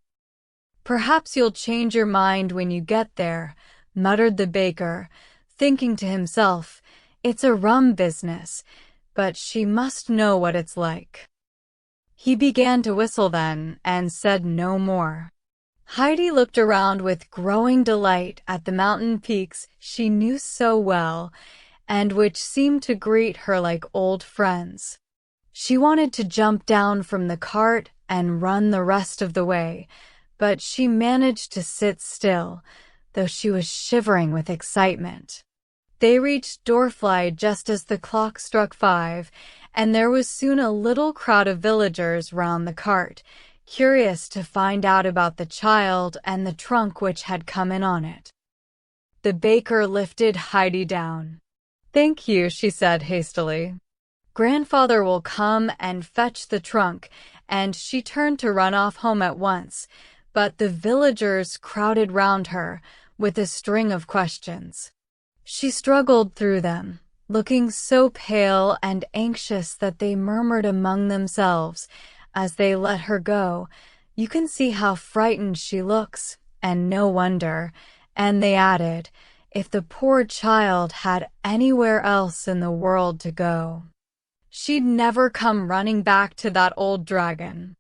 "Perhaps you'll change your mind when you get there," muttered the baker, thinking to himself, "It's a rum business, but she must know what it's like." He began to whistle then, and said no more. Heidi looked around with growing delight at the mountain peaks she knew so well, and which seemed to greet her like old friends. She wanted to jump down from the cart and run the rest of the way, but she managed to sit still, though she was shivering with excitement. They reached Dorfly just as the clock struck 5, and there was soon a little crowd of villagers round the cart, curious to find out about the child and the trunk which had come in on it. The baker lifted Heidi down. "Thank you," she said hastily. "Grandfather will come and fetch the trunk," and she turned to run off home at once, but the villagers crowded round her with a string of questions. She struggled through them, looking so pale and anxious that they murmured among themselves as they let her go, "You can see how frightened she looks, and no wonder," and they added, "If the poor child had anywhere else in the world to go, she'd never come running back to that old dragon."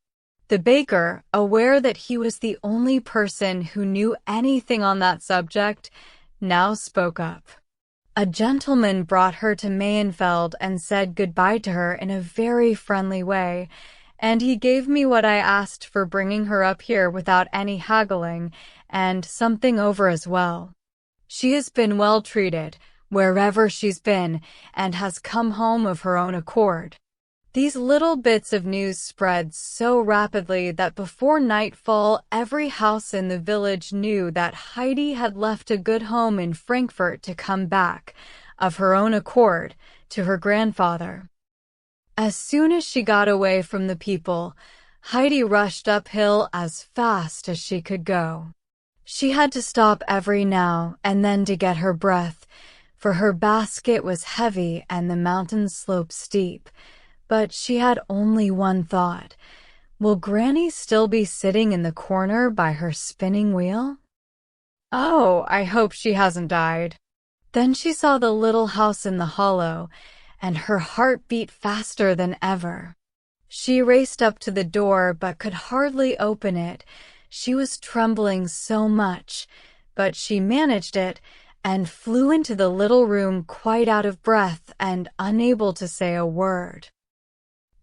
The baker, aware that he was the only person who knew anything on that subject, now spoke up. "A gentleman brought her to Mayenfeld and said goodbye to her in a very friendly way, and he gave me what I asked for bringing her up here without any haggling, and something over as well. She has been well treated, wherever she's been, and has come home of her own accord." These little bits of news spread so rapidly that before nightfall every house in the village knew that Heidi had left a good home in Frankfurt to come back, of her own accord, to her grandfather. As soon as she got away from the people, Heidi rushed uphill as fast as she could go. She had to stop every now and then to get her breath, for her basket was heavy and the mountain slope steep. But she had only one thought. Will Granny still be sitting in the corner by her spinning wheel? "Oh, I hope she hasn't died." Then she saw the little house in the hollow, and her heart beat faster than ever. She raced up to the door but could hardly open it. She was trembling so much, but she managed it and flew into the little room quite out of breath and unable to say a word.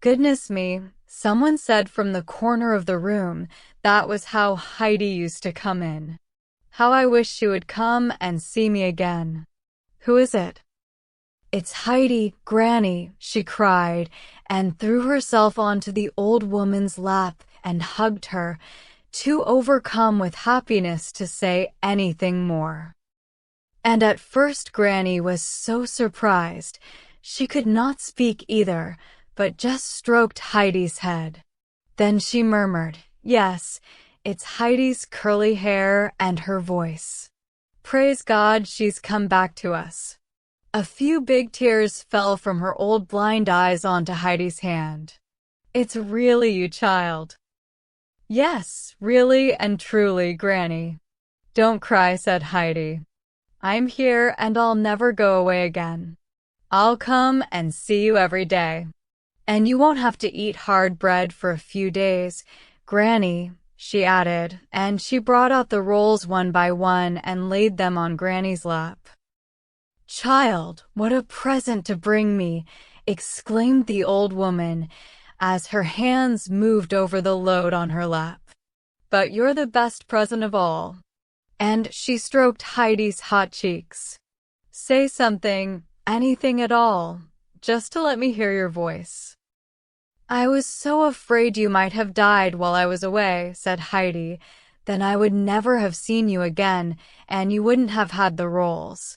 "Goodness me," someone said from the corner of the room. "That was how Heidi used to come in. How I wish she would come and see me again." "Who is it?" "It's Heidi, Granny," she cried, and threw herself onto the old woman's lap and hugged her, too overcome with happiness to say anything more. And at first Granny was so surprised, she could not speak either, but just stroked Heidi's head. Then she murmured, "Yes, it's Heidi's curly hair and her voice. Praise God she's come back to us." A few big tears fell from her old blind eyes onto Heidi's hand. "It's really you, child." Yes, really and truly, Granny. Don't cry, said Heidi. I'm here and I'll never go away again. I'll come and see you every day. And you won't have to eat hard bread for a few days, Granny, she added, and she brought out the rolls one by one and laid them on Granny's lap. Child, what a present to bring me, exclaimed the old woman as her hands moved over the load on her lap. But you're the best present of all. And she stroked Heidi's hot cheeks. Say something, anything at all, just to let me hear your voice. I was so afraid you might have died while I was away, said Heidi. Then I would never have seen you again, and you wouldn't have had the rolls.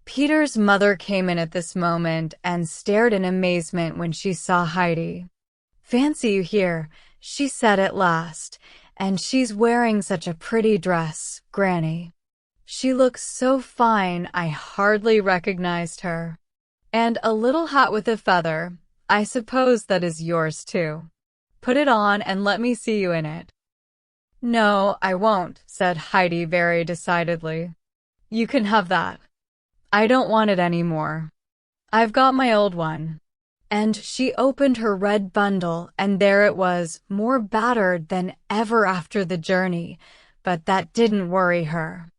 Peter's mother came in at this moment and stared in amazement when she saw Heidi. Fancy you here, she said at last, and she's wearing such a pretty dress, Granny. She looks so fine I hardly recognized her. And a little hat with a feather. I suppose that is yours too. Put it on and let me see you in it. No, I won't, said Heidi very decidedly. You can have that. I don't want it anymore. I've got my old one. And she opened her red bundle, and there it was, more battered than ever after the journey, but that didn't worry her.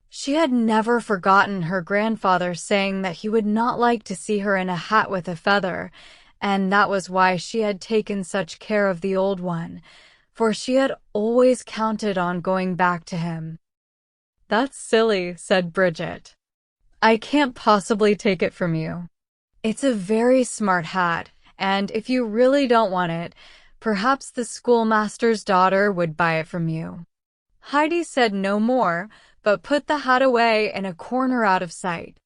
She had never forgotten her grandfather saying that he would not like to see her in a hat with a feather, and that was why she had taken such care of the old one, for she had always counted on going back to him. That's silly, said Bridget. I can't possibly take it from you. It's a very smart hat, and if you really don't want it, perhaps the schoolmaster's daughter would buy it from you. Heidi said no more, but put the hat away in a corner out of sight.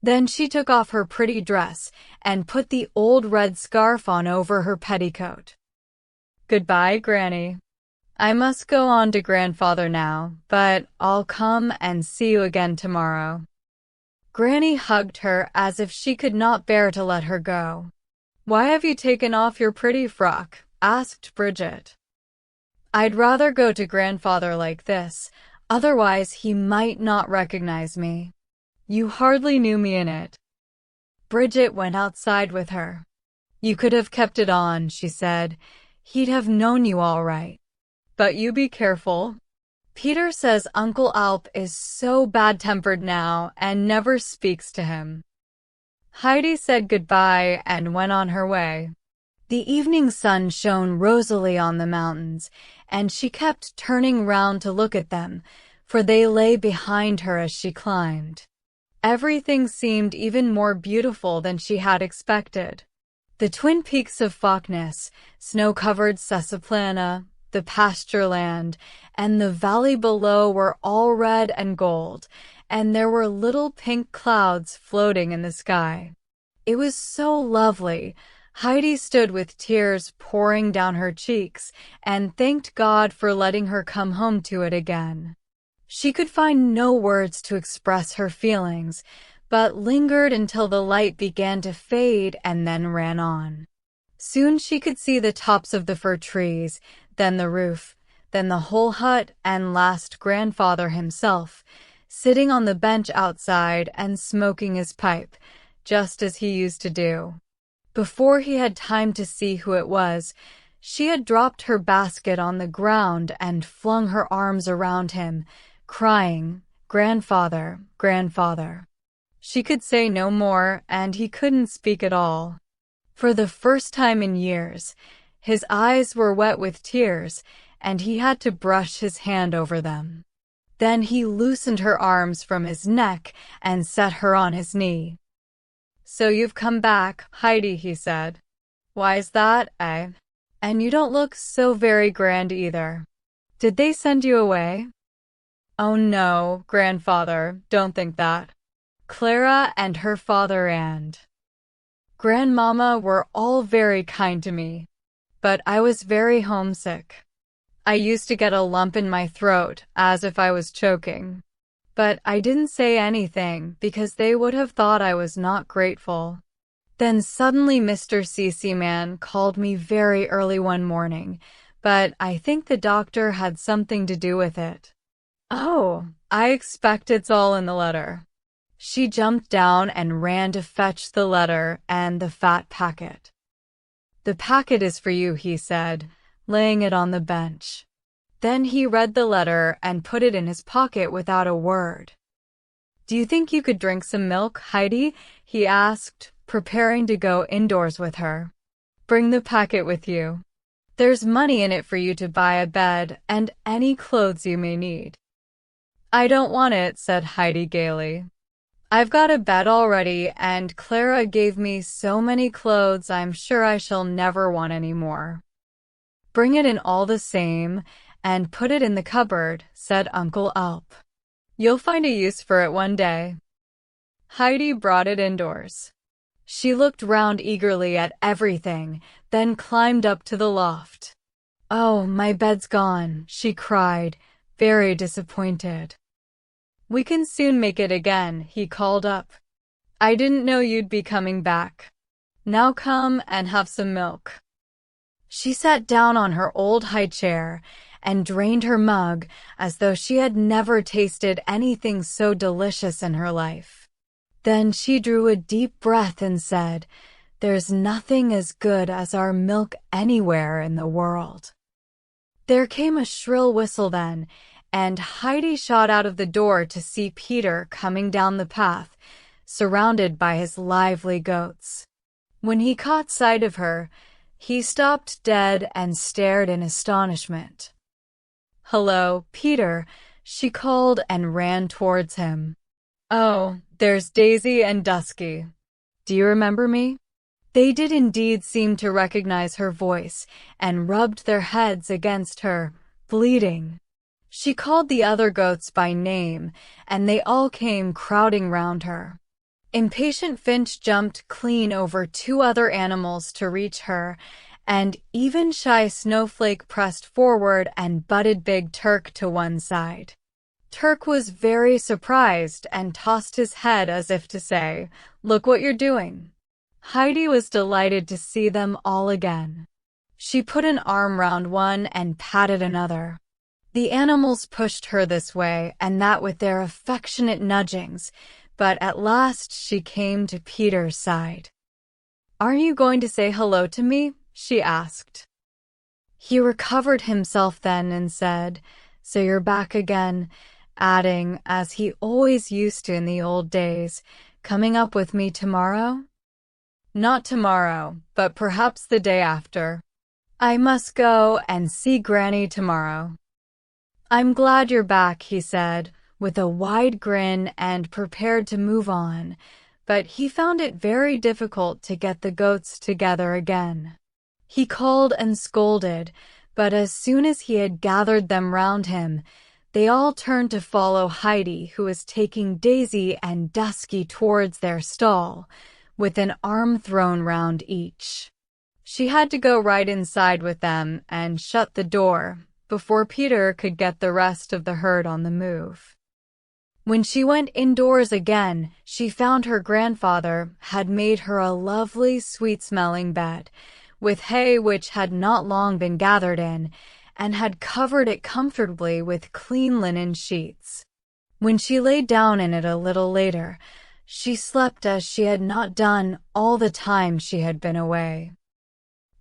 Then she took off her pretty dress and put the old red scarf on over her petticoat. Goodbye, Granny. I must go on to Grandfather now, but I'll come and see you again tomorrow. Granny hugged her as if she could not bear to let her go. Why have you taken off your pretty frock? Asked Bridget. I'd rather go to Grandfather like this, otherwise he might not recognize me. You hardly knew me in it. Bridget went outside with her. You could have kept it on, she said. He'd have known you all right. But you be careful. Peter says Uncle Alp is so bad-tempered now and never speaks to him. Heidi said goodbye and went on her way. The evening sun shone rosily on the mountains, and she kept turning round to look at them, for they lay behind her as she climbed. Everything seemed even more beautiful than she had expected. The twin peaks of Falkness, snow-covered Sessaplana, the pasture land, and the valley below were all red and gold, and there were little pink clouds floating in the sky. It was so lovely. Heidi stood with tears pouring down her cheeks and thanked God for letting her come home to it again. She could find no words to express her feelings, but lingered until the light began to fade and then ran on. Soon she could see the tops of the fir trees, then the roof, then the whole hut, and last Grandfather himself, sitting on the bench outside and smoking his pipe, just as he used to do. Before he had time to see who it was, she had dropped her basket on the ground and flung her arms around him, crying, "Grandfather, Grandfather." She could say no more, and he couldn't speak at all. For the first time in years, his eyes were wet with tears, and he had to brush his hand over them. Then he loosened her arms from his neck and set her on his knee. "So you've come back, Heidi," he said. "Why's that, eh? And you don't look so very grand either. Did they send you away?" "Oh no, Grandfather, don't think that. Clara and her father and Grandmama were all very kind to me, but I was very homesick. I used to get a lump in my throat, as if I was choking. But I didn't say anything because they would have thought I was not grateful. Then suddenly Mr. C.C. Man called me very early one morning, but I think the doctor had something to do with it. Oh, I expect it's all in the letter. She jumped down and ran to fetch the letter and the fat packet. The packet is for you, he said, laying it on the bench. Then he read the letter and put it in his pocket without a word. Do you think you could drink some milk, Heidi? He asked, preparing to go indoors with her. Bring the packet with you. There's money in it for you to buy a bed and any clothes you may need. I don't want it, said Heidi gaily. I've got a bed already, and Clara gave me so many clothes I'm sure I shall never want any more. Bring it in all the same, and put it in the cupboard, said Uncle Alp. You'll find a use for it one day. Heidi brought it indoors. She looked round eagerly at everything, then climbed up to the loft. Oh, my bed's gone, she cried, very disappointed. We can soon make it again, he called up. I didn't know you'd be coming back. Now come and have some milk. She sat down on her old high chair and drained her mug as though she had never tasted anything so delicious in her life. Then she drew a deep breath and said, There's nothing as good as our milk anywhere in the world. There came a shrill whistle then, and Heidi shot out of the door to see Peter coming down the path, surrounded by his lively goats. When he caught sight of her, he stopped dead and stared in astonishment. Hello, Peter, she called and ran towards him. Oh, there's Daisy and Dusky. Do you remember me? They did indeed seem to recognize her voice and rubbed their heads against her, bleating. She called the other goats by name, and they all came crowding round her. Impatient Finch jumped clean over 2 other animals to reach her, and even shy Snowflake pressed forward and butted Big Turk to one side. Turk was very surprised and tossed his head as if to say, Look what you're doing. Heidi was delighted to see them all again. She put an arm round one and patted another. The animals pushed her this way and that with their affectionate nudgings, but at last she came to Peter's side. Are you going to say hello to me? She asked. He recovered himself then and said, So you're back again, adding, as he always used to in the old days, coming up with me tomorrow? Not tomorrow, but perhaps the day after. I must go and see Granny tomorrow. I'm glad you're back, he said, with a wide grin and prepared to move on, but he found it very difficult to get the goats together again. He called and scolded, but as soon as he had gathered them round him, they all turned to follow Heidi, who was taking Daisy and Dusky towards their stall, with an arm thrown round each. She had to go right inside with them and shut the door before Peter could get the rest of the herd on the move. When she went indoors again, she found her grandfather had made her a lovely, sweet-smelling bed, with hay which had not long been gathered in, and had covered it comfortably with clean linen sheets. When she lay down in it a little later, she slept as she had not done all the time she had been away.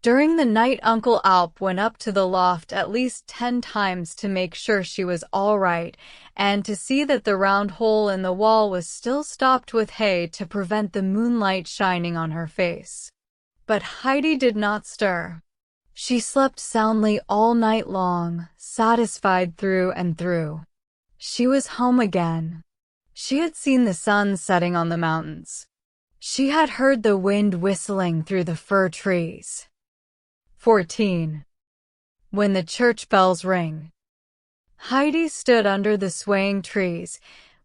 During the night Uncle Alp went up to the loft at least 10 times to make sure she was all right and to see that the round hole in the wall was still stopped with hay to prevent the moonlight shining on her face. But Heidi did not stir. She slept soundly all night long, satisfied through and through. She was home again. She had seen the sun setting on the mountains. She had heard the wind whistling through the fir trees. 14. When the church bells ring. Heidi stood under the swaying trees,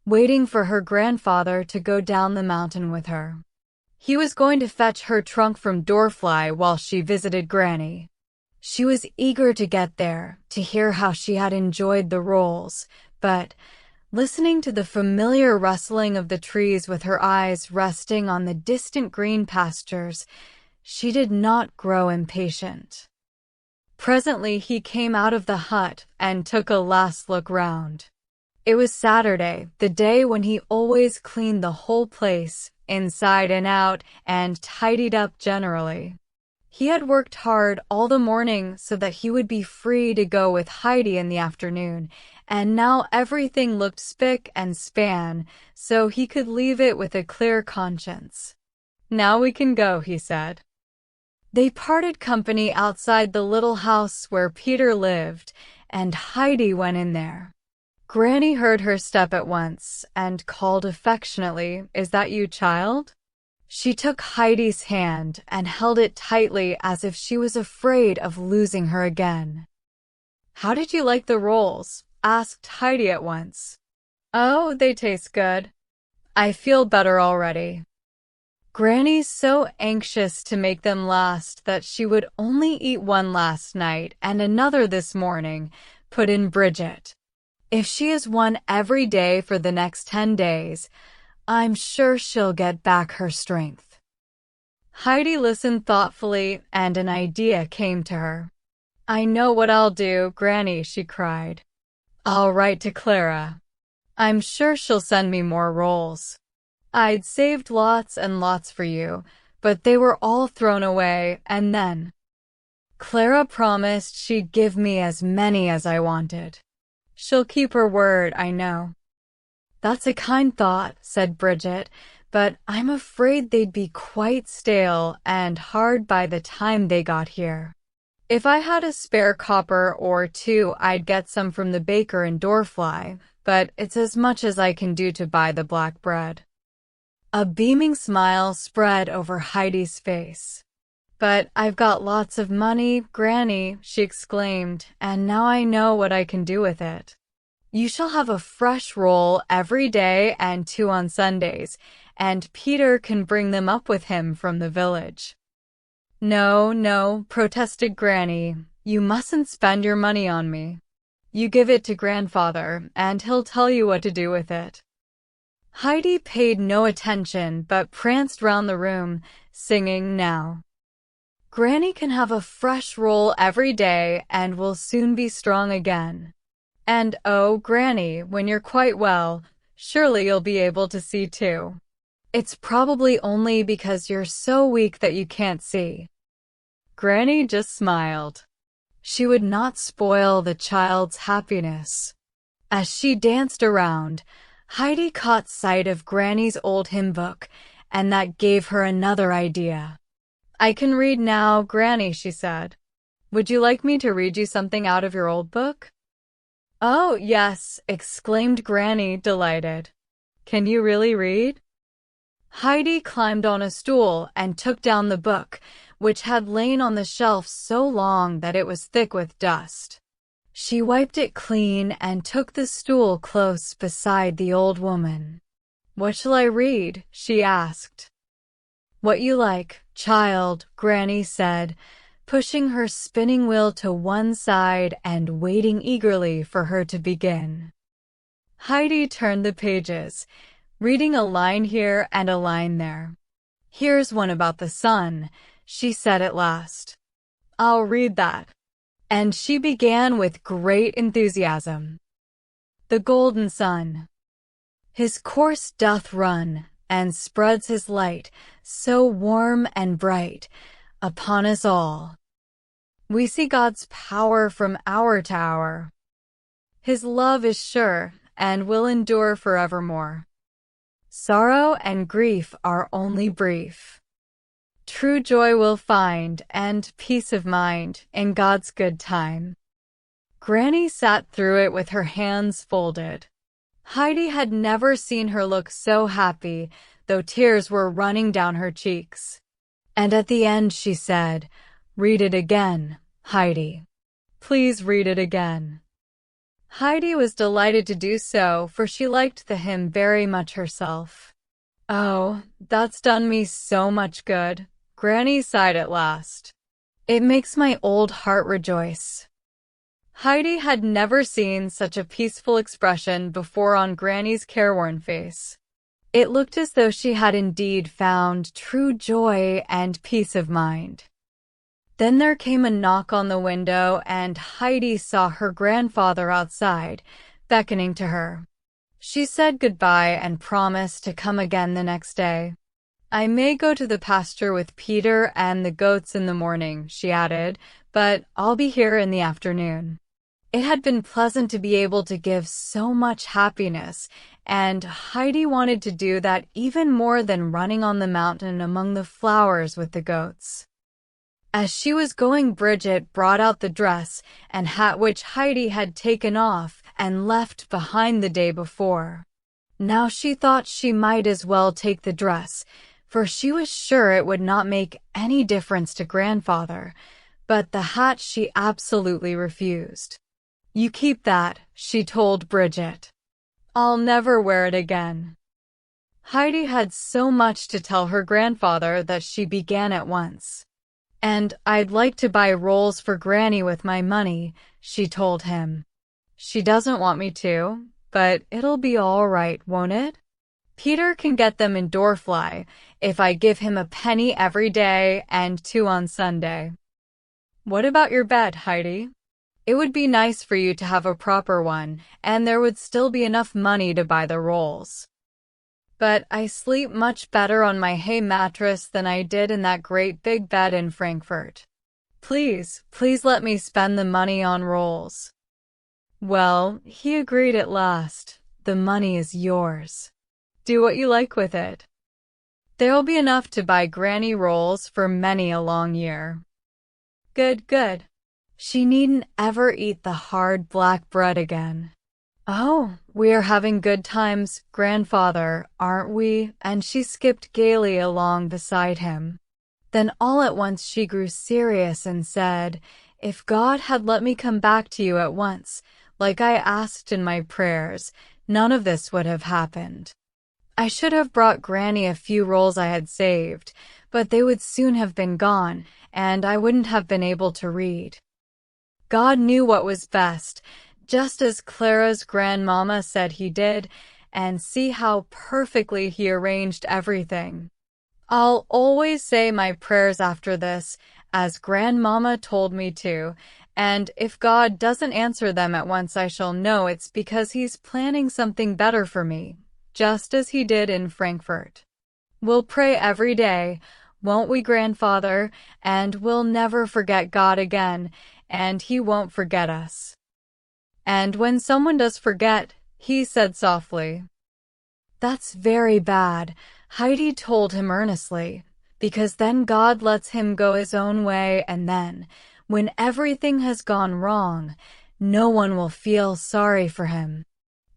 waiting for her grandfather to go down the mountain with her. He was going to fetch her trunk from Dorfly while she visited Granny. She was eager to get there, to hear how she had enjoyed the rolls, but, listening to the familiar rustling of the trees with her eyes resting on the distant green pastures, she did not grow impatient. Presently he came out of the hut and took a last look round. It was Saturday, the day when he always cleaned the whole place, inside and out, and tidied up generally. He had worked hard all the morning so that he would be free to go with Heidi in the afternoon, and now everything looked spick and span, so he could leave it with a clear conscience. "Now we can go," he said. They parted company outside the little house where Peter lived, and Heidi went in there. Granny heard her step at once and called affectionately, "Is that you, child?" She took Heidi's hand and held it tightly as if she was afraid of losing her again. "How did you like the rolls?" asked Heidi at once. "Oh, they taste good. I feel better already." Granny's so anxious to make them last that she would only eat one last night and another this morning, put in Bridget. "If she has one every day for the next 10 days, I'm sure she'll get back her strength." Heidi listened thoughtfully, and an idea came to her. "I know what I'll do, Granny," she cried. "I'll write to Clara. I'm sure she'll send me more rolls. I'd saved lots and lots for you, but they were all thrown away, and then Clara promised she'd give me as many as I wanted. She'll keep her word, I know." "That's a kind thought," said Bridget, "but I'm afraid they'd be quite stale and hard by the time they got here. If I had a spare copper or two, I'd get some from the baker in Dorfly, but it's as much as I can do to buy the black bread." A beaming smile spread over Heidi's face. "But I've got lots of money, Granny," she exclaimed, "and now I know what I can do with it. You shall have a fresh roll every day and 2 on Sundays, and Peter can bring them up with him from the village." "No, no," protested Granny. "You mustn't spend your money on me. You give it to Grandfather, and he'll tell you what to do with it." Heidi paid no attention but pranced round the room, singing now. "Granny can have a fresh roll every day and will soon be strong again. And oh, Granny, when you're quite well, surely you'll be able to see too. It's probably only because you're so weak that you can't see." Granny just smiled. She would not spoil the child's happiness. As she danced around, Heidi caught sight of Granny's old hymn book, and that gave her another idea. "I can read now, Granny," she said. "Would you like me to read you something out of your old book?" "Oh, yes," exclaimed Granny, delighted. "Can you really read?" Heidi climbed on a stool and took down the book, which had lain on the shelf so long that it was thick with dust. She wiped it clean and took the stool close beside the old woman. "What shall I read?" she asked. "What you like, child," Granny said, pushing her spinning wheel to one side and waiting eagerly for her to begin. Heidi turned the pages, reading a line here and a line there. "Here's one about the sun," she said at last. "I'll read that." And she began with great enthusiasm. "The golden sun. His course doth run, and spreads his light, so warm and bright, upon us all. We see God's power from hour to hour. His love is sure, and will endure forevermore. Sorrow and grief are only brief. True joy we'll find, and peace of mind, in God's good time." Granny sat through it with her hands folded. Heidi had never seen her look so happy, though tears were running down her cheeks. And at the end she said, "Read it again, Heidi. Please read it again." Heidi was delighted to do so, for she liked the hymn very much herself. "Oh, that's done me so much good," Granny sighed at last. "It makes my old heart rejoice." Heidi had never seen such a peaceful expression before on Granny's careworn face. It looked as though she had indeed found true joy and peace of mind. Then there came a knock on the window, and Heidi saw her grandfather outside, beckoning to her. She said goodbye and promised to come again the next day. I may go to the pasture with Peter and the goats in the morning, she added, but I'll be here in the afternoon. It had been pleasant to be able to give so much happiness, and Heidi wanted to do that even more than running on the mountain among the flowers with the goats. As she was going, Bridget brought out the dress and hat which Heidi had taken off and left behind the day before. Now she thought she might as well take the dress, for she was sure it would not make any difference to grandfather, but the hat she absolutely refused. You keep that, she told Bridget. I'll never wear it again. Heidi had so much to tell her grandfather that she began at once. And I'd like to buy rolls for Granny with my money, she told him. She doesn't want me to, but it'll be all right, won't it? Peter can get them in Dorfly if I give him a penny every day and 2 on Sunday. What about your bed, Heidi? It would be nice for you to have a proper one, and there would still be enough money to buy the rolls. But I sleep much better on my hay mattress than I did in that great big bed in Frankfurt. Please let me spend the money on rolls. Well, he agreed at last. The money is yours. Do what you like with it. There'll be enough to buy Granny rolls for many a long year. Good. She needn't ever eat the hard black bread again. Oh, we are having good times, grandfather, aren't we? And she skipped gaily along beside him. Then all at once she grew serious and said, if God had let me come back to you at once, like I asked in my prayers, none of this would have happened. I should have brought Granny a few rolls I had saved, but they would soon have been gone, and I wouldn't have been able to read. God knew what was best, just as Clara's grandmama said he did, and see how perfectly he arranged everything. I'll always say my prayers after this, as grandmama told me to, and if God doesn't answer them at once, I shall know it's because he's planning something better for me, just as he did in Frankfurt. We'll pray every day, won't we, grandfather? And we'll never forget God again, and he won't forget us. And when someone does forget, he said softly. That's very bad, Heidi told him earnestly, because then God lets him go his own way, and then, when everything has gone wrong, no one will feel sorry for him.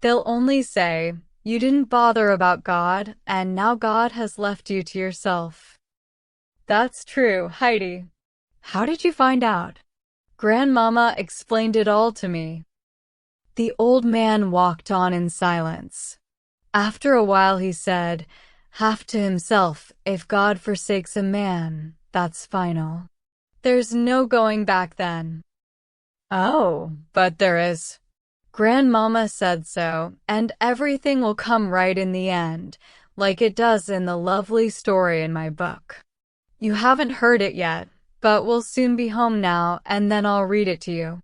They'll only say, you didn't bother about God, and now God has left you to yourself. That's true, Heidi. How did you find out? Grandmama explained it all to me. The old man walked on in silence. After a while he said, half to himself, if God forsakes a man, that's final. There's no going back then. Oh, but there is. Grandmama said so, and everything will come right in the end, like it does in the lovely story in my book. You haven't heard it yet, but we'll soon be home now, and then I'll read it to you.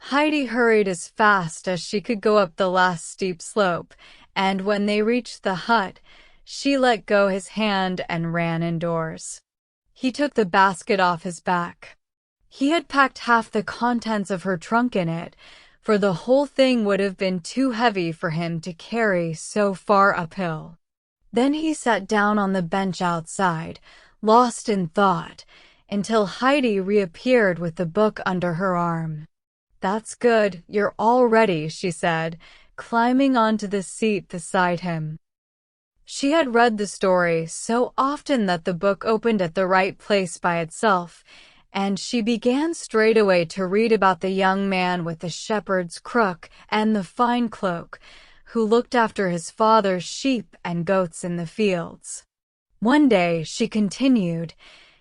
Heidi hurried as fast as she could go up the last steep slope, and when they reached the hut, she let go his hand and ran indoors. He took the basket off his back. He had packed half the contents of her trunk in it, for the whole thing would have been too heavy for him to carry so far uphill. Then he sat down on the bench outside, lost in thought, until Heidi reappeared with the book under her arm. That's good, you're all ready, she said, climbing onto the seat beside him. She had read the story so often that the book opened at the right place by itself, and she began straightaway to read about the young man with the shepherd's crook and the fine cloak, who looked after his father's sheep and goats in the fields. One day, she continued,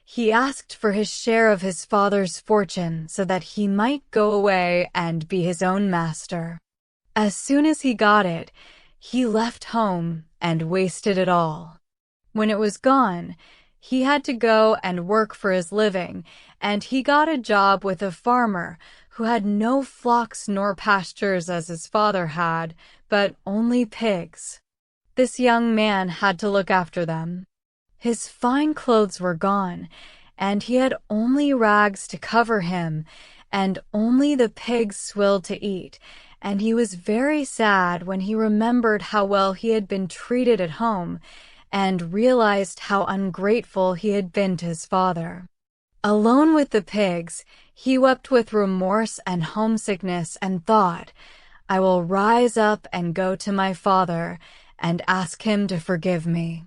he asked for his share of his father's fortune so that he might go away and be his own master. As soon as he got it, he left home and wasted it all. When it was gone, He had to go and work for his living, and he got a job with a farmer who had no flocks nor pastures as his father had, but only pigs. This young man had to look after them. His fine clothes were gone, and he had only rags to cover him, and only the pigs swilled to eat, and he was very sad when he remembered how well he had been treated at home, and realized how ungrateful he had been to his father. Alone with the pigs, he wept with remorse and homesickness and thought, "I will rise up and go to my father and ask him to forgive me.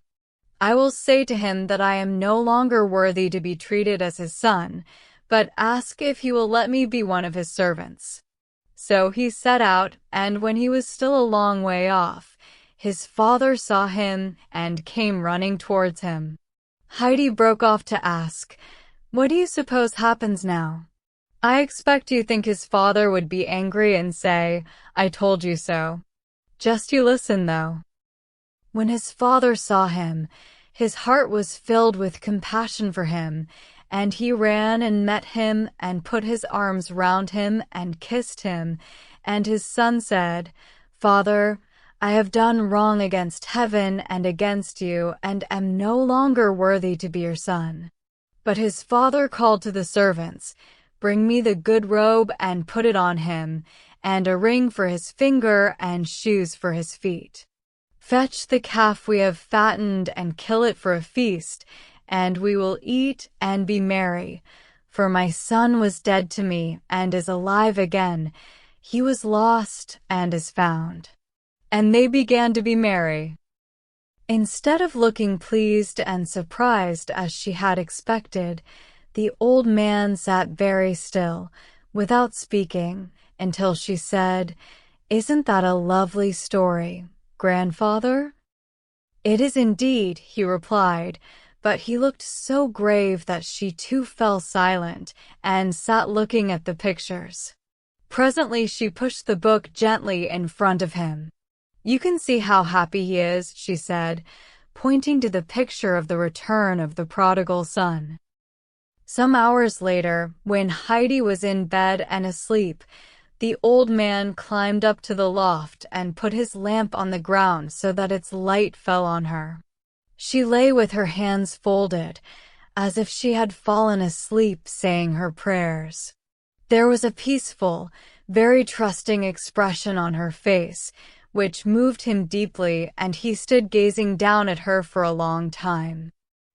I will say to him that I am no longer worthy to be treated as his son, but ask if he will let me be one of his servants." So he set out, and when he was still a long way off, his father saw him and came running towards him. Heidi broke off to ask, "What do you suppose happens now?" I expect you think his father would be angry and say, "I told you so." Just you listen, though. When his father saw him, his heart was filled with compassion for him, and he ran and met him and put his arms round him and kissed him, and his son said, "Father, I have done wrong against heaven and against you, and am no longer worthy to be your son." But his father called to the servants, "Bring me the good robe and put it on him, and a ring for his finger and shoes for his feet. Fetch the calf we have fattened and kill it for a feast, and we will eat and be merry. For my son was dead to me and is alive again. He was lost and is found." And they began to be merry. Instead of looking pleased and surprised as she had expected, the old man sat very still, without speaking, until she said, "Isn't that a lovely story, grandfather?" "It is indeed," he replied, but he looked so grave that she too fell silent and sat looking at the pictures. Presently she pushed the book gently in front of him. "You can see how happy he is," she said, pointing to the picture of the return of the prodigal son. Some hours later, when Heidi was in bed and asleep, the old man climbed up to the loft and put his lamp on the ground so that its light fell on her. She lay with her hands folded, as if she had fallen asleep saying her prayers. There was a peaceful, very trusting expression on her face, which moved him deeply, and he stood gazing down at her for a long time.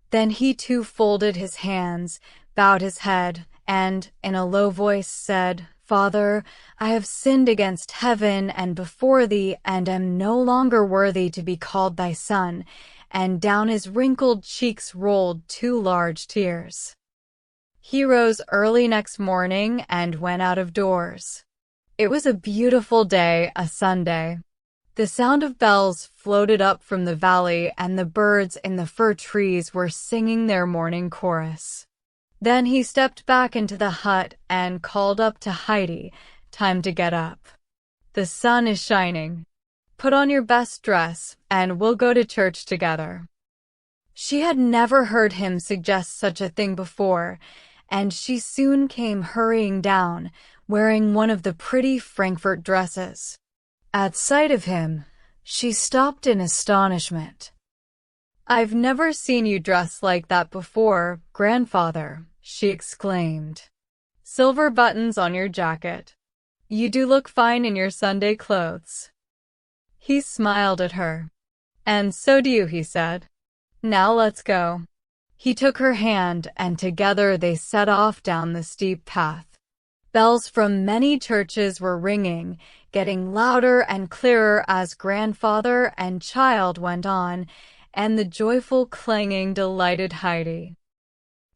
Then he too folded his hands, bowed his head, and, in a low voice, said, "Father, I have sinned against heaven and before thee, and am no longer worthy to be called thy son," and down his wrinkled cheeks rolled 2 large tears. He rose early next morning and went out of doors. It was a beautiful day, a Sunday. The sound of bells floated up from the valley, and the birds in the fir trees were singing their morning chorus. Then he stepped back into the hut and called up to Heidi, "Time to get up. The sun is shining. Put on your best dress, and we'll go to church together." She had never heard him suggest such a thing before, and she soon came hurrying down, wearing one of the pretty Frankfurt dresses. At sight of him, she stopped in astonishment. "I've never seen you dressed like that before, grandfather," she exclaimed. "Silver buttons on your jacket. You do look fine in your Sunday clothes." He smiled at her. "And so do you," he said. "Now let's go." He took her hand, and together they set off down the steep path. Bells from many churches were ringing, getting louder and clearer as grandfather and child went on, and the joyful clanging delighted Heidi.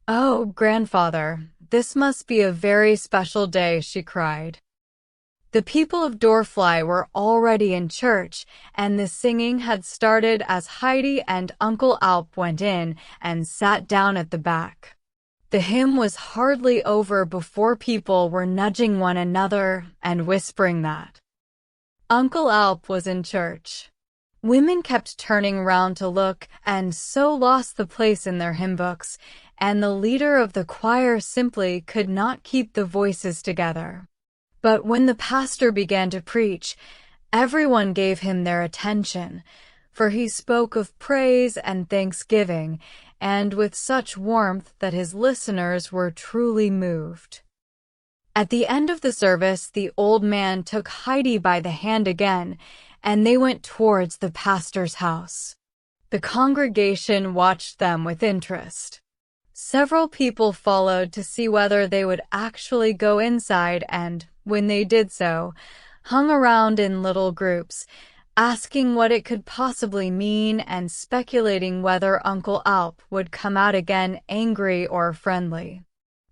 "Oh, grandfather, this must be a very special day," she cried. The people of Dorfly were already in church, and the singing had started as Heidi and Uncle Alp went in and sat down at the back. The hymn was hardly over before people were nudging one another and whispering that Uncle Alp was in church. Women kept turning round to look and so lost the place in their hymn books, and the leader of the choir simply could not keep the voices together. But when the pastor began to preach, everyone gave him their attention, for he spoke of praise and thanksgiving, and with such warmth that his listeners were truly moved. At the end of the service, the old man took Heidi by the hand again, and they went towards the pastor's house. The congregation watched them with interest. Several people followed to see whether they would actually go inside and, when they did so, hung around in little groups, asking what it could possibly mean and speculating whether Uncle Alp would come out again angry or friendly.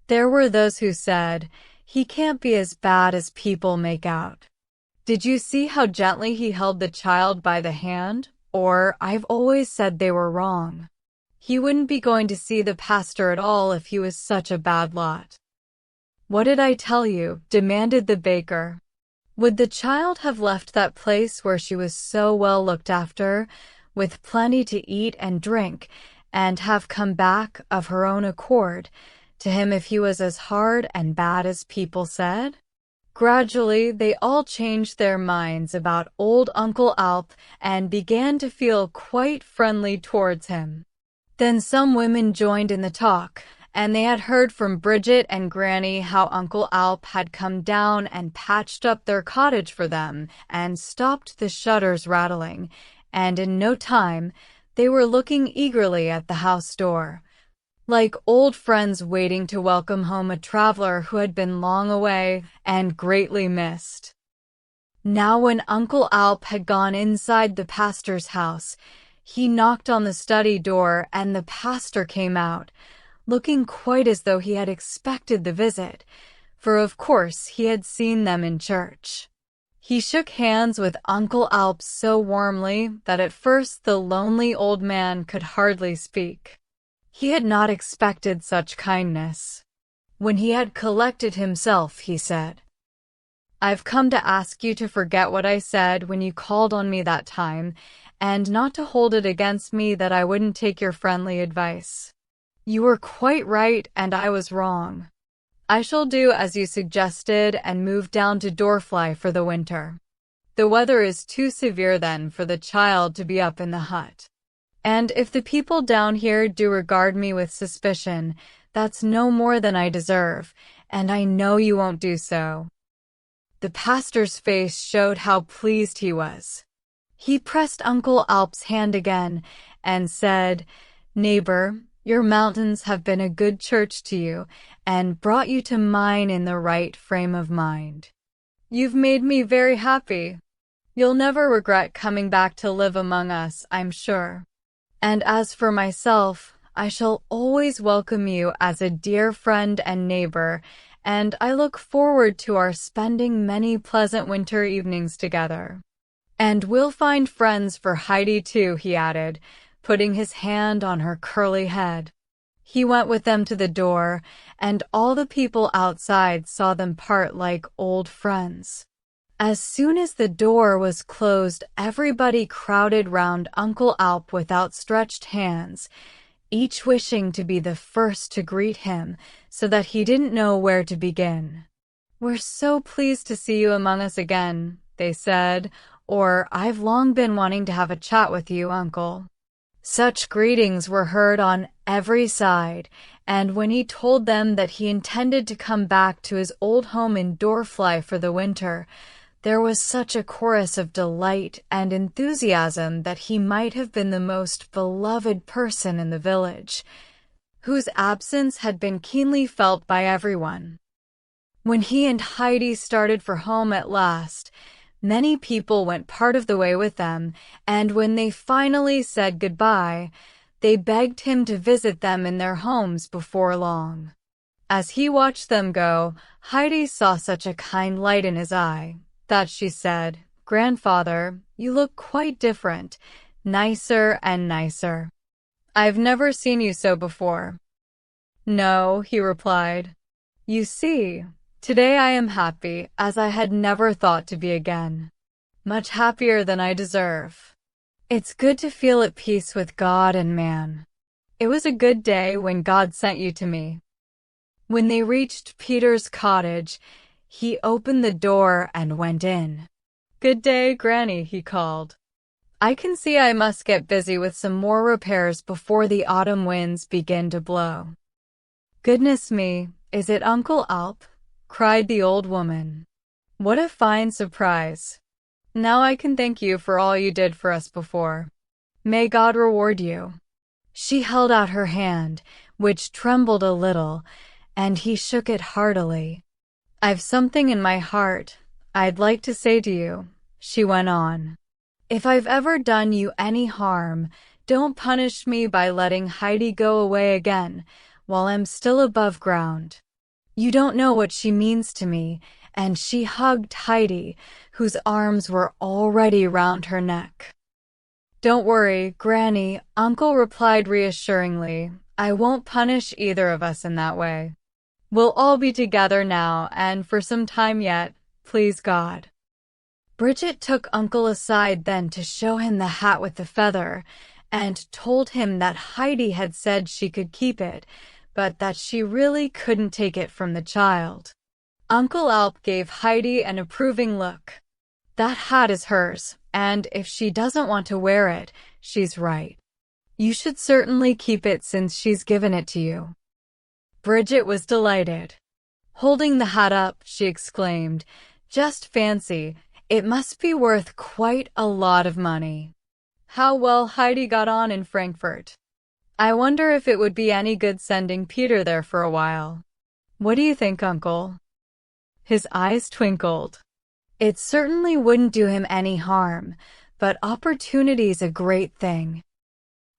There were those who said, "He can't be as bad as people make out. Did you see how gently he held the child by the hand? Or, I've always said they were wrong. He wouldn't be going to see the pastor at all if he was such a bad lot." "What did I tell you?" demanded the baker. Would the child have left that place where she was so well looked after, with plenty to eat and drink, and have come back of her own accord to him if he was as hard and bad as people said? Gradually, they all changed their minds about old Uncle Alp and began to feel quite friendly towards him. Then some women joined in the talk, and they had heard from Bridget and Granny how Uncle Alp had come down and patched up their cottage for them and stopped the shutters rattling, and in no time they were looking eagerly at the house door, like old friends waiting to welcome home a traveler who had been long away and greatly missed. Now when Uncle Alp had gone inside the pastor's house, he knocked on the study door and the pastor came out, looking quite as though he had expected the visit, for of course he had seen them in church. He shook hands with Uncle Alp so warmly that at first the lonely old man could hardly speak. He had not expected such kindness. When he had collected himself, he said, "I've come to ask you to forget what I said when you called on me that time, and not to hold it against me that I wouldn't take your friendly advice. You were quite right and I was wrong. I shall do as you suggested and move down to Dorfly for the winter. The weather is too severe then for the child to be up in the hut. And if the people down here do regard me with suspicion, that's no more than I deserve, and I know you won't do so." The pastor's face showed how pleased he was. He pressed Uncle Alp's hand again and said, "Neighbor, your mountains have been a good church to you and brought you to mine in the right frame of mind. You've made me very happy. You'll never regret coming back to live among us, I'm sure. And as for myself, I shall always welcome you as a dear friend and neighbor, and I look forward to our spending many pleasant winter evenings together. And we'll find friends for Heidi too," he added, putting his hand on her curly head. He went with them to the door, and all the people outside saw them part like old friends. As soon as the door was closed, everybody crowded round Uncle Alp with outstretched hands, each wishing to be the first to greet him, so that he didn't know where to begin. "We're so pleased to see you among us again," they said, or "I've long been wanting to have a chat with you, Uncle." Such greetings were heard on every side, and when he told them that he intended to come back to his old home in Dorfly for the winter, there was such a chorus of delight and enthusiasm that he might have been the most beloved person in the village, whose absence had been keenly felt by everyone. When he and Heidi started for home at last, many people went part of the way with them, and when they finally said goodbye, they begged him to visit them in their homes before long. As he watched them go, Heidi saw such a kind light in his eye that she said, "Grandfather, you look quite different, nicer and nicer. I've never seen you so before." "No," he replied. "You see, today I am happy as I had never thought to be again. Much happier than I deserve. It's good to feel at peace with God and man. It was a good day when God sent you to me. When they reached Peter's cottage, he opened the door and went in. "Good day, Granny," he called. "I can see I must get busy with some more repairs before the autumn winds begin to blow." "Goodness me, is it Uncle Alp?" cried the old woman. "What a fine surprise. Now I can thank you for all you did for us before. May God reward you." She held out her hand, which trembled a little, and he shook it heartily. "I've something in my heart I'd like to say to you," she went on. "If I've ever done you any harm, don't punish me by letting Heidi go away again while I'm still above ground. You don't know what she means to me," and she hugged Heidi, whose arms were already round her neck. "Don't worry, Granny," Uncle replied reassuringly. "I won't punish either of us in that way. We'll all be together now and for some time yet, please God." Bridget took Uncle aside then to show him the hat with the feather, and told him that Heidi had said she could keep it, but that she really couldn't take it from the child. Uncle Alp gave Heidi an approving look. "That hat is hers, and if she doesn't want to wear it, she's right. You should certainly keep it since she's given it to you." Bridget was delighted. Holding the hat up, she exclaimed, "Just fancy, it must be worth quite a lot of money. How well Heidi got on in Frankfurt. I wonder if it would be any good sending Peter there for a while. What do you think, Uncle?" His eyes twinkled. "It certainly wouldn't do him any harm, but opportunity's a great thing."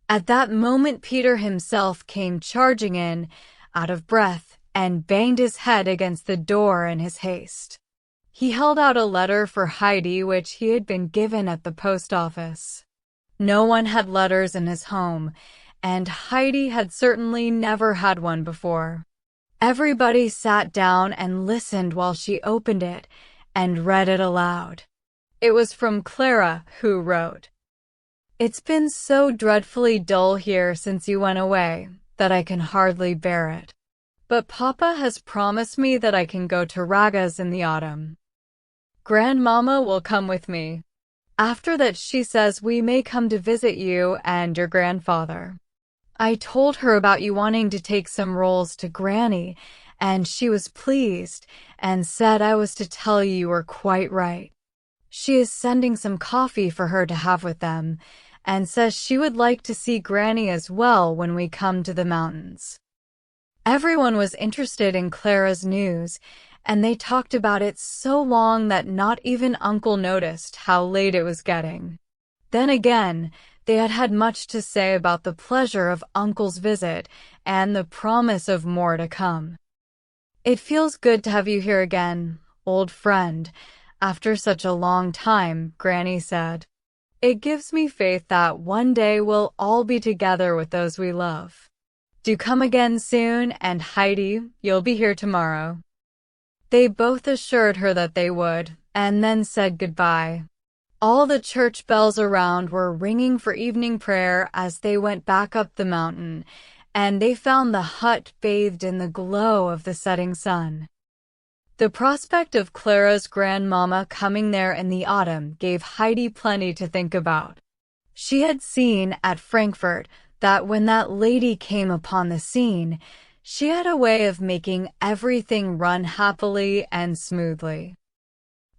At that moment Peter himself came charging in, out of breath, and banged his head against the door in his haste. He held out a letter for Heidi which he had been given at the post office. No one had letters in his home, and Heidi had certainly never had one before. Everybody sat down and listened while she opened it and read it aloud. It was from Clara, who wrote, "It's been so dreadfully dull here since you went away that I can hardly bear it. But Papa has promised me that I can go to Raga's in the autumn. Grandmama will come with me. After that she says we may come to visit you and your grandfather. I told her about you wanting to take some rolls to Granny, and she was pleased and said I was to tell you were quite right. She is sending some coffee for her to have with them, and says she would like to see Granny as well when we come to the mountains." Everyone was interested in Clara's news, and they talked about it so long that not even Uncle noticed how late it was getting. Then again, they had had much to say about the pleasure of Uncle's visit and the promise of more to come. "It feels good to have you here again, old friend, after such a long time," Granny said. "It gives me faith that one day we'll all be together with those we love. Do come again soon, and Heidi, you'll be here tomorrow." They both assured her that they would, and then said goodbye. All the church bells around were ringing for evening prayer as they went back up the mountain, and they found the hut bathed in the glow of the setting sun. The prospect of Clara's grandmama coming there in the autumn gave Heidi plenty to think about. She had seen at Frankfurt that when that lady came upon the scene, she had a way of making everything run happily and smoothly.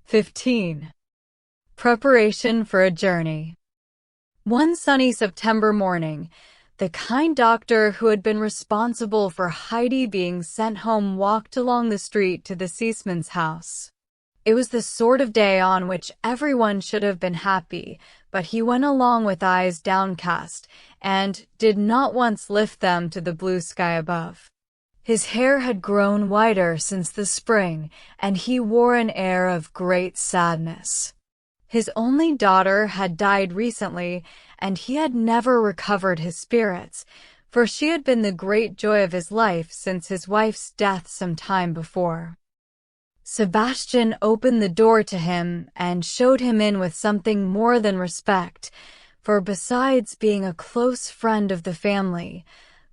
15. Preparation for a journey. One sunny September morning, the kind doctor who had been responsible for Heidi being sent home walked along the street to the Seesman's house. It was the sort of day on which everyone should have been happy, but he went along with eyes downcast and did not once lift them to the blue sky above. His hair had grown whiter since the spring, and he wore an air of great sadness. His only daughter had died recently, and he had never recovered his spirits, for she had been the great joy of his life since his wife's death some time before. Sebastian opened the door to him and showed him in with something more than respect, for besides being a close friend of the family,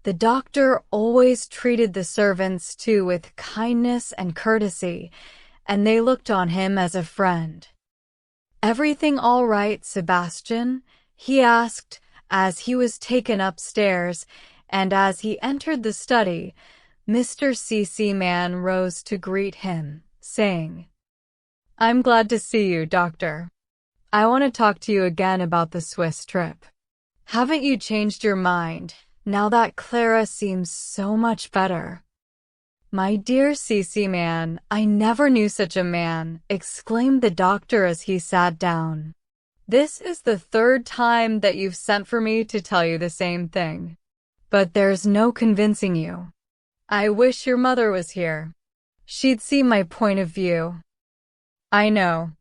the doctor always treated the servants too with kindness and courtesy, and they looked on him as a friend. "Everything all right, Sebastian?" he asked as he was taken upstairs, and as he entered the study, Mr. C.C. rose to greet him, saying, "I'm glad to see you, Doctor. I want to talk to you again about the Swiss trip. Haven't you changed your mind, now that Clara seems so much better?" "My dear C.C. I never knew such a man," exclaimed the doctor as he sat down. "This is the third time that you've sent for me to tell you the same thing. But there's no convincing you. I wish your mother was here. She'd see my point of view. I know.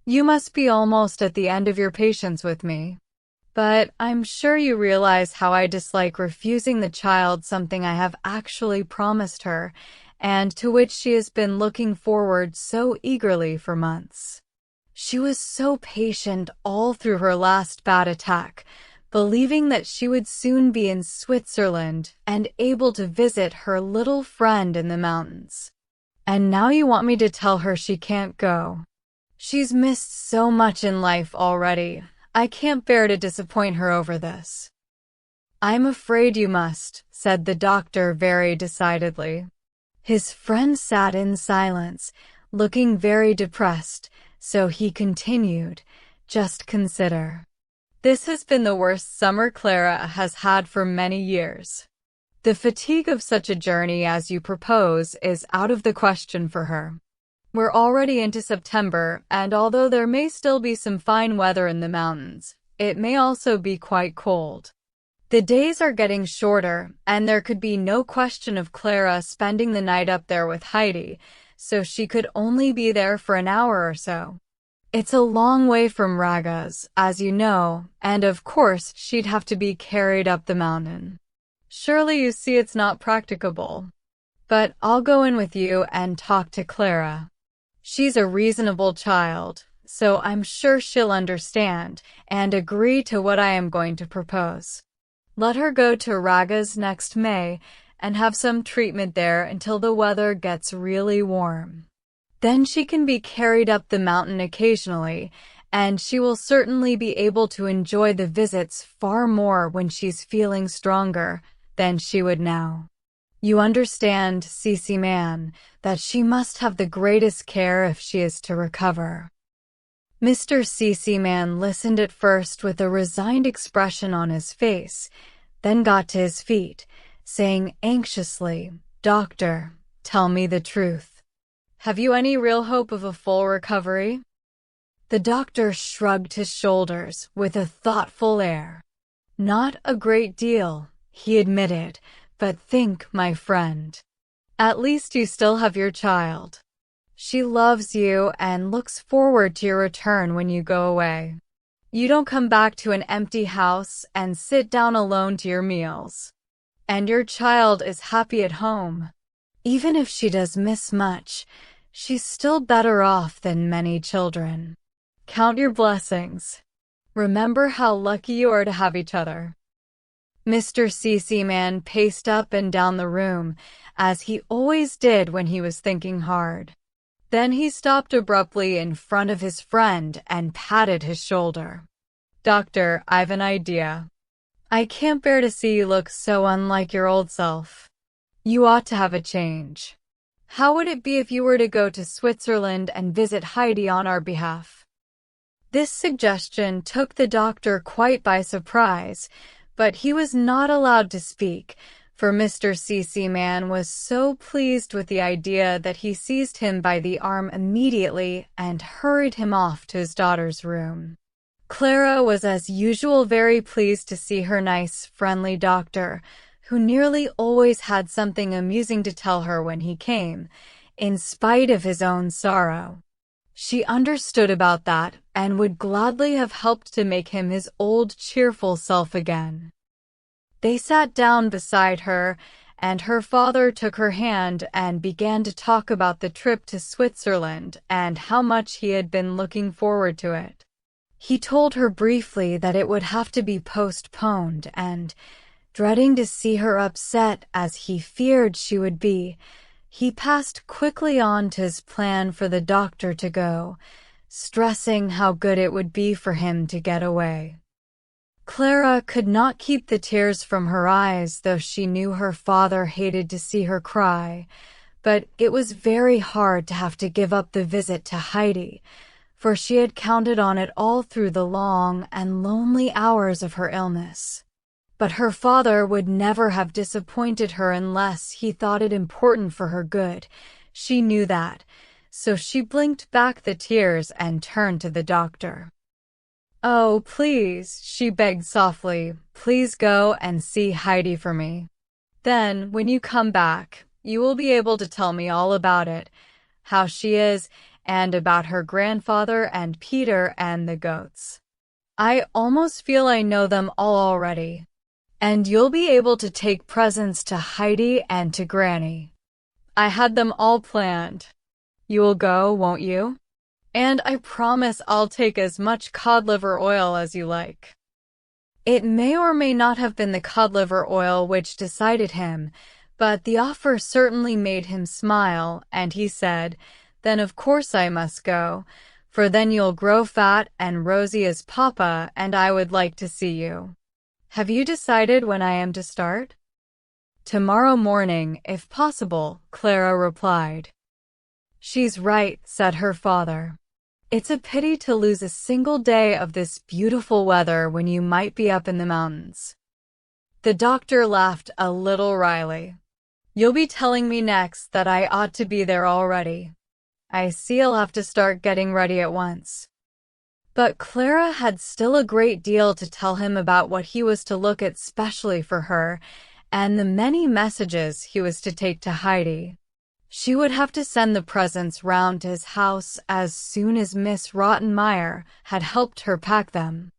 You must be almost at the end of your patience with me. But I'm sure you realize how I dislike refusing the child something I have actually promised her, and to which she has been looking forward so eagerly for months. She was so patient all through her last bad attack, believing that she would soon be in Switzerland and able to visit her little friend in the mountains. And now you want me to tell her she can't go. She's missed so much in life already. I can't bear to disappoint her over this." "I'm afraid you must," said the doctor very decidedly. His friend sat in silence, looking very depressed, so he continued, "Just consider. This has been the worst summer Clara has had for many years. The fatigue of such a journey as you propose is out of the question for her. We're already into September, and although there may still be some fine weather in the mountains, it may also be quite cold. The days are getting shorter, and there could be no question of Clara spending the night up there with Heidi, so she could only be there for an hour or so. It's a long way from Raga's, as you know, and of course she'd have to be carried up the mountain. Surely you see it's not practicable. But I'll go in with you and talk to Clara. She's a reasonable child, so I'm sure she'll understand and agree to what I am going to propose. Let her go to Raga's next May and have some treatment there until the weather gets really warm. Then she can be carried up the mountain occasionally, and she will certainly be able to enjoy the visits far more when she's feeling stronger than she would now. You understand, C.C. that she must have the greatest care if she is to recover." Mr. C.C. listened at first with a resigned expression on his face, then got to his feet, saying anxiously, "Doctor, tell me the truth. Have you any real hope of a full recovery?" The doctor shrugged his shoulders with a thoughtful air. "Not a great deal," he admitted, "but think, my friend. At least you still have your child. She loves you and looks forward to your return when you go away. You don't come back to an empty house and sit down alone to your meals. And your child is happy at home. Even if she does miss much, she's still better off than many children. Count your blessings. Remember how lucky you are to have each other." Mr. C.C. paced up and down the room, as he always did when he was thinking hard. Then he stopped abruptly in front of his friend and patted his shoulder. "Doctor, I've an idea. I can't bear to see you look so unlike your old self. You ought to have a change. How would it be if you were to go to Switzerland and visit Heidi on our behalf?" This suggestion took the doctor quite by surprise, but he was not allowed to speak, for Mr. C.C. was so pleased with the idea that he seized him by the arm immediately and hurried him off to his daughter's room. Clara was as usual very pleased to see her nice, friendly doctor, who nearly always had something amusing to tell her when he came, in spite of his own sorrow. She understood about that and would gladly have helped to make him his old cheerful self again. They sat down beside her, and her father took her hand and began to talk about the trip to Switzerland and how much he had been looking forward to it. He told her briefly that it would have to be postponed, and, dreading to see her upset as he feared she would be, he passed quickly on to his plan for the doctor to go, stressing how good it would be for him to get away. Clara could not keep the tears from her eyes, though she knew her father hated to see her cry, but it was very hard to have to give up the visit to Heidi, for she had counted on it all through the long and lonely hours of her illness. But her father would never have disappointed her unless he thought it important for her good. She knew that, so she blinked back the tears and turned to the doctor. "Oh, please," she begged softly, "please go and see Heidi for me. Then, when you come back, you will be able to tell me all about it, how she is, and about her grandfather and Peter and the goats. I almost feel I know them all already. And you'll be able to take presents to Heidi and to Granny. I had them all planned. You will go, won't you? And I promise I'll take as much cod liver oil as you like." It may or may not have been the cod liver oil which decided him, but the offer certainly made him smile, and he said, "Then of course I must go, for then you'll grow fat and rosy as Papa, and I would like to see you. Have you decided when I am to start?" "Tomorrow morning, if possible," Clara replied. "She's right," said her father. "It's a pity to lose a single day of this beautiful weather when you might be up in the mountains." The doctor laughed a little wryly. "You'll be telling me next that I ought to be there already. I see I'll have to start getting ready at once." But Clara had still a great deal to tell him about what he was to look at specially for her, and the many messages he was to take to Heidi. She would have to send the presents round to his house as soon as Miss Rottenmeier had helped her pack them.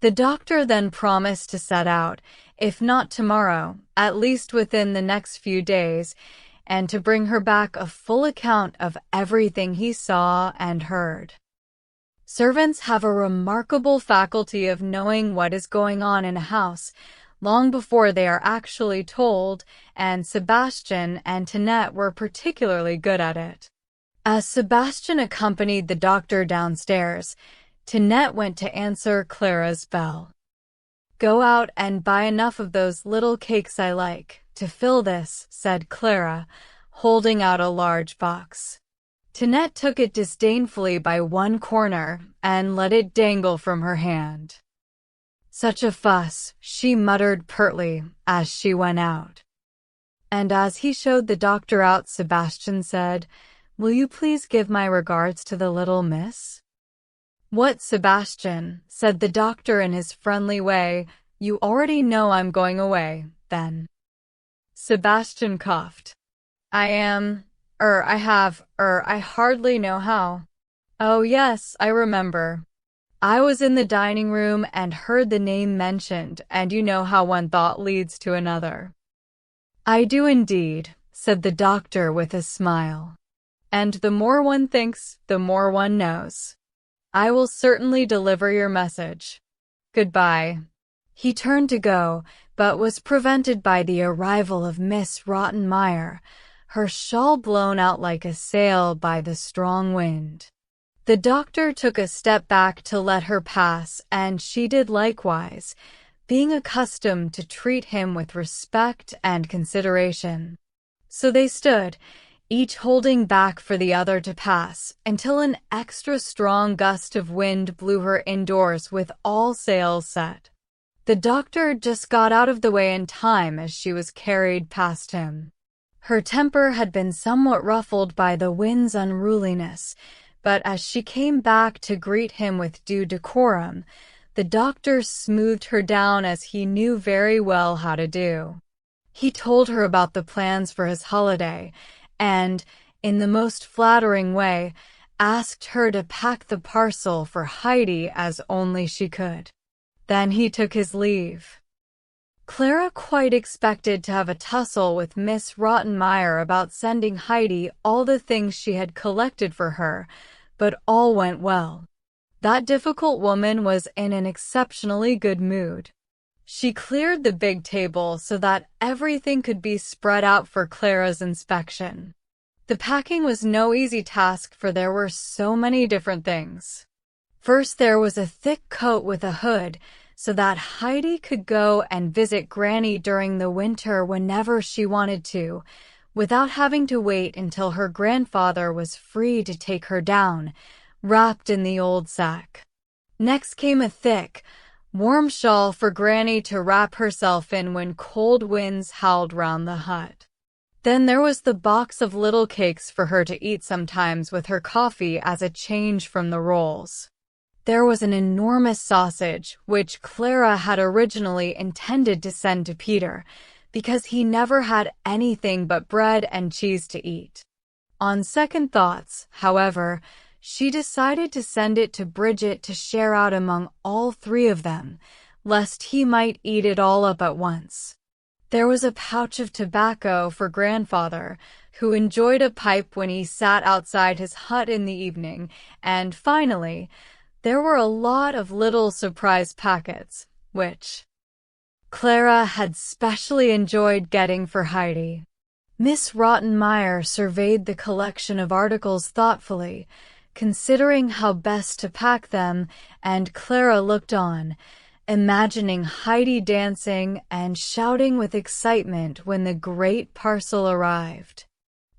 The doctor then promised to set out, if not tomorrow, at least within the next few days, and to bring her back a full account of everything he saw and heard. Servants have a remarkable faculty of knowing what is going on in a house long before they are actually told, and Sebastian and Tinette were particularly good at it. As Sebastian accompanied the doctor downstairs, Tinette went to answer Clara's bell. "Go out and buy enough of those little cakes I like to fill this," said Clara, holding out a large box. Tinette took it disdainfully by one corner and let it dangle from her hand. "Such a fuss," she muttered pertly as she went out. And as he showed the doctor out, Sebastian said, "Will you please give my regards to the little miss?" "What, Sebastian?" said the doctor in his friendly way. "You already know I'm going away, then." Sebastian coughed. I hardly know how." "Oh yes, I remember. I was in the dining room and heard the name mentioned, and you know how one thought leads to another." "I do indeed," said the doctor with a smile. "And the more one thinks, the more one knows. I will certainly deliver your message. Goodbye." He turned to go, but was prevented by the arrival of Miss Rottenmeier, her shawl blown out like a sail by the strong wind. The doctor took a step back to let her pass, and she did likewise, being accustomed to treat him with respect and consideration. So they stood, each holding back for the other to pass, until an extra strong gust of wind blew her indoors with all sails set. The doctor just got out of the way in time as she was carried past him. Her temper had been somewhat ruffled by the wind's unruliness, but as she came back to greet him with due decorum, the doctor smoothed her down as he knew very well how to do. He told her about the plans for his holiday, and, in the most flattering way, asked her to pack the parcel for Heidi as only she could. Then he took his leave. Clara quite expected to have a tussle with Miss Rottenmeier about sending Heidi all the things she had collected for her, but all went well. That difficult woman was in an exceptionally good mood. She cleared the big table so that everything could be spread out for Clara's inspection. The packing was no easy task, for there were so many different things. First, there was a thick coat with a hood, so that Heidi could go and visit Granny during the winter whenever she wanted to, without having to wait until her grandfather was free to take her down, wrapped in the old sack. Next came a thick, warm shawl for Granny to wrap herself in when cold winds howled round the hut. Then there was the box of little cakes for her to eat sometimes with her coffee as a change from the rolls. There was an enormous sausage, which Clara had originally intended to send to Peter, because he never had anything but bread and cheese to eat. On second thoughts, however, she decided to send it to Bridget to share out among all three of them, lest he might eat it all up at once. There was a pouch of tobacco for Grandfather, who enjoyed a pipe when he sat outside his hut in the evening, and finally, there were a lot of little surprise packets, which Clara had specially enjoyed getting for Heidi. Miss Rottenmeier surveyed the collection of articles thoughtfully, considering how best to pack them, and Clara looked on, imagining Heidi dancing and shouting with excitement when the great parcel arrived.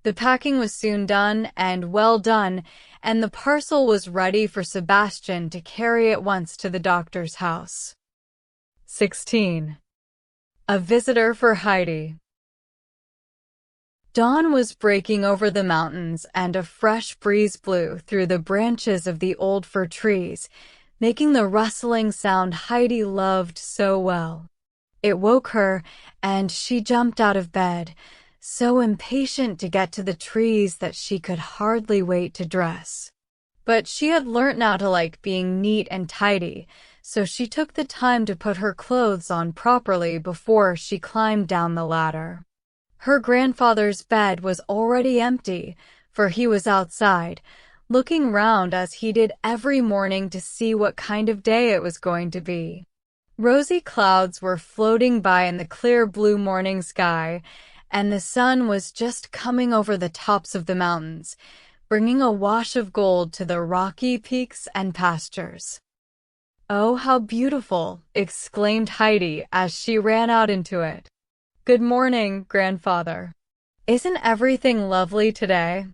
The packing was soon done and well done, and the parcel was ready for Sebastian to carry at once to the doctor's house. 16. A visitor for Heidi. Dawn was breaking over the mountains, and a fresh breeze blew through the branches of the old fir trees, making the rustling sound Heidi loved so well. It woke her, and she jumped out of bed, so impatient to get to the trees that she could hardly wait to dress. But she had learnt now to like being neat and tidy, so she took the time to put her clothes on properly before she climbed down the ladder. Her grandfather's bed was already empty, for he was outside, looking round as he did every morning to see what kind of day it was going to be. Rosy clouds were floating by in the clear blue morning sky, and the sun was just coming over the tops of the mountains, bringing a wash of gold to the rocky peaks and pastures. "Oh, how beautiful!" exclaimed Heidi as she ran out into it. "Good morning, Grandfather. Isn't everything lovely today?"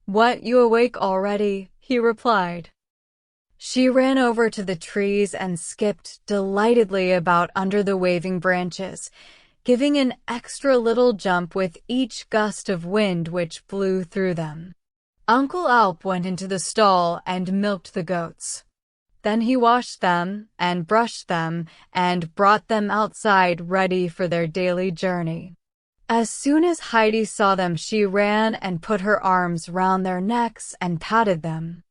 "What, you awake already?" he replied. She ran over to the trees and skipped delightedly about under the waving branches, giving an extra little jump with each gust of wind which blew through them. Uncle Alp went into the stall and milked the goats. Then he washed them and brushed them and brought them outside ready for their daily journey. As soon as Heidi saw them, she ran and put her arms round their necks and patted them.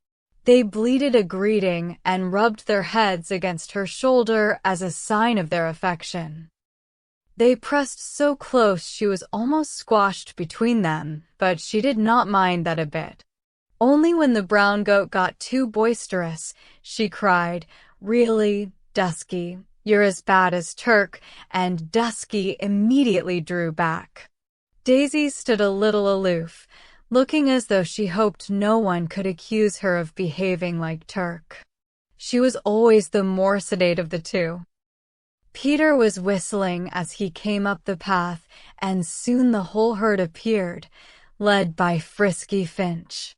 They bleated a greeting and rubbed their heads against her shoulder as a sign of their affection. They pressed so close she was almost squashed between them, but she did not mind that a bit. Only when the brown goat got too boisterous, she cried, "Really, Dusky, you're as bad as Turk," and Dusky immediately drew back. Daisy stood a little aloof, looking as though she hoped no one could accuse her of behaving like Turk. She was always the more sedate of the two. Peter was whistling as he came up the path, and soon the whole herd appeared, led by Frisky Finch.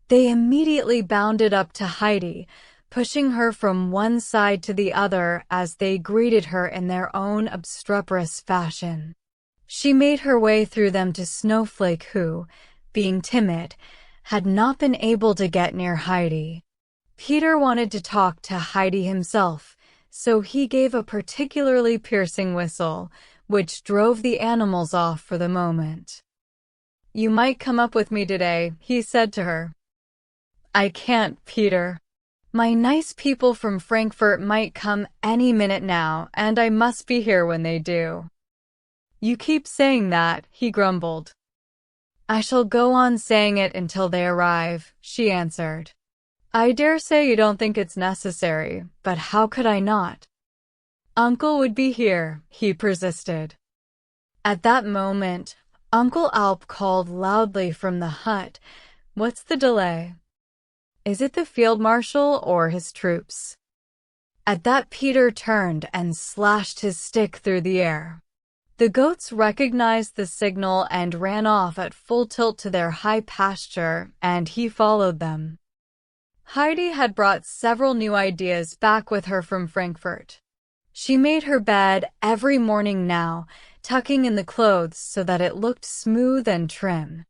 They immediately bounded up to Heidi, pushing her from one side to the other as they greeted her in their own obstreperous fashion. She made her way through them to Snowflake, who, being timid, had not been able to get near Heidi. Peter wanted to talk to Heidi himself, so he gave a particularly piercing whistle, which drove the animals off for the moment. "You might come up with me today," he said to her. "I can't, Peter. My nice people from Frankfurt might come any minute now, and I must be here when they do." "You keep saying that," he grumbled. "I shall go on saying it until they arrive," she answered. I dare say you don't think it's necessary, but how could I not? Uncle would be here, he persisted. At that moment, Uncle Alp called loudly from the hut. What's the delay? Is it the field marshal or his troops? At that Peter turned and slashed his stick through the air. The goats recognized the signal and ran off at full tilt to their high pasture, and he followed them. Heidi had brought several new ideas back with her from Frankfurt. She made her bed every morning now, tucking in the clothes so that it looked smooth and trim.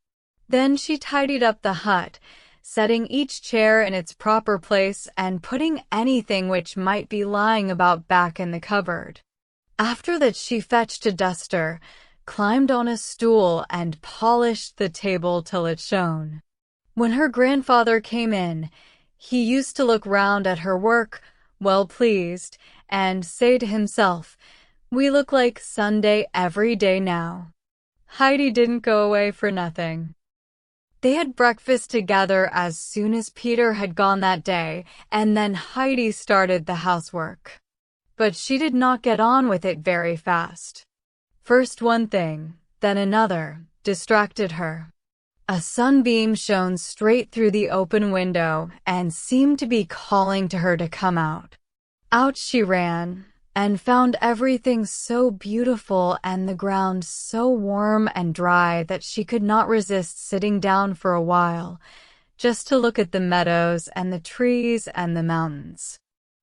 Then she tidied up the hut, setting each chair in its proper place and putting anything which might be lying about back in the cupboard. After that, she fetched a duster, climbed on a stool, and polished the table till it shone. When her grandfather came in, he used to look round at her work, well pleased, and say to himself, "We look like Sunday every day now." Heidi didn't go away for nothing. They had breakfast together as soon as Peter had gone that day, and then Heidi started the housework. But she did not get on with it very fast. First one thing, then another, distracted her. A sunbeam shone straight through the open window and seemed to be calling to her to come out. Out she ran, and found everything so beautiful and the ground so warm and dry that she could not resist sitting down for a while, just to look at the meadows and the trees and the mountains.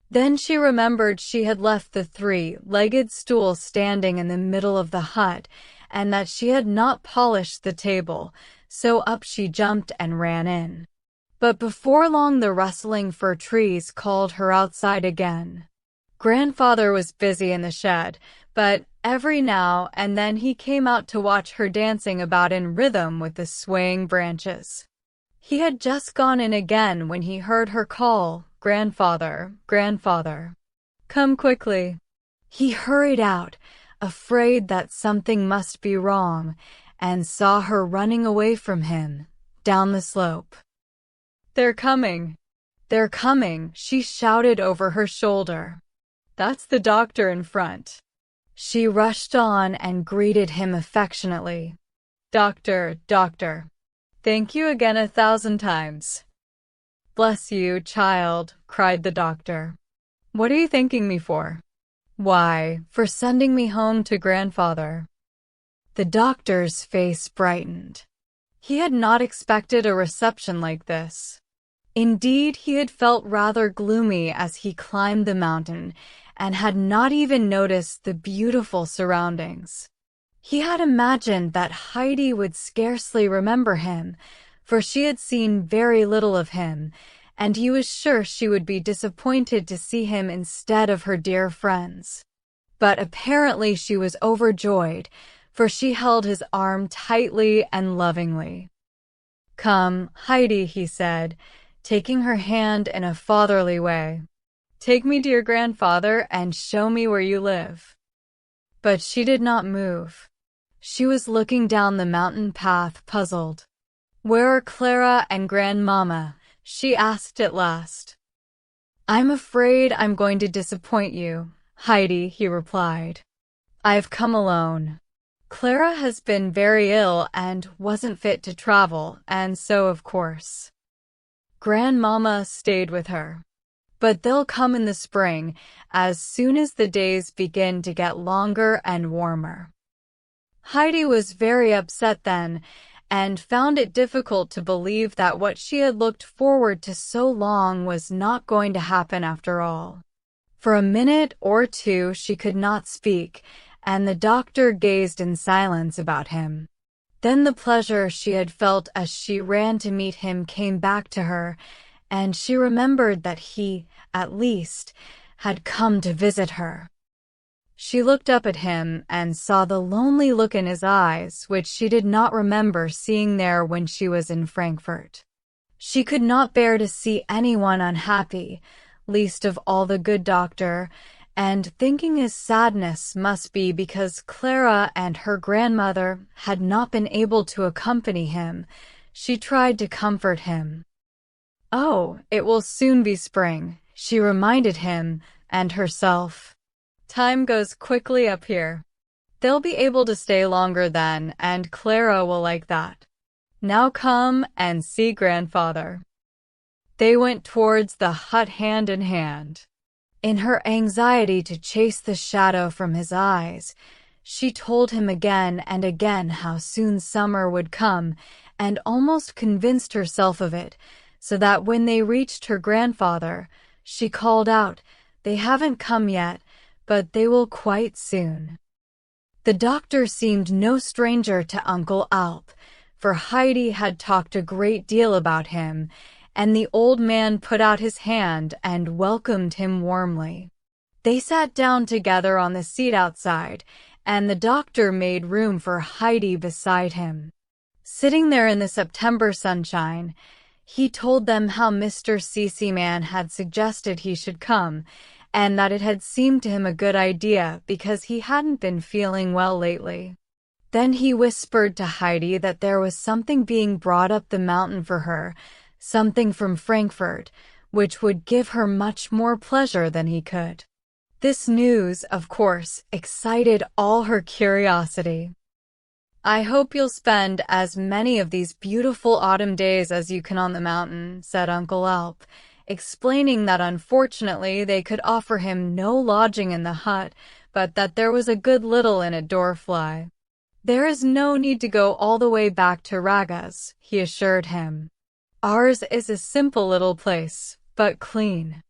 Then she remembered she had left the three-legged stool standing in the middle of the hut, and that she had not polished the table, so up she jumped and ran in. But before long the rustling fir trees called her outside again. Grandfather was busy in the shed, but every now and then he came out to watch her dancing about in rhythm with the swaying branches. He had just gone in again when he heard her call, "Grandfather, grandfather, come quickly." He hurried out, afraid that something must be wrong, and saw her running away from him, down the slope. "They're coming! They're coming!" she shouted over her shoulder. "That's the doctor in front." She rushed on and greeted him affectionately. "Doctor, doctor, thank you again 1,000 times." "Bless you, child," cried the doctor. "What are you thanking me for?" "Why, for sending me home to grandfather." The doctor's face brightened. He had not expected a reception like this. Indeed, he had felt rather gloomy as he climbed the mountain, and had not even noticed the beautiful surroundings. He had imagined that Heidi would scarcely remember him, for she had seen very little of him, and he was sure she would be disappointed to see him instead of her dear friends. But apparently she was overjoyed, for she held his arm tightly and lovingly. "Come, Heidi," he said, taking her hand in a fatherly way. "Take me to your grandfather and show me where you live." But she did not move. She was looking down the mountain path, puzzled. "Where are Clara and Grandmama?" she asked at last. "I'm afraid I'm going to disappoint you, Heidi," he replied. "I've come alone. Clara has been very ill and wasn't fit to travel, and so, of course, Grandmama stayed with her. But they'll come in the spring, as soon as the days begin to get longer and warmer." Heidi was very upset then, and found it difficult to believe that what she had looked forward to so long was not going to happen after all. For a minute or two she could not speak, and the doctor gazed in silence about him. Then the pleasure she had felt as she ran to meet him came back to her, and she remembered that he, at least, had come to visit her. She looked up at him and saw the lonely look in his eyes, which she did not remember seeing there when she was in Frankfurt. She could not bear to see anyone unhappy, least of all the good doctor, and thinking his sadness must be because Clara and her grandmother had not been able to accompany him, she tried to comfort him. Oh, it will soon be spring, she reminded him and herself. Time goes quickly up here. They'll be able to stay longer then, and Clara will like that. Now come and see grandfather. They went towards the hut hand in hand. In her anxiety to chase the shadow from his eyes, she told him again and again how soon summer would come, and almost convinced herself of it, so that when they reached her grandfather, she called out, "They haven't come yet, but they will quite soon." The doctor seemed no stranger to Uncle Alp, for Heidi had talked a great deal about him, and the old man put out his hand and welcomed him warmly. They sat down together on the seat outside, and the doctor made room for Heidi beside him. Sitting there in the September sunshine, he told them how Mr. Cece-man had suggested he should come, and that it had seemed to him a good idea because he hadn't been feeling well lately. Then he whispered to Heidi that there was something being brought up the mountain for her, something from Frankfurt, which would give her much more pleasure than he could. This news, of course, excited all her curiosity. "I hope you'll spend as many of these beautiful autumn days as you can on the mountain," said Uncle Alp, explaining that unfortunately they could offer him no lodging in the hut, but that there was a good little in a doorfly. "There is no need to go all the way back to Raga's," he assured him. "Ours is a simple little place, but clean.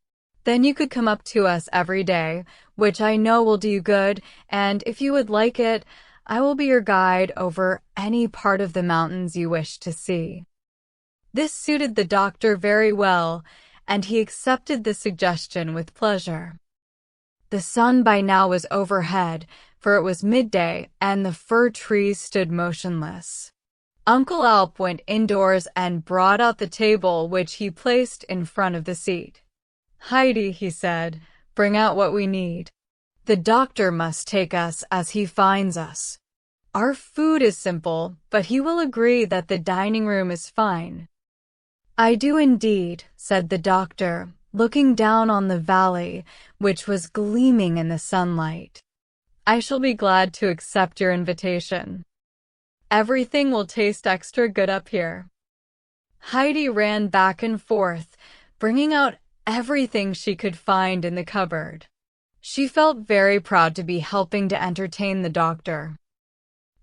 Then you could come up to us every day, which I know will do you good, and if you would like it, I will be your guide over any part of the mountains you wish to see." This suited the doctor very well, and he accepted the suggestion with pleasure. The sun by now was overhead, for it was midday, and the fir trees stood motionless. Uncle Alp went indoors and brought out the table, which he placed in front of the seat. "Heidi," he said, "bring out what we need. The doctor must take us as he finds us. Our food is simple, but he will agree that the dining room is fine." "I do indeed," said the doctor, looking down on the valley, which was gleaming in the sunlight. "I shall be glad to accept your invitation. Everything will taste extra good up here." Heidi ran back and forth, bringing out everything she could find in the cupboard. She felt very proud to be helping to entertain the doctor.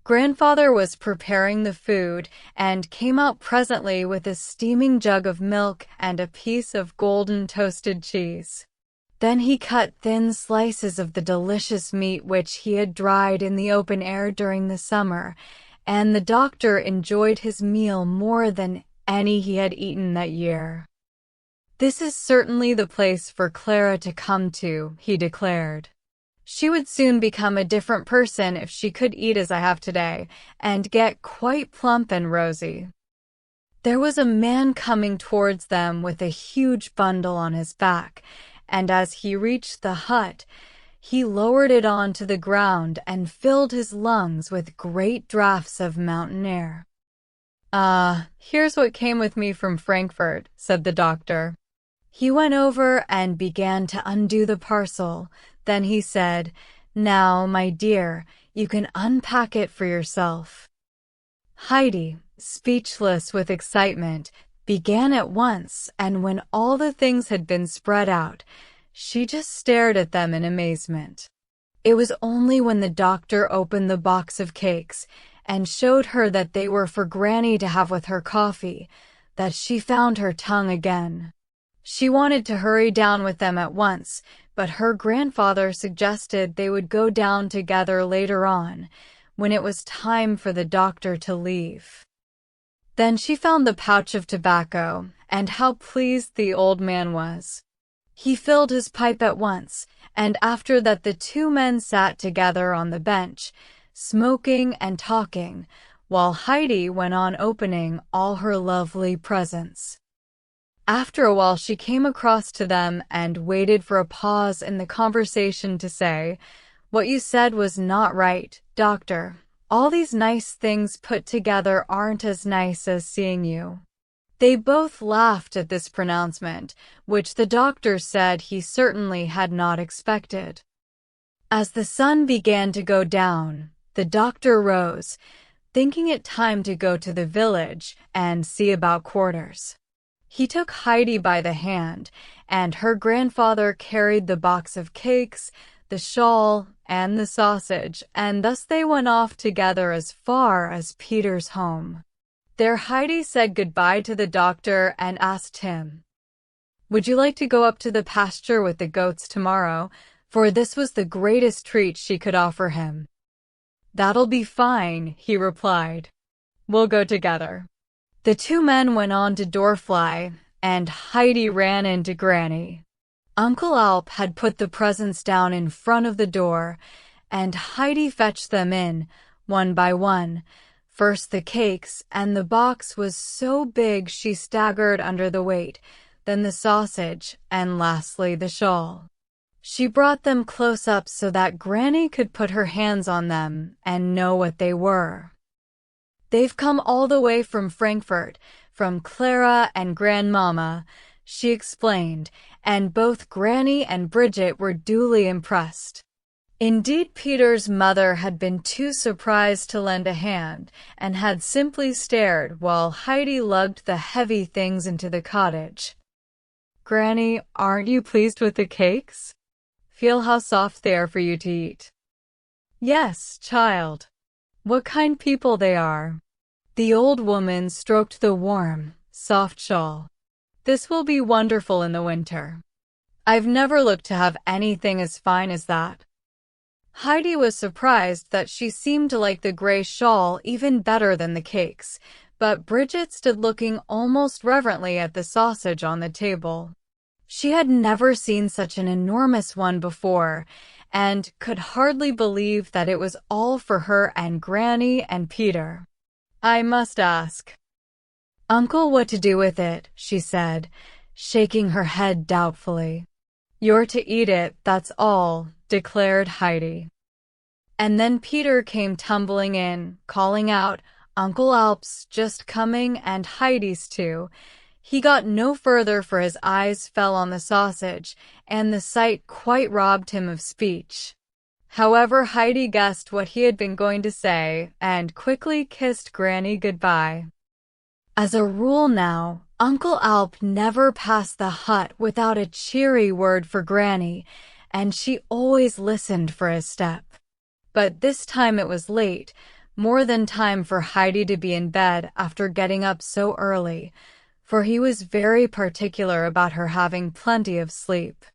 Grandfather was preparing the food and came out presently with a steaming jug of milk and a piece of golden toasted cheese. Then he cut thin slices of the delicious meat which he had dried in the open air during the summer, and the doctor enjoyed his meal more than any he had eaten that year. "This is certainly the place for Clara to come to," he declared. "She would soon become a different person if she could eat as I have today, and get quite plump and rosy." There was a man coming towards them with a huge bundle on his back, and as he reached the hut, he lowered it onto the ground and filled his lungs with great draughts of mountain air. Here's what came with me from Frankfurt," said the doctor. He went over and began to undo the parcel. Then he said, "Now, my dear, you can unpack it for yourself." Heidi, speechless with excitement, began at once, and when all the things had been spread out, she just stared at them in amazement. It was only when the doctor opened the box of cakes and showed her that they were for Granny to have with her coffee that she found her tongue again. She wanted to hurry down with them at once, but her grandfather suggested they would go down together later on, when it was time for the doctor to leave. Then she found the pouch of tobacco, and how pleased the old man was. He filled his pipe at once, and after that the two men sat together on the bench, smoking and talking, while Heidi went on opening all her lovely presents. After a while she came across to them and waited for a pause in the conversation to say, "What you said was not right, doctor. All these nice things put together aren't as nice as seeing you." They both laughed at this pronouncement, which the doctor said he certainly had not expected. As the sun began to go down, the doctor rose, thinking it time to go to the village and see about quarters. He took Heidi by the hand, and her grandfather carried the box of cakes, the shawl, and the sausage, and thus they went off together as far as Peter's home. There Heidi said goodbye to the doctor and asked him, "Would you like to go up to the pasture with the goats tomorrow?" For this was the greatest treat she could offer him. "That'll be fine," he replied. "We'll go together." The two men went on to Dorfly, and Heidi ran into Granny. Uncle Alp had put the presents down in front of the door, and Heidi fetched them in, one by one. First the cakes, and the box was so big she staggered under the weight, then the sausage, and lastly the shawl. She brought them close up so that Granny could put her hands on them and know what they were. "They've come all the way from Frankfurt, from Clara and Grandmama," she explained, and both Granny and Bridget were duly impressed. Indeed, Peter's mother had been too surprised to lend a hand, and had simply stared while Heidi lugged the heavy things into the cottage. "Granny, aren't you pleased with the cakes? Feel how soft they are for you to eat." "Yes, child. What kind people they are." The old woman stroked the warm, soft shawl. "This will be wonderful in the winter. I've never looked to have anything as fine as that." Heidi was surprised that she seemed to like the gray shawl even better than the cakes, but Bridget stood looking almost reverently at the sausage on the table. She had never seen such an enormous one before, and could hardly believe that it was all for her and Granny and Peter. "I must ask Uncle what to do with it," she said, shaking her head doubtfully. "You're to eat it, that's all," declared Heidi. And then Peter came tumbling in, calling out, "Uncle Alp's just coming and Heidi's too." He got no further for his eyes fell on the sausage, and the sight quite robbed him of speech. However, Heidi guessed what he had been going to say, and quickly kissed Granny goodbye. As a rule now, Uncle Alp never passed the hut without a cheery word for Granny, and she always listened for his step. But this time it was late, more than time for Heidi to be in bed after getting up so early, for he was very particular about her having plenty of sleep.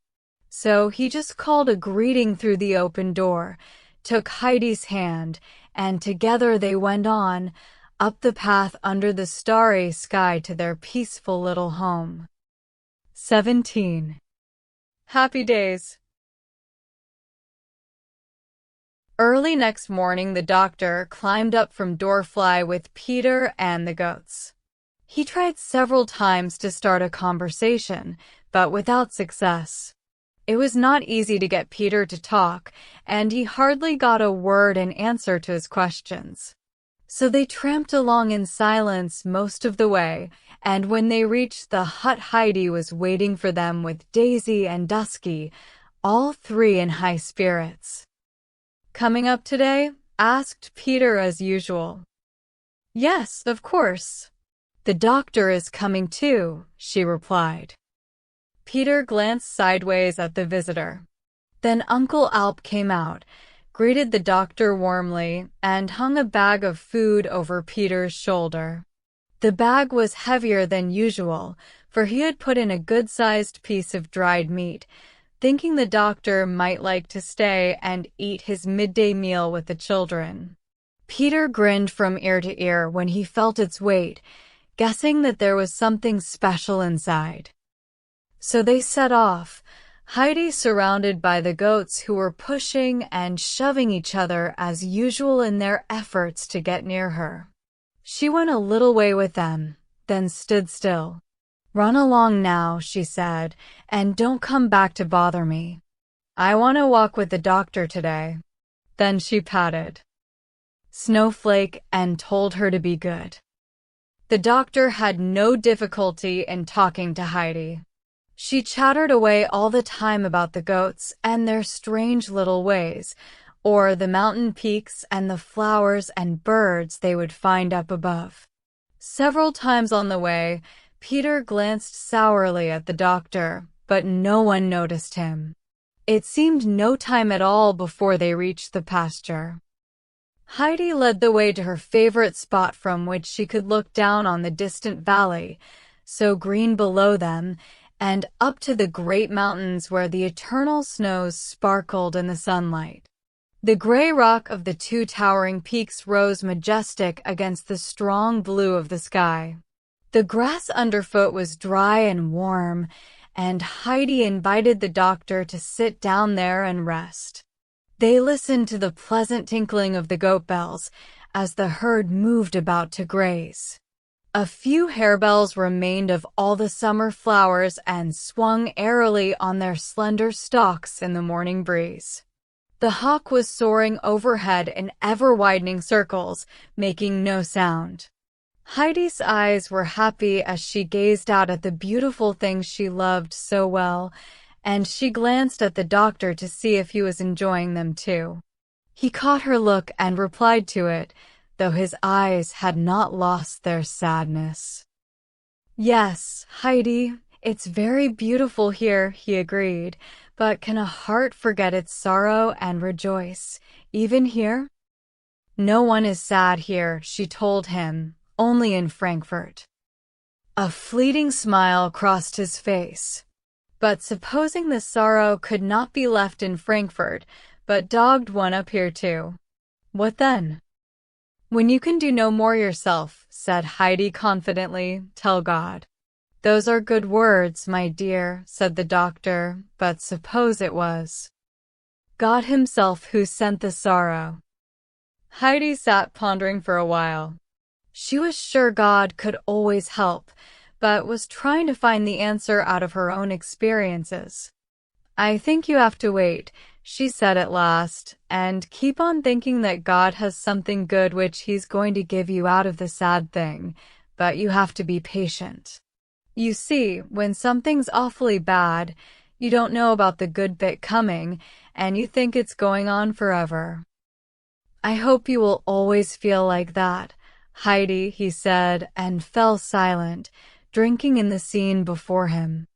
So he just called a greeting through the open door, took Heidi's hand, and together they went on, up the path under the starry sky to their peaceful little home. 17. Happy days. Early next morning the doctor climbed up from Dorfly with Peter and the goats. He tried several times to start a conversation, but without success. It was not easy to get Peter to talk, and he hardly got a word in answer to his questions. So they tramped along in silence most of the way, and when they reached the hut Heidi was waiting for them with Daisy and Dusky, all three in high spirits. "Coming up today?" asked Peter as usual. "Yes, of course. The doctor is coming too," she replied. Peter glanced sideways at the visitor. Then Uncle Alp came out, greeted the doctor warmly, and hung a bag of food over Peter's shoulder. The bag was heavier than usual, for he had put in a good-sized piece of dried meat, thinking the doctor might like to stay and eat his midday meal with the children. Peter grinned from ear to ear when he felt its weight, guessing that there was something special inside. So they set off, Heidi surrounded by the goats who were pushing and shoving each other as usual in their efforts to get near her. She went a little way with them, then stood still. "Run along now," she said, "and don't come back to bother me. I want to walk with the doctor today." Then she patted Snowflake and told her to be good. The doctor had no difficulty in talking to Heidi. She chattered away all the time about the goats and their strange little ways, or the mountain peaks and the flowers and birds they would find up above. Several times on the way, Peter glanced sourly at the doctor, but no one noticed him. It seemed no time at all before they reached the pasture. Heidi led the way to her favorite spot from which she could look down on the distant valley, so green below them, and up to the great mountains where the eternal snows sparkled in the sunlight. The gray rock of the two towering peaks rose majestic against the strong blue of the sky. The grass underfoot was dry and warm, and Heidi invited the doctor to sit down there and rest. They listened to the pleasant tinkling of the goat bells as the herd moved about to graze. A few harebells remained of all the summer flowers and swung airily on their slender stalks in the morning breeze. The hawk was soaring overhead in ever-widening circles, making no sound. Heidi's eyes were happy as she gazed out at the beautiful things she loved so well, and she glanced at the doctor to see if he was enjoying them too. He caught her look and replied to it, though his eyes had not lost their sadness. "Yes, Heidi, it's very beautiful here," he agreed, "but can a heart forget its sorrow and rejoice, even here?" "No one is sad here," she told him, "only in Frankfurt." A fleeting smile crossed his face. But supposing the sorrow could not be left in Frankfurt, but dogged one up here too? What then? "When you can do no more yourself," said Heidi confidently, "tell God." "Those are good words, my dear," said the doctor, "but suppose it was God himself who sent the sorrow?" Heidi sat pondering for a while. She was sure God could always help, but was trying to find the answer out of her own experiences. "I think you have to wait," she said at last, "and keep on thinking that God has something good which He's going to give you out of the sad thing, but you have to be patient. You see, when something's awfully bad, you don't know about the good bit coming, and you think it's going on forever." "I hope you will always feel like that, Heidi," he said, and fell silent, drinking in the scene before him.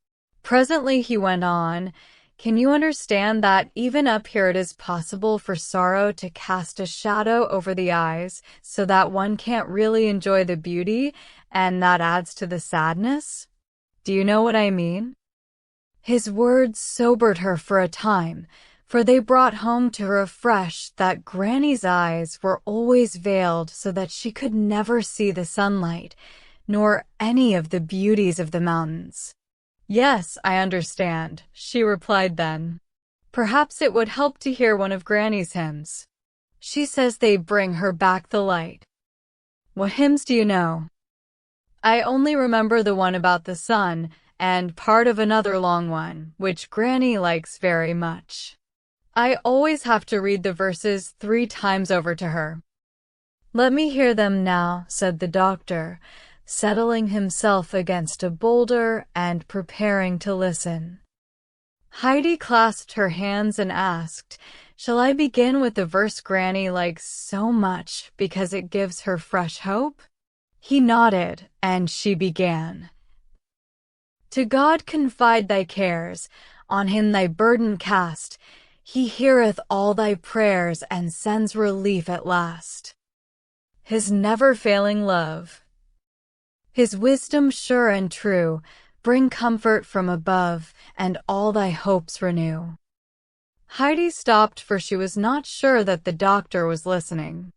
Presently he went on, "Can you understand that even up here it is possible for sorrow to cast a shadow over the eyes so that one can't really enjoy the beauty, and that adds to the sadness? Do you know what I mean?" His words sobered her for a time, for they brought home to her afresh that Granny's eyes were always veiled so that she could never see the sunlight, nor any of the beauties of the mountains. "Yes, I understand," she replied then. "Perhaps it would help to hear one of Granny's hymns. She says they bring her back the light." "What hymns do you know?" "I only remember the one about the sun, and part of another long one, which Granny likes very much. I always have to read the verses 3 times over to her." "Let me hear them now," said the doctor, settling himself against a boulder and preparing to listen. Heidi clasped her hands and asked, "Shall I begin with the verse Granny likes so much because it gives her fresh hope?" He nodded, and she began. "To God confide thy cares, on him thy burden cast. He heareth all thy prayers and sends relief at last. His never-failing love, His wisdom sure and true, bring comfort from above, and all thy hopes renew." Heidi stopped, for she was not sure that the doctor was listening.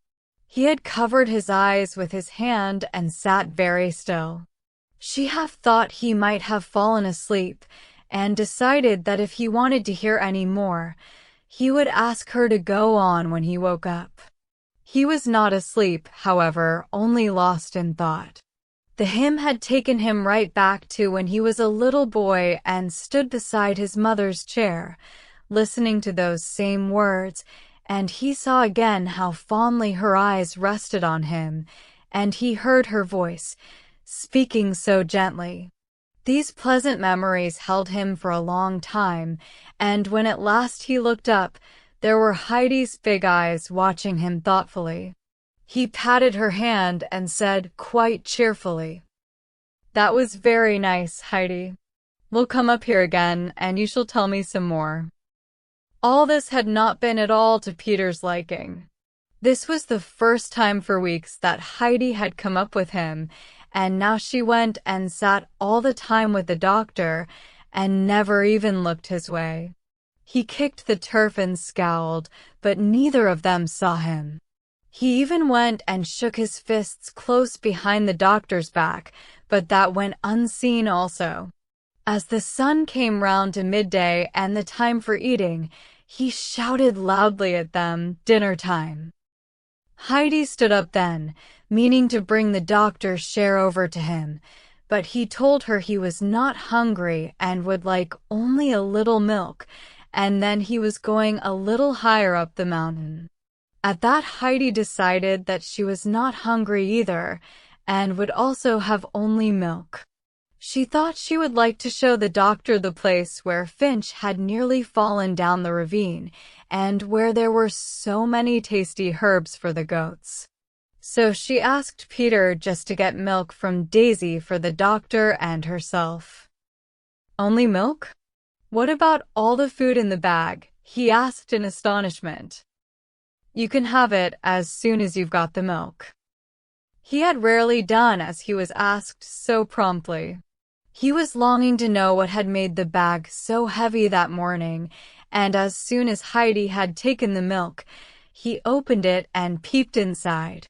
He had covered his eyes with his hand and sat very still. She half thought he might have fallen asleep, and decided that if he wanted to hear any more, he would ask her to go on when he woke up. He was not asleep, however, only lost in thought. The hymn had taken him right back to when he was a little boy and stood beside his mother's chair, listening to those same words, and he saw again how fondly her eyes rested on him, and he heard her voice, speaking so gently. These pleasant memories held him for a long time, and when at last he looked up, there were Heidi's big eyes watching him thoughtfully. He patted her hand and said quite cheerfully, "That was very nice, Heidi. We'll come up here again, and you shall tell me some more." All this had not been at all to Peter's liking. This was the first time for weeks that Heidi had come up with him, and now she went and sat all the time with the doctor and never even looked his way. He kicked the turf and scowled, but neither of them saw him. He even went and shook his fists close behind the doctor's back, but that went unseen also. As the sun came round to midday and the time for eating, he shouted loudly at them, "Dinner time." Heidi stood up then, meaning to bring the doctor's share over to him, but he told her he was not hungry and would like only a little milk, and then he was going a little higher up the mountain. At that, Heidi decided that she was not hungry either, and would also have only milk. She thought she would like to show the doctor the place where Finch had nearly fallen down the ravine, and where there were so many tasty herbs for the goats. So she asked Peter just to get milk from Daisy for the doctor and herself. "Only milk? What about all the food in the bag?" he asked in astonishment. "You can have it as soon as you've got the milk." He had rarely done as he was asked so promptly. He was longing to know what had made the bag so heavy that morning, and as soon as Heidi had taken the milk, he opened it and peeped inside.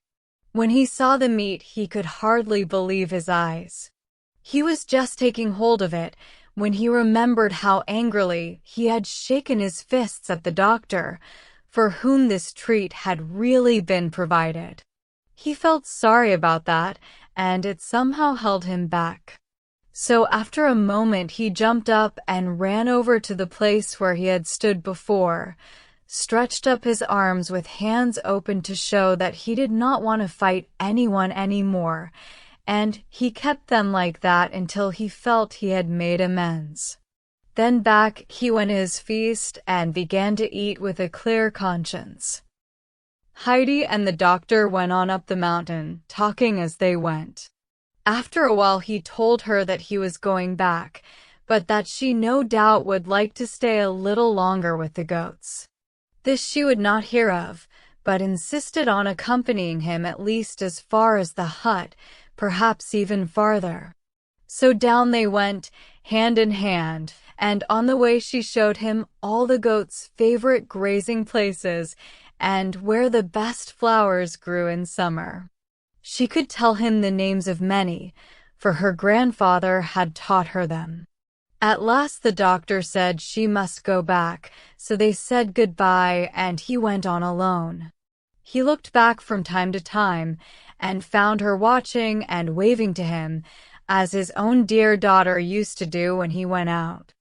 When he saw the meat, he could hardly believe his eyes. He was just taking hold of it when he remembered how angrily he had shaken his fists at the doctor, for whom this treat had really been provided. He felt sorry about that, and it somehow held him back. So after a moment he jumped up and ran over to the place where he had stood before, stretched up his arms with hands open to show that he did not want to fight anyone anymore, and he kept them like that until he felt he had made amends. Then back he went to his feast and began to eat with a clear conscience. Heidi and the doctor went on up the mountain, talking as they went. After a while he told her that he was going back, but that she no doubt would like to stay a little longer with the goats. This she would not hear of, but insisted on accompanying him at least as far as the hut, perhaps even farther. So down they went, hand in hand, and on the way she showed him all the goats' favorite grazing places and where the best flowers grew in summer. She could tell him the names of many, for her grandfather had taught her them. At last the doctor said she must go back, so they said goodbye and he went on alone. He looked back from time to time and found her watching and waving to him, as his own dear daughter used to do when he went out.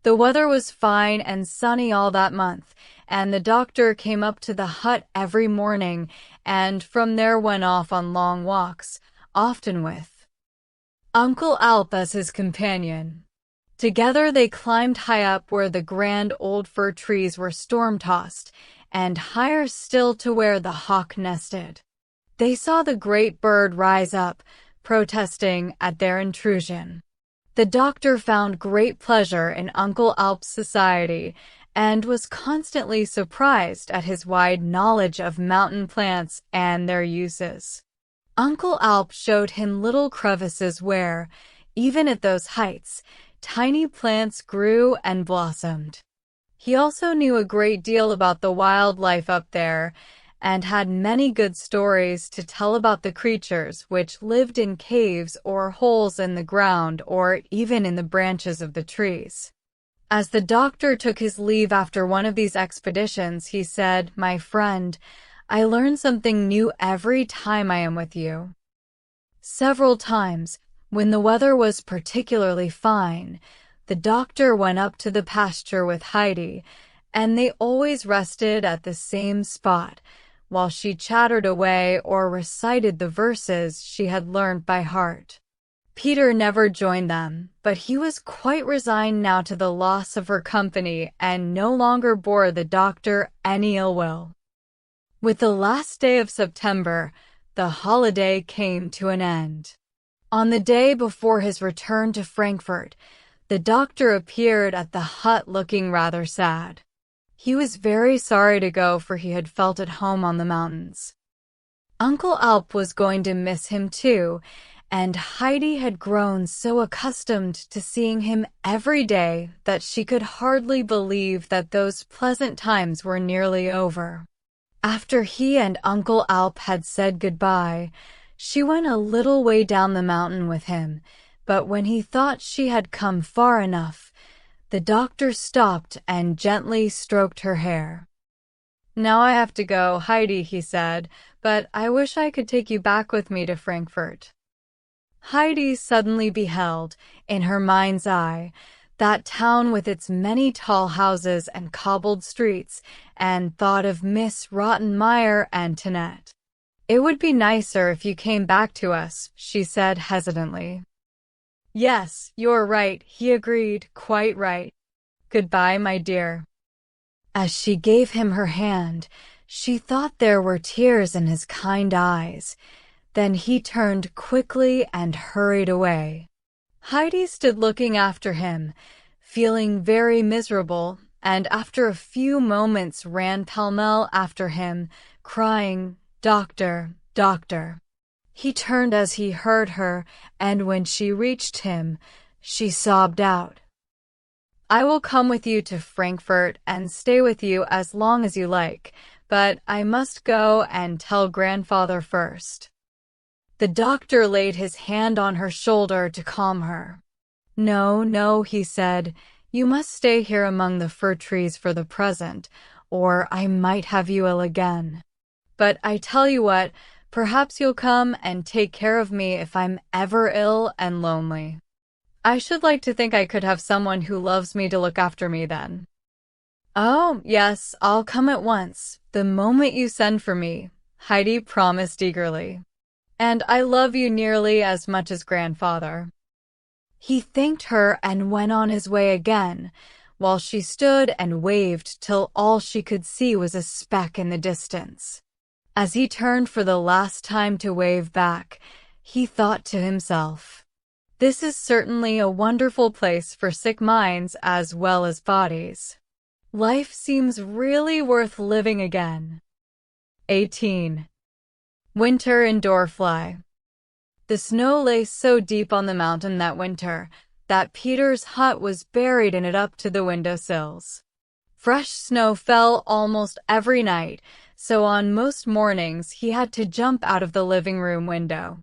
The weather was fine and sunny all that month, and the doctor came up to the hut every morning and from there went off on long walks, often with Uncle Alp as his companion. Together they climbed high up where the grand old fir trees were storm-tossed, and higher still to where the hawk nested. They saw the great bird rise up, protesting at their intrusion. The doctor found great pleasure in Uncle Alp's society, and was constantly surprised at his wide knowledge of mountain plants and their uses. Uncle Alp showed him little crevices where, even at those heights, tiny plants grew and blossomed. He also knew a great deal about the wildlife up there, and had many good stories to tell about the creatures which lived in caves or holes in the ground or even in the branches of the trees. As the doctor took his leave after one of these expeditions, he said, "My friend, I learn something new every time I am with you." Several times, when the weather was particularly fine, the doctor went up to the pasture with Heidi, and they always rested at the same spot, while she chattered away or recited the verses she had learned by heart. Peter never joined them, but he was quite resigned now to the loss of her company and no longer bore the doctor any ill will. With the last day of September, the holiday came to an end. On the day before his return to Frankfurt, the doctor appeared at the hut looking rather sad. He was very sorry to go, for he had felt at home on the mountains. Uncle Alp was going to miss him too, and Heidi had grown so accustomed to seeing him every day that she could hardly believe that those pleasant times were nearly over. After he and Uncle Alp had said goodbye, she went a little way down the mountain with him, but when he thought she had come far enough, the doctor stopped and gently stroked her hair. "Now I have to go, Heidi," he said, "but I wish I could take you back with me to Frankfurt." Heidi suddenly beheld, in her mind's eye, that town with its many tall houses and cobbled streets, and thought of Miss Rottenmeier and Tinette. "It would be nicer if you came back to us," she said hesitantly. "Yes, you're right," he agreed, "quite right. Goodbye, my dear." As she gave him her hand, she thought there were tears in his kind eyes. Then he turned quickly and hurried away. Heidi stood looking after him, feeling very miserable, and after a few moments ran pell-mell after him, crying, "Doctor, doctor." He turned as he heard her, and when she reached him, she sobbed out, "I will come with you to Frankfurt and stay with you as long as you like, but I must go and tell grandfather first." The doctor laid his hand on her shoulder to calm her. "No, no," he said, "you must stay here among the fir trees for the present, or I might have you ill again. But I tell you what, perhaps you'll come and take care of me if I'm ever ill and lonely. I should like to think I could have someone who loves me to look after me then." "Oh, yes, I'll come at once, the moment you send for me," Heidi promised eagerly. "And I love you nearly as much as grandfather." He thanked her and went on his way again, while she stood and waved till all she could see was a speck in the distance. As he turned for the last time to wave back, he thought to himself, "This is certainly a wonderful place for sick minds as well as bodies. Life seems really worth living again." 18. Winter in Dorfly. The snow lay so deep on the mountain that winter that Peter's hut was buried in it up to the windowsills. Fresh snow fell almost every night, so on most mornings he had to jump out of the living room window.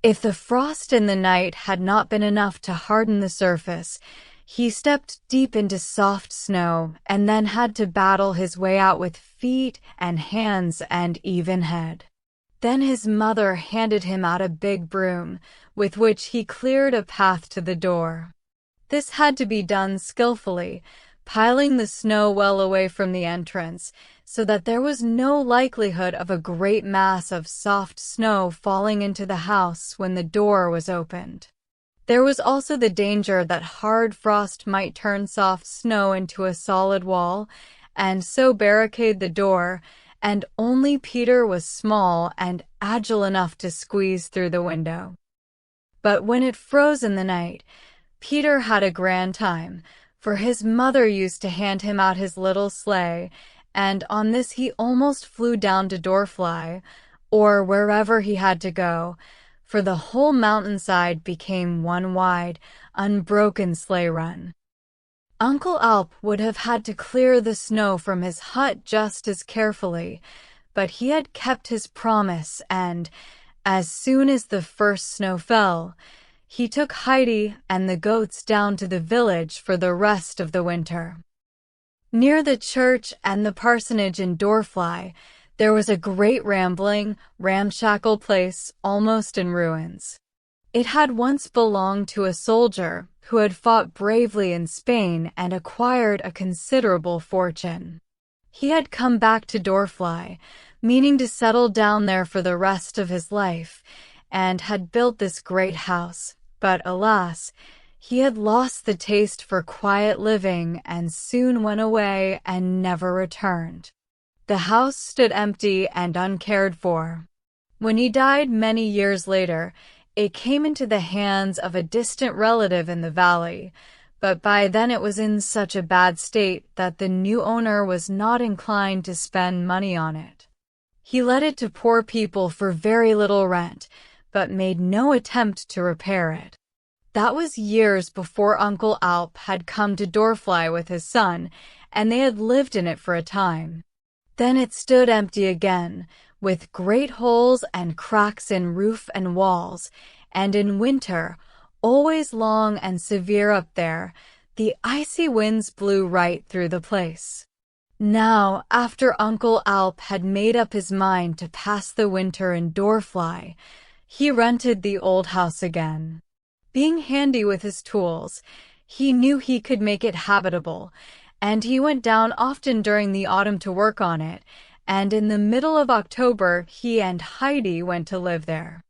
If the frost in the night had not been enough to harden the surface, he stepped deep into soft snow and then had to battle his way out with feet and hands and even head. Then his mother handed him out a big broom, with which he cleared a path to the door. This had to be done skillfully, piling the snow well away from the entrance, so that there was no likelihood of a great mass of soft snow falling into the house when the door was opened. There was also the danger that hard frost might turn soft snow into a solid wall, and so barricade the door, and only Peter was small and agile enough to squeeze through the window. But when it froze in the night, Peter had a grand time, for his mother used to hand him out his little sleigh, and on this he almost flew down to Dorfly, or wherever he had to go, for the whole mountainside became one wide, unbroken sleigh run. Uncle Alp would have had to clear the snow from his hut just as carefully, but he had kept his promise, and, as soon as the first snow fell, he took Heidi and the goats down to the village for the rest of the winter. Near the church and the parsonage in Dorfly, there was a great rambling, ramshackle place almost in ruins. It had once belonged to a soldier who had fought bravely in Spain and acquired a considerable fortune. He had come back to Dorfly, meaning to settle down there for the rest of his life, and had built this great house. But alas, he had lost the taste for quiet living and soon went away and never returned. The house stood empty and uncared for. When he died many years later, it came into the hands of a distant relative in the valley, but by then it was in such a bad state that the new owner was not inclined to spend money on it. He let it to poor people for very little rent, but made no attempt to repair it. That was years before Uncle Alp had come to Dorfly with his son, and they had lived in it for a time. Then it stood empty again, with great holes and cracks in roof and walls, and in winter, always long and severe up there, the icy winds blew right through the place. Now, after Uncle Alp had made up his mind to pass the winter in Dorfly, he rented the old house again. Being handy with his tools, he knew he could make it habitable, and he went down often during the autumn to work on it, and in the middle of October he and Heidi went to live there.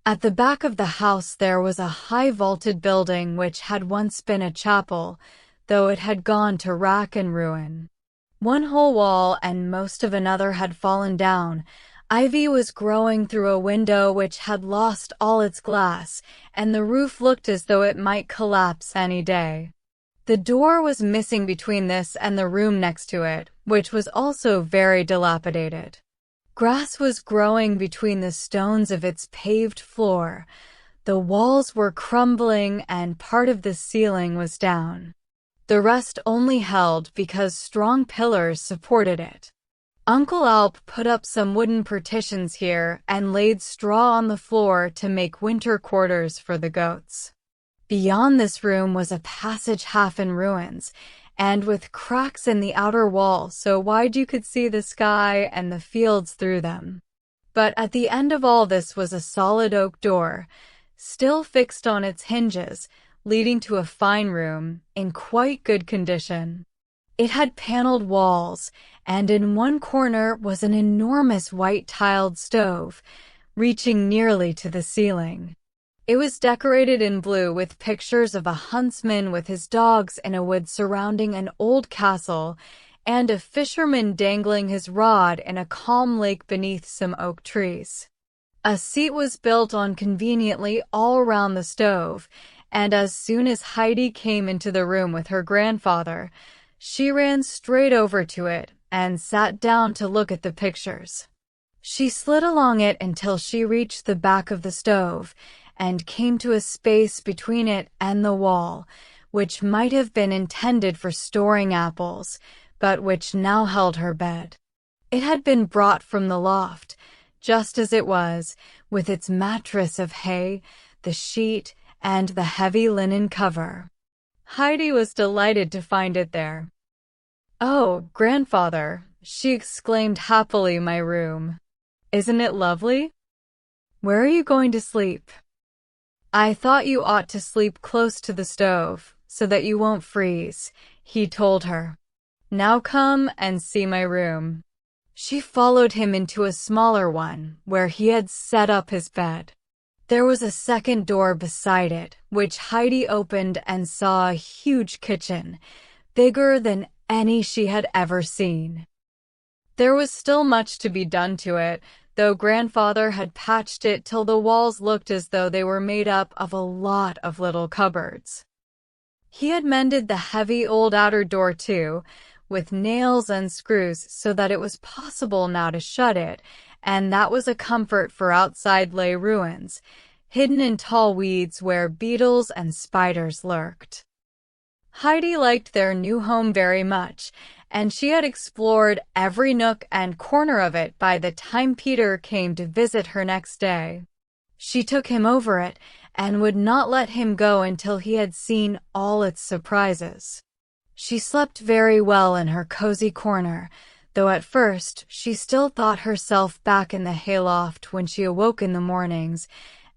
At the back of the house there was a high vaulted building which had once been a chapel, though it had gone to rack and ruin. One whole wall and most of another had fallen down. Ivy was growing through a window which had lost all its glass, and the roof looked as though it might collapse any day. The door was missing between this and the room next to it, which was also very dilapidated. Grass was growing between the stones of its paved floor. The walls were crumbling and part of the ceiling was down. The rest only held because strong pillars supported it. Uncle Alp put up some wooden partitions here and laid straw on the floor to make winter quarters for the goats. Beyond this room was a passage half in ruins, and with cracks in the outer wall so wide you could see the sky and the fields through them. But at the end of all this was a solid oak door, still fixed on its hinges, leading to a fine room, in quite good condition. It had paneled walls, and in one corner was an enormous white-tiled stove, reaching nearly to the ceiling. It was decorated in blue with pictures of a huntsman with his dogs in a wood surrounding an old castle, and a fisherman dangling his rod in a calm lake beneath some oak trees. A seat was built on conveniently all around the stove, and as soon as Heidi came into the room with her grandfather, she ran straight over to it and sat down to look at the pictures. She slid along it until she reached the back of the stove and came to a space between it and the wall, which might have been intended for storing apples, but which now held her bed. It had been brought from the loft, just as it was, with its mattress of hay, the sheet, and the heavy linen cover. Heidi was delighted to find it there. "Oh, grandfather," she exclaimed happily, "my room. Isn't it lovely? Where are you going to sleep?" "I thought you ought to sleep close to the stove, so that you won't freeze," he told her. "Now come and see my room." She followed him into a smaller one, where he had set up his bed. There was a second door beside it, which Heidi opened and saw a huge kitchen, bigger than any she had ever seen. There was still much to be done to it, though grandfather had patched it till the walls looked as though they were made up of a lot of little cupboards. He had mended the heavy old outer door too, with nails and screws so that it was possible now to shut it, and that was a comfort, for outside lay ruins, hidden in tall weeds where beetles and spiders lurked. Heidi liked their new home very much, and she had explored every nook and corner of it by the time Peter came to visit her next day. She took him over it and would not let him go until he had seen all its surprises. She slept very well in her cozy corner, though at first she still thought herself back in the hayloft when she awoke in the mornings,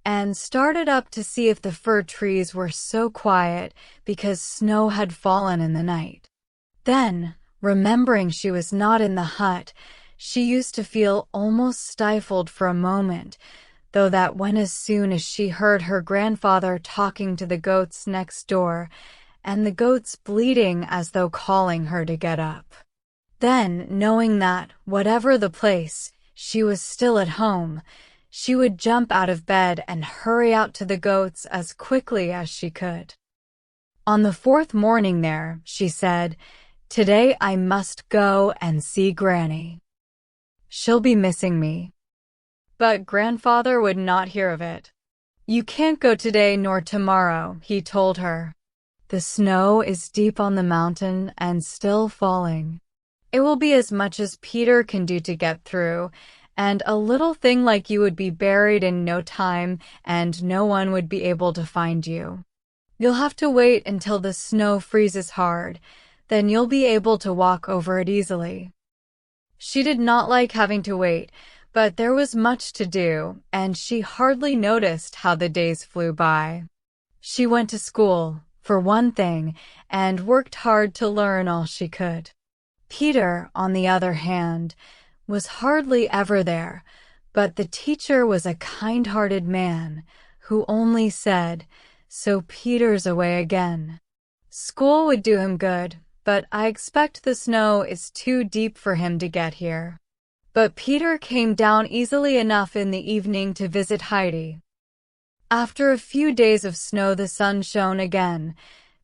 and started up to see if the fir trees were so quiet because snow had fallen in the night. Then, remembering she was not in the hut, She used to feel almost stifled for a moment, though that went as soon as she heard her grandfather talking to the goats next door, and the goats bleating as though calling her to get up. Then, knowing that, whatever the place, she was still at home, she would jump out of bed and hurry out to the goats as quickly as she could. On the fourth morning there, she said, "Today I must go and see Granny. She'll be missing me." But grandfather would not hear of it. "You can't go today nor tomorrow," he told her. "The snow is deep on the mountain and still falling. It will be as much as Peter can do to get through, and a little thing like you would be buried in no time and no one would be able to find you. You'll have to wait until the snow freezes hard, then you'll be able to walk over it easily." She did not like having to wait, but there was much to do, and she hardly noticed how the days flew by. She went to school, for one thing, and worked hard to learn all she could. Peter, on the other hand, was hardly ever there, but the teacher was a kind-hearted man who only said, "So Peter's away again. School would do him good, but I expect the snow is too deep for him to get here." But Peter came down easily enough in the evening to visit Heidi. After a few days of snow, the sun shone again,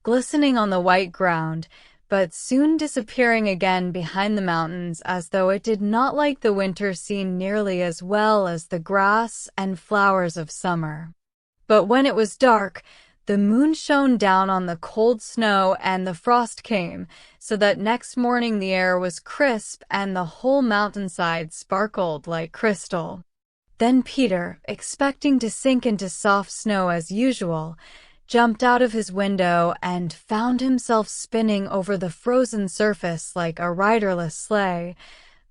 glistening on the white ground, but soon disappearing again behind the mountains as though it did not like the winter scene nearly as well as the grass and flowers of summer. But when it was dark, the moon shone down on the cold snow and the frost came, so that next morning the air was crisp and the whole mountainside sparkled like crystal. Then Peter, expecting to sink into soft snow as usual, jumped out of his window and found himself spinning over the frozen surface like a riderless sleigh.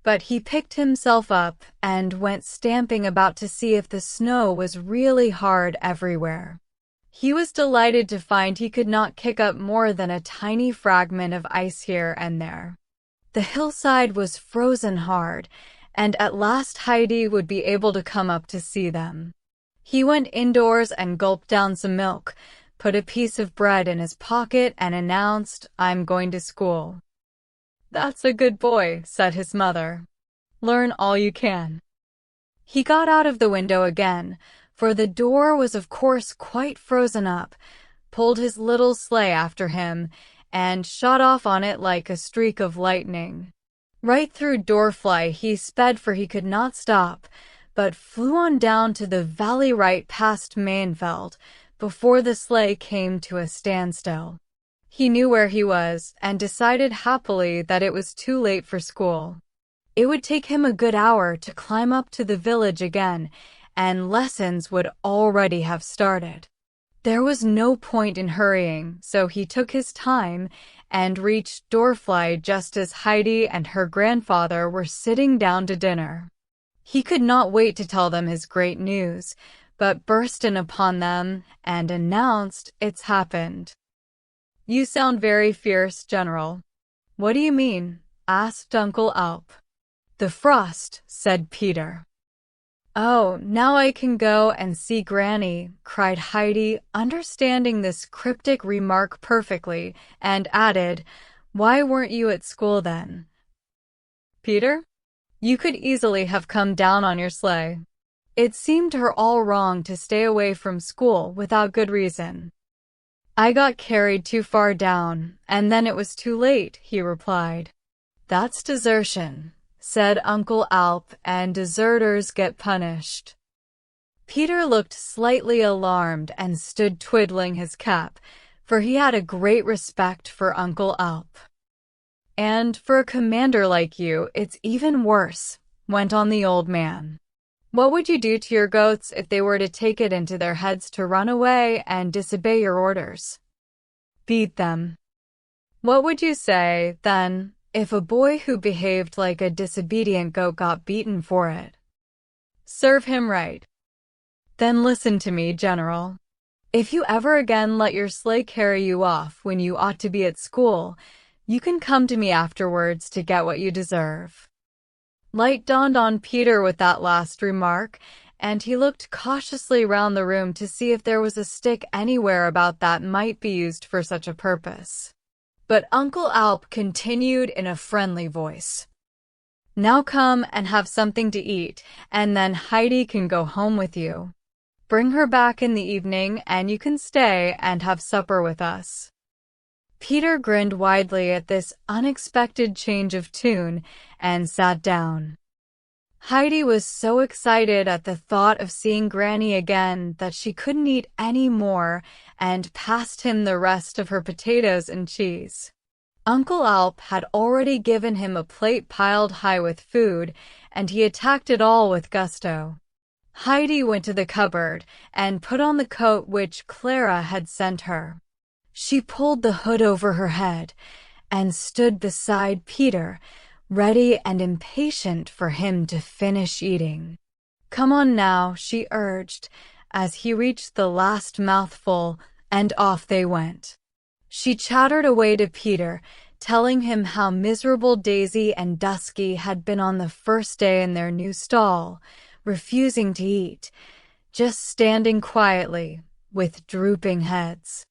But he picked himself up and went stamping about to see if the snow was really hard everywhere. He was delighted to find he could not kick up more than a tiny fragment of ice here and there. The hillside was frozen hard, and at last Heidi would be able to come up to see them. He went indoors and gulped down some milk, put a piece of bread in his pocket, and announced, "I'm going to school." "That's a good boy," said his mother. "Learn all you can." He got out of the window again, for the door was of course quite frozen up, pulled his little sleigh after him, and shot off on it like a streak of lightning. Right through Dorfly he sped, for he could not stop, but flew on down to the valley right past Mainfeld, before the sleigh came to a standstill. He knew where he was, and decided happily that it was too late for school. It would take him a good hour to climb up to the village again, and lessons would already have started. There was no point in hurrying, so he took his time and reached Dorfly just as Heidi and her grandfather were sitting down to dinner. He could not wait to tell them his great news, but burst in upon them and announced, "It's happened." "You sound very fierce, General." "What do you mean?" asked Uncle Alp. "The frost," said Peter. "Oh, now I can go and see Granny," cried Heidi, understanding this cryptic remark perfectly, and added, "Why weren't you at school then?" "Peter? You could easily have come down on your sleigh." It seemed her all wrong to stay away from school without good reason. "I got carried too far down, and then it was too late," he replied. "That's desertion," said Uncle Alp, "and deserters get punished." Peter looked slightly alarmed and stood twiddling his cap, for he had a great respect for Uncle Alp. "And for a commander like you, it's even worse," went on the old man. "What would you do to your goats if they were to take it into their heads to run away and disobey your orders?" "Beat them." "What would you say, then, if a boy who behaved like a disobedient goat got beaten for it?" "Serve him right." "Then listen to me, General. If you ever again let your sleigh carry you off when you ought to be at school, you can come to me afterwards to get what you deserve." Light dawned on Peter with that last remark, and he looked cautiously round the room to see if there was a stick anywhere about that might be used for such a purpose. But Uncle Alp continued in a friendly voice. "Now come and have something to eat, and then Heidi can go home with you. Bring her back in the evening, and you can stay and have supper with us." Peter grinned widely at this unexpected change of tune and sat down. Heidi was so excited at the thought of seeing Granny again that she couldn't eat any more and passed him the rest of her potatoes and cheese. Uncle Alp had already given him a plate piled high with food, and he attacked it all with gusto. Heidi went to the cupboard and put on the coat which Clara had sent her. She pulled the hood over her head and stood beside Peter, ready and impatient for him to finish eating. "Come on now," she urged, as he reached the last mouthful, and off they went. She chattered away to Peter, telling him how miserable Daisy and Dusky had been on the first day in their new stall, refusing to eat, just standing quietly, with drooping heads.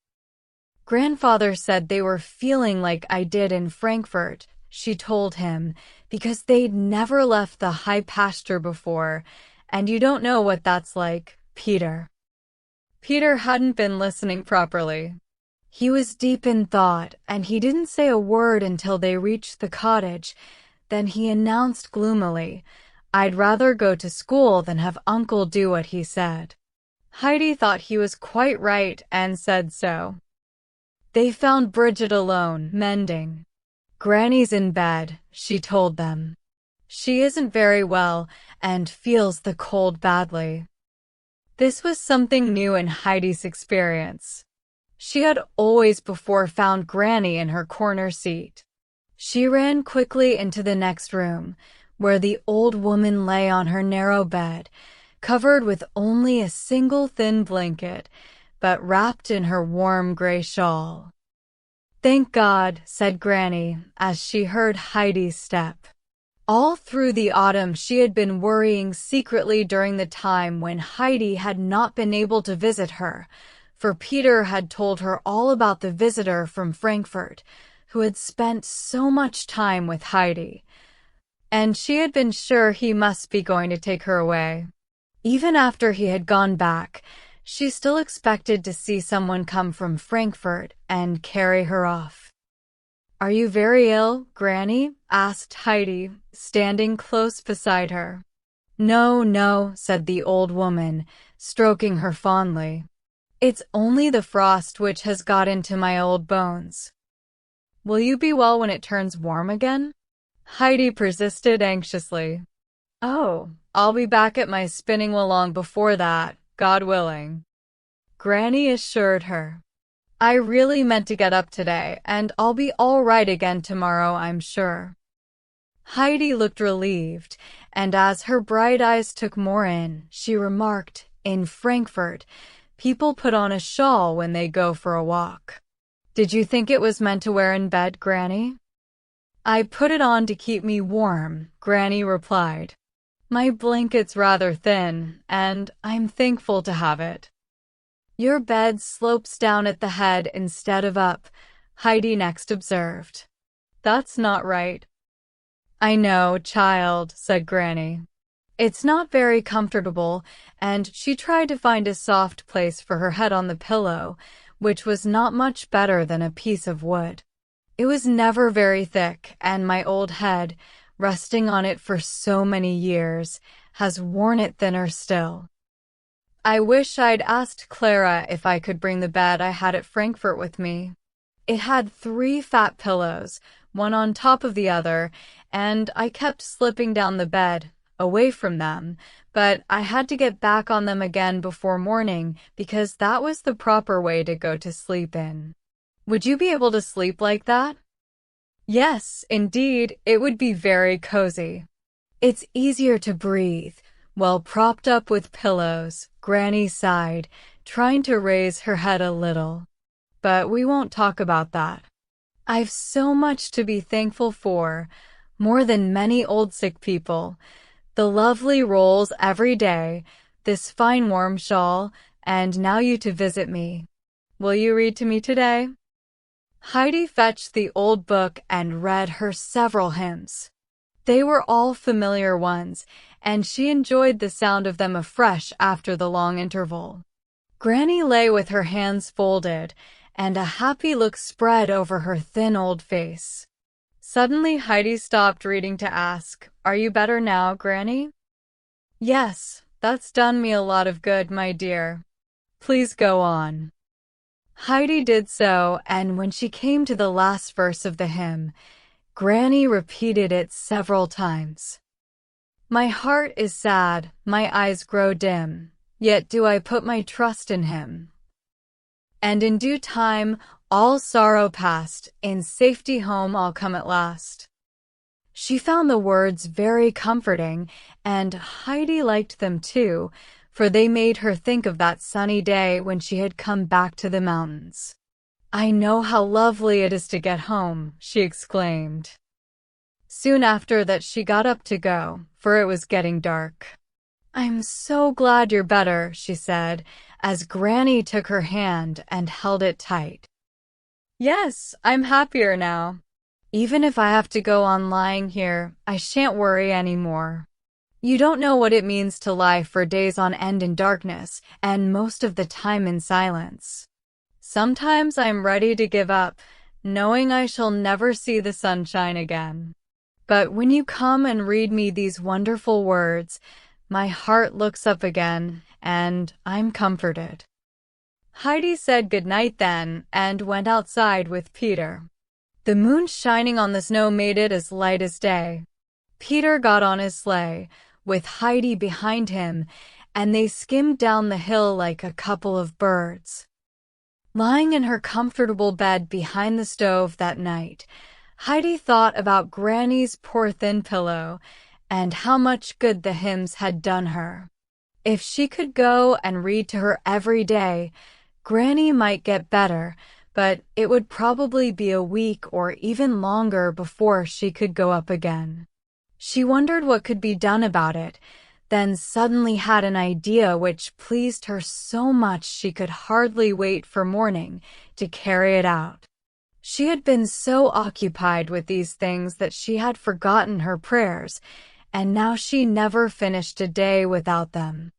"Grandfather said they were feeling like I did in Frankfurt," she told him, "because they'd never left the high pasture before, and you don't know what that's like, Peter." Peter hadn't been listening properly. He was deep in thought, and he didn't say a word until they reached the cottage. Then he announced gloomily, "I'd rather go to school than have Uncle do what he said." Heidi thought he was quite right and said so. They found Bridget alone, mending. "Granny's in bed," she told them. "She isn't very well and feels the cold badly." This was something new in Heidi's experience. She had always before found Granny in her corner seat. She ran quickly into the next room, where the old woman lay on her narrow bed, covered with only a single thin blanket, but wrapped in her warm gray shawl. "Thank God," said Granny, as she heard Heidi's step. All through the autumn she had been worrying secretly during the time when Heidi had not been able to visit her, for Peter had told her all about the visitor from Frankfurt, who had spent so much time with Heidi, and she had been sure he must be going to take her away. Even after he had gone back, she still expected to see someone come from Frankfurt and carry her off. "Are you very ill, Granny?" asked Heidi, standing close beside her. "No, no," said the old woman, stroking her fondly. "It's only the frost which has got into my old bones." "Will you be well when it turns warm again?" Heidi persisted anxiously. "Oh, I'll be back at my spinning wheel long before that, God willing," Granny assured her. "I really meant to get up today, and I'll be all right again tomorrow, I'm sure." Heidi looked relieved, and as her bright eyes took more in, she remarked, "In Frankfurt, people put on a shawl when they go for a walk. Did you think it was meant to wear in bed, Granny?" "I put it on to keep me warm," Granny replied. "My blanket's rather thin, and I'm thankful to have it." "Your bed slopes down at the head instead of up," Heidi next observed. "That's not right." "I know, child," said Granny. "It's not very comfortable," and she tried to find a soft place for her head on the pillow, which was not much better than a piece of wood. It was never very thick, and my old head, resting on it for so many years, has worn it thinner still. I wish I'd asked Clara if I could bring the bed I had at Frankfurt with me. It had 3 fat pillows, one on top of the other, and I kept slipping down the bed, away from them, but I had to get back on them again before morning because that was the proper way to go to sleep in. Would you be able to sleep like that?" "Yes, indeed, it would be very cozy. It's easier to breathe, well propped up with pillows," Granny sighed, trying to raise her head a little. "But we won't talk about that. I've so much to be thankful for. more than many old sick people. The lovely rolls every day, this fine warm shawl, and now you to visit me. Will you read to me today? Heidi fetched the old book and read her several hymns. They were all familiar ones, and she enjoyed the sound of them afresh after the long interval. Granny lay with her hands folded, and a happy look spread over her thin old face. Suddenly Heidi stopped reading to ask, "Are you better now, Granny?" "Yes, that's done me a lot of good, my dear. Please go on." Heidi did so, and when she came to the last verse of the hymn, Granny repeated it several times. "My heart is sad, my eyes grow dim, yet do I put my trust in him. And in due time, all sorrow past, in safety home I'll come at last." She found the words very comforting, and Heidi liked them too, for they made her think of that sunny day when she had come back to the mountains. "I know how lovely it is to get home," she exclaimed. Soon after that she got up to go, for it was getting dark. "I'm so glad you're better," she said, as Granny took her hand and held it tight. "Yes, I'm happier now. Even if I have to go on lying here, I shan't worry anymore. You don't know what it means to lie for days on end in darkness, and most of the time in silence. Sometimes I'm ready to give up, knowing I shall never see the sunshine again. But when you come and read me these wonderful words, my heart looks up again, and I'm comforted." Heidi said goodnight then, and went outside with Peter. The moon shining on the snow made it as light as day. Peter got on his sleigh, with Heidi behind him, and they skimmed down the hill like a couple of birds. Lying in her comfortable bed behind the stove that night, Heidi thought about Granny's poor thin pillow, and how much good the hymns had done her. If she could go and read to her every day, Granny might get better, but it would probably be a week or even longer before she could go up again. She wondered what could be done about it, then suddenly had an idea which pleased her so much she could hardly wait for morning to carry it out. She had been so occupied with these things that she had forgotten her prayers, and now she never finished a day without them.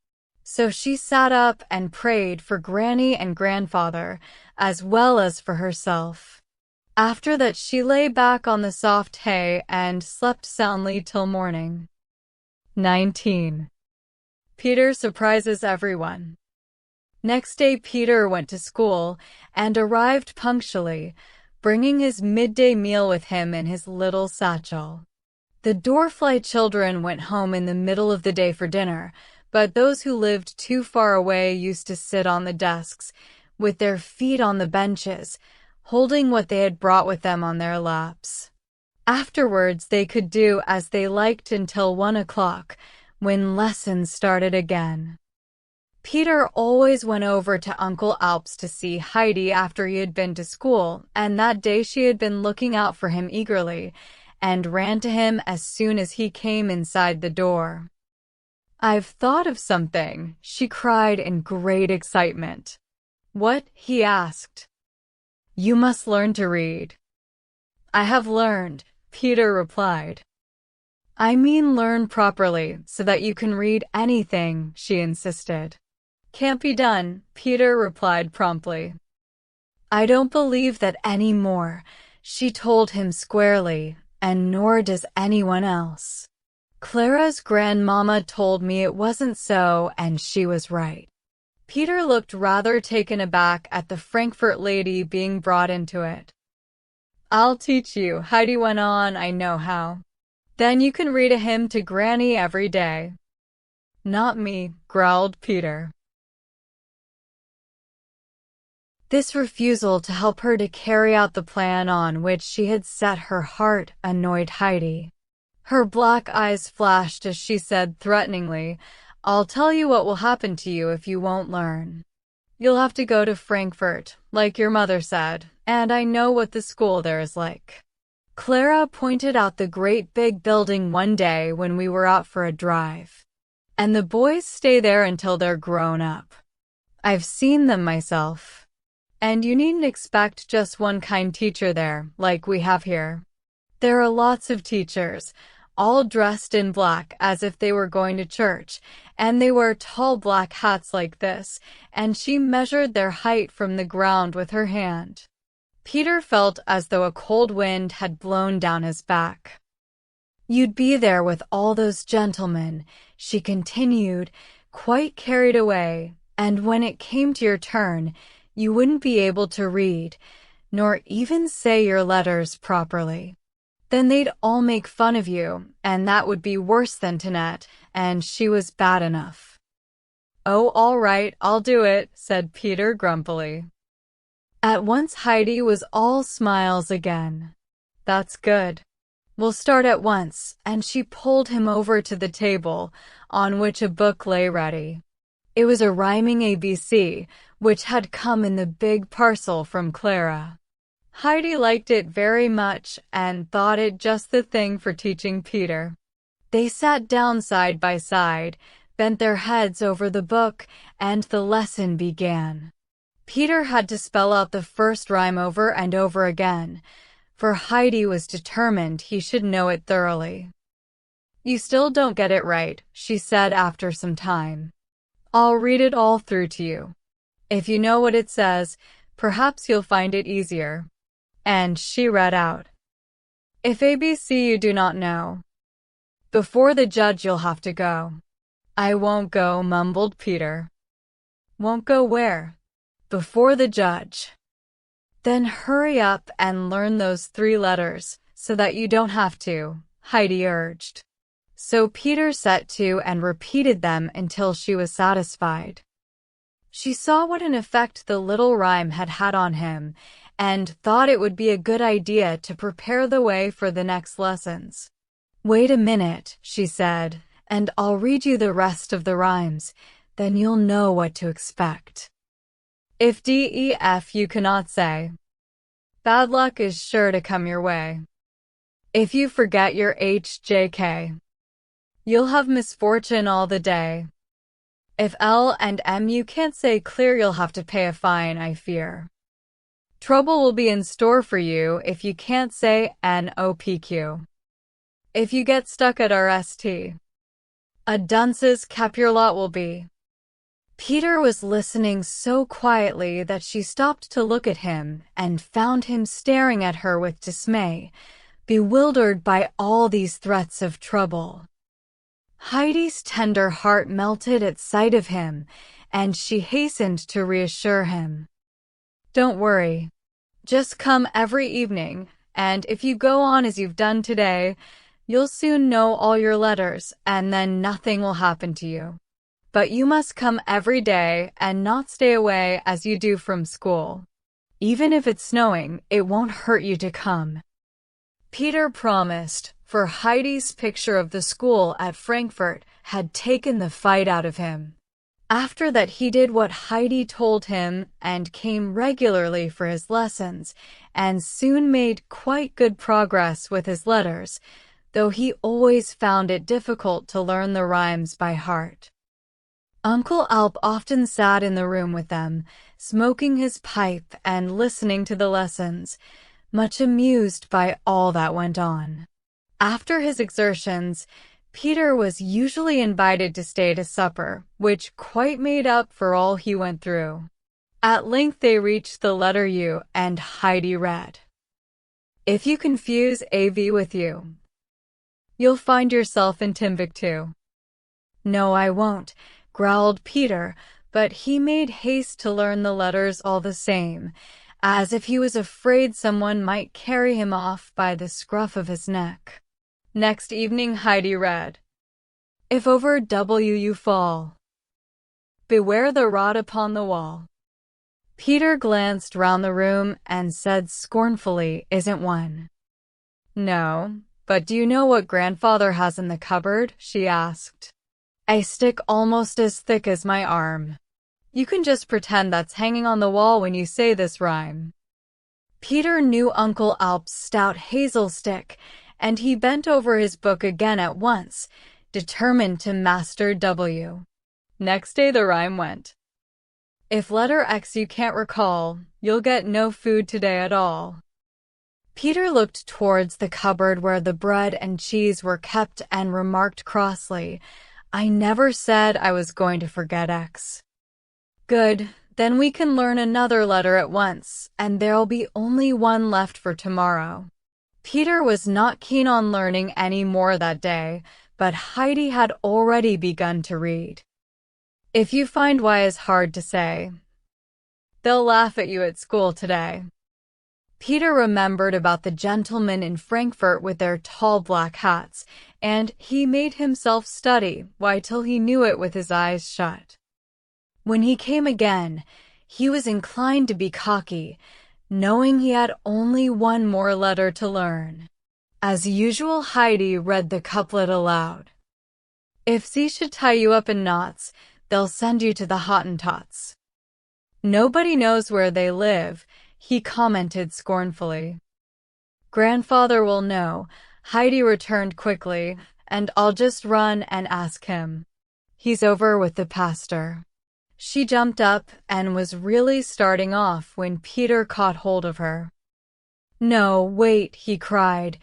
So she sat up and prayed for Granny and Grandfather, as well as for herself. After that she lay back on the soft hay and slept soundly till morning. 19. Peter surprises everyone. Next day Peter went to school and arrived punctually, bringing his midday meal with him in his little satchel. The Dorfly children went home in the middle of the day for dinner, but those who lived too far away used to sit on the desks, with their feet on the benches, holding what they had brought with them on their laps. Afterwards they could do as they liked until 1 o'clock, when lessons started again. Peter always went over to Uncle Alp's to see Heidi after he had been to school, and that day she had been looking out for him eagerly, and ran to him as soon as he came inside the door. "I've thought of something," she cried in great excitement. "What?" he asked. "You must learn to read." "I have learned," Peter replied. "I mean learn properly, so that you can read anything," she insisted. "Can't be done," Peter replied promptly. "I don't believe that any more," she told him squarely, "and nor does anyone else. Clara's grandmama told me it wasn't so, and she was right." Peter looked rather taken aback at the Frankfurt lady being brought into it. "I'll teach you," Heidi went on, "I know how. Then you can read a hymn to Granny every day." "Not me," growled Peter. This refusal to help her to carry out the plan on which she had set her heart annoyed Heidi. Her black eyes flashed as she said threateningly, "I'll tell you what will happen to you if you won't learn. You'll have to go to Frankfurt, like your mother said, and I know what the school there is like. Clara pointed out the great big building one day when we were out for a drive. And the boys stay there until they're grown up. I've seen them myself. And you needn't expect just one kind teacher there, like we have here. There are lots of teachers, all dressed in black as if they were going to church, and they wear tall black hats like this, and she measured their height from the ground with her hand. Peter felt as though a cold wind had blown down his back. You'd be there with all those gentlemen, she continued, quite carried away, and when it came to your turn, you wouldn't be able to read, nor even say your letters properly. Then they'd all make fun of you, and that would be worse than Tinette, and she was bad enough. Oh, all right, I'll do it, said Peter grumpily. At once Heidi was all smiles again. That's good. We'll start at once, and she pulled him over to the table, on which a book lay ready. It was a rhyming ABC, which had come in the big parcel from Clara. Heidi liked it very much and thought it just the thing for teaching Peter. They sat down side by side, bent their heads over the book, and the lesson began. Peter had to spell out the first rhyme over and over again, for Heidi was determined he should know it thoroughly. You still don't get it right, she said after some time. I'll read it all through to you. If you know what it says, perhaps you'll find it easier. And she read out. If ABC you do not know, before the judge you'll have to go. I won't go, mumbled Peter. Won't go where? Before the judge. Then hurry up and learn those 3 letters, so that you don't have to, Heidi urged. So Peter set to and repeated them until she was satisfied. She saw what an effect the little rhyme had had on him, and thought it would be a good idea to prepare the way for the next lessons. Wait a minute, she said, and I'll read you the rest of the rhymes, then you'll know what to expect. If D, E, F you cannot say, bad luck is sure to come your way. If you forget your H, J, K, you'll have misfortune all the day. If L and M you can't say clear, you'll have to pay a fine, I fear. Trouble will be in store for you if you can't say N, O, P, Q. If you get stuck at RST, a dunce's cap your lot will be. Peter was listening so quietly that she stopped to look at him and found him staring at her with dismay, bewildered by all these threats of trouble. Heidi's tender heart melted at sight of him, and she hastened to reassure him. Don't worry. Just come every evening, and if you go on as you've done today, you'll soon know all your letters, and then nothing will happen to you. But you must come every day and not stay away as you do from school. Even if it's snowing, it won't hurt you to come. Peter promised, for Heidi's picture of the school at Frankfurt had taken the fight out of him. After that he did what Heidi told him and came regularly for his lessons, and soon made quite good progress with his letters, though he always found it difficult to learn the rhymes by heart. Uncle Alp often sat in the room with them, smoking his pipe and listening to the lessons, much amused by all that went on. After his exertions, Peter was usually invited to stay to supper, which quite made up for all he went through. At length they reached the letter U, and Heidi read, If you confuse AV with you, you'll find yourself in Timbuktu. No, I won't, growled Peter, but he made haste to learn the letters all the same, as if he was afraid someone might carry him off by the scruff of his neck. Next evening Heidi read, If over W you fall, beware the rod upon the wall. Peter glanced round the room and said scornfully, Isn't one? No, but do you know what grandfather has in the cupboard? She asked. A stick almost as thick as my arm. You can just pretend that's hanging on the wall when you say this rhyme. Peter knew Uncle Alp's stout hazel stick, and he bent over his book again at once, determined to master W. Next day the rhyme went, "If letter X you can't recall, you'll get no food today at all." Peter looked towards the cupboard where the bread and cheese were kept and remarked crossly, "I never said I was going to forget X." "Good, then we can learn another letter at once, and there'll be only one left for tomorrow." Peter was not keen on learning any more that day, but Heidi had already begun to read. "If you find Y is hard to say, they'll laugh at you at school today." Peter remembered about the gentlemen in Frankfurt with their tall black hats, and he made himself study Y till he knew it with his eyes shut. When he came again, he was inclined to be cocky, knowing he had only one more letter to learn. As usual, Heidi read the couplet aloud. "If Z should tie you up in knots, they'll send you to the Hottentots. Nobody knows where they live," he commented scornfully. "Grandfather will know," Heidi returned quickly, "and I'll just run and ask him. He's over with the pastor." She jumped up and was really starting off when Peter caught hold of her. "No, wait," he cried,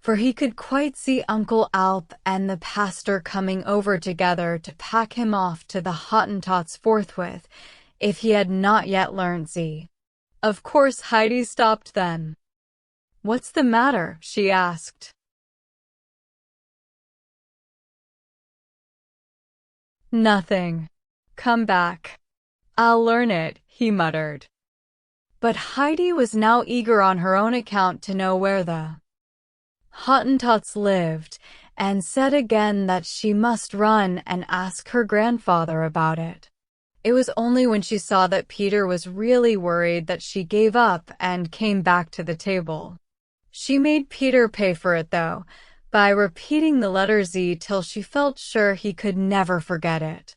for he could quite see Uncle Alp and the pastor coming over together to pack him off to the Hottentots forthwith, if he had not yet learned Z. Of course Heidi stopped then. "What's the matter?" she asked. "Nothing. Come back. I'll learn it," he muttered. But Heidi was now eager on her own account to know where the Hottentots lived, and said again that she must run and ask her grandfather about it. It was only when she saw that Peter was really worried that she gave up and came back to the table. She made Peter pay for it, though, by repeating the letter Z till she felt sure he could never forget it.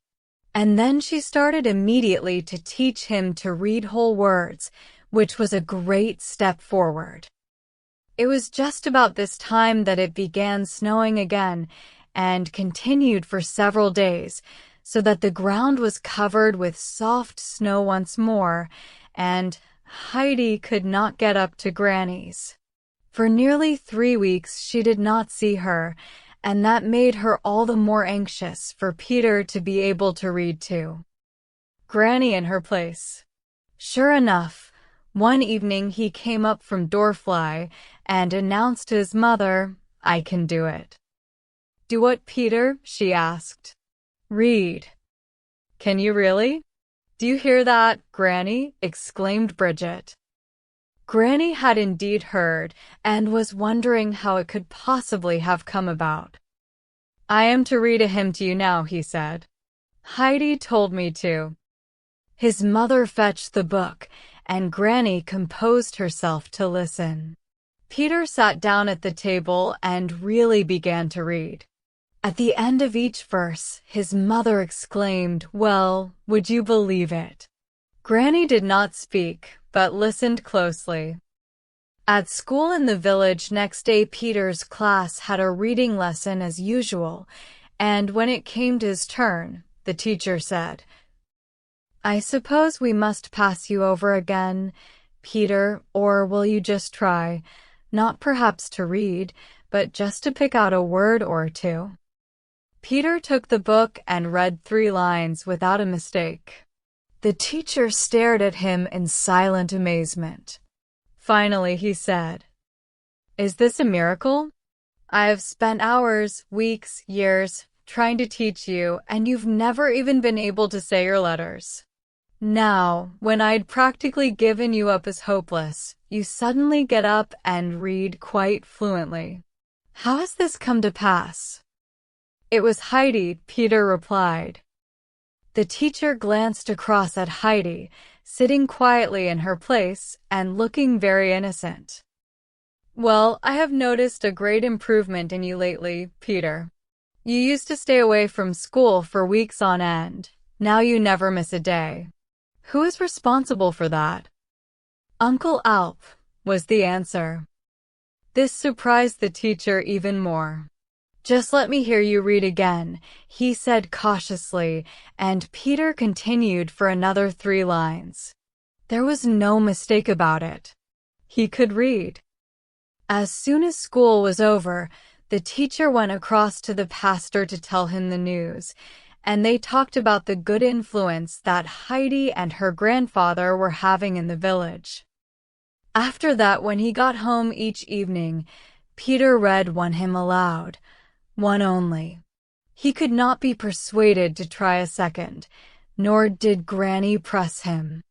And then she started immediately to teach him to read whole words, which was a great step forward. It was just about this time that it began snowing again, and continued for several days, so that the ground was covered with soft snow once more, and Heidi could not get up to Granny's. For nearly 3 weeks she did not see her, and that made her all the more anxious for Peter to be able to read too. Granny in her place. Sure enough, one evening he came up from Dorfly and announced to his mother, "I can do it." "Do what, Peter?" she asked. "Read." "Can you really?" "Do you hear that, Granny?" exclaimed Bridget. Granny had indeed heard, and was wondering how it could possibly have come about. "I am to read a hymn to you now," he said. "Heidi told me to." His mother fetched the book, and Granny composed herself to listen. Peter sat down at the table and really began to read. At the end of each verse, his mother exclaimed, "Well, would you believe it?" Granny did not speak, but listened closely. At school in the village next day, Peter's class had a reading lesson as usual, and when it came to his turn, the teacher said, "I suppose we must pass you over again, Peter, or will you just try, not perhaps to read, but just to pick out a word or two?" Peter took the book and read 3 lines without a mistake. The teacher stared at him in silent amazement. Finally he said, "Is this a miracle? I have spent hours, weeks, years, trying to teach you, and you've never even been able to say your letters. Now, when I'd practically given you up as hopeless, you suddenly get up and read quite fluently. How has this come to pass?" "It was Heidi," Peter replied. The teacher glanced across at Heidi, sitting quietly in her place and looking very innocent. "Well, I have noticed a great improvement in you lately, Peter. You used to stay away from school for weeks on end. Now you never miss a day. Who is responsible for that?" "Uncle Alp. was the answer. This surprised the teacher even more. "Just let me hear you read again," he said cautiously, and Peter continued for another 3 lines. There was no mistake about it. He could read. As soon as school was over, the teacher went across to the pastor to tell him the news, and they talked about the good influence that Heidi and her grandfather were having in the village. After that, when he got home each evening, Peter read one hymn aloud, one only. He could not be persuaded to try a second, nor did Granny press him.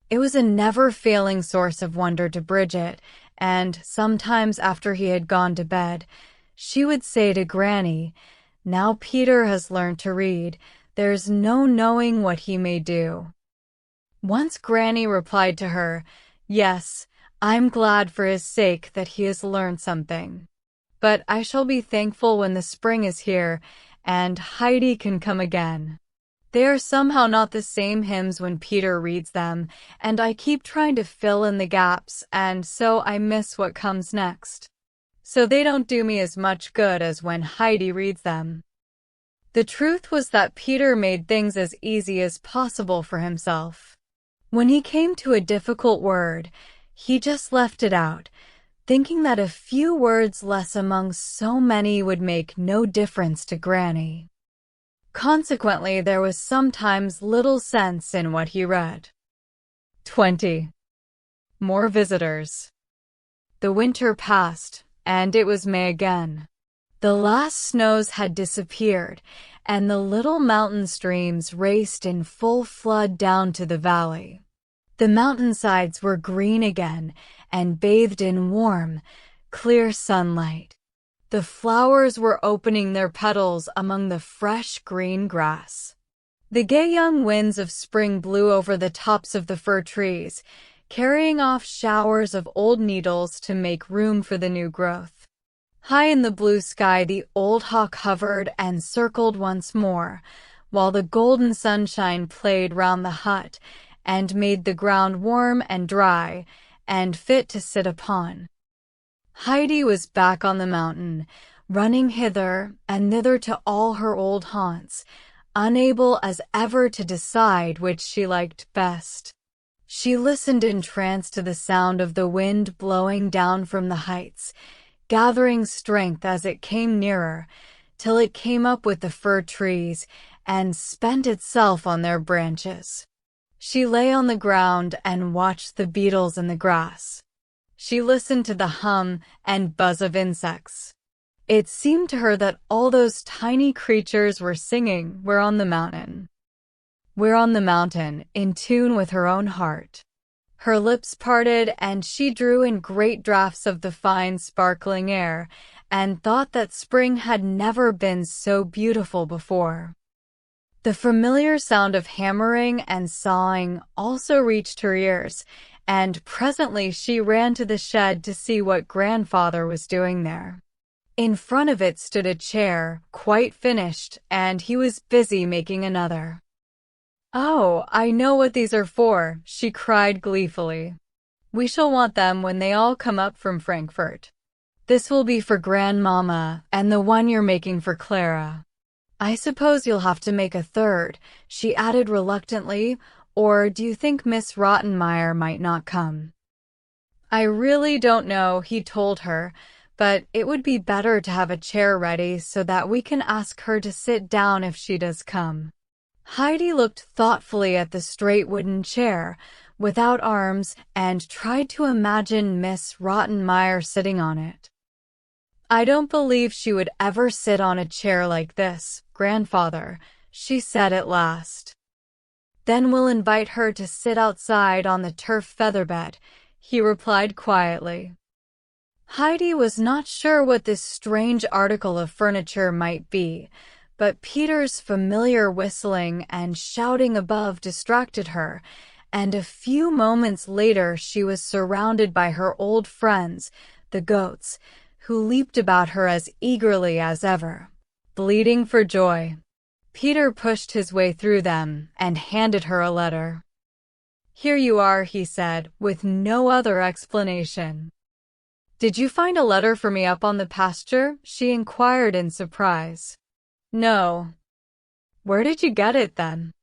It was a never-failing source of wonder to Bridget, and sometimes after he had gone to bed, she would say to Granny, "Now Peter has learned to read, there's no knowing what he may do." Once Granny replied to her, "Yes, I'm glad for his sake that he has learned something. But I shall be thankful when the spring is here and Heidi can come again." They are somehow not the same hymns when Peter reads them, and I keep trying to fill in the gaps, and so I miss what comes next. So they don't do me as much good as when Heidi reads them. The truth was that Peter made things as easy as possible for himself. When he came to a difficult word, he just left it out, thinking that a few words less among so many would make no difference to Granny. Consequently, there was sometimes little sense in what he read. 20. More visitors. The winter passed, and it was May again. The last snows had disappeared, and the little mountain streams raced in full flood down to the valley. The mountainsides were green again and bathed in warm, clear sunlight. The flowers were opening their petals among the fresh green grass. The gay young winds of spring blew over the tops of the fir trees, carrying off showers of old needles to make room for the new growth. High in the blue sky, the old hawk hovered and circled once more, while the golden sunshine played round the hut and made the ground warm and dry and fit to sit upon. Heidi was back on the mountain, running hither and thither to all her old haunts, unable as ever to decide which she liked best. She listened entranced to the sound of the wind blowing down from the heights, gathering strength as it came nearer, till it came up with the fir trees and spent itself on their branches. She lay on the ground and watched the beetles in the grass. She listened to the hum and buzz of insects. It seemed to her that all those tiny creatures were singing, "We're on the mountain. We're on the mountain," in tune with her own heart. Her lips parted, and she drew in great draughts of the fine, sparkling air, and thought that spring had never been so beautiful before. The familiar sound of hammering and sawing also reached her ears, and presently she ran to the shed to see what Grandfather was doing there. In front of it stood a chair, quite finished, and he was busy making another. "Oh, I know what these are for," she cried gleefully. "We shall want them when they all come up from Frankfurt. This will be for Grandmama, and the one you're making for Clara. I suppose you'll have to make a third," she added reluctantly, "or do you think Miss Rottenmeier might not come?" "I really don't know," he told her, "but it would be better to have a chair ready so that we can ask her to sit down if she does come." Heidi looked thoughtfully at the straight wooden chair, without arms, and tried to imagine Miss Rottenmeier sitting on it. "I don't believe she would ever sit on a chair like this, Grandfather," she said at last. "Then we'll invite her to sit outside on the turf featherbed," he replied quietly. Heidi was not sure what this strange article of furniture might be, but Peter's familiar whistling and shouting above distracted her, and a few moments later she was surrounded by her old friends, the goats, who leaped about her as eagerly as ever, bleating for joy. Peter pushed his way through them and handed her a letter. "Here you are," he said, with no other explanation. "Did you find a letter for me up on the pasture?" she inquired in surprise. "No." "Where did you get it then?"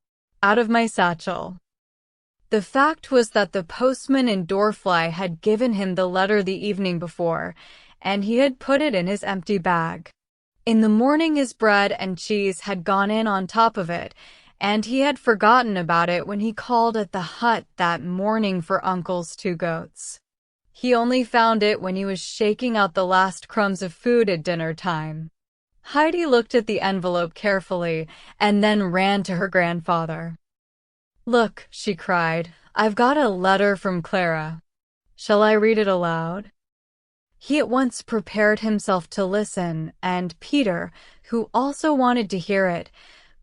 "Out of my satchel." The fact was that the postman in Dorfly had given him the letter the evening before, and he had put it in his empty bag. In the morning his bread and cheese had gone in on top of it, and he had forgotten about it when he called at the hut that morning for Uncle's 2 goats. He only found it when he was shaking out the last crumbs of food at dinner time. Heidi looked at the envelope carefully and then ran to her grandfather. "Look," she cried, "I've got a letter from Clara. Shall I read it aloud?" He at once prepared himself to listen, and Peter, who also wanted to hear it,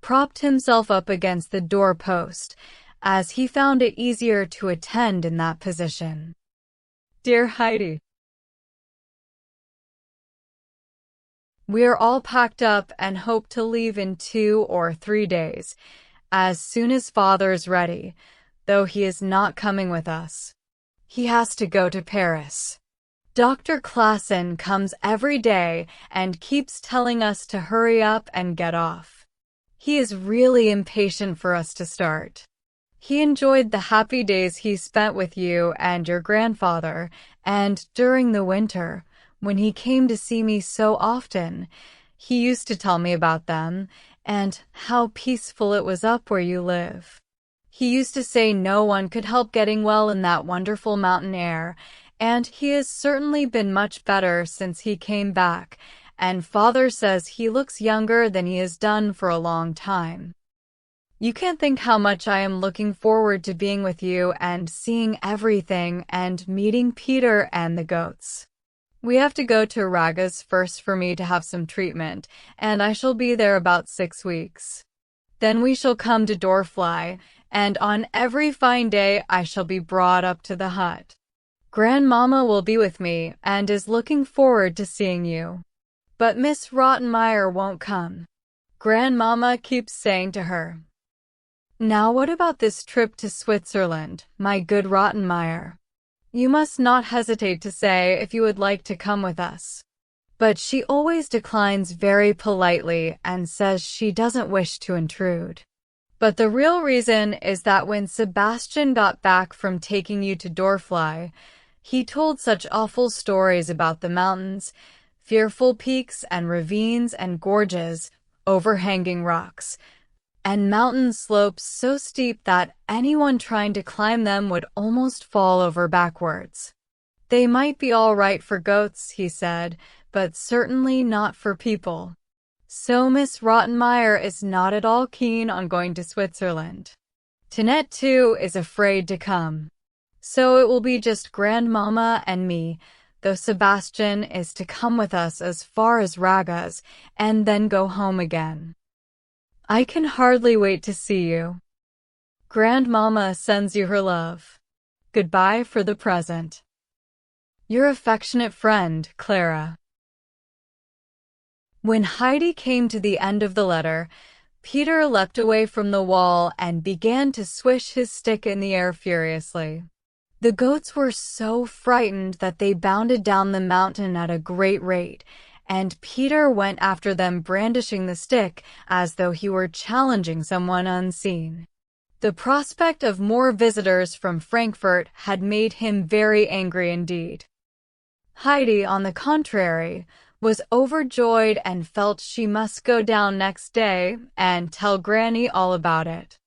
propped himself up against the doorpost, as he found it easier to attend in that position. Dear Heidi, we are all packed up and hope to leave in 2 or 3 days, as soon as Father's ready, though he is not coming with us. He has to go to Paris. Dr. Klassen comes every day and keeps telling us to hurry up and get off. He is really impatient for us to start. He enjoyed the happy days he spent with you and your grandfather, and during the winter, when he came to see me so often, he used to tell me about them, and how peaceful it was up where you live. He used to say no one could help getting well in that wonderful mountain air, and he has certainly been much better since he came back, and Father says he looks younger than he has done for a long time. You can't think how much I am looking forward to being with you and seeing everything and meeting Peter and the goats. We have to go to Raga's first for me to have some treatment, and I shall be there about 6 weeks. Then we shall come to Dorfly, and on every fine day I shall be brought up to the hut. Grandmama will be with me and is looking forward to seeing you. But Miss Rottenmeier won't come. Grandmama keeps saying to her. Now what about this trip to Switzerland, my good Rottenmeier? You must not hesitate to say if you would like to come with us. But she always declines very politely and says she doesn't wish to intrude. But the real reason is that when Sebastian got back from taking you to Dorfly, he told such awful stories about the mountains, fearful peaks and ravines and gorges, overhanging rocks, and mountain slopes so steep that anyone trying to climb them would almost fall over backwards. They might be all right for goats, he said, but certainly not for people. So Miss Rottenmeier is not at all keen on going to Switzerland. Tinette, too, is afraid to come. So it will be just Grandmama and me, though Sebastian is to come with us as far as Raga's and then go home again. I can hardly wait to see you. Grandmama sends you her love. Goodbye for the present. Your affectionate friend, Clara. When Heidi came to the end of the letter, Peter leapt away from the wall and began to swish his stick in the air furiously. The goats were so frightened that they bounded down the mountain at a great rate, and Peter went after them brandishing the stick as though he were challenging someone unseen. The prospect of more visitors from Frankfurt had made him very angry indeed. Heidi, on the contrary, was overjoyed and felt she must go down next day and tell Granny all about it.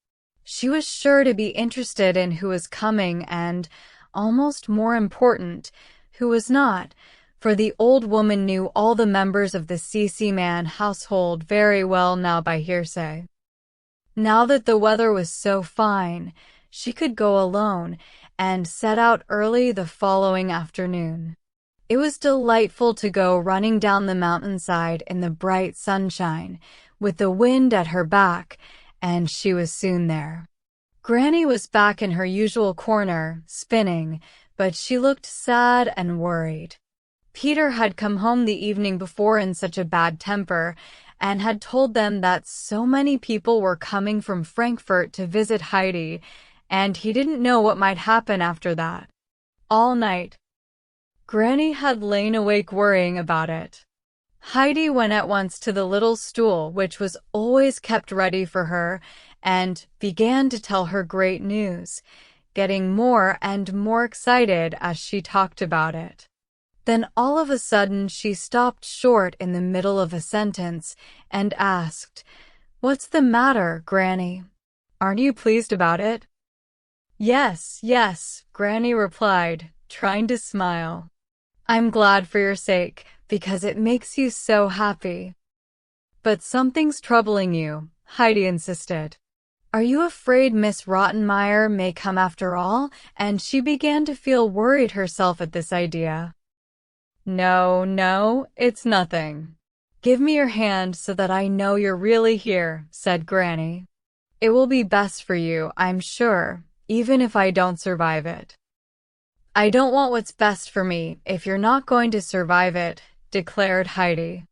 She was sure to be interested in who was coming and, almost more important, who was not, for the old woman knew all the members of the C.C. Man household very well now by hearsay. Now that the weather was so fine, she could go alone and set out early the following afternoon. It was delightful to go running down the mountainside in the bright sunshine, with the wind at her back, and she was soon there. Granny was back in her usual corner, spinning, but she looked sad and worried. Peter had come home the evening before in such a bad temper, and had told them that so many people were coming from Frankfurt to visit Heidi, and he didn't know what might happen after that. All night, Granny had lain awake worrying about it. Heidi went at once to the little stool which was always kept ready for her and began to tell her great news, getting more and more excited as she talked about it. Then all of a sudden she stopped short in the middle of a sentence and asked, "What's the matter, Granny? Aren't you pleased about it?" "Yes, yes," Granny replied, trying to smile. "I'm glad for your sake, because it makes you so happy." "But something's troubling you," Heidi insisted. "Are you afraid Miss Rottenmeier may come after all?" And she began to feel worried herself at this idea. No, it's nothing. Give me your hand so that I know you're really here," said Granny. "It will be best for you, I'm sure, even if I don't survive it." "I don't want what's best for me if you're not going to survive it," declared Heidi.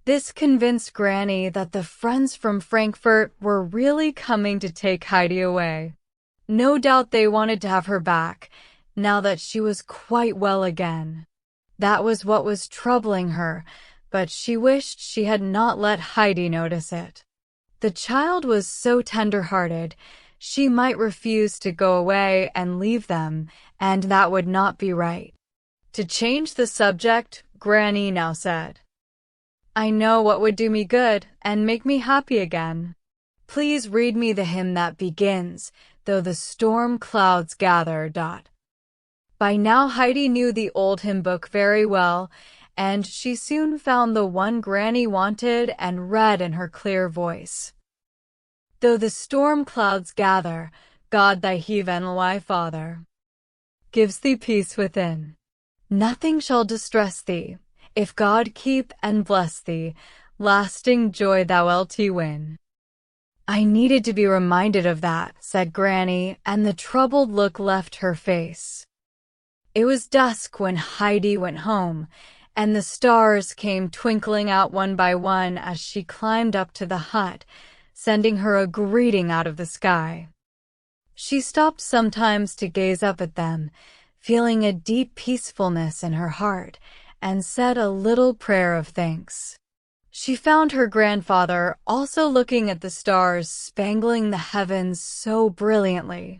This convinced Granny that the friends from Frankfurt were really coming to take Heidi away. No doubt they wanted to have her back, now that she was quite well again. That was what was troubling her, but she wished she had not let Heidi notice it. The child was so tender-hearted, she might refuse to go away and leave them, and that would not be right. To change the subject, Granny now said, "I know what would do me good and make me happy again. Please read me the hymn that begins, 'Though the storm clouds gather.'" By now Heidi knew the old hymn book very well, and she soon found the one Granny wanted and read in her clear voice. "Though the storm clouds gather, God thy heavenly Father gives thee peace within. Nothing shall distress thee. If God keep and bless thee, lasting joy thou wilt win." "I needed to be reminded of that," said Granny, and the troubled look left her face. It was dusk when Heidi went home, and the stars came twinkling out one by one as she climbed up to the hut, sending her a greeting out of the sky. She stopped sometimes to gaze up at them, feeling a deep peacefulness in her heart, and said a little prayer of thanks. She found her grandfather also looking at the stars spangling the heavens so brilliantly.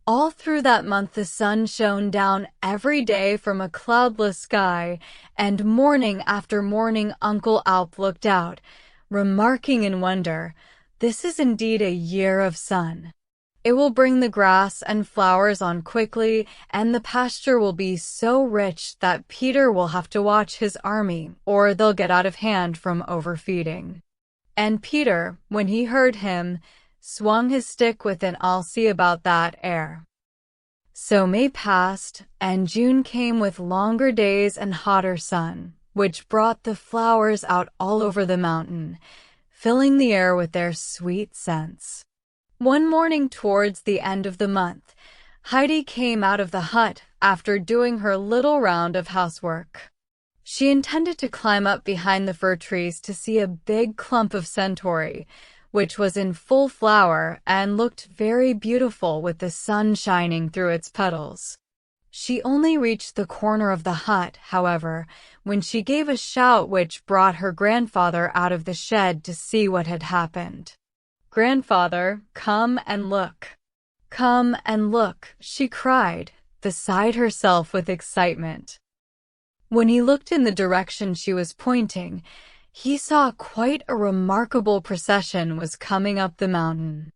All through that month the sun shone down every day from a cloudless sky, and morning after morning Uncle Alp looked out, remarking in wonder, "This is indeed a year of sun. It will bring the grass and flowers on quickly, and the pasture will be so rich that Peter will have to watch his army, or they'll get out of hand from overfeeding." And Peter, when he heard him, swung his stick with an "I'll see about that" air. So May passed, and June came with longer days and hotter sun, which brought the flowers out all over the mountain, filling the air with their sweet scents. One morning towards the end of the month, Heidi came out of the hut after doing her little round of housework. She intended to climb up behind the fir trees to see a big clump of centauri, which was in full flower and looked very beautiful with the sun shining through its petals. She only reached the corner of the hut, however, when she gave a shout which brought her grandfather out of the shed to see what had happened. "Grandfather, come and look. Come and look," she cried, beside herself with excitement. When he looked in the direction she was pointing, he saw quite a remarkable procession was coming up the mountain.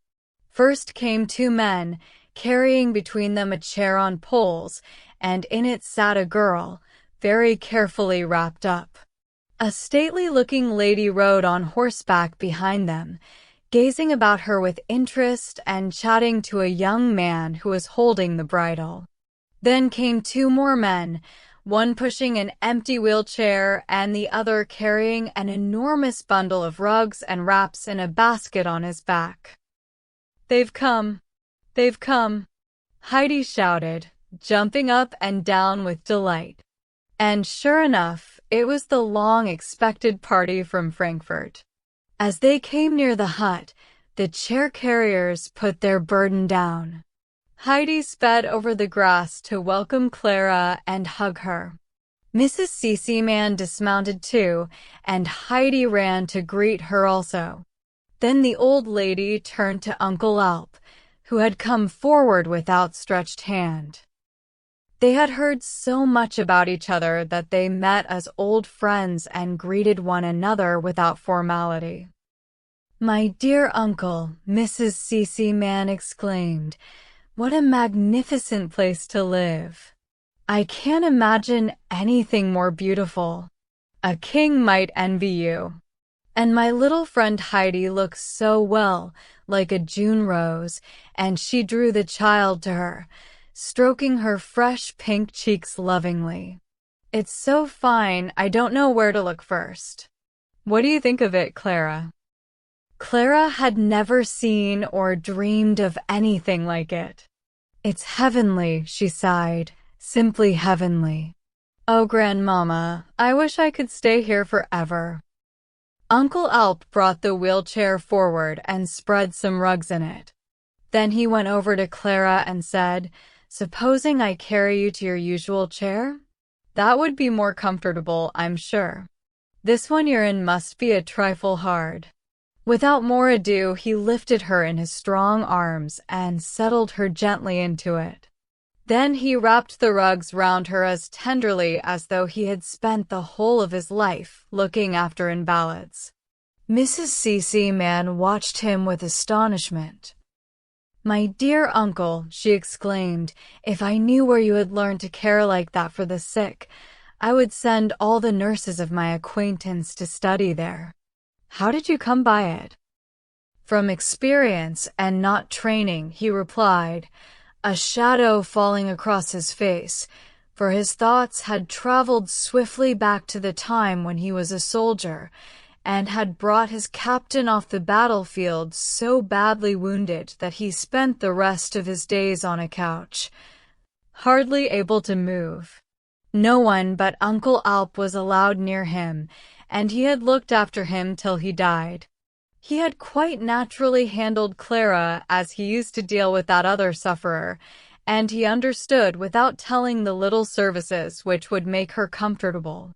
First came two men, carrying between them a chair on poles, and in it sat a girl, very carefully wrapped up. A stately-looking lady rode on horseback behind them, gazing about her with interest and chatting to a young man who was holding the bridle. Then came two more men, one pushing an empty wheelchair and the other carrying an enormous bundle of rugs and wraps in a basket on his back. "They've come! They've come!" Heidi shouted, jumping up and down with delight. And sure enough, it was the long-expected party from Frankfurt. As they came near the hut, The chair carriers put their burden down. Heidi sped over the grass to welcome Clara and hug her. Mrs. Seaman dismounted too, and Heidi ran to greet her also. Then the old lady turned to Uncle Alp, who had come forward with outstretched hand. They had heard so much about each other that they met as old friends and greeted one another without formality. "My dear uncle," Mrs. Seaman exclaimed, "what a magnificent place to live! I can't imagine anything more beautiful. A king might envy you. And my little friend Heidi looks so well, like a June rose," and she drew the child to her, stroking her fresh pink cheeks lovingly. "It's so fine, I don't know where to look first. What do you think of it, Clara?" Clara had never seen or dreamed of anything like it. "It's heavenly," she sighed, "simply heavenly. Oh, Grandmama, I wish I could stay here forever." Uncle Alp brought the wheelchair forward and spread some rugs in it. Then he went over to Clara and said, "Supposing I carry you to your usual chair? That would be more comfortable, I'm sure. This one you're in must be a trifle hard." Without more ado, he lifted her in his strong arms and settled her gently into it. Then he wrapped the rugs round her as tenderly as though he had spent the whole of his life looking after invalids. Mrs. Seaman watched him with astonishment. "My dear uncle," she exclaimed, "if I knew where you had learned to care like that for the sick, I would send all the nurses of my acquaintance to study there. How did you come by it?" "From experience and not training," he replied, a shadow falling across his face, for his thoughts had traveled swiftly back to the time when he was a soldier and had brought his captain off the battlefield so badly wounded that he spent the rest of his days on a couch, hardly able to move. No one but Uncle Alp was allowed near him, and he had looked after him till he died. He had quite naturally handled Clara as he used to deal with that other sufferer, and he understood without telling the little services which would make her comfortable.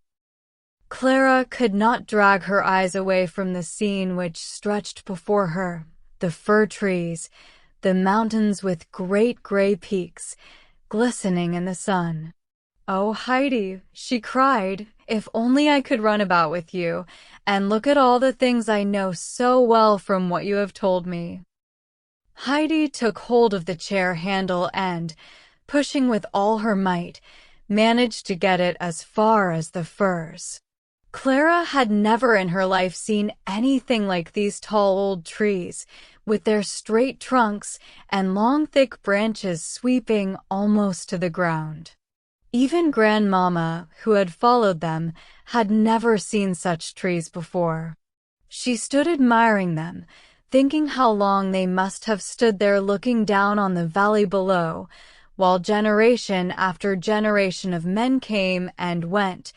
Clara could not drag her eyes away from the scene which stretched before her, the fir trees, the mountains with great gray peaks, glistening in the sun. "Oh, Heidi," she cried, "if only I could run about with you, and look at all the things I know so well from what you have told me." Heidi took hold of the chair handle and, pushing with all her might, managed to get it as far as the firs. Clara had never in her life seen anything like these tall old trees, with their straight trunks and long thick branches sweeping almost to the ground. Even Grandmama, who had followed them, had never seen such trees before. She stood admiring them, thinking how long they must have stood there looking down on the valley below, while generation after generation of men came and went,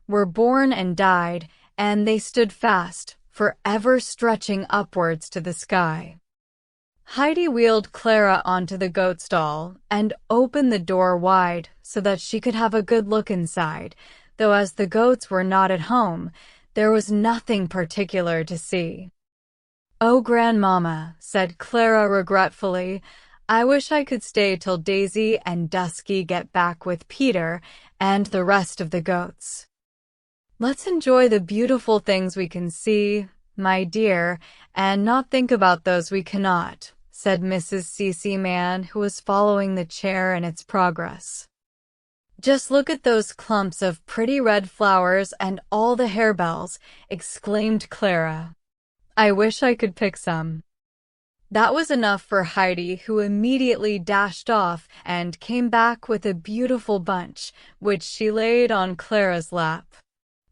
were born and died, and they stood fast, forever stretching upwards to the sky. Heidi wheeled Clara onto the goat stall and opened the door wide so that she could have a good look inside, though as the goats were not at home, there was nothing particular to see. "Oh, Grandmama," said Clara regretfully, "I wish I could stay till Daisy and Dusky get back with Peter and the rest of the goats." "Let's enjoy the beautiful things we can see, my dear, and not think about those we cannot," said Mrs. Seaman, who was following the chair in its progress. "Just look at those clumps of pretty red flowers and all the harebells," exclaimed Clara. "I wish I could pick some." That was enough for Heidi, who immediately dashed off and came back with a beautiful bunch, which she laid on Clara's lap.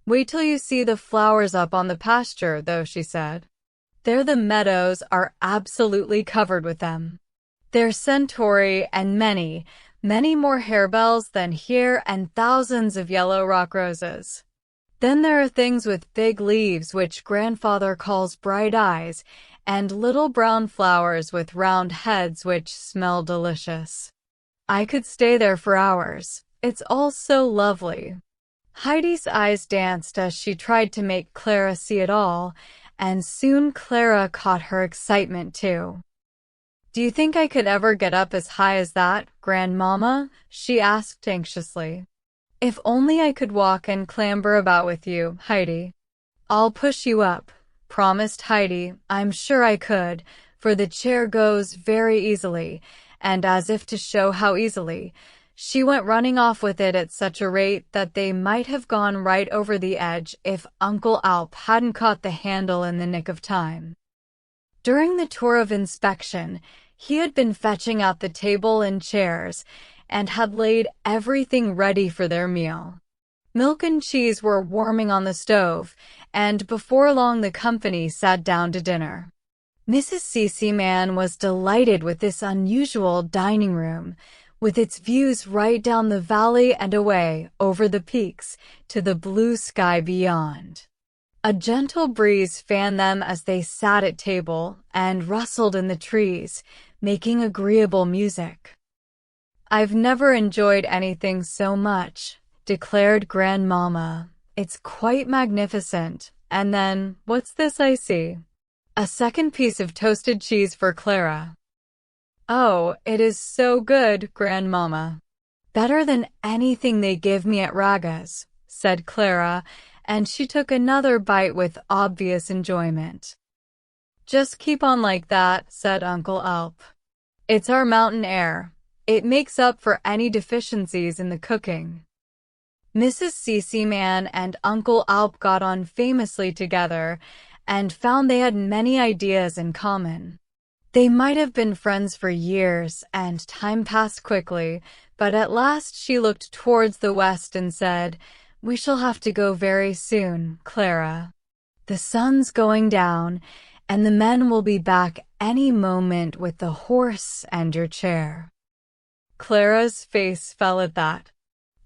"Wait till you see the flowers up on the pasture, though," she said. "There the meadows are absolutely covered with them. There's centauri and many, many more harebells than here and thousands of yellow rock roses. Then there are things with big leaves which Grandfather calls bright eyes, and little brown flowers with round heads which smell delicious. I could stay there for hours. It's all so lovely. Heidi's eyes danced as she tried to make Clara see it all, and soon Clara caught her excitement too. "Do you think I could ever get up as high as that, Grandmama?" she asked anxiously. "If only I could walk and clamber about with you, Heidi." "I'll push you up," promised Heidi. "I'm sure I could, for the chair goes very easily," and as if to show how easily, she went running off with it at such a rate that they might have gone right over the edge if Uncle Alp hadn't caught the handle in the nick of time. During the tour of inspection, he had been fetching out the table and chairs, and had laid everything ready for their meal. Milk and cheese were warming on the stove, and before long the company sat down to dinner. Mrs. Seaman was delighted with this unusual dining room, with its views right down the valley and away over the peaks to the blue sky beyond. A gentle breeze fanned them as they sat at table and rustled in the trees, making agreeable music. "I've never enjoyed anything so much," declared Grandmama. "It's quite magnificent. And then, what's this I see? A second piece of toasted cheese for Clara." "Oh, it is so good, Grandmama. Better than anything they give me at Raga's," said Clara, and she took another bite with obvious enjoyment. "Just keep on like that," said Uncle Alp. "It's our mountain air. It makes up for any deficiencies in the cooking." Mrs. Seaman and Uncle Alp got on famously together and found they had many ideas in common. They might have been friends for years, and time passed quickly, but at last she looked towards the west and said, "We shall have to go very soon, Clara. The sun's going down, and the men will be back any moment with the horse and your chair." Clara's face fell at that.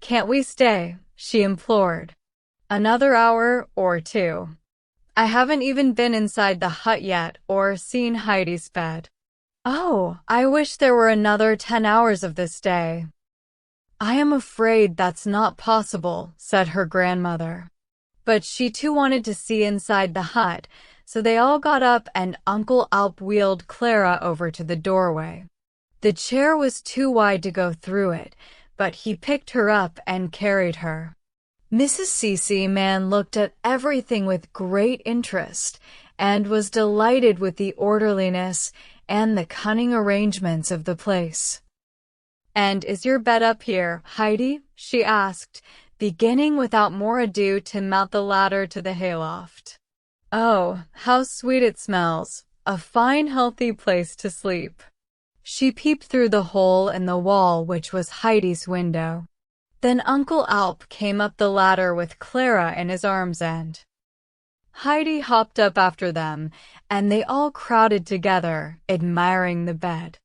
"Can't we stay?" she implored. "Another hour or two. I haven't even been inside the hut yet or seen Heidi's bed." "Oh, I wish there were another 10 hours of this day." "I am afraid that's not possible," said her grandmother. But she too wanted to see inside the hut, so they all got up and Uncle Alp wheeled Clara over to the doorway. The chair was too wide to go through it, but he picked her up and carried her. Mrs. Seaman looked at everything with great interest and was delighted with the orderliness and the cunning arrangements of the place. "And is your bed up here, Heidi?" she asked, beginning without more ado to mount the ladder to the hayloft. "Oh, how sweet it smells! A fine, healthy place to sleep." She peeped through the hole in the wall which was Heidi's window. Then Uncle Alp came up the ladder with Clara in his arms and Heidi hopped up after them, and they all crowded together, admiring the bed.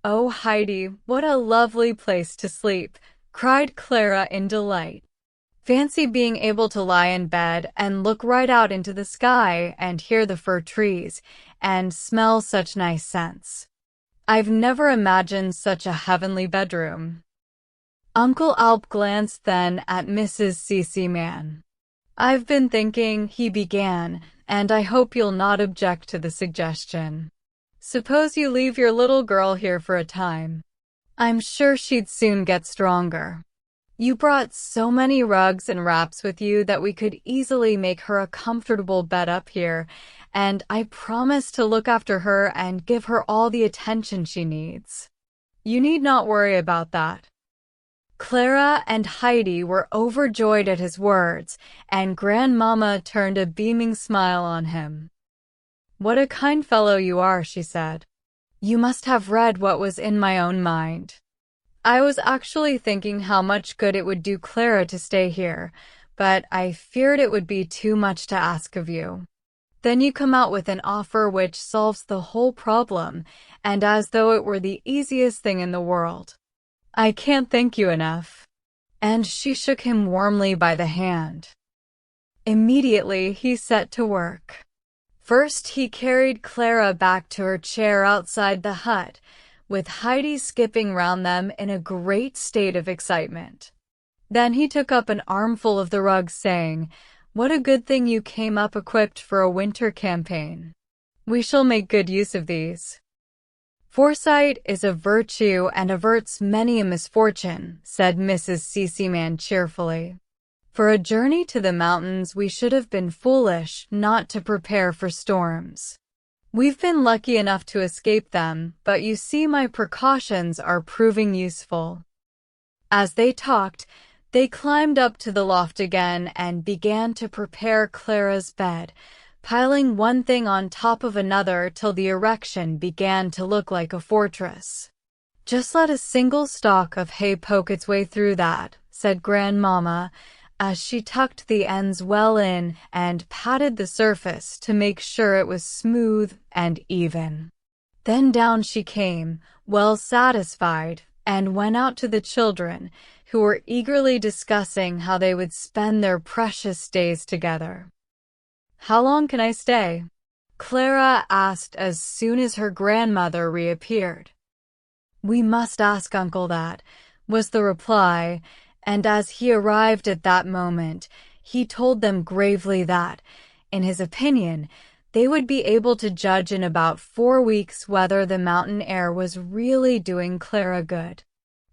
"Oh, Heidi, what a lovely place to sleep!" cried Clara in delight. "Fancy being able to lie in bed and look right out into the sky and hear the fir trees and smell such nice scents. I've never imagined such a heavenly bedroom." Uncle Alp glanced then at Mrs. Seaman. "I've been thinking," he began, "and I hope you'll not object to the suggestion. Suppose you leave your little girl here for a time. I'm sure she'd soon get stronger. You brought so many rugs and wraps with you that we could easily make her a comfortable bed up here, and I promise to look after her and give her all the attention she needs. You need not worry about that." Clara and Heidi were overjoyed at his words, and Grandmama turned a beaming smile on him. "What a kind fellow you are," she said. "You must have read what was in my own mind. I was actually thinking how much good it would do Clara to stay here, but I feared it would be too much to ask of you. Then you come out with an offer which solves the whole problem, and as though it were the easiest thing in the world. I can't thank you enough." And she shook him warmly by the hand. Immediately he set to work. First, he carried Clara back to her chair outside the hut, with Heidi skipping round them in a great state of excitement. Then he took up an armful of the rugs, saying, "What a good thing you came up equipped for a winter campaign. We shall make good use of these." "Foresight is a virtue and averts many a misfortune," said Mrs. Seaman cheerfully. "For a journey to the mountains we should have been foolish not to prepare for storms. We've been lucky enough to escape them, but you see my precautions are proving useful." As they talked, they climbed up to the loft again and began to prepare Clara's bed, piling one thing on top of another till the erection began to look like a fortress. "Just let a single stalk of hay poke its way through that," said Grandmama, as she tucked the ends well in and patted the surface to make sure it was smooth and even. Then down she came, well satisfied, and went out to the children, who were eagerly discussing how they would spend their precious days together. "How long can I stay?" Clara asked as soon as her grandmother reappeared. "We must ask Uncle that," was the reply, and as he arrived at that moment, he told them gravely that, in his opinion, they would be able to judge in about 4 weeks whether the mountain air was really doing Clara good.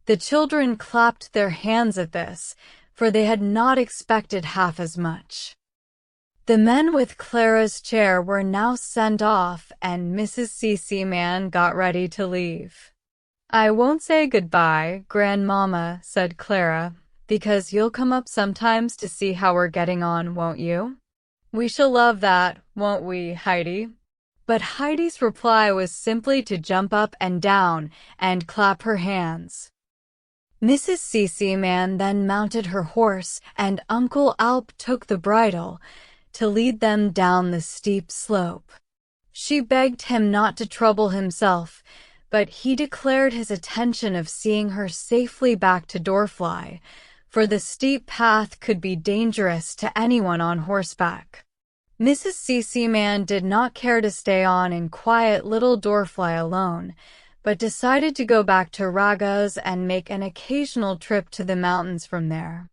The children clapped their hands at this, for they had not expected half as much. The men with Clara's chair were now sent off, and Mrs. Seaman got ready to leave. "I won't say goodbye, Grandmama," said Clara, "because you'll come up sometimes to see how we're getting on, won't you?" "We shall love that, won't we, Heidi?" But Heidi's reply was simply to jump up and down and clap her hands. Mrs. Seaman then mounted her horse, and Uncle Alp took the bridle to lead them down the steep slope. She begged him not to trouble himself, but he declared his intention of seeing her safely back to Dorfly, for the steep path could be dangerous to anyone on horseback. Mrs. Seaman did not care to stay on in quiet little Dorfly alone, but decided to go back to Raga's and make an occasional trip to the mountains from there.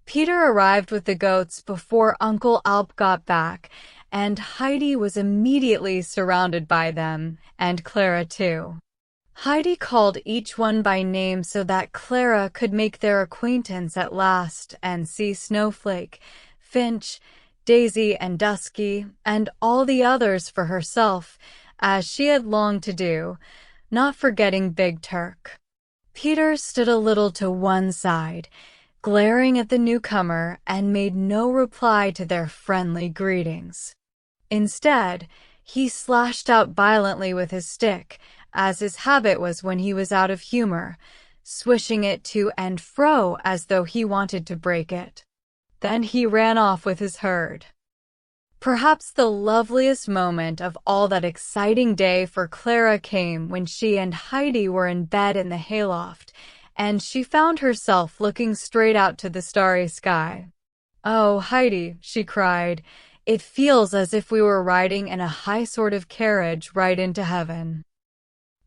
Peter arrived with the goats before Uncle Alp got back, and Heidi was immediately surrounded by them, and Clara too. Heidi called each one by name so that Clara could make their acquaintance at last and see Snowflake, Finch, Daisy, and Dusky, and all the others for herself, as she had longed to do, not forgetting Big Turk. Peter stood a little to one side, glaring at the newcomer, and made no reply to their friendly greetings. Instead, he slashed out violently with his stick, as his habit was when he was out of humor, swishing it to and fro as though he wanted to break it. Then he ran off with his herd. Perhaps the loveliest moment of all that exciting day for Clara came when she and Heidi were in bed in the hayloft, and she found herself looking straight out to the starry sky. "Oh, Heidi," she cried, "it feels as if we were riding in a high sort of carriage right into heaven."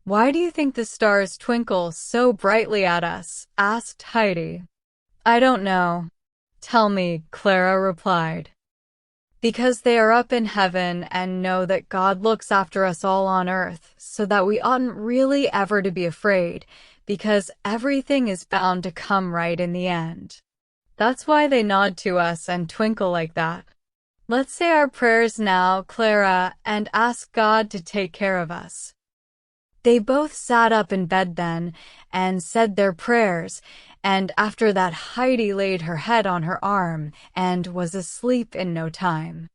"Why do you think the stars twinkle so brightly at us?" asked Heidi. "I don't know." "Tell me," Clara replied. "Because they are up in heaven and know that God looks after us all on earth, so that we oughtn't really ever to be afraid, because everything is bound to come right in the end. That's why they nod to us and twinkle like that. Let's say our prayers now, Clara, and ask God to take care of us." They both sat up in bed then and said their prayers, and after that Heidi laid her head on her arm and was asleep in no time.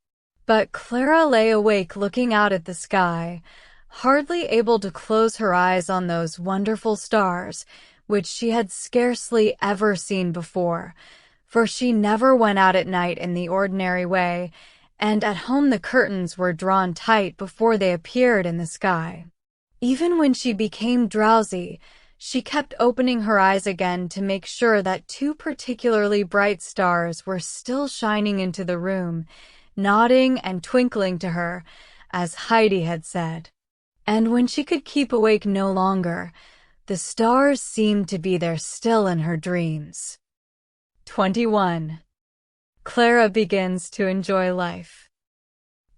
But Clara lay awake looking out at the sky, hardly able to close her eyes on those wonderful stars, which she had scarcely ever seen before, for she never went out at night in the ordinary way, and at home the curtains were drawn tight before they appeared in the sky. Even when she became drowsy, she kept opening her eyes again to make sure that 2 particularly bright stars were still shining into the room, nodding and twinkling to her, as Heidi had said. And when she could keep awake no longer, the stars seemed to be there still in her dreams. 21. Clara begins to enjoy life.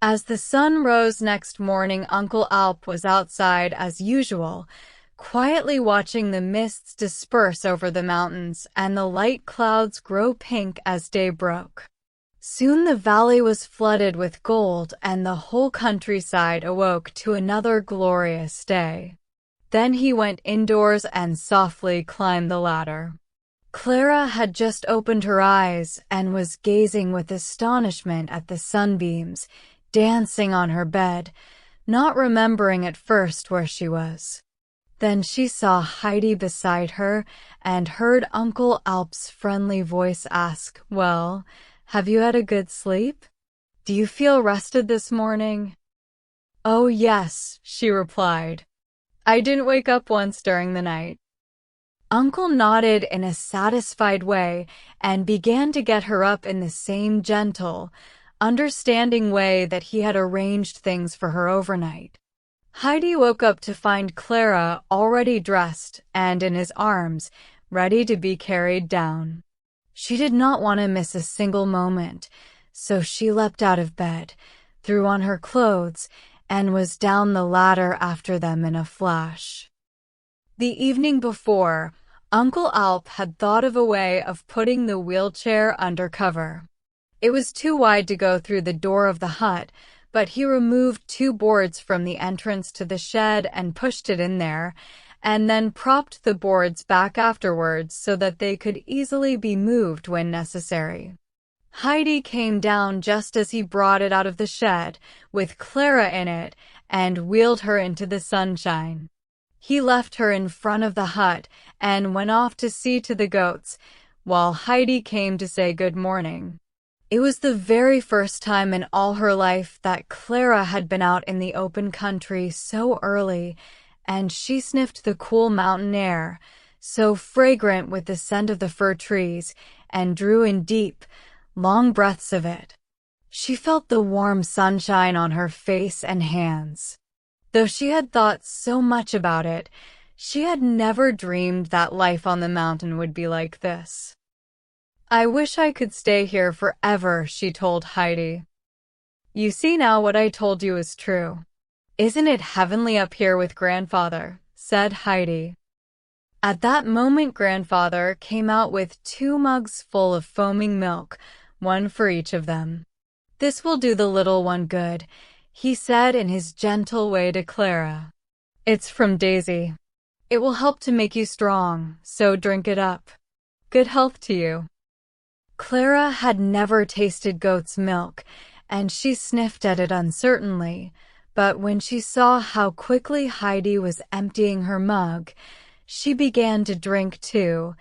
As the sun rose next morning, Uncle Alp was outside as usual, quietly watching the mists disperse over the mountains and the light clouds grow pink as day broke. Soon the valley was flooded with gold and the whole countryside awoke to another glorious day. Then he went indoors and softly climbed the ladder. Clara had just opened her eyes and was gazing with astonishment at the sunbeams dancing on her bed, not remembering at first where she was. Then she saw Heidi beside her and heard Uncle Alp's friendly voice ask, "Well, have you had a good sleep? Do you feel rested this morning?" "Oh yes," she replied. "I didn't wake up once during the night." Uncle nodded in a satisfied way and began to get her up in the same gentle, understanding way that he had arranged things for her overnight. Heidi woke up to find Clara already dressed and in his arms, ready to be carried down. She did not want to miss a single moment, so she leapt out of bed, threw on her clothes, and was down the ladder after them in a flash. The evening before, Uncle Alp had thought of a way of putting the wheelchair under cover. It was too wide to go through the door of the hut, but he removed 2 boards from the entrance to the shed and pushed it in there, and then propped the boards back afterwards so that they could easily be moved when necessary. Heidi came down just as he brought it out of the shed, with Clara in it, and wheeled her into the sunshine. He left her in front of the hut and went off to see to the goats, while Heidi came to say good morning. It was the very first time in all her life that Clara had been out in the open country so early, and she sniffed the cool mountain air, so fragrant with the scent of the fir trees, and drew in deep, long breaths of it. She felt the warm sunshine on her face and hands. Though she had thought so much about it, she had never dreamed that life on the mountain would be like this. "I wish I could stay here forever," she told Heidi. "You see now what I told you is true. Isn't it heavenly up here with Grandfather?" said Heidi. At that moment, Grandfather came out with 2 mugs full of foaming milk, 1 for each of them. "This will do the little one good," he said in his gentle way to Clara. "It's from Daisy. It will help to make you strong, so drink it up. Good health to you." Clara had never tasted goat's milk, and she sniffed at it uncertainly, but when she saw how quickly Heidi was emptying her mug, she began to drink too,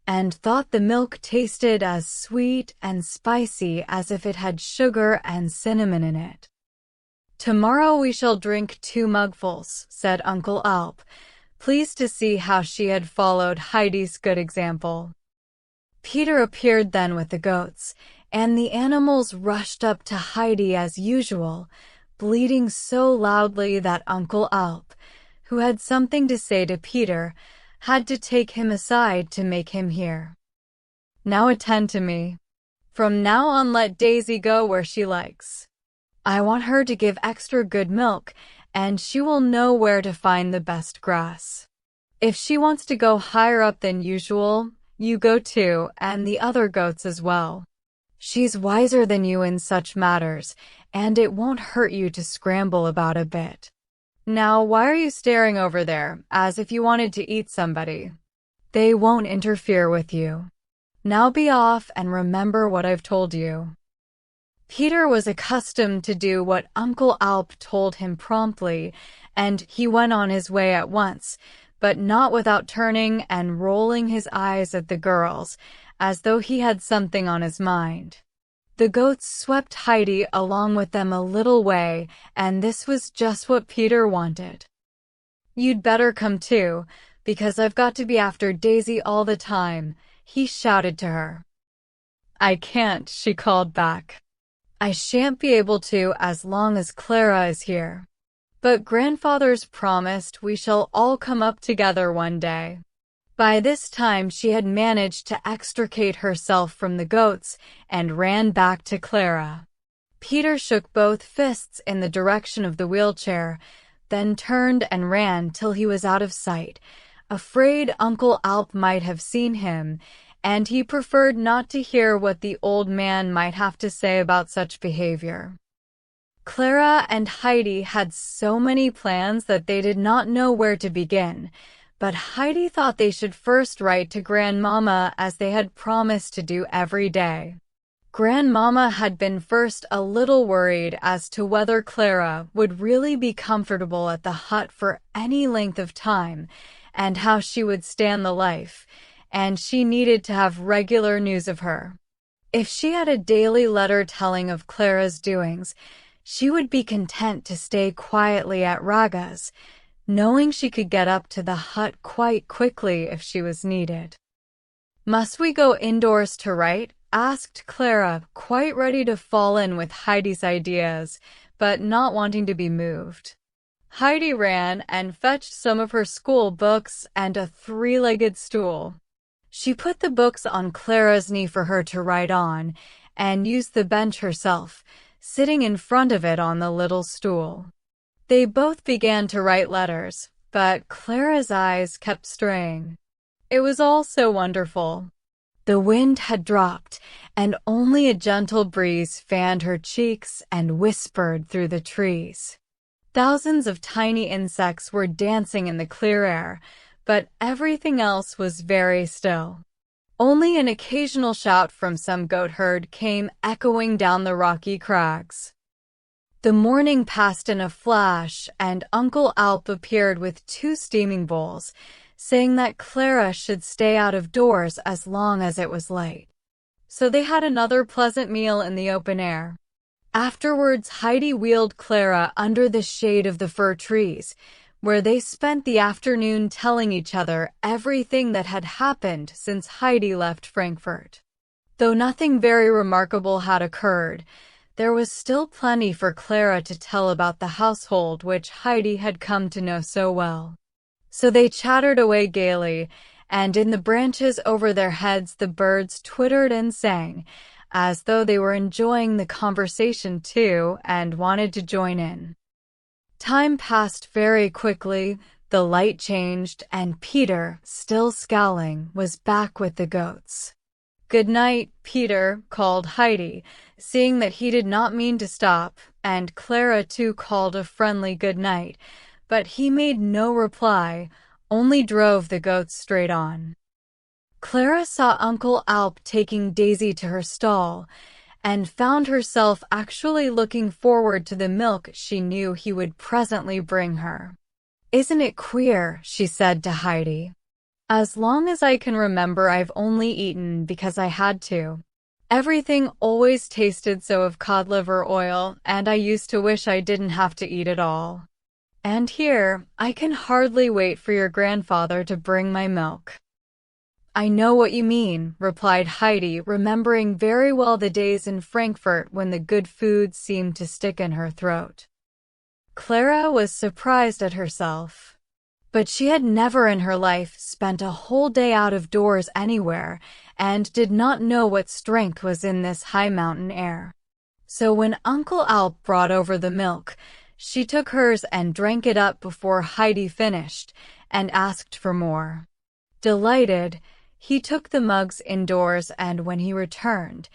and thought the milk tasted as sweet and spicy as if it had sugar and cinnamon in it. "Tomorrow we shall drink 2 mugfuls," said Uncle Alp, pleased to see how she had followed Heidi's good example. Peter appeared then with the goats, and the animals rushed up to Heidi as usual, bleating so loudly that Uncle Alp, who had something to say to Peter, had to take him aside to make him hear. "Now attend to me. From now on let Daisy go where she likes. I want her to give extra good milk, and she will know where to find the best grass. If she wants to go higher up than usual, you go too, and the other goats as well. She's wiser than you in such matters, and it won't hurt you to scramble about a bit. Now, why are you staring over there, as if you wanted to eat somebody? They won't interfere with you. Now be off and remember what I've told you." Peter was accustomed to do what Uncle Alp told him promptly, and he went on his way at once, but not without turning and rolling his eyes at the girls, as though he had something on his mind. The goats swept Heidi along with them a little way, and this was just what Peter wanted. "You'd better come too, because I've got to be after Daisy all the time," he shouted to her. "I can't," she called back. I shan't be able to as long as Clara is here. But grandfather's promised we shall all come up together one day. By this time she had managed to extricate herself from the goats and ran back to Clara. Peter shook both fists in the direction of the wheelchair, then turned and ran till he was out of sight, afraid Uncle Alp might have seen him, and he preferred not to hear what the old man might have to say about such behavior. Clara and Heidi had so many plans that they did not know where to begin, but Heidi thought they should first write to Grandmama as they had promised to do every day. Grandmama had been first a little worried as to whether Clara would really be comfortable at the hut for any length of time, and how she would stand the life, and she needed to have regular news of her. If she had a daily letter telling of Clara's doings, she would be content to stay quietly at Raga's, knowing she could get up to the hut quite quickly if she was needed. "Must we go indoors to write?" asked Clara, quite ready to fall in with Heidi's ideas, but not wanting to be moved. Heidi ran and fetched some of her school books and a three-legged stool. She put the books on Clara's knee for her to write on, and used the bench herself, sitting in front of it on the little stool. They both began to write letters, but Clara's eyes kept straying. It was all so wonderful. The wind had dropped, and only a gentle breeze fanned her cheeks and whispered through the trees. Thousands of tiny insects were dancing in the clear air, but everything else was very still. Only an occasional shout from some goatherd came echoing down the rocky crags. The morning passed in a flash, and Uncle Alp appeared with 2 steaming bowls, saying that Clara should stay out of doors as long as it was light. So they had another pleasant meal in the open air. Afterwards, Heidi wheeled Clara under the shade of the fir trees, where they spent the afternoon telling each other everything that had happened since Heidi left Frankfurt. Though nothing very remarkable had occurred, there was still plenty for Clara to tell about the household which Heidi had come to know so well. So they chattered away gaily, and in the branches over their heads the birds twittered and sang, as though they were enjoying the conversation too and wanted to join in. Time passed very quickly, the light changed, and Peter, still scowling, was back with the goats. "Good night, Peter," called Heidi, seeing that he did not mean to stop, and Clara too called a friendly good night, but he made no reply, only drove the goats straight on. Clara saw Uncle Alp taking Daisy to her stall, and found herself actually looking forward to the milk she knew he would presently bring her. "Isn't it queer?" she said to Heidi. "As long as I can remember, I've only eaten because I had to. Everything always tasted so of cod liver oil, and I used to wish I didn't have to eat it all. And here, I can hardly wait for your grandfather to bring my milk." "I know what you mean," replied Heidi, remembering very well the days in Frankfurt when the good food seemed to stick in her throat. Clara was surprised at herself. But she had never in her life spent a whole day out of doors anywhere, and did not know what strength was in this high mountain air. So when Uncle Alp brought over the milk, she took hers and drank it up before Heidi finished, and asked for more. Delighted, he took the mugs indoors, and when he returned,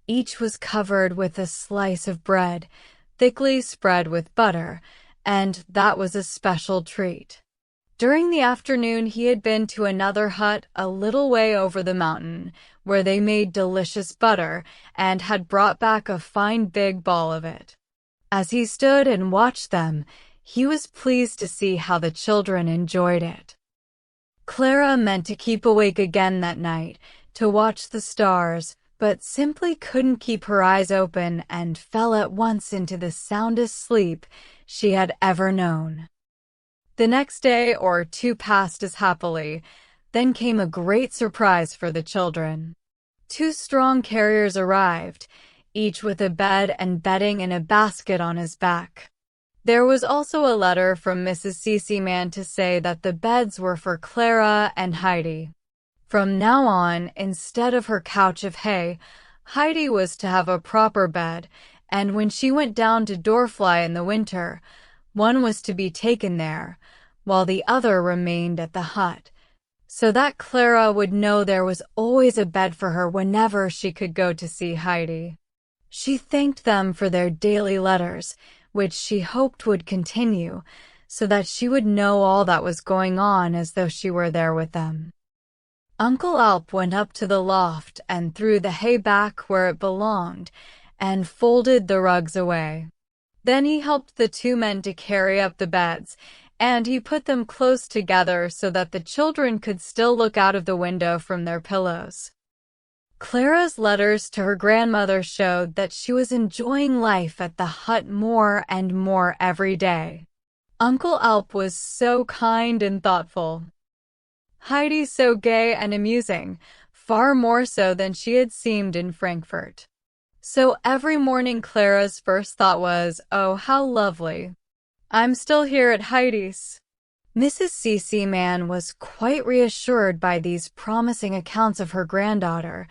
each was covered with a slice of bread, thickly spread with butter, and that was a special treat. During the afternoon he had been to another hut a little way over the mountain, where they made delicious butter, and had brought back a fine big ball of it. As he stood and watched them, he was pleased to see how the children enjoyed it. Clara meant to keep awake again that night, to watch the stars, but simply couldn't keep her eyes open and fell at once into the soundest sleep she had ever known. The next day or 2 passed as happily. Then came a great surprise for the children. 2 strong carriers arrived, each with a bed and bedding in a basket on his back. There was also a letter from Mrs. Seaman to say that the beds were for Clara and Heidi. From now on, instead of her couch of hay, Heidi was to have a proper bed, and when she went down to Dorfly in the winter, one was to be taken there, while the other remained at the hut, so that Clara would know there was always a bed for her whenever she could go to see Heidi. She thanked them for their daily letters, which she hoped would continue, so that she would know all that was going on as though she were there with them. Uncle Alp went up to the loft and threw the hay back where it belonged, and folded the rugs away. Then he helped the two men to carry up the beds, and he put them close together so that the children could still look out of the window from their pillows. Clara's letters to her grandmother showed that she was enjoying life at the hut more and more every day. Uncle Alp was so kind and thoughtful. Heidi so gay and amusing, far more so than she had seemed in Frankfurt. So every morning Clara's first thought was, "Oh, how lovely. I'm still here at Heidi's." Mrs. Seaman was quite reassured by these promising accounts of her granddaughter,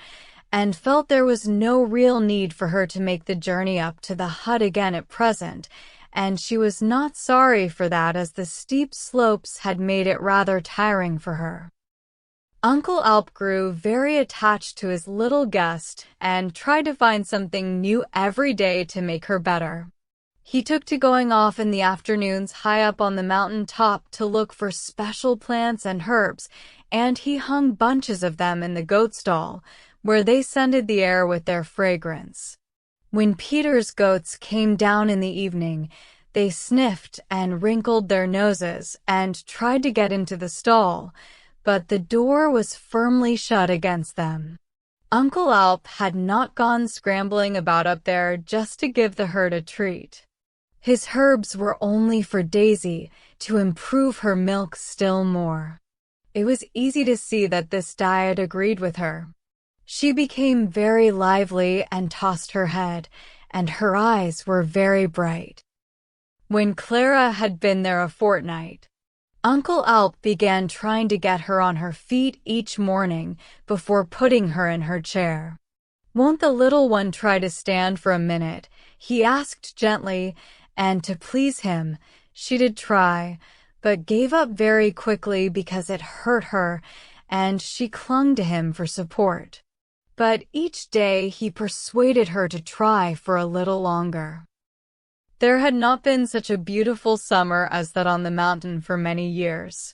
and felt there was no real need for her to make the journey up to the hut again at present, and she was not sorry for that, as the steep slopes had made it rather tiring for her. Uncle Alp grew very attached to his little guest and tried to find something new every day to make her better. He took to going off in the afternoons high up on the mountain top to look for special plants and herbs, and he hung bunches of them in the goat stall, where they scented the air with their fragrance. When Peter's goats came down in the evening, they sniffed and wrinkled their noses and tried to get into the stall, but the door was firmly shut against them. Uncle Alp had not gone scrambling about up there just to give the herd a treat. His herbs were only for Daisy, to improve her milk still more. It was easy to see that this diet agreed with her. She became very lively and tossed her head, and her eyes were very bright. When Clara had been there a fortnight, Uncle Alp began trying to get her on her feet each morning before putting her in her chair. "Won't the little one try to stand for a minute?" he asked gently, and to please him, she did try, but gave up very quickly because it hurt her, and she clung to him for support. But each day he persuaded her to try for a little longer. There had not been such a beautiful summer as that on the mountain for many years.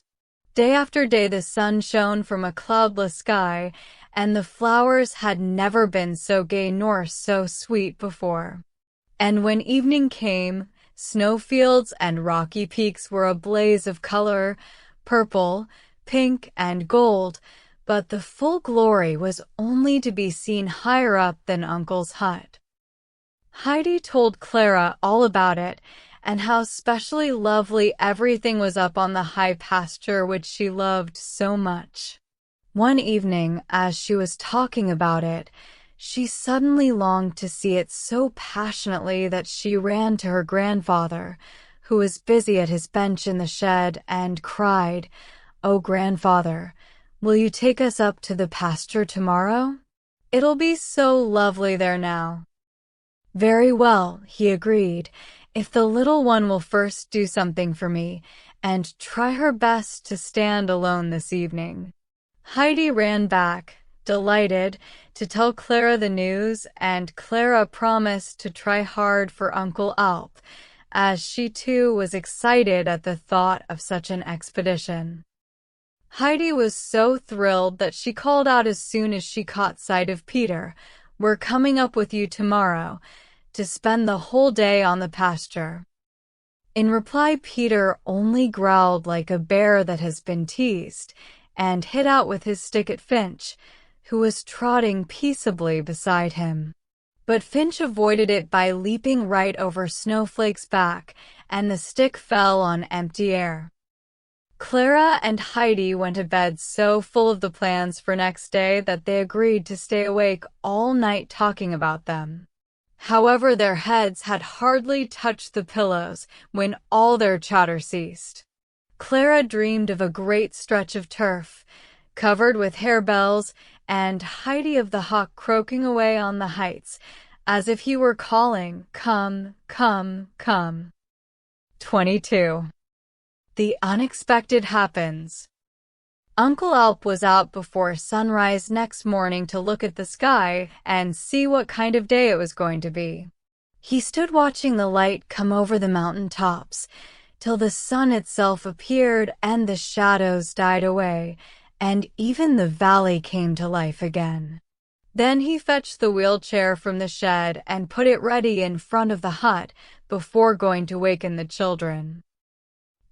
Day after day the sun shone from a cloudless sky, and the flowers had never been so gay nor so sweet before. And when evening came, snowfields and rocky peaks were a blaze of color, purple, pink, and gold, but the full glory was only to be seen higher up than Uncle's hut. Heidi told Clara all about it, and how specially lovely everything was up on the high pasture which she loved so much. One evening, as she was talking about it, she suddenly longed to see it so passionately that she ran to her grandfather, who was busy at his bench in the shed, and cried, "Oh, grandfather, will you take us up to the pasture tomorrow? It'll be so lovely there now." "Very well," he agreed, "if the little one will first do something for me, and try her best to stand alone this evening." Heidi ran back, delighted, to tell Clara the news, and Clara promised to try hard for Uncle Alp, as she too was excited at the thought of such an expedition. Heidi was so thrilled that she called out as soon as she caught sight of Peter, "We're coming up with you tomorrow, to spend the whole day on the pasture." In reply, Peter only growled like a bear that has been teased, and hit out with his stick at Finch, who was trotting peaceably beside him. But Finch avoided it by leaping right over Snowflake's back, and the stick fell on empty air. Clara and Heidi went to bed so full of the plans for next day that they agreed to stay awake all night talking about them. However, their heads had hardly touched the pillows when all their chatter ceased. Clara dreamed of a great stretch of turf, covered with harebells, and Heidi of the hawk croaking away on the heights, as if he were calling, "Come, come, come." 22. The unexpected happens. Uncle Alp was out before sunrise next morning to look at the sky and see what kind of day it was going to be. He stood watching the light come over the mountain tops, till the sun itself appeared and the shadows died away, and even the valley came to life again. Then he fetched the wheelchair from the shed and put it ready in front of the hut before going to waken the children.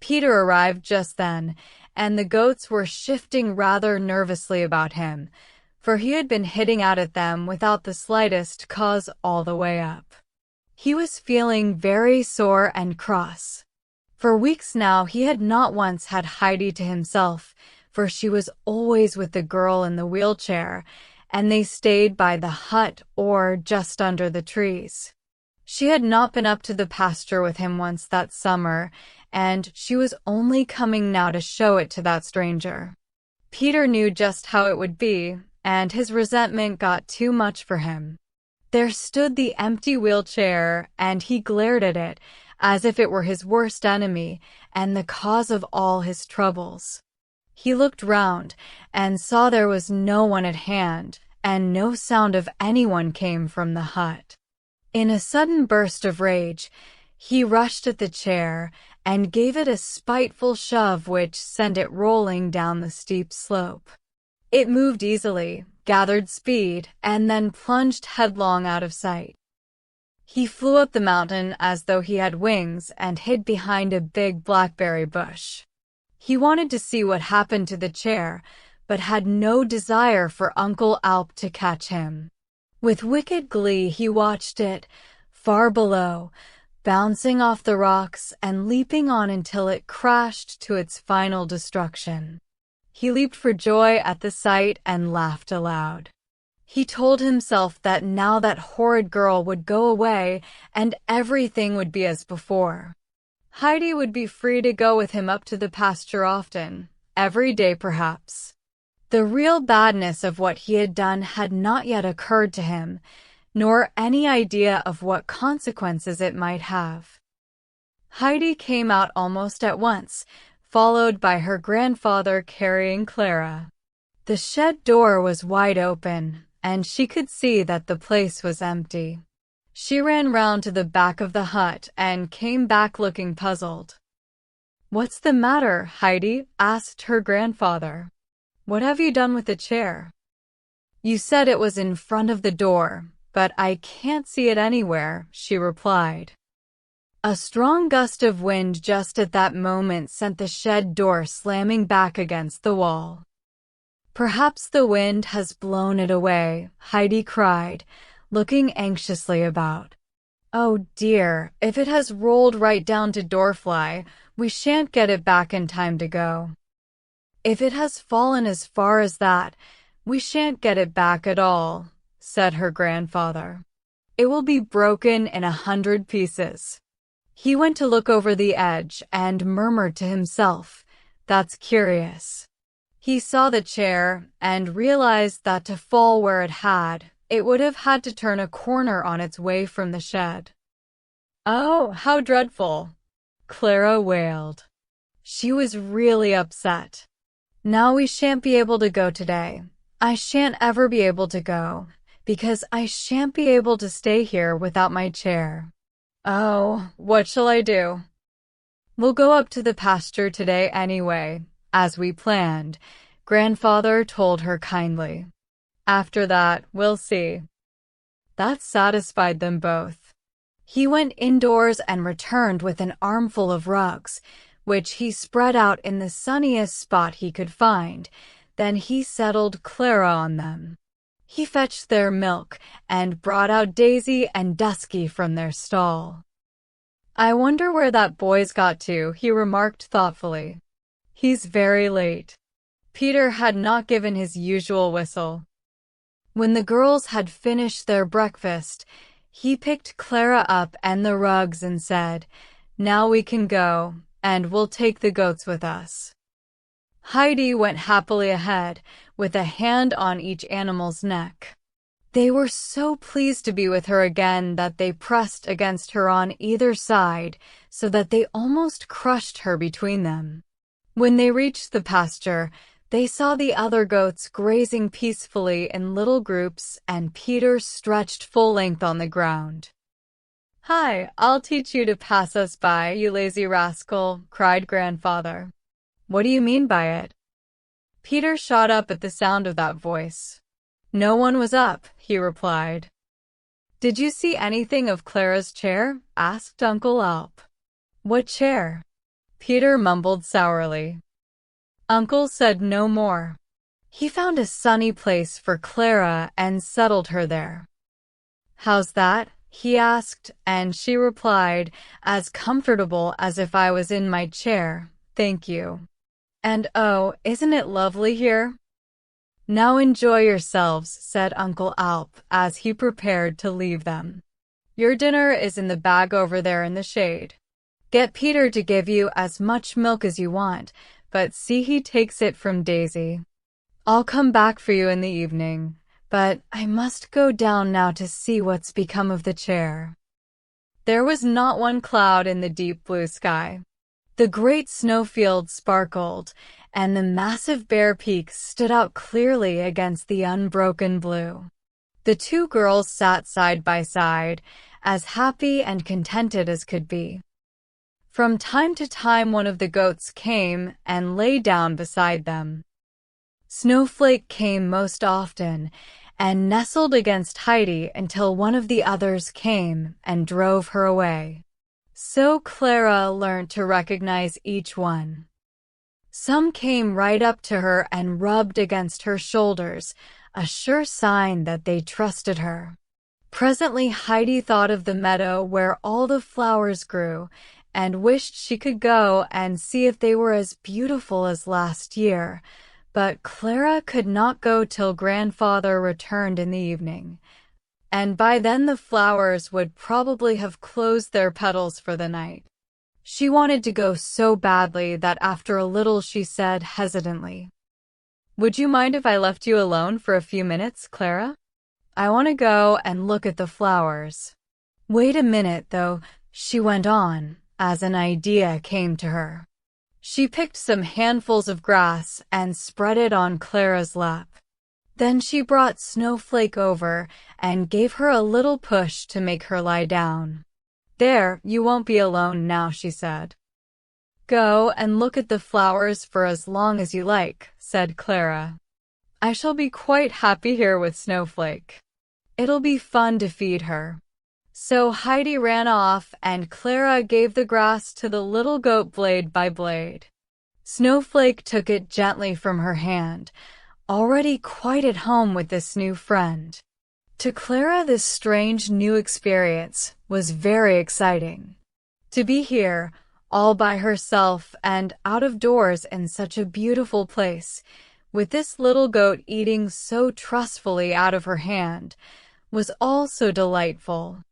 Peter arrived just then, and the goats were shifting rather nervously about him, for he had been hitting out at them without the slightest cause all the way up. He was feeling very sore and cross. For weeks now he had not once had Heidi to himself, for she was always with the girl in the wheelchair, and they stayed by the hut or just under the trees. She had not been up to the pasture with him once that summer, and she was only coming now to show it to that stranger. Peter knew just how it would be, and his resentment got too much for him. There stood the empty wheelchair, and he glared at it, as if it were his worst enemy, and the cause of all his troubles. He looked round, and saw there was no one at hand, and no sound of anyone came from the hut. In a sudden burst of rage, he rushed at the chair, and gave it a spiteful shove which sent it rolling down the steep slope. It moved easily, gathered speed, and then plunged headlong out of sight. He flew up the mountain as though he had wings and hid behind a big blackberry bush. He wanted to see what happened to the chair, but had no desire for Uncle Alp to catch him. With wicked glee he watched it, far below, bouncing off the rocks and leaping on until it crashed to its final destruction. He leaped for joy at the sight and laughed aloud. He told himself that now that horrid girl would go away and everything would be as before. Heidi would be free to go with him up to the pasture often, every day perhaps. The real badness of what he had done had not yet occurred to him, nor any idea of what consequences it might have. Heidi came out almost at once, followed by her grandfather carrying Clara. The shed door was wide open, and she could see that the place was empty. She ran round to the back of the hut and came back looking puzzled. "What's the matter, Heidi?" asked her grandfather. "What have you done with the chair?" "You said it was in front of the door, but I can't see it anywhere," she replied. A strong gust of wind just at that moment sent the shed door slamming back against the wall. "Perhaps the wind has blown it away," Heidi cried, looking anxiously about. "Oh dear, if it has rolled right down to Doorfly, we shan't get it back in time to go. If it has fallen as far as that, we shan't get it back at all," said her grandfather. "It will be broken in 100 pieces." He went to look over the edge and murmured to himself, "That's curious." He saw the chair and realized that to fall where it had, it would have had to turn a corner on its way from the shed. "Oh, how dreadful!" Clara wailed. She was really upset. "Now we shan't be able to go today. I shan't ever be able to go, because I shan't be able to stay here without my chair. Oh, what shall I do?" "We'll go up to the pasture today anyway, as we planned," Grandfather told her kindly. "After that, we'll see." That satisfied them both. He went indoors and returned with an armful of rugs, which he spread out in the sunniest spot he could find. Then he settled Clara on them. He fetched their milk and brought out Daisy and Dusky from their stall. "I wonder where that boy's got to," he remarked thoughtfully. "He's very late." Peter had not given his usual whistle. When the girls had finished their breakfast, He picked Clara up and the rugs and said, "Now we can go, and we'll take the goats with us." Heidi went happily ahead, with a hand on each animal's neck. They were so pleased to be with her again that they pressed against her on either side so that they almost crushed her between them. When they reached the pasture, they saw the other goats grazing peacefully in little groups and Peter stretched full length on the ground. "Hi, I'll teach you to pass us by, you lazy rascal," cried Grandfather. "What do you mean by it?" Peter shot up at the sound of that voice. "No one was up," he replied. "Did you see anything of Clara's chair?" asked Uncle Alp. "What chair?" Peter mumbled sourly. Uncle said no more. He found a sunny place for Clara and settled her there. "How's that?" he asked, and she replied, "As comfortable as if I was in my chair, thank you. And oh, isn't it lovely here?" "Now enjoy yourselves," said Uncle Alp as he prepared to leave them. "Your dinner is in the bag over there in the shade. Get Peter to give you as much milk as you want, but see he takes it from Daisy. I'll come back for you in the evening, but I must go down now to see what's become of the chair." There was not one cloud in the deep blue sky. The great snowfield sparkled, and the massive bare peaks stood out clearly against the unbroken blue. The two girls sat side by side, as happy and contented as could be. From time to time one of the goats came and lay down beside them. Snowflake came most often and nestled against Heidi until one of the others came and drove her away. So Clara learned to recognize each one. Some came right up to her and rubbed against her shoulders, a sure sign that they trusted her. Presently Heidi thought of the meadow where all the flowers grew and wished she could go and see if they were as beautiful as last year, but Clara could not go till Grandfather returned in the evening, and by then the flowers would probably have closed their petals for the night. She wanted to go so badly that after a little she said hesitantly, "Would you mind if I left you alone for a few minutes, Clara? I want to go and look at the flowers." "Wait a minute, though," she went on, as an idea came to her. She picked some handfuls of grass and spread it on Clara's lap. Then she brought Snowflake over and gave her a little push to make her lie down. "There, you won't be alone now," she said. "Go and look at the flowers for as long as you like," said Clara. "I shall be quite happy here with Snowflake. It'll be fun to feed her." So Heidi ran off and Clara gave the grass to the little goat blade by blade. Snowflake took it gently from her hand, already quite at home with this new friend. To Clara, this strange new experience was very exciting. To be here, all by herself and out of doors in such a beautiful place, with this little goat eating so trustfully out of her hand, was all so delightful.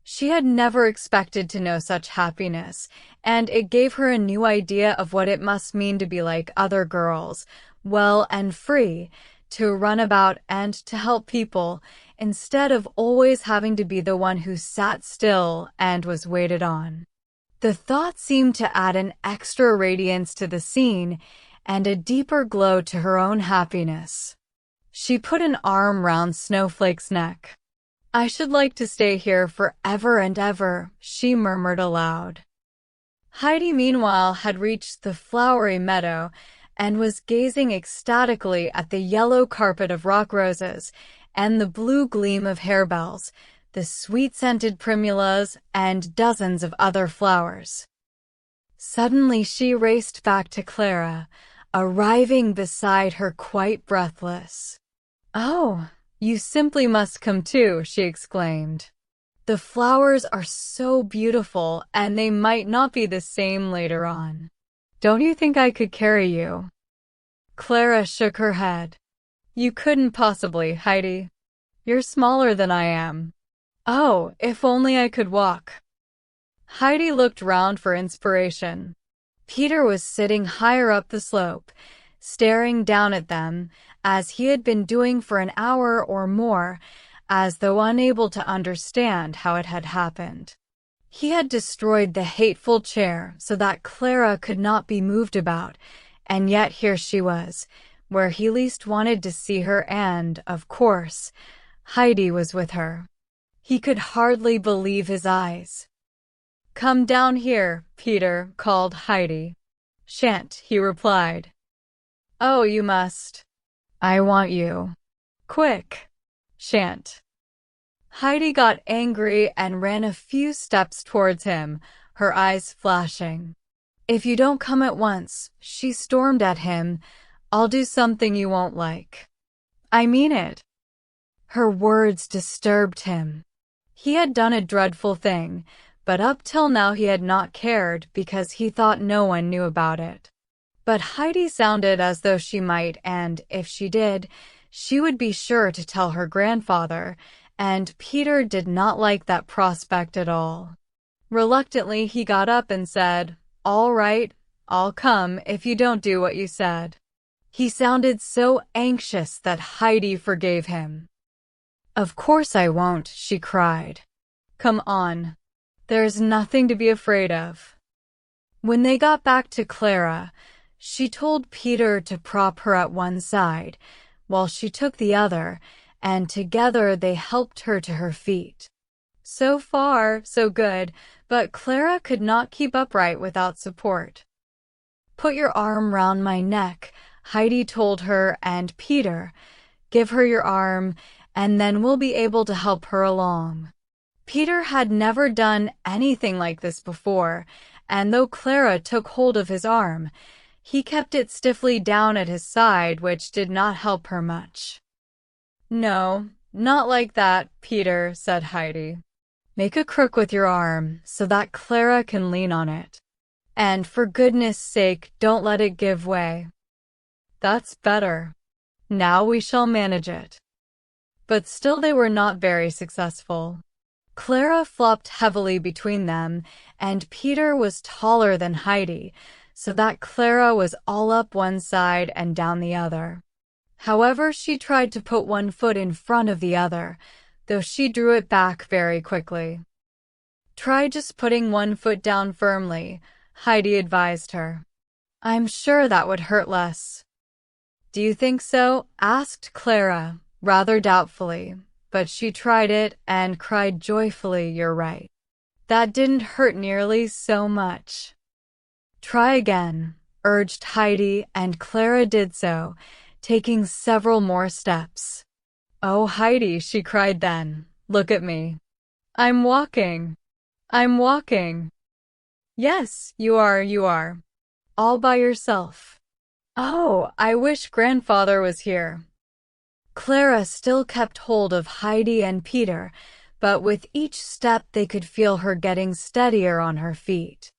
She had never expected to know such happiness, and it gave her a new idea of what it must mean to be like other girls, well and free, to run about and to help people, instead of always having to be the one who sat still and was waited on. The thought seemed to add an extra radiance to the scene and a deeper glow to her own happiness. She put an arm round Snowflake's neck. "I should like to stay here forever and ever," she murmured aloud. Heidi, meanwhile, had reached the flowery meadow and was gazing ecstatically at the yellow carpet of rock roses and the blue gleam of harebells, the sweet-scented primulas, and dozens of other flowers. Suddenly she raced back to Clara, arriving beside her quite breathless. "Oh, you simply must come too," she exclaimed. "The flowers are so beautiful, and they might not be the same later on. Don't you think I could carry you?" Clara shook her head. "You couldn't possibly, Heidi. You're smaller than I am." Oh, if only I could walk. Heidi looked round for inspiration. Peter was sitting higher up the slope, staring down at them, as he had been doing for an hour or more, as though unable to understand how it had happened. He had destroyed the hateful chair so that Clara could not be moved about, and yet here she was, where he least wanted to see her, and, of course, Heidi was with her. He could hardly believe his eyes. "Come down here, Peter," called Heidi. "Shan't," he replied. "Oh, you must. I want you. Quick." "Shan't." Heidi got angry and ran a few steps towards him, her eyes flashing. "If you don't come at once," she stormed at him, "I'll do something you won't like. I mean it." Her words disturbed him. He had done a dreadful thing, but up till now he had not cared because he thought no one knew about it. But Heidi sounded as though she might, and if she did, she would be sure to tell her grandfather, and Peter did not like that prospect at all. Reluctantly, he got up and said, "All right, I'll come if you don't do what you said." He sounded so anxious that Heidi forgave him. "Of course I won't," she cried. "Come on. There's nothing to be afraid of." When they got back to Clara, she told Peter to prop her at one side, while she took the other, and together they helped her to her feet. So far, so good, but Clara could not keep upright without support. "Put your arm round my neck," Heidi told her, and Peter, "Give her your arm, and then we'll be able to help her along." Peter had never done anything like this before, and though Clara took hold of his arm, he kept it stiffly down at his side, which did not help her much. "No, not like that, Peter," said Heidi. "Make a crook with your arm so that Clara can lean on it. And for goodness sake, don't let it give way." "That's better. Now we shall manage it." But still they were not very successful. Clara flopped heavily between them, and Peter was taller than Heidi, so that Clara was all up one side and down the other. However, she tried to put one foot in front of the other, though she drew it back very quickly. "Try just putting one foot down firmly," Heidi advised her. "I'm sure that would hurt less." "Do you think so?" asked Clara, rather doubtfully, but she tried it and cried joyfully, "You're right. That didn't hurt nearly so much." "Try again," urged Heidi, and Clara did so, taking several more steps. "Oh, Heidi," she cried then, "look at me. I'm walking. I'm walking." "Yes, you are. All by yourself. Oh, I wish grandfather was here." Clara still kept hold of Heidi and Peter, but with each step they could feel her getting steadier on her feet.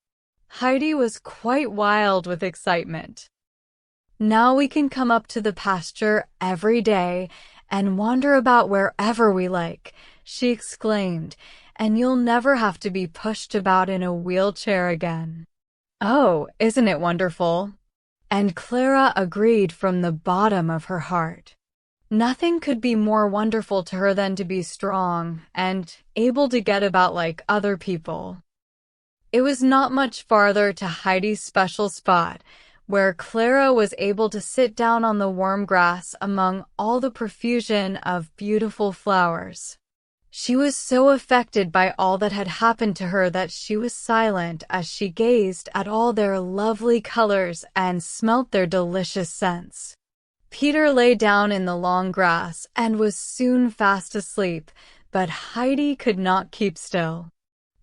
Heidi was quite wild with excitement. "Now we can come up to the pasture every day and wander about wherever we like," she exclaimed, "and you'll never have to be pushed about in a wheelchair again." "Oh, isn't it wonderful?" And Clara agreed from the bottom of her heart. Nothing could be more wonderful to her than to be strong and able to get about like other people. It was not much farther to Heidi's special spot, where Clara was able to sit down on the warm grass among all the profusion of beautiful flowers. She was so affected by all that had happened to her that she was silent as she gazed at all their lovely colors and smelt their delicious scents. Peter lay down in the long grass and was soon fast asleep, but Heidi could not keep still.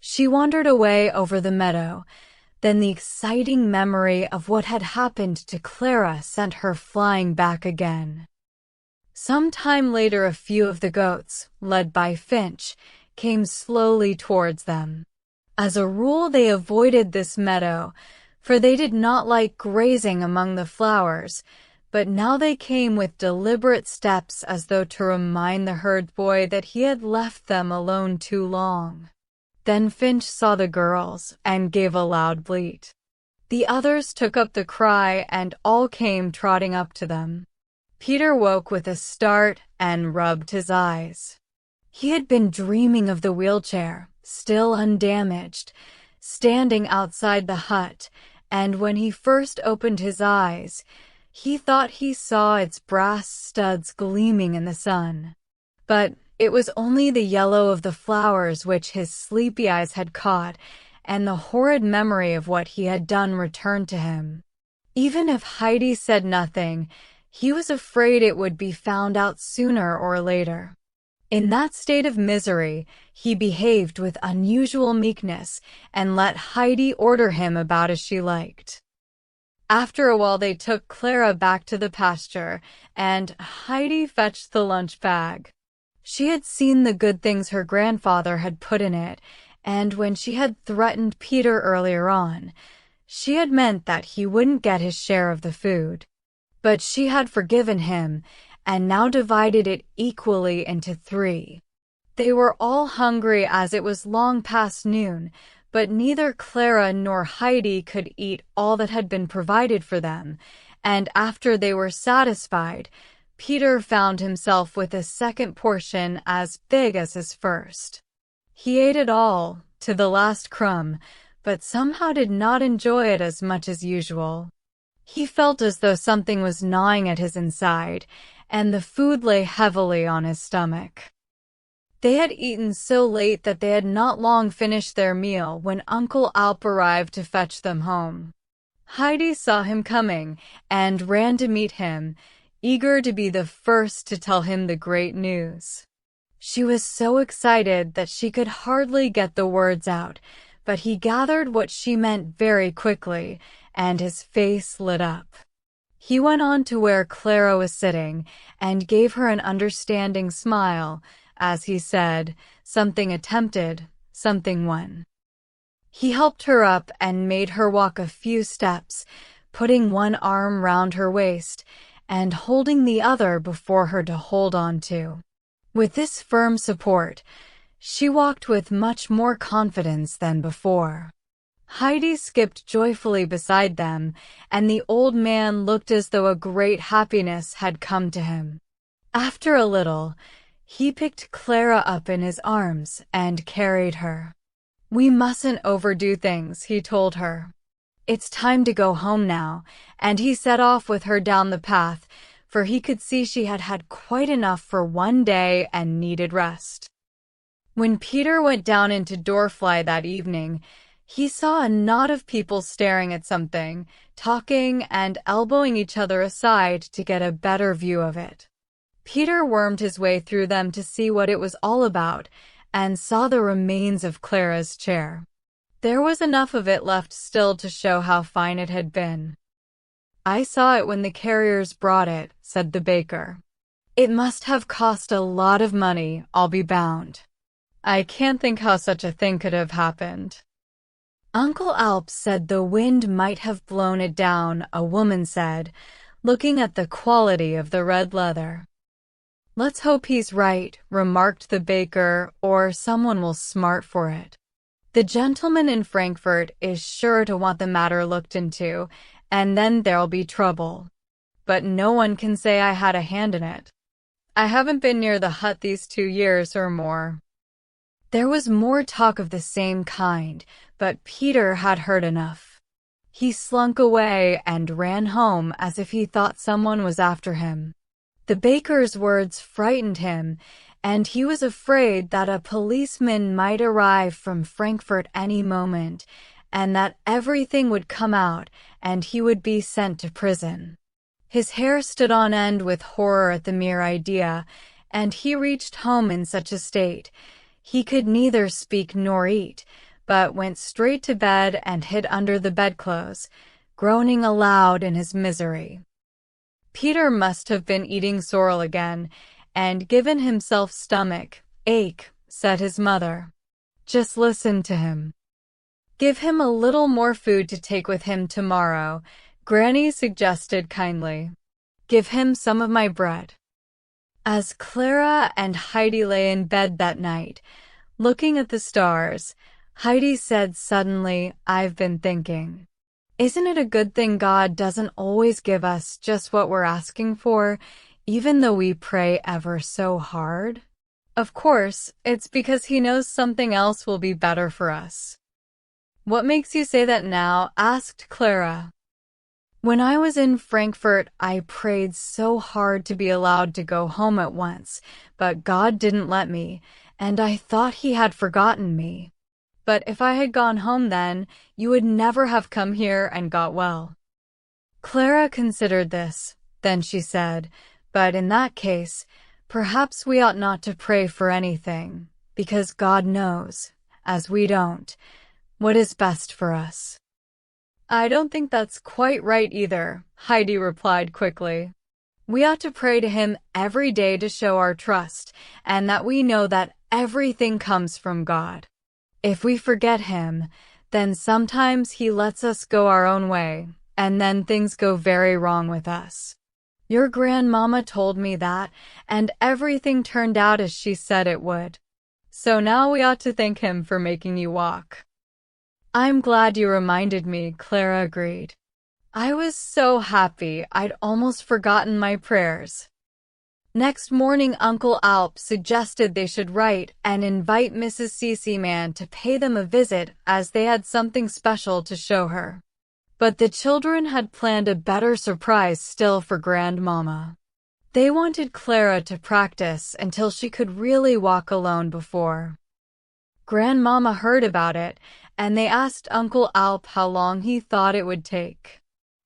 She wandered away over the meadow. Then the exciting memory of what had happened to Clara sent her flying back again. Some time later, a few of the goats, led by Finch, came slowly towards them. As a rule, they avoided this meadow, for they did not like grazing among the flowers, but now they came with deliberate steps as though to remind the herd boy that he had left them alone too long. Then Finch saw the girls and gave a loud bleat. The others took up the cry and all came trotting up to them. Peter woke with a start and rubbed his eyes. He had been dreaming of the wheelchair, still undamaged, standing outside the hut, and when he first opened his eyes, he thought he saw its brass studs gleaming in the sun. But it was only the yellow of the flowers which his sleepy eyes had caught, and the horrid memory of what he had done returned to him. Even if Heidi said nothing, he was afraid it would be found out sooner or later. In that state of misery, he behaved with unusual meekness and let Heidi order him about as she liked. After a while they took Clara back to the pasture, and Heidi fetched the lunch bag. She had seen the good things her grandfather had put in it, and when she had threatened Peter earlier on, she had meant that he wouldn't get his share of the food. But she had forgiven him, and now divided it equally into 3. They were all hungry as it was long past noon, but neither Clara nor Heidi could eat all that had been provided for them, and after they were satisfied, Peter found himself with a second portion as big as his first. He ate it all, to the last crumb, but somehow did not enjoy it as much as usual. He felt as though something was gnawing at his inside, and the food lay heavily on his stomach. They had eaten so late that they had not long finished their meal when Uncle Alp arrived to fetch them home. Heidi saw him coming and ran to meet him, eager to be the first to tell him the great news. She was so excited that she could hardly get the words out, but he gathered what she meant very quickly, and his face lit up. He went on to where Clara was sitting and gave her an understanding smile, as he said, something attempted, something won. He helped her up and made her walk a few steps, putting one arm round her waist and holding the other before her to hold on to. With this firm support, she walked with much more confidence than before. Heidi skipped joyfully beside them, and the old man looked as though a great happiness had come to him. After a little, he picked Clara up in his arms and carried her. "We mustn't overdo things," he told her. "It's time to go home now," and he set off with her down the path, for he could see she had had quite enough for one day and needed rest. When Peter went down into Dorfly that evening, he saw a knot of people staring at something, talking and elbowing each other aside to get a better view of it. Peter wormed his way through them to see what it was all about, and saw the remains of Clara's chair. There was enough of it left still to show how fine it had been. "I saw it when the carriers brought it," said the baker. "It must have cost a lot of money, I'll be bound. I can't think how such a thing could have happened." "Uncle Alp said the wind might have blown it down," a woman said, looking at the quality of the red leather. "Let's hope he's right," remarked the baker, "or someone will smart for it. The gentleman in Frankfurt is sure to want the matter looked into, and then there'll be trouble. But no one can say I had a hand in it. I haven't been near the hut these 2 years or more." There was more talk of the same kind, but Peter had heard enough. He slunk away and ran home as if he thought someone was after him. The baker's words frightened him, and he was afraid that a policeman might arrive from Frankfurt any moment, and that everything would come out and he would be sent to prison. His hair stood on end with horror at the mere idea, and he reached home in such a state. He could neither speak nor eat, but went straight to bed and hid under the bedclothes, groaning aloud in his misery. Peter must have been eating sorrel again, and given himself stomach ache, said his mother. "Just listen to him." "Give him a little more food to take with him tomorrow," Granny suggested kindly. Give him some of my bread." As Clara and Heidi lay in bed that night, looking at the stars, Heidi said suddenly, "I've been thinking. Isn't it a good thing God doesn't always give us just what we're asking for, even though we pray ever so hard? Of course, it's because He knows something else will be better for us." "What makes you say that now?" asked Clara. "When I was in Frankfurt, I prayed so hard to be allowed to go home at once, but God didn't let me, and I thought He had forgotten me. But if I had gone home then, you would never have come here and got well." Clara considered this. Then she said, "But in that case, perhaps we ought not to pray for anything, because God knows, as we don't, what is best for us." "I don't think that's quite right either," Heidi replied quickly. "We ought to pray to Him every day to show our trust, and that we know that everything comes from God. If we forget Him, then sometimes He lets us go our own way, and then things go very wrong with us. Your grandmama told me that, and everything turned out as she said it would. So now we ought to thank Him for making you walk." "I'm glad you reminded me," Clara agreed. "I was so happy I'd almost forgotten my prayers." Next morning, Uncle Alp suggested they should write and invite Mrs. Seaman to pay them a visit, as they had something special to show her. But the children had planned a better surprise still for Grandmama. They wanted Clara to practice until she could really walk alone before Grandmama heard about it, and they asked Uncle Alp how long he thought it would take.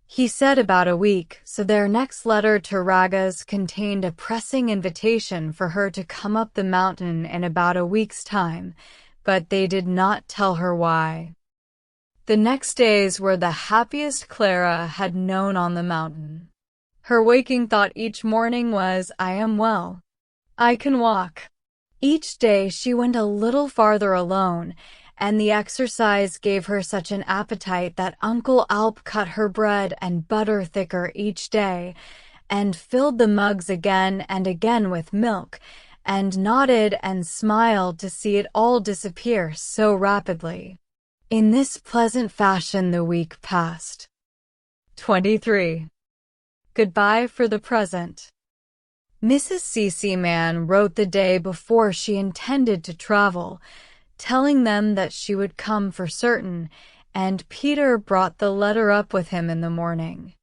He said about a week, so their next letter to Ragas contained a pressing invitation for her to come up the mountain in about a week's time, but they did not tell her why. The next days were the happiest Clara had known on the mountain. Her waking thought each morning was, "I am well. I can walk." Each day she went a little farther alone, and the exercise gave her such an appetite that Uncle Alp cut her bread and butter thicker each day, and filled the mugs again and again with milk, and nodded and smiled to see it all disappear so rapidly. In this pleasant fashion the week passed. 23. Goodbye for the present. Mrs. Seaman wrote the day before she intended to travel, telling them that she would come for certain, and Peter brought the letter up with him in the morning.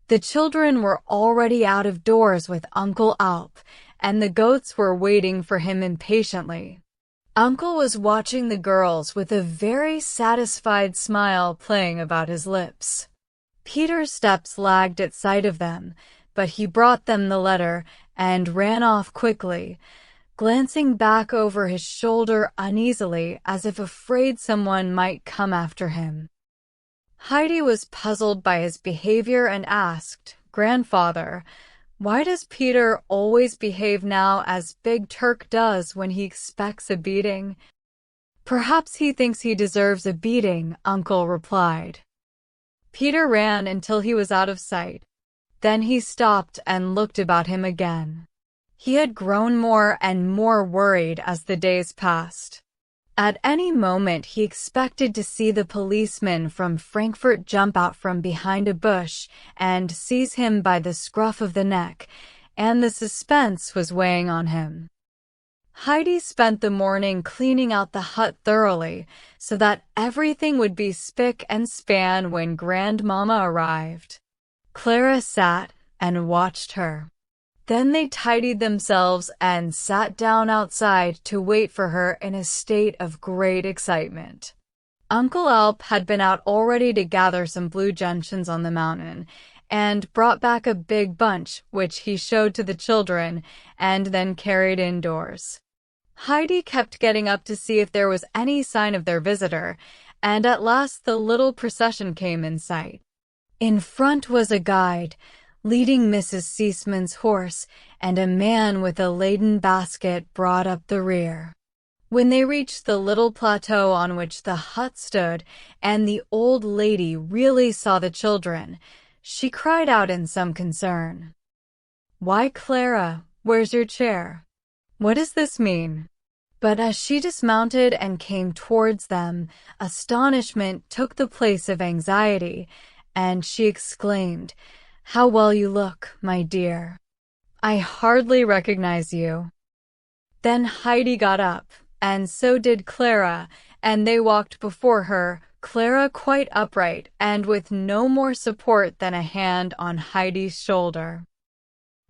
The children were already out of doors with Uncle Alp, and the goats were waiting for him impatiently. Uncle was watching the girls with a very satisfied smile playing about his lips. Peter's steps lagged at sight of them, but he brought them the letter and ran off quickly, glancing back over his shoulder uneasily as if afraid someone might come after him. Heidi was puzzled by his behavior and asked, "Grandfather, why does Peter always behave now as Big Turk does when he expects a beating?" "Perhaps he thinks he deserves a beating," Uncle replied. Peter ran until he was out of sight. Then he stopped and looked about him again. He had grown more and more worried as the days passed. At any moment he expected to see the policeman from Frankfurt jump out from behind a bush and seize him by the scruff of the neck, and the suspense was weighing on him. Heidi spent the morning cleaning out the hut thoroughly, so that everything would be spick and span when Grandmama arrived. Clara sat and watched her. Then they tidied themselves and sat down outside to wait for her in a state of great excitement. Uncle Alp had been out already to gather some blue gentians on the mountain, and brought back a big bunch, which he showed to the children, and then carried indoors. Heidi kept getting up to see if there was any sign of their visitor, and at last the little procession came in sight. In front was a guide, leading Mrs. Seaman's horse, and a man with a laden basket brought up the rear. When they reached the little plateau on which the hut stood, and the old lady really saw the children, she cried out in some concern. Why, Clara, where's your chair? What does this mean? But as she dismounted and came towards them, astonishment took the place of anxiety, and she exclaimed, "How well you look, my dear. I hardly recognize you." Then Heidi got up, and so did Clara, and they walked before her, Clara quite upright and with no more support than a hand on Heidi's shoulder.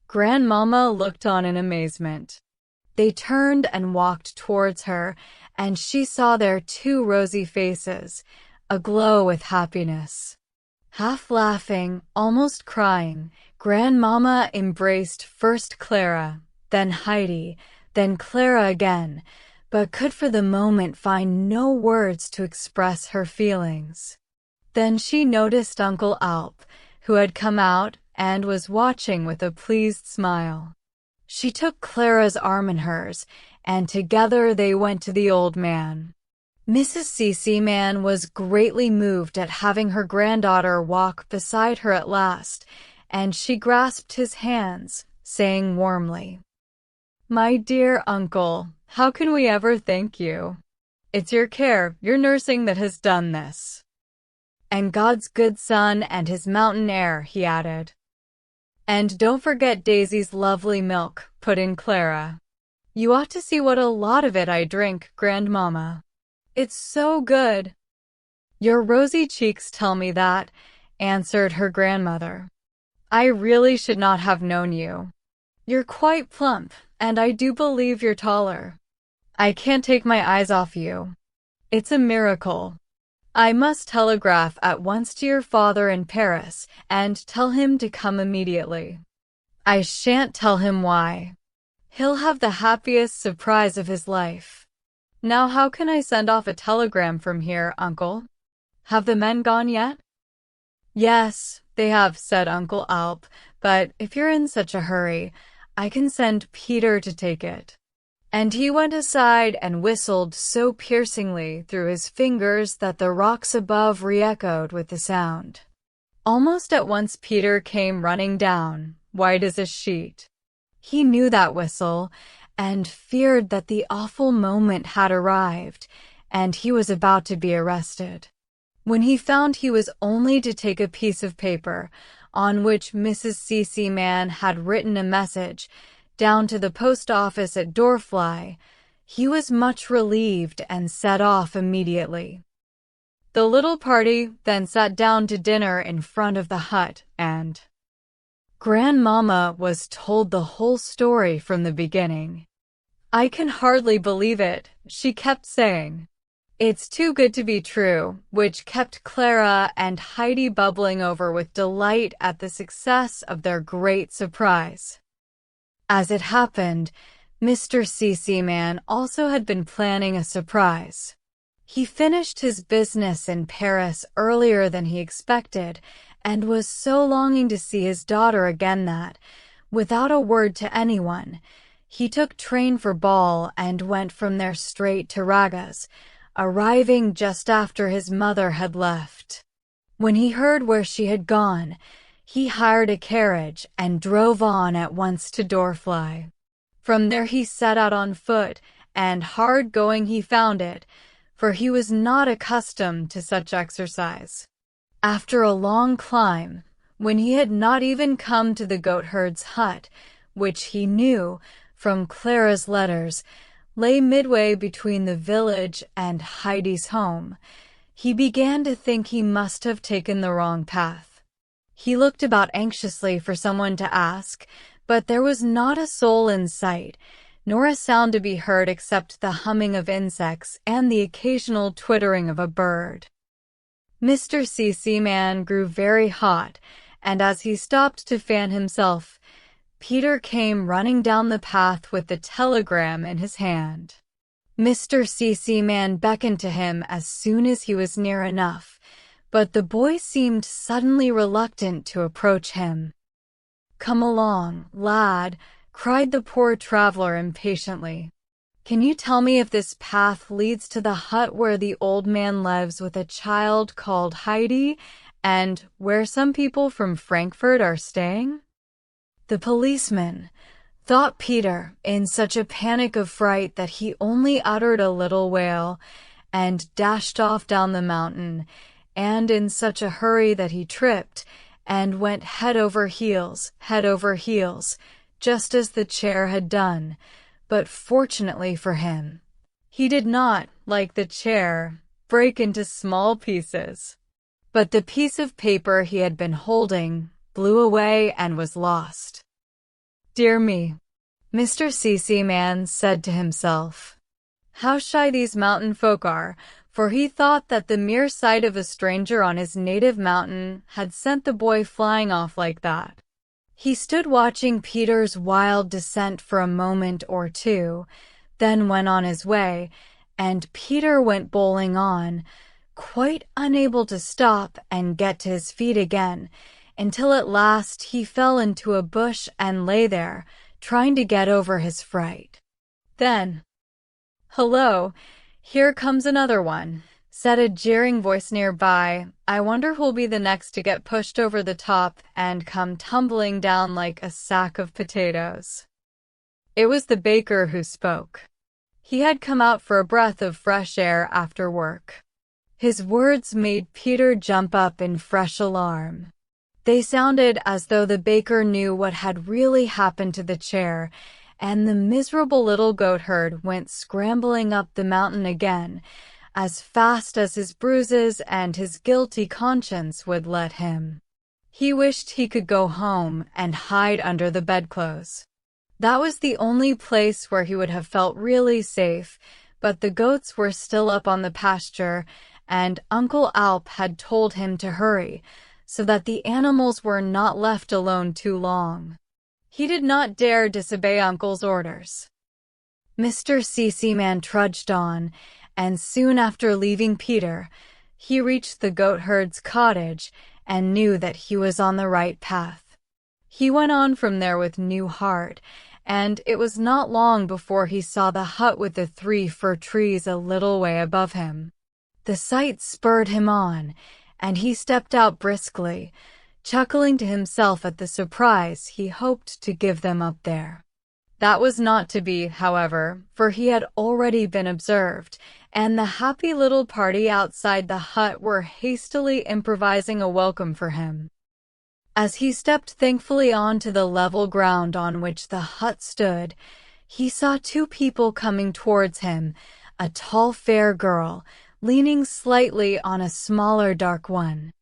Grandmama looked on in amazement. They turned and walked towards her, and she saw their two rosy faces, aglow with happiness. Half laughing, almost crying, Grandmama embraced first Clara, then Heidi, then Clara again, but could for the moment find no words to express her feelings. Then she noticed Uncle Alp, who had come out and was watching with a pleased smile. She took Clara's arm in hers, and together they went to the old man. Mrs. Seaman was greatly moved at having her granddaughter walk beside her at last, and she grasped his hands, saying warmly, "My dear uncle, how can we ever thank you? It's your care, your nursing that has done this. And God's good sun and his mountain air," he added. "And don't forget Daisy's lovely milk," put in Clara. "You ought to see what a lot of it I drink, Grandmama. It's so good." "Your rosy cheeks tell me that," answered her grandmother. "I really should not have known you. You're quite plump, and I do believe you're taller. I can't take my eyes off you. It's a miracle. I must telegraph at once to your father in Paris and tell him to come immediately. I shan't tell him why. He'll have the happiest surprise of his life. Now how can I send off a telegram from here, Uncle? Have the men gone yet?" "Yes, they have," said Uncle Alp, "but if you're in such a hurry, I can send Peter to take it." And he went aside and whistled so piercingly through his fingers that the rocks above re-echoed with the sound. Almost at once Peter came running down, white as a sheet. He knew that whistle, and feared that the awful moment had arrived, and he was about to be arrested. When he found he was only to take a piece of paper, on which Mrs. Seaman had written a message, down to the post office at Dorfly, he was much relieved and set off immediately. The little party then sat down to dinner in front of the hut, and Grandmama was told the whole story from the beginning. "I can hardly believe it," she kept saying. "It's too good to be true," which kept Clara and Heidi bubbling over with delight at the success of their great surprise. As it happened, Mr. Seaman also had been planning a surprise. He finished his business in Paris earlier than he expected, and was so longing to see his daughter again that, without a word to anyone, he took train for Ball and went from there straight to Ragas, arriving just after his mother had left. When he heard where she had gone, he hired a carriage and drove on at once to Dorfly. From there he set out on foot, and hard going he found it, for he was not accustomed to such exercise. After a long climb, when he had not even come to the goatherd's hut, which he knew, from Clara's letters, lay midway between the village and Heidi's home, he began to think he must have taken the wrong path. He looked about anxiously for someone to ask, but there was not a soul in sight, nor a sound to be heard except the humming of insects and the occasional twittering of a bird. Mr. Seaman grew very hot, and as he stopped to fan himself, Peter came running down the path with the telegram in his hand. Mr. Seaman beckoned to him as soon as he was near enough, but the boy seemed suddenly reluctant to approach him. "Come along, lad," cried the poor traveler impatiently. "Can you tell me if this path leads to the hut where the old man lives with a child called Heidi, and where some people from Frankfurt are staying?" The policeman thought Peter in such a panic of fright that he only uttered a little wail and dashed off down the mountain, and in such a hurry that he tripped and went head over heels, just as the chair had done. But fortunately for him, he did not, like the chair, break into small pieces. But the piece of paper he had been holding blew away and was lost. "Dear me," Mr. Seaman said to himself. "How shy these mountain folk are," for he thought that the mere sight of a stranger on his native mountain had sent the boy flying off like that. He stood watching Peter's wild descent for a moment or two, then went on his way, and Peter went bowling on, quite unable to stop and get to his feet again, until at last he fell into a bush and lay there, trying to get over his fright. Then, "Hello, here comes another one," said a jeering voice nearby. "I wonder who'll be the next to get pushed over the top and come tumbling down like a sack of potatoes." It was the baker who spoke. He had come out for a breath of fresh air after work. His words made Peter jump up in fresh alarm. They sounded as though the baker knew what had really happened to the chair, and the miserable little goatherd went scrambling up the mountain again, as fast as his bruises and his guilty conscience would let him. He wished he could go home and hide under the bedclothes. That was the only place where he would have felt really safe, but the goats were still up on the pasture, and Uncle Alp had told him to hurry, so that the animals were not left alone too long. He did not dare disobey Uncle's orders. Mr. Seaman trudged on, and soon after leaving Peter, he reached the goatherd's cottage and knew that he was on the right path. He went on from there with new heart, and it was not long before he saw the hut with the 3 fir trees a little way above him. The sight spurred him on, and he stepped out briskly, chuckling to himself at the surprise he hoped to give them up there. That was not to be, however, for he had already been observed, and the happy little party outside the hut were hastily improvising a welcome for him. As he stepped thankfully onto the level ground on which the hut stood, he saw 2 people coming towards him, a tall fair girl, leaning slightly on a smaller dark one.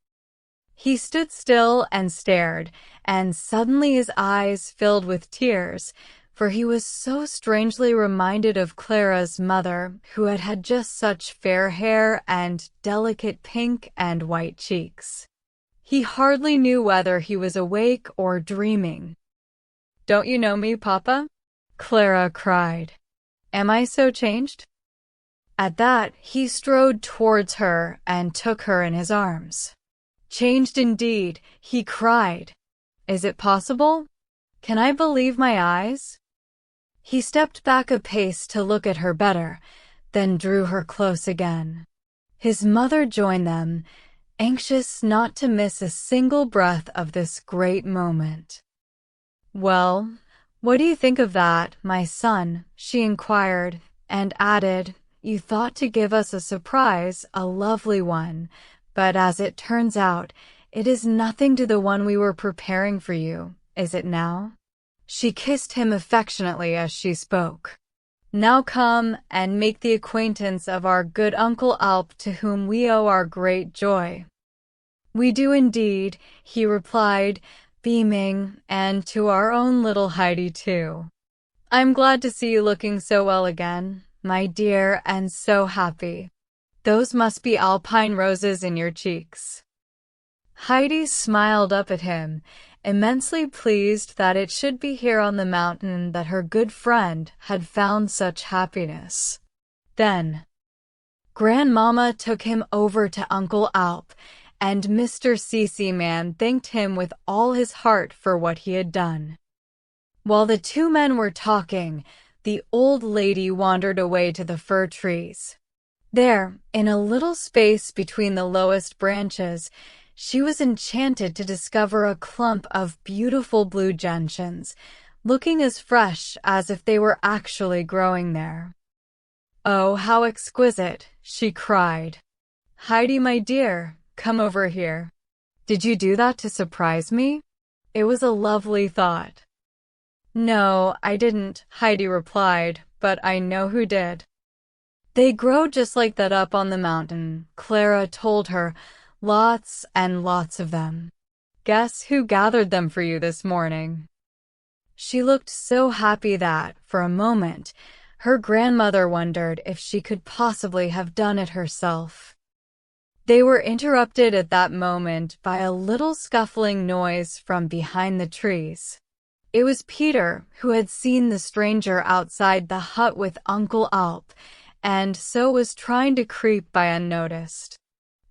He stood still and stared, and suddenly his eyes filled with tears, for he was so strangely reminded of Clara's mother, who had had just such fair hair and delicate pink and white cheeks. He hardly knew whether he was awake or dreaming. "Don't you know me, Papa?" Clara cried. "Am I so changed?" At that, he strode towards her and took her in his arms. "Changed indeed," he cried. "Is it possible? Can I believe my eyes?" He stepped back a pace to look at her better, then drew her close again. His mother joined them, anxious not to miss a single breath of this great moment. "Well, what do you think of that, my son?" she inquired, and added, "You thought to give us a surprise, a lovely one, but as it turns out, it is nothing to the one we were preparing for you, is it now?" She kissed him affectionately as she spoke. "Now come and make the acquaintance of our good Uncle Alp, to whom we owe our great joy." "We do indeed," he replied, beaming, "and to our own little Heidi too. I'm glad to see you looking so well again, my dear, and so happy. Those must be alpine roses in your cheeks." Heidi smiled up at him, immensely pleased that it should be here on the mountain that her good friend had found such happiness. Then, Grandmama took him over to Uncle Alp, and Mr. Seaman thanked him with all his heart for what he had done. While the 2 men were talking, the old lady wandered away to the fir trees. There, in a little space between the lowest branches, She was enchanted to discover a clump of beautiful blue gentians, looking as fresh as if they were actually growing there. "Oh, how exquisite," she cried. "Heidi, my dear, come over here. Did you do that to surprise me?" It was a lovely thought. "No, I didn't," Heidi replied, "but I know who did." "They grow just like that up on the mountain," Clara told her. "Lots and lots of them. Guess who gathered them for you this morning?" She looked so happy that, for a moment, her grandmother wondered if she could possibly have done it herself. They were interrupted at that moment by a little scuffling noise from behind the trees. It was Peter, who had seen the stranger outside the hut with Uncle Alp, and so was trying to creep by unnoticed.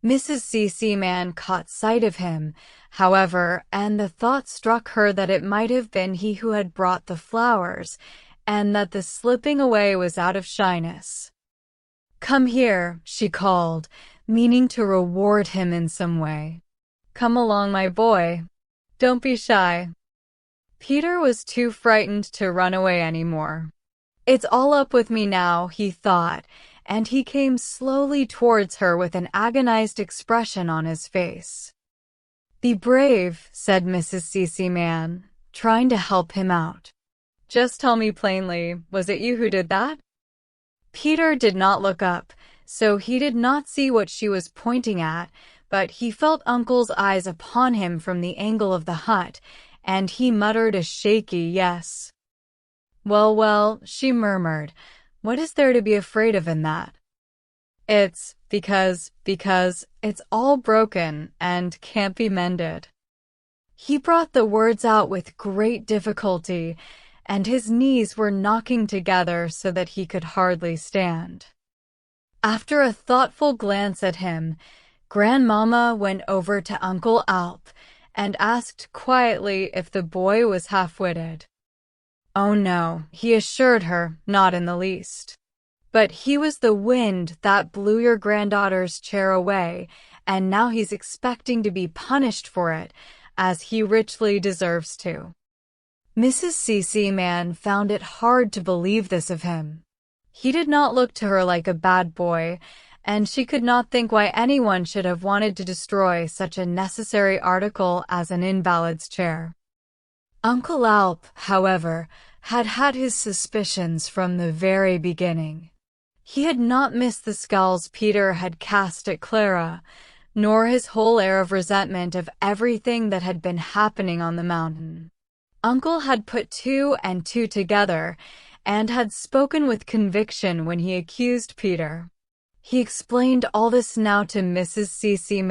Mrs. C.C. caught sight of him, however, and the thought struck her that it might have been he who had brought the flowers, and that the slipping away was out of shyness. "Come here," she called, meaning to reward him in some way. "Come along, my boy. Don't be shy." Peter was too frightened to run away anymore. "It's all up with me now," he thought, and he came slowly towards her with an agonized expression on his face. "Be brave," said Mrs. C.C. trying to help him out. "Just tell me plainly, was it you who did that?" Peter did not look up, so he did not see what she was pointing at, but he felt Uncle's eyes upon him from the angle of the hut, and he muttered a shaky yes. "Well, well," she murmured, "what is there to be afraid of in that? It's because it's all broken and can't be mended." He brought the words out with great difficulty, and his knees were knocking together so that he could hardly stand. After a thoughtful glance at him, Grandmama went over to Uncle Alp and asked quietly if the boy was half-witted. "Oh no," he assured her, "not in the least. But he was the wind that blew your granddaughter's chair away, and now he's expecting to be punished for it, as he richly deserves to." Mrs. C.C. found it hard to believe this of him. He did not look to her like a bad boy, and she could not think why anyone should have wanted to destroy such a necessary article as an invalid's chair. Uncle Alp, however, had had his suspicions from the very beginning. He had not missed the scowls Peter had cast at Clara, nor his whole air of resentment of everything that had been happening on the mountain. Uncle had put two and two together, and had spoken with conviction when he accused Peter. He explained all this now to Mrs. C.C.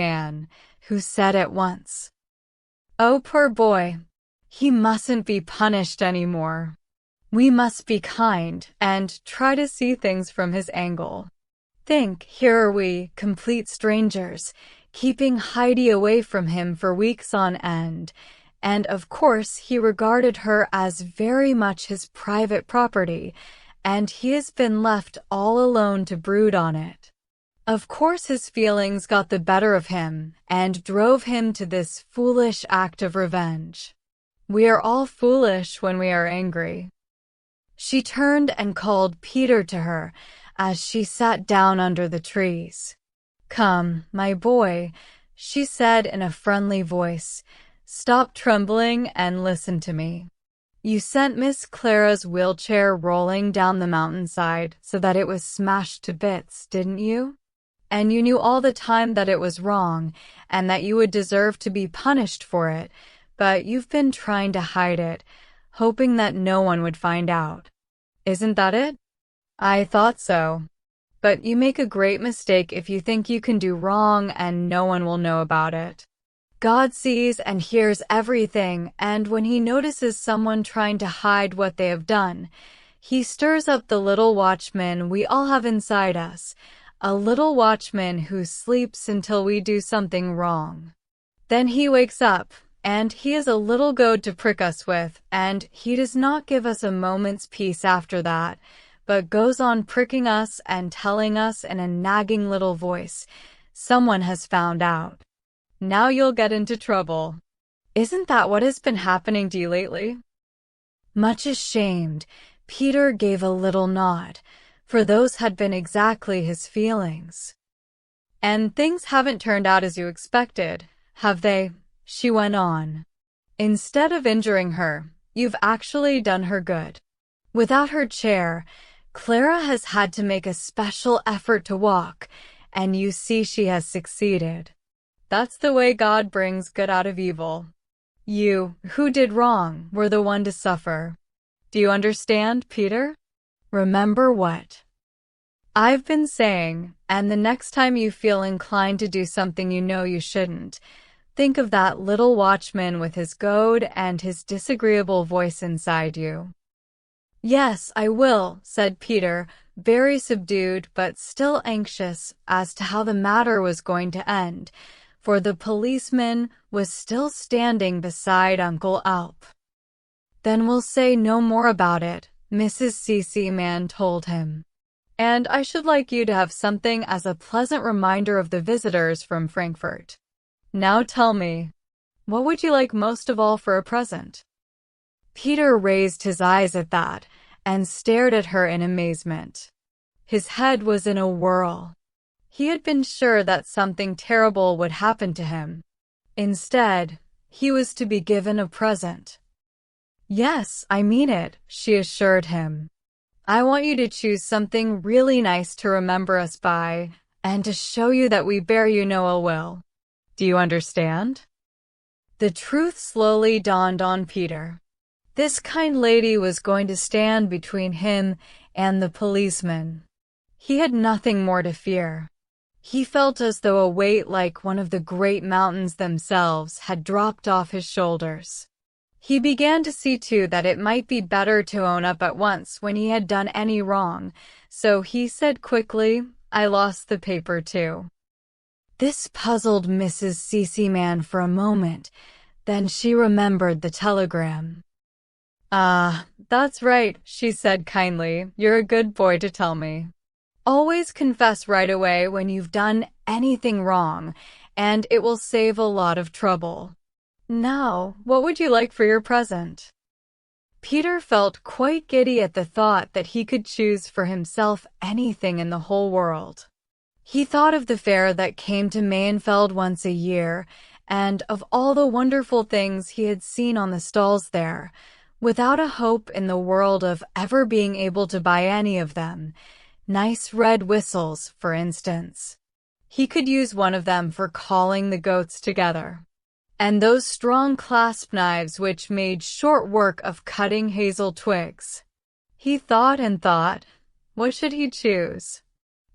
who said at once, "Oh, poor boy. He mustn't be punished anymore. We must be kind and try to see things from his angle. Think, here are we, complete strangers, keeping Heidi away from him for weeks on end, and of course he regarded her as very much his private property, and he has been left all alone to brood on it. Of course his feelings got the better of him and drove him to this foolish act of revenge. We are all foolish when we are angry." She turned and called Peter to her as she sat down under the trees. "Come, my boy," she said in a friendly voice. "Stop trembling and listen to me. You sent Miss Clara's wheelchair rolling down the mountainside so that it was smashed to bits, didn't you? And you knew all the time that it was wrong and that you would deserve to be punished for it, but you've been trying to hide it, hoping that no one would find out. Isn't that it?" "I thought so. But you make a great mistake if you think you can do wrong and no one will know about it. God sees and hears everything, and when he notices someone trying to hide what they have done, he stirs up the little watchman we all have inside us, a little watchman who sleeps until we do something wrong. Then he wakes up, and he has a little goad to prick us with, and he does not give us a moment's peace after that, but goes on pricking us and telling us in a nagging little voice, 'Someone has found out. Now you'll get into trouble. Isn't that what has been happening to you lately? Much ashamed, Peter gave a little nod, for those had been exactly his feelings. And things haven't turned out as you expected, have they? She went on. Instead of injuring her, you've actually done her good. Without her chair, Clara has had to make a special effort to walk, and you see she has succeeded. That's the way God brings good out of evil. You, who did wrong, were the one to suffer. Do you understand, Peter? Remember what I've been saying, and the next time you feel inclined to do something you know you shouldn't, think of that little watchman with his goad and his disagreeable voice inside you. Yes, I will, said Peter, very subdued but still anxious as to how the matter was going to end, for the policeman was still standing beside Uncle Alp. Then we'll say no more about it, Mrs. Seaman told him. And I should like you to have something as a pleasant reminder of the visitors from Frankfurt. Now tell me, what would you like most of all for a present? Peter raised his eyes at that and stared at her in amazement. His head was in a whirl. He had been sure that something terrible would happen to him. Instead, he was to be given a present. Yes, I mean it, she assured him. I want you to choose something really nice to remember us by, and to show you that we bear you no ill will. Do you understand? The truth slowly dawned on Peter. This kind lady was going to stand between him and the policeman. He had nothing more to fear. He felt as though a weight like one of the great mountains themselves had dropped off his shoulders. He began to see, too, that it might be better to own up at once when he had done any wrong, so he said quickly, I lost the paper, too. This puzzled Mrs. Seaman for a moment. Then she remembered the telegram. Ah, that's right, she said kindly. You're a good boy to tell me. Always confess right away when you've done anything wrong, and it will save a lot of trouble. Now, what would you like for your present? Peter felt quite giddy at the thought that he could choose for himself anything in the whole world. He thought of the fair that came to Mayenfeld once a year, and of all the wonderful things he had seen on the stalls there, without a hope in the world of ever being able to buy any of them. Nice red whistles, for instance. He could use one of them for calling the goats together. And those strong clasp knives which made short work of cutting hazel twigs. He thought and thought, what should he choose?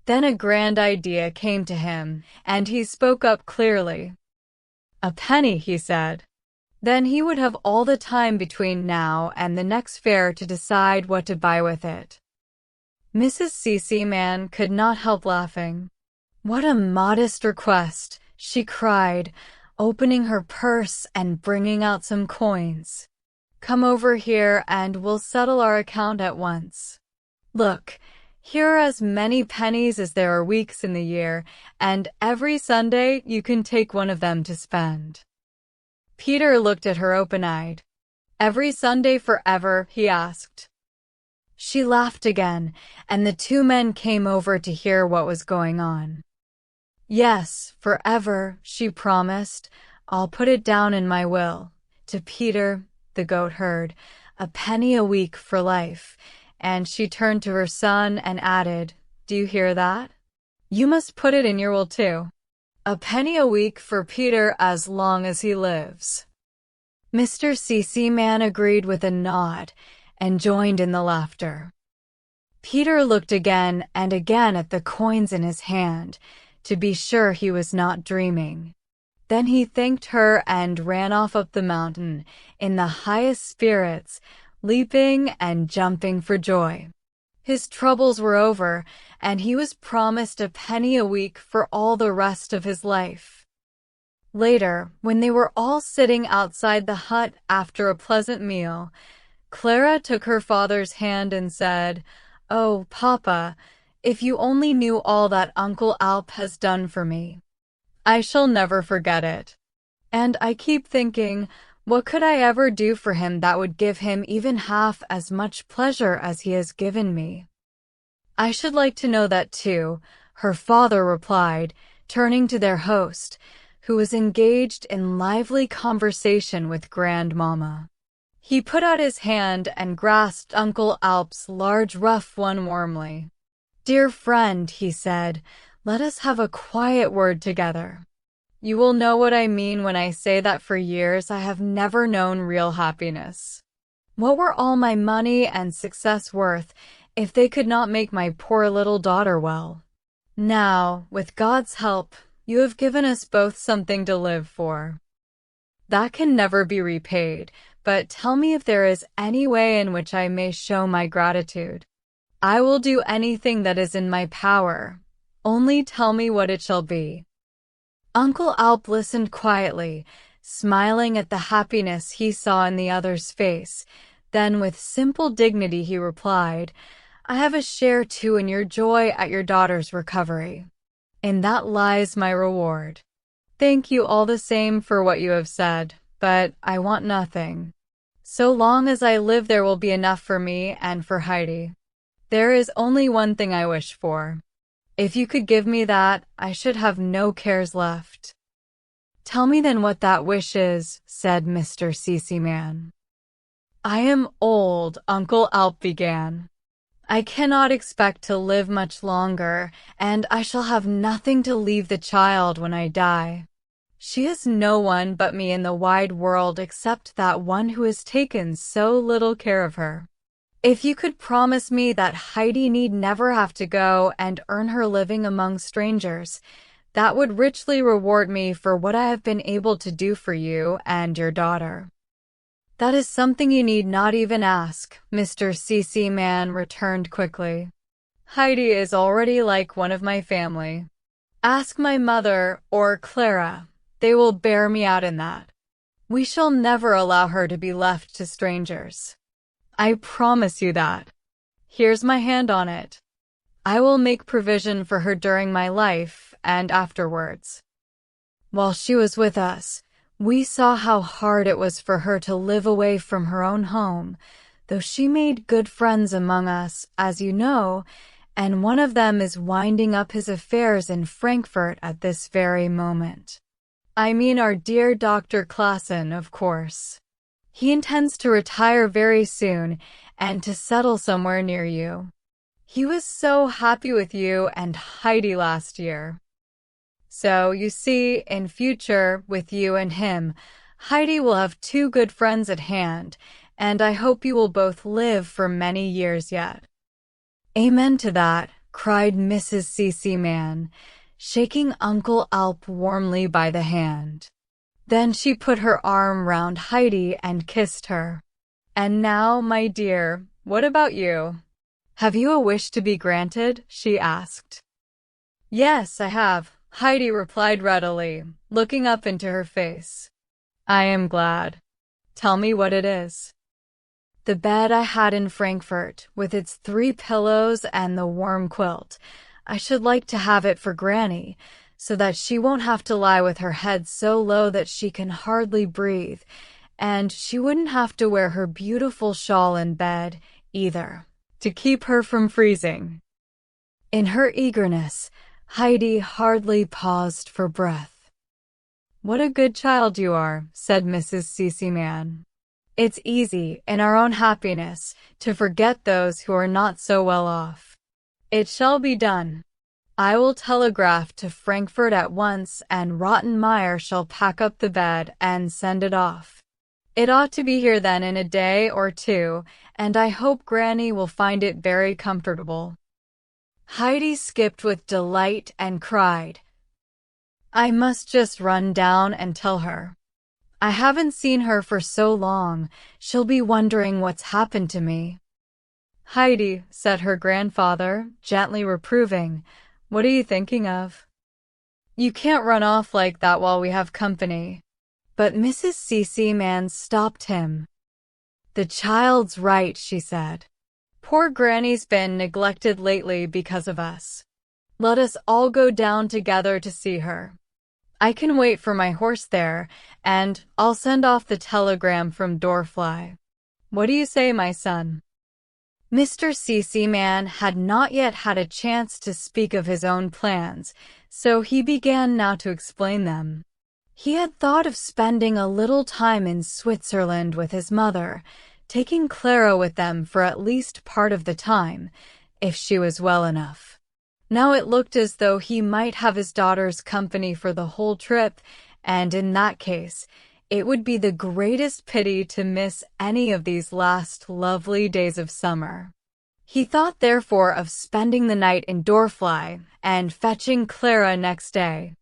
Then a grand idea came to him, and he spoke up clearly. A penny, he said. Then he would have all the time between now and the next fair to decide what to buy with it. Mrs. Seaman could not help laughing. What a modest request, she cried, opening her purse and bringing out some coins. Come over here and we'll settle our account at once. Look, here are as many pennies as there are weeks in the year, and every Sunday you can take one of them to spend. Peter looked at her open-eyed. Every Sunday forever, he asked. She laughed again, and the two men came over to hear what was going on. Yes, forever, she promised. I'll put it down in my will. To Peter, the goatherd, a penny a week for life. And she turned to her son and added, do you hear that? You must put it in your will too. A penny a week for Peter as long as he lives. Mr. Seaman agreed with a nod and joined in the laughter. Peter looked again and again at the coins in his hand, to be sure he was not dreaming. Then he thanked her and ran off up the mountain in the highest spirits, leaping and jumping for joy. His troubles were over, and he was promised a penny a week for all the rest of his life. Later, when they were all sitting outside the hut after a pleasant meal, Clara took her father's hand and said, "Oh, Papa, if you only knew all that Uncle Alp has done for me. I shall never forget it." And I keep thinking, what could I ever do for him that would give him even half as much pleasure as he has given me? I should like to know that too, her father replied, turning to their host, who was engaged in lively conversation with Grandmama. He put out his hand and grasped Uncle Alp's large rough one warmly. "Dear friend," he said, "let us have a quiet word together. You will know what I mean when I say that for years I have never known real happiness. What were all my money and success worth if they could not make my poor little daughter well? Now, with God's help, you have given us both something to live for. That can never be repaid, but tell me if there is any way in which I may show my gratitude. I will do anything that is in my power. Only tell me what it shall be." Uncle Alp listened quietly, smiling at the happiness he saw in the other's face. Then with simple dignity he replied, "I have a share too in your joy at your daughter's recovery. In that lies my reward. Thank you all the same for what you have said, but I want nothing. So long as I live there will be enough for me and for Heidi. There is only one thing I wish for. If you could give me that, I should have no cares left." "Tell me then what that wish is," said Mr. Cece-Man. "I am old," Uncle Alp began. "I cannot expect to live much longer, and I shall have nothing to leave the child when I die. She has no one but me in the wide world except that one who has taken so little care of her. If you could promise me that Heidi need never have to go and earn her living among strangers, that would richly reward me for what I have been able to do for you and your daughter." "That is something you need not even ask," Mr. Cece-Man returned quickly. "Heidi is already like one of my family. Ask my mother or Clara. They will bear me out in that. We shall never allow her to be left to strangers. I promise you that. Here's my hand on it. I will make provision for her during my life and afterwards. While she was with us, we saw how hard it was for her to live away from her own home, though she made good friends among us, as you know, and one of them is winding up his affairs in Frankfurt at this very moment. I mean our dear Dr. Classen, of course. He intends to retire very soon and to settle somewhere near you. He was so happy with you and Heidi last year. So, you see, in future, with you and him, Heidi will have two good friends at hand, and I hope you will both live for many years yet." "Amen to that," cried Mrs. Cece-Man, shaking Uncle Alp warmly by the hand. Then she put her arm round Heidi and kissed her. "And now, my dear, what about you? Have you a wish to be granted?" she asked. "Yes, I have," Heidi replied readily, looking up into her face. "I am glad. Tell me what it is." "The bed I had in Frankfurt, with its 3 pillows and the warm quilt. I should like to have it for Granny, so that she won't have to lie with her head so low that she can hardly breathe, and she wouldn't have to wear her beautiful shawl in bed, either, to keep her from freezing." In her eagerness, Heidi hardly paused for breath. "What a good child you are," said Mrs. Cece-Man. "It's easy, in our own happiness, to forget those who are not so well off. It shall be done. I will telegraph to Frankfurt at once, and Rottenmeier shall pack up the bed and send it off. It ought to be here then in a day or 2, and I hope Granny will find it very comfortable." Heidi skipped with delight and cried, "I must just run down and tell her. I haven't seen her for so long, she'll be wondering what's happened to me." "Heidi," said her grandfather, gently reproving, "what are you thinking of? You can't run off like that while we have company." But Mrs. Cece-Man stopped him. "The child's right," she said. "Poor Granny's been neglected lately because of us. Let us all go down together to see her. I can wait for my horse there, and I'll send off the telegram from Doorfly. What do you say, my son? Mr. Cece-Man had not yet had a chance to speak of his own plans, so he began now to explain them. He had thought of spending a little time in Switzerland with his mother, taking Clara with them for at least part of the time, if she was well enough. Now it looked as though he might have his daughter's company for the whole trip, and in that case, it would be the greatest pity to miss any of these last lovely days of summer. He thought therefore of spending the night in Doorfly and fetching Clara next day.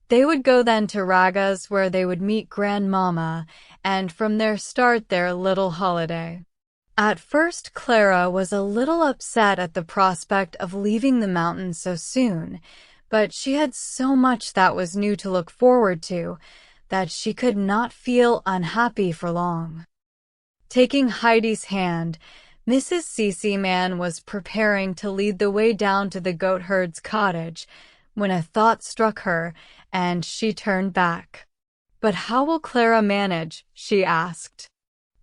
They would go then to Raga's, where they would meet Grandmama, and from there start their little holiday. At first, Clara was a little upset at the prospect of leaving the mountains so soon, but she had so much that was new to look forward to that she could not feel unhappy for long. Taking Heidi's hand, Mrs. Cece-Man was preparing to lead the way down to the goatherd's cottage when a thought struck her, and she turned back. "But how will Clara manage?" she asked.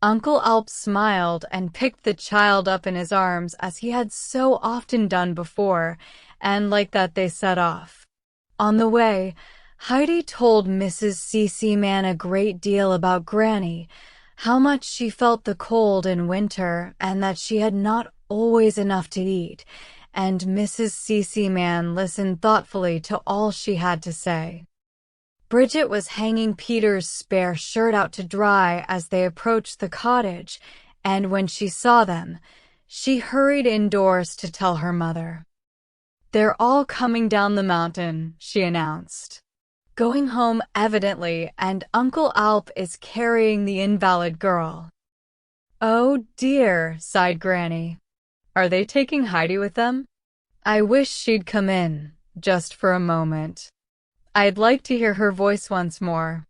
Uncle Alp smiled and picked the child up in his arms as he had so often done before, and like that they set off. On the way, Heidi told Mrs. Cece-Man a great deal about Granny, how much she felt the cold in winter, and that she had not always enough to eat, and Mrs. Cece-Man listened thoughtfully to all she had to say. Bridget was hanging Peter's spare shirt out to dry as they approached the cottage, and when she saw them, she hurried indoors to tell her mother. "They're all coming down the mountain," she announced. "Going home, evidently, and Uncle Alp is carrying the invalid girl." "Oh dear," sighed Granny. "Are they taking Heidi with them? I wish she'd come in, just for a moment. I'd like to hear her voice once more."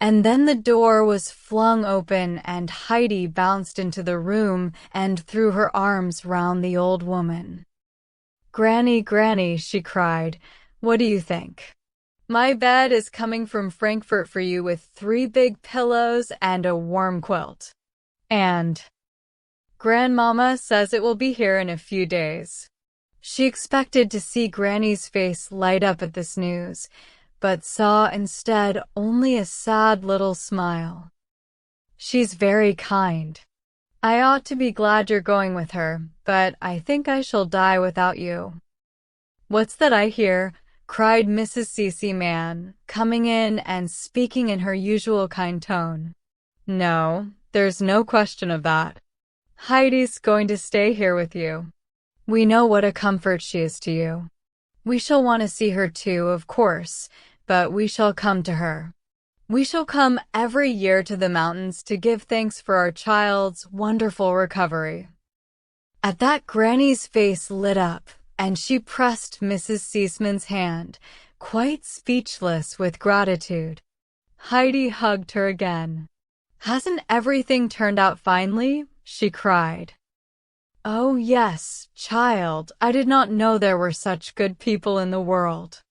And then the door was flung open and Heidi bounced into the room and threw her arms round the old woman. "Granny, Granny," she cried, "what do you think? My bed is coming from Frankfurt for you with 3 big pillows and a warm quilt. And Grandmama says it will be here in a few days." She expected to see Granny's face light up at this news, but saw instead only a sad little smile. "She's very kind. I ought to be glad you're going with her, but I think I shall die without you." "What's that I hear?" cried Mrs. Cece-Man, coming in and speaking in her usual kind tone. "No, there's no question of that. Heidi's going to stay here with you. We know what a comfort she is to you. We shall want to see her too, of course, but we shall come to her. We shall come every year to the mountains to give thanks for our child's wonderful recovery." At that, Granny's face lit up, and she pressed Mrs. Cece-Man's hand, quite speechless with gratitude. Heidi hugged her again. "Hasn't everything turned out finely?" she cried. "Oh yes, child, I did not know there were such good people in the world.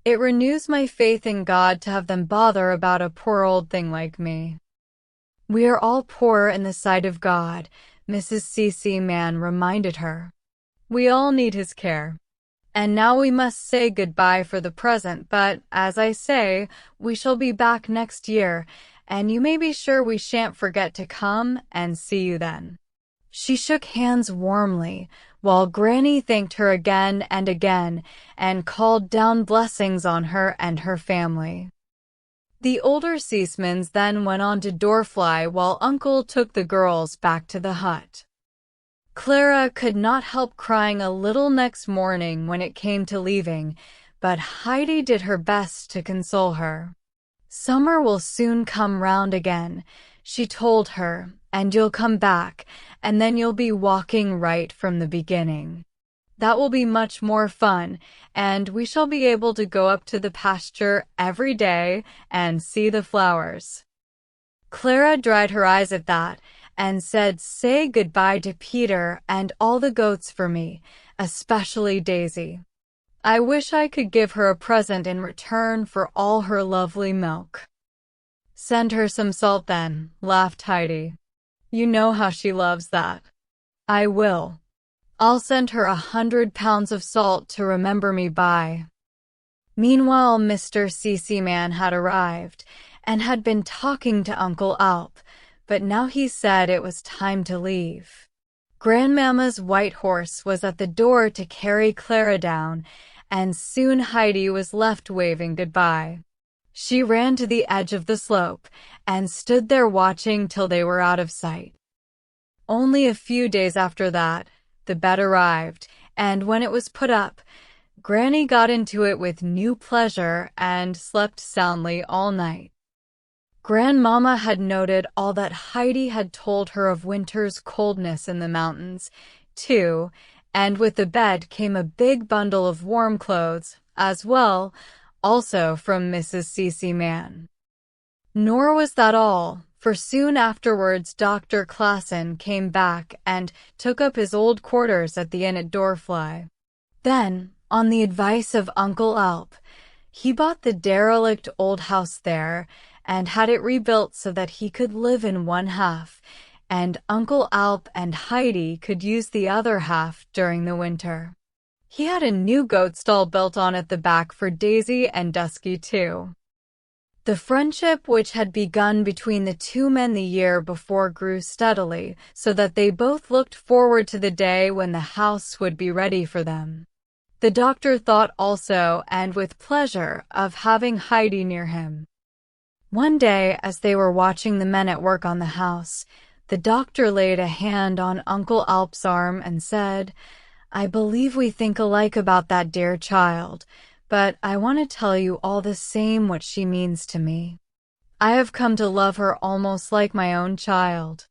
It renews my faith in God to have them bother about a poor old thing like me." "We are all poor in the sight of God," Mrs. Cece-Man reminded her. "We all need his care. And now we must say goodbye for the present, but, as I say, we shall be back next year, and you may be sure we shan't forget to come and see you then." She shook hands warmly, while Granny thanked her again and again, and called down blessings on her and her family. The older Cece-Mans then went on to Doorfly while Uncle took the girls back to the hut. Clara could not help crying a little next morning when it came to leaving, but Heidi did her best to console her. "Summer will soon come round again," she told her, "and you'll come back, and then you'll be walking right from the beginning. That will be much more fun, and we shall be able to go up to the pasture every day and see the flowers." Clara dried her eyes at that, and said, "Say goodbye to Peter and all the goats for me, especially Daisy." I wish I could give her a present in return for all her lovely milk." "Send her some salt then," laughed Heidi. "You know how she loves that." "I will. I'll send her 100 pounds of salt to remember me by." Meanwhile, Mr. CC Man had arrived and had been talking to Uncle Alp, but now he said it was time to leave. Grandmamma's white horse was at the door to carry Clara down, and soon Heidi was left waving goodbye. She ran to the edge of the slope and stood there watching till they were out of sight. Only a few days after that, the bed arrived, and when it was put up, Granny got into it with new pleasure and slept soundly all night. Grandmama had noted all that Heidi had told her of winter's coldness in the mountains, too, and with the bed came a big bundle of warm clothes, as well, also from Mrs. CC Man. Nor was that all, for soon afterwards Dr. Classen came back and took up his old quarters at the inn at Dorfly. Then, on the advice of Uncle Alp, he bought the derelict old house there and had it rebuilt so that he could live in one half, and Uncle Alp and Heidi could use the other half during the winter. He had a new goat stall built on at the back for Daisy and Dusky too. The friendship which had begun between the two men the year before grew steadily, so that they both looked forward to the day when the house would be ready for them. The doctor thought also, and with pleasure, of having Heidi near him. One day, as they were watching the men at work on the house, the doctor laid a hand on Uncle Alp's arm and said, "I believe we think alike about that dear child, but I want to tell you all the same what she means to me. I have come to love her almost like my own child.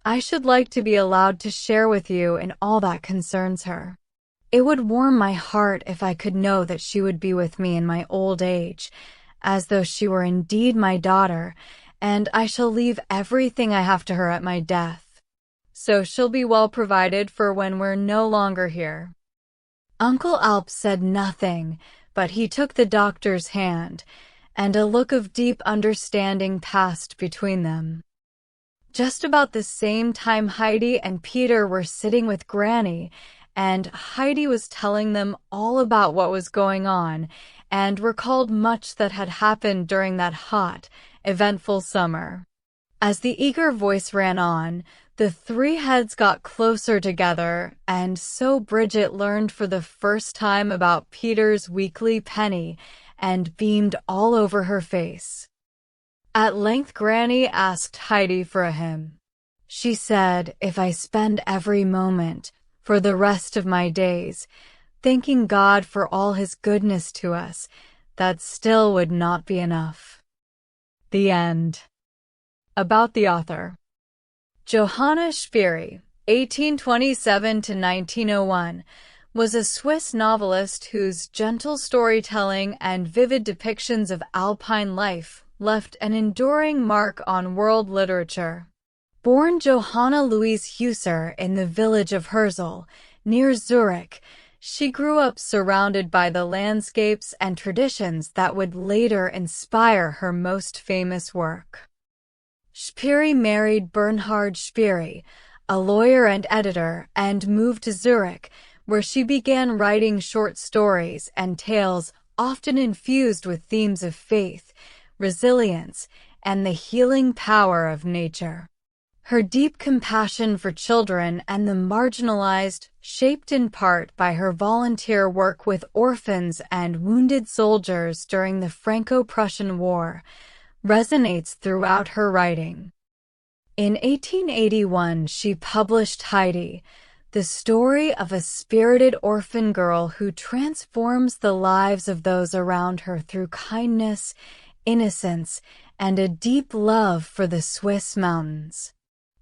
I should like to be allowed to share with you in all that concerns her. It would warm my heart if I could know that she would be with me in my old age, as though she were indeed my daughter, and I shall leave everything I have to her at my death. So she'll be well provided for when we're no longer here." Uncle Alp said nothing, but he took the doctor's hand, and a look of deep understanding passed between them. Just about the same time Heidi and Peter were sitting with Granny, and Heidi was telling them all about what was going on, and recalled much that had happened during that hot, eventful summer. As the eager voice ran on, the three heads got closer together, and so Bridget learned for the first time about Peter's weekly penny, and beamed all over her face. At length Granny asked Heidi for a hymn. She said, "If I spend every moment, for the rest of my days, thanking God for all his goodness to us, that still would not be enough." The end. About the author. Johanna Spyri, 1827 to 1901, was a Swiss novelist whose gentle storytelling and vivid depictions of alpine life left an enduring mark on world literature. Born Johanna Louise Husser in the village of Herzl, near Zurich, she grew up surrounded by the landscapes and traditions that would later inspire her most famous work. Spyri married Bernhard Spyri, a lawyer and editor, and moved to Zurich, where she began writing short stories and tales often infused with themes of faith, resilience, and the healing power of nature. Her deep compassion for children and the marginalized, shaped in part by her volunteer work with orphans and wounded soldiers during the Franco-Prussian War, resonates throughout her writing. In 1881, she published Heidi, the story of a spirited orphan girl who transforms the lives of those around her through kindness, innocence, and a deep love for the Swiss mountains.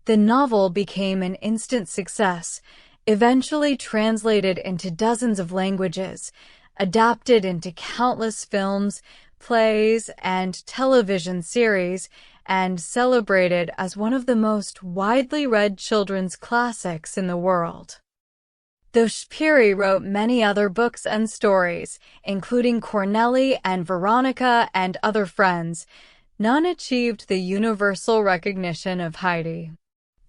The novel became an instant success, eventually translated into dozens of languages, adapted into countless films, plays, and television series, and celebrated as one of the most widely read children's classics in the world. Though Spyri wrote many other books and stories, including Corneli and Veronica and Other Friends, none achieved the universal recognition of Heidi.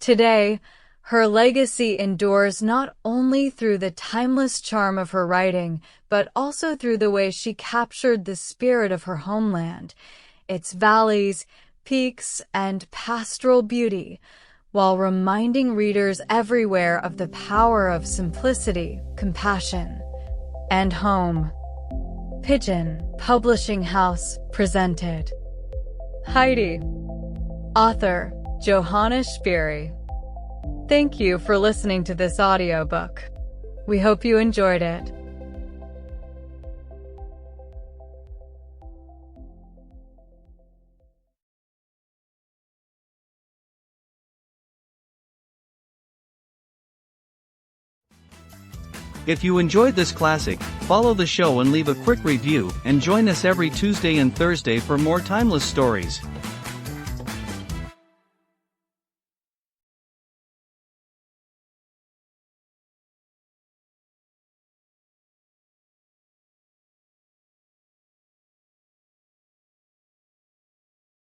Today, her legacy endures not only through the timeless charm of her writing, but also through the way she captured the spirit of her homeland, its valleys, peaks, and pastoral beauty, while reminding readers everywhere of the power of simplicity, compassion, and home. Pigeon Publishing House presented Heidi. Author Johanna Spyri. Thank you for listening to this audiobook. We hope you enjoyed it. If you enjoyed this classic, follow the show and leave a quick review, and join us every Tuesday and Thursday for more timeless stories.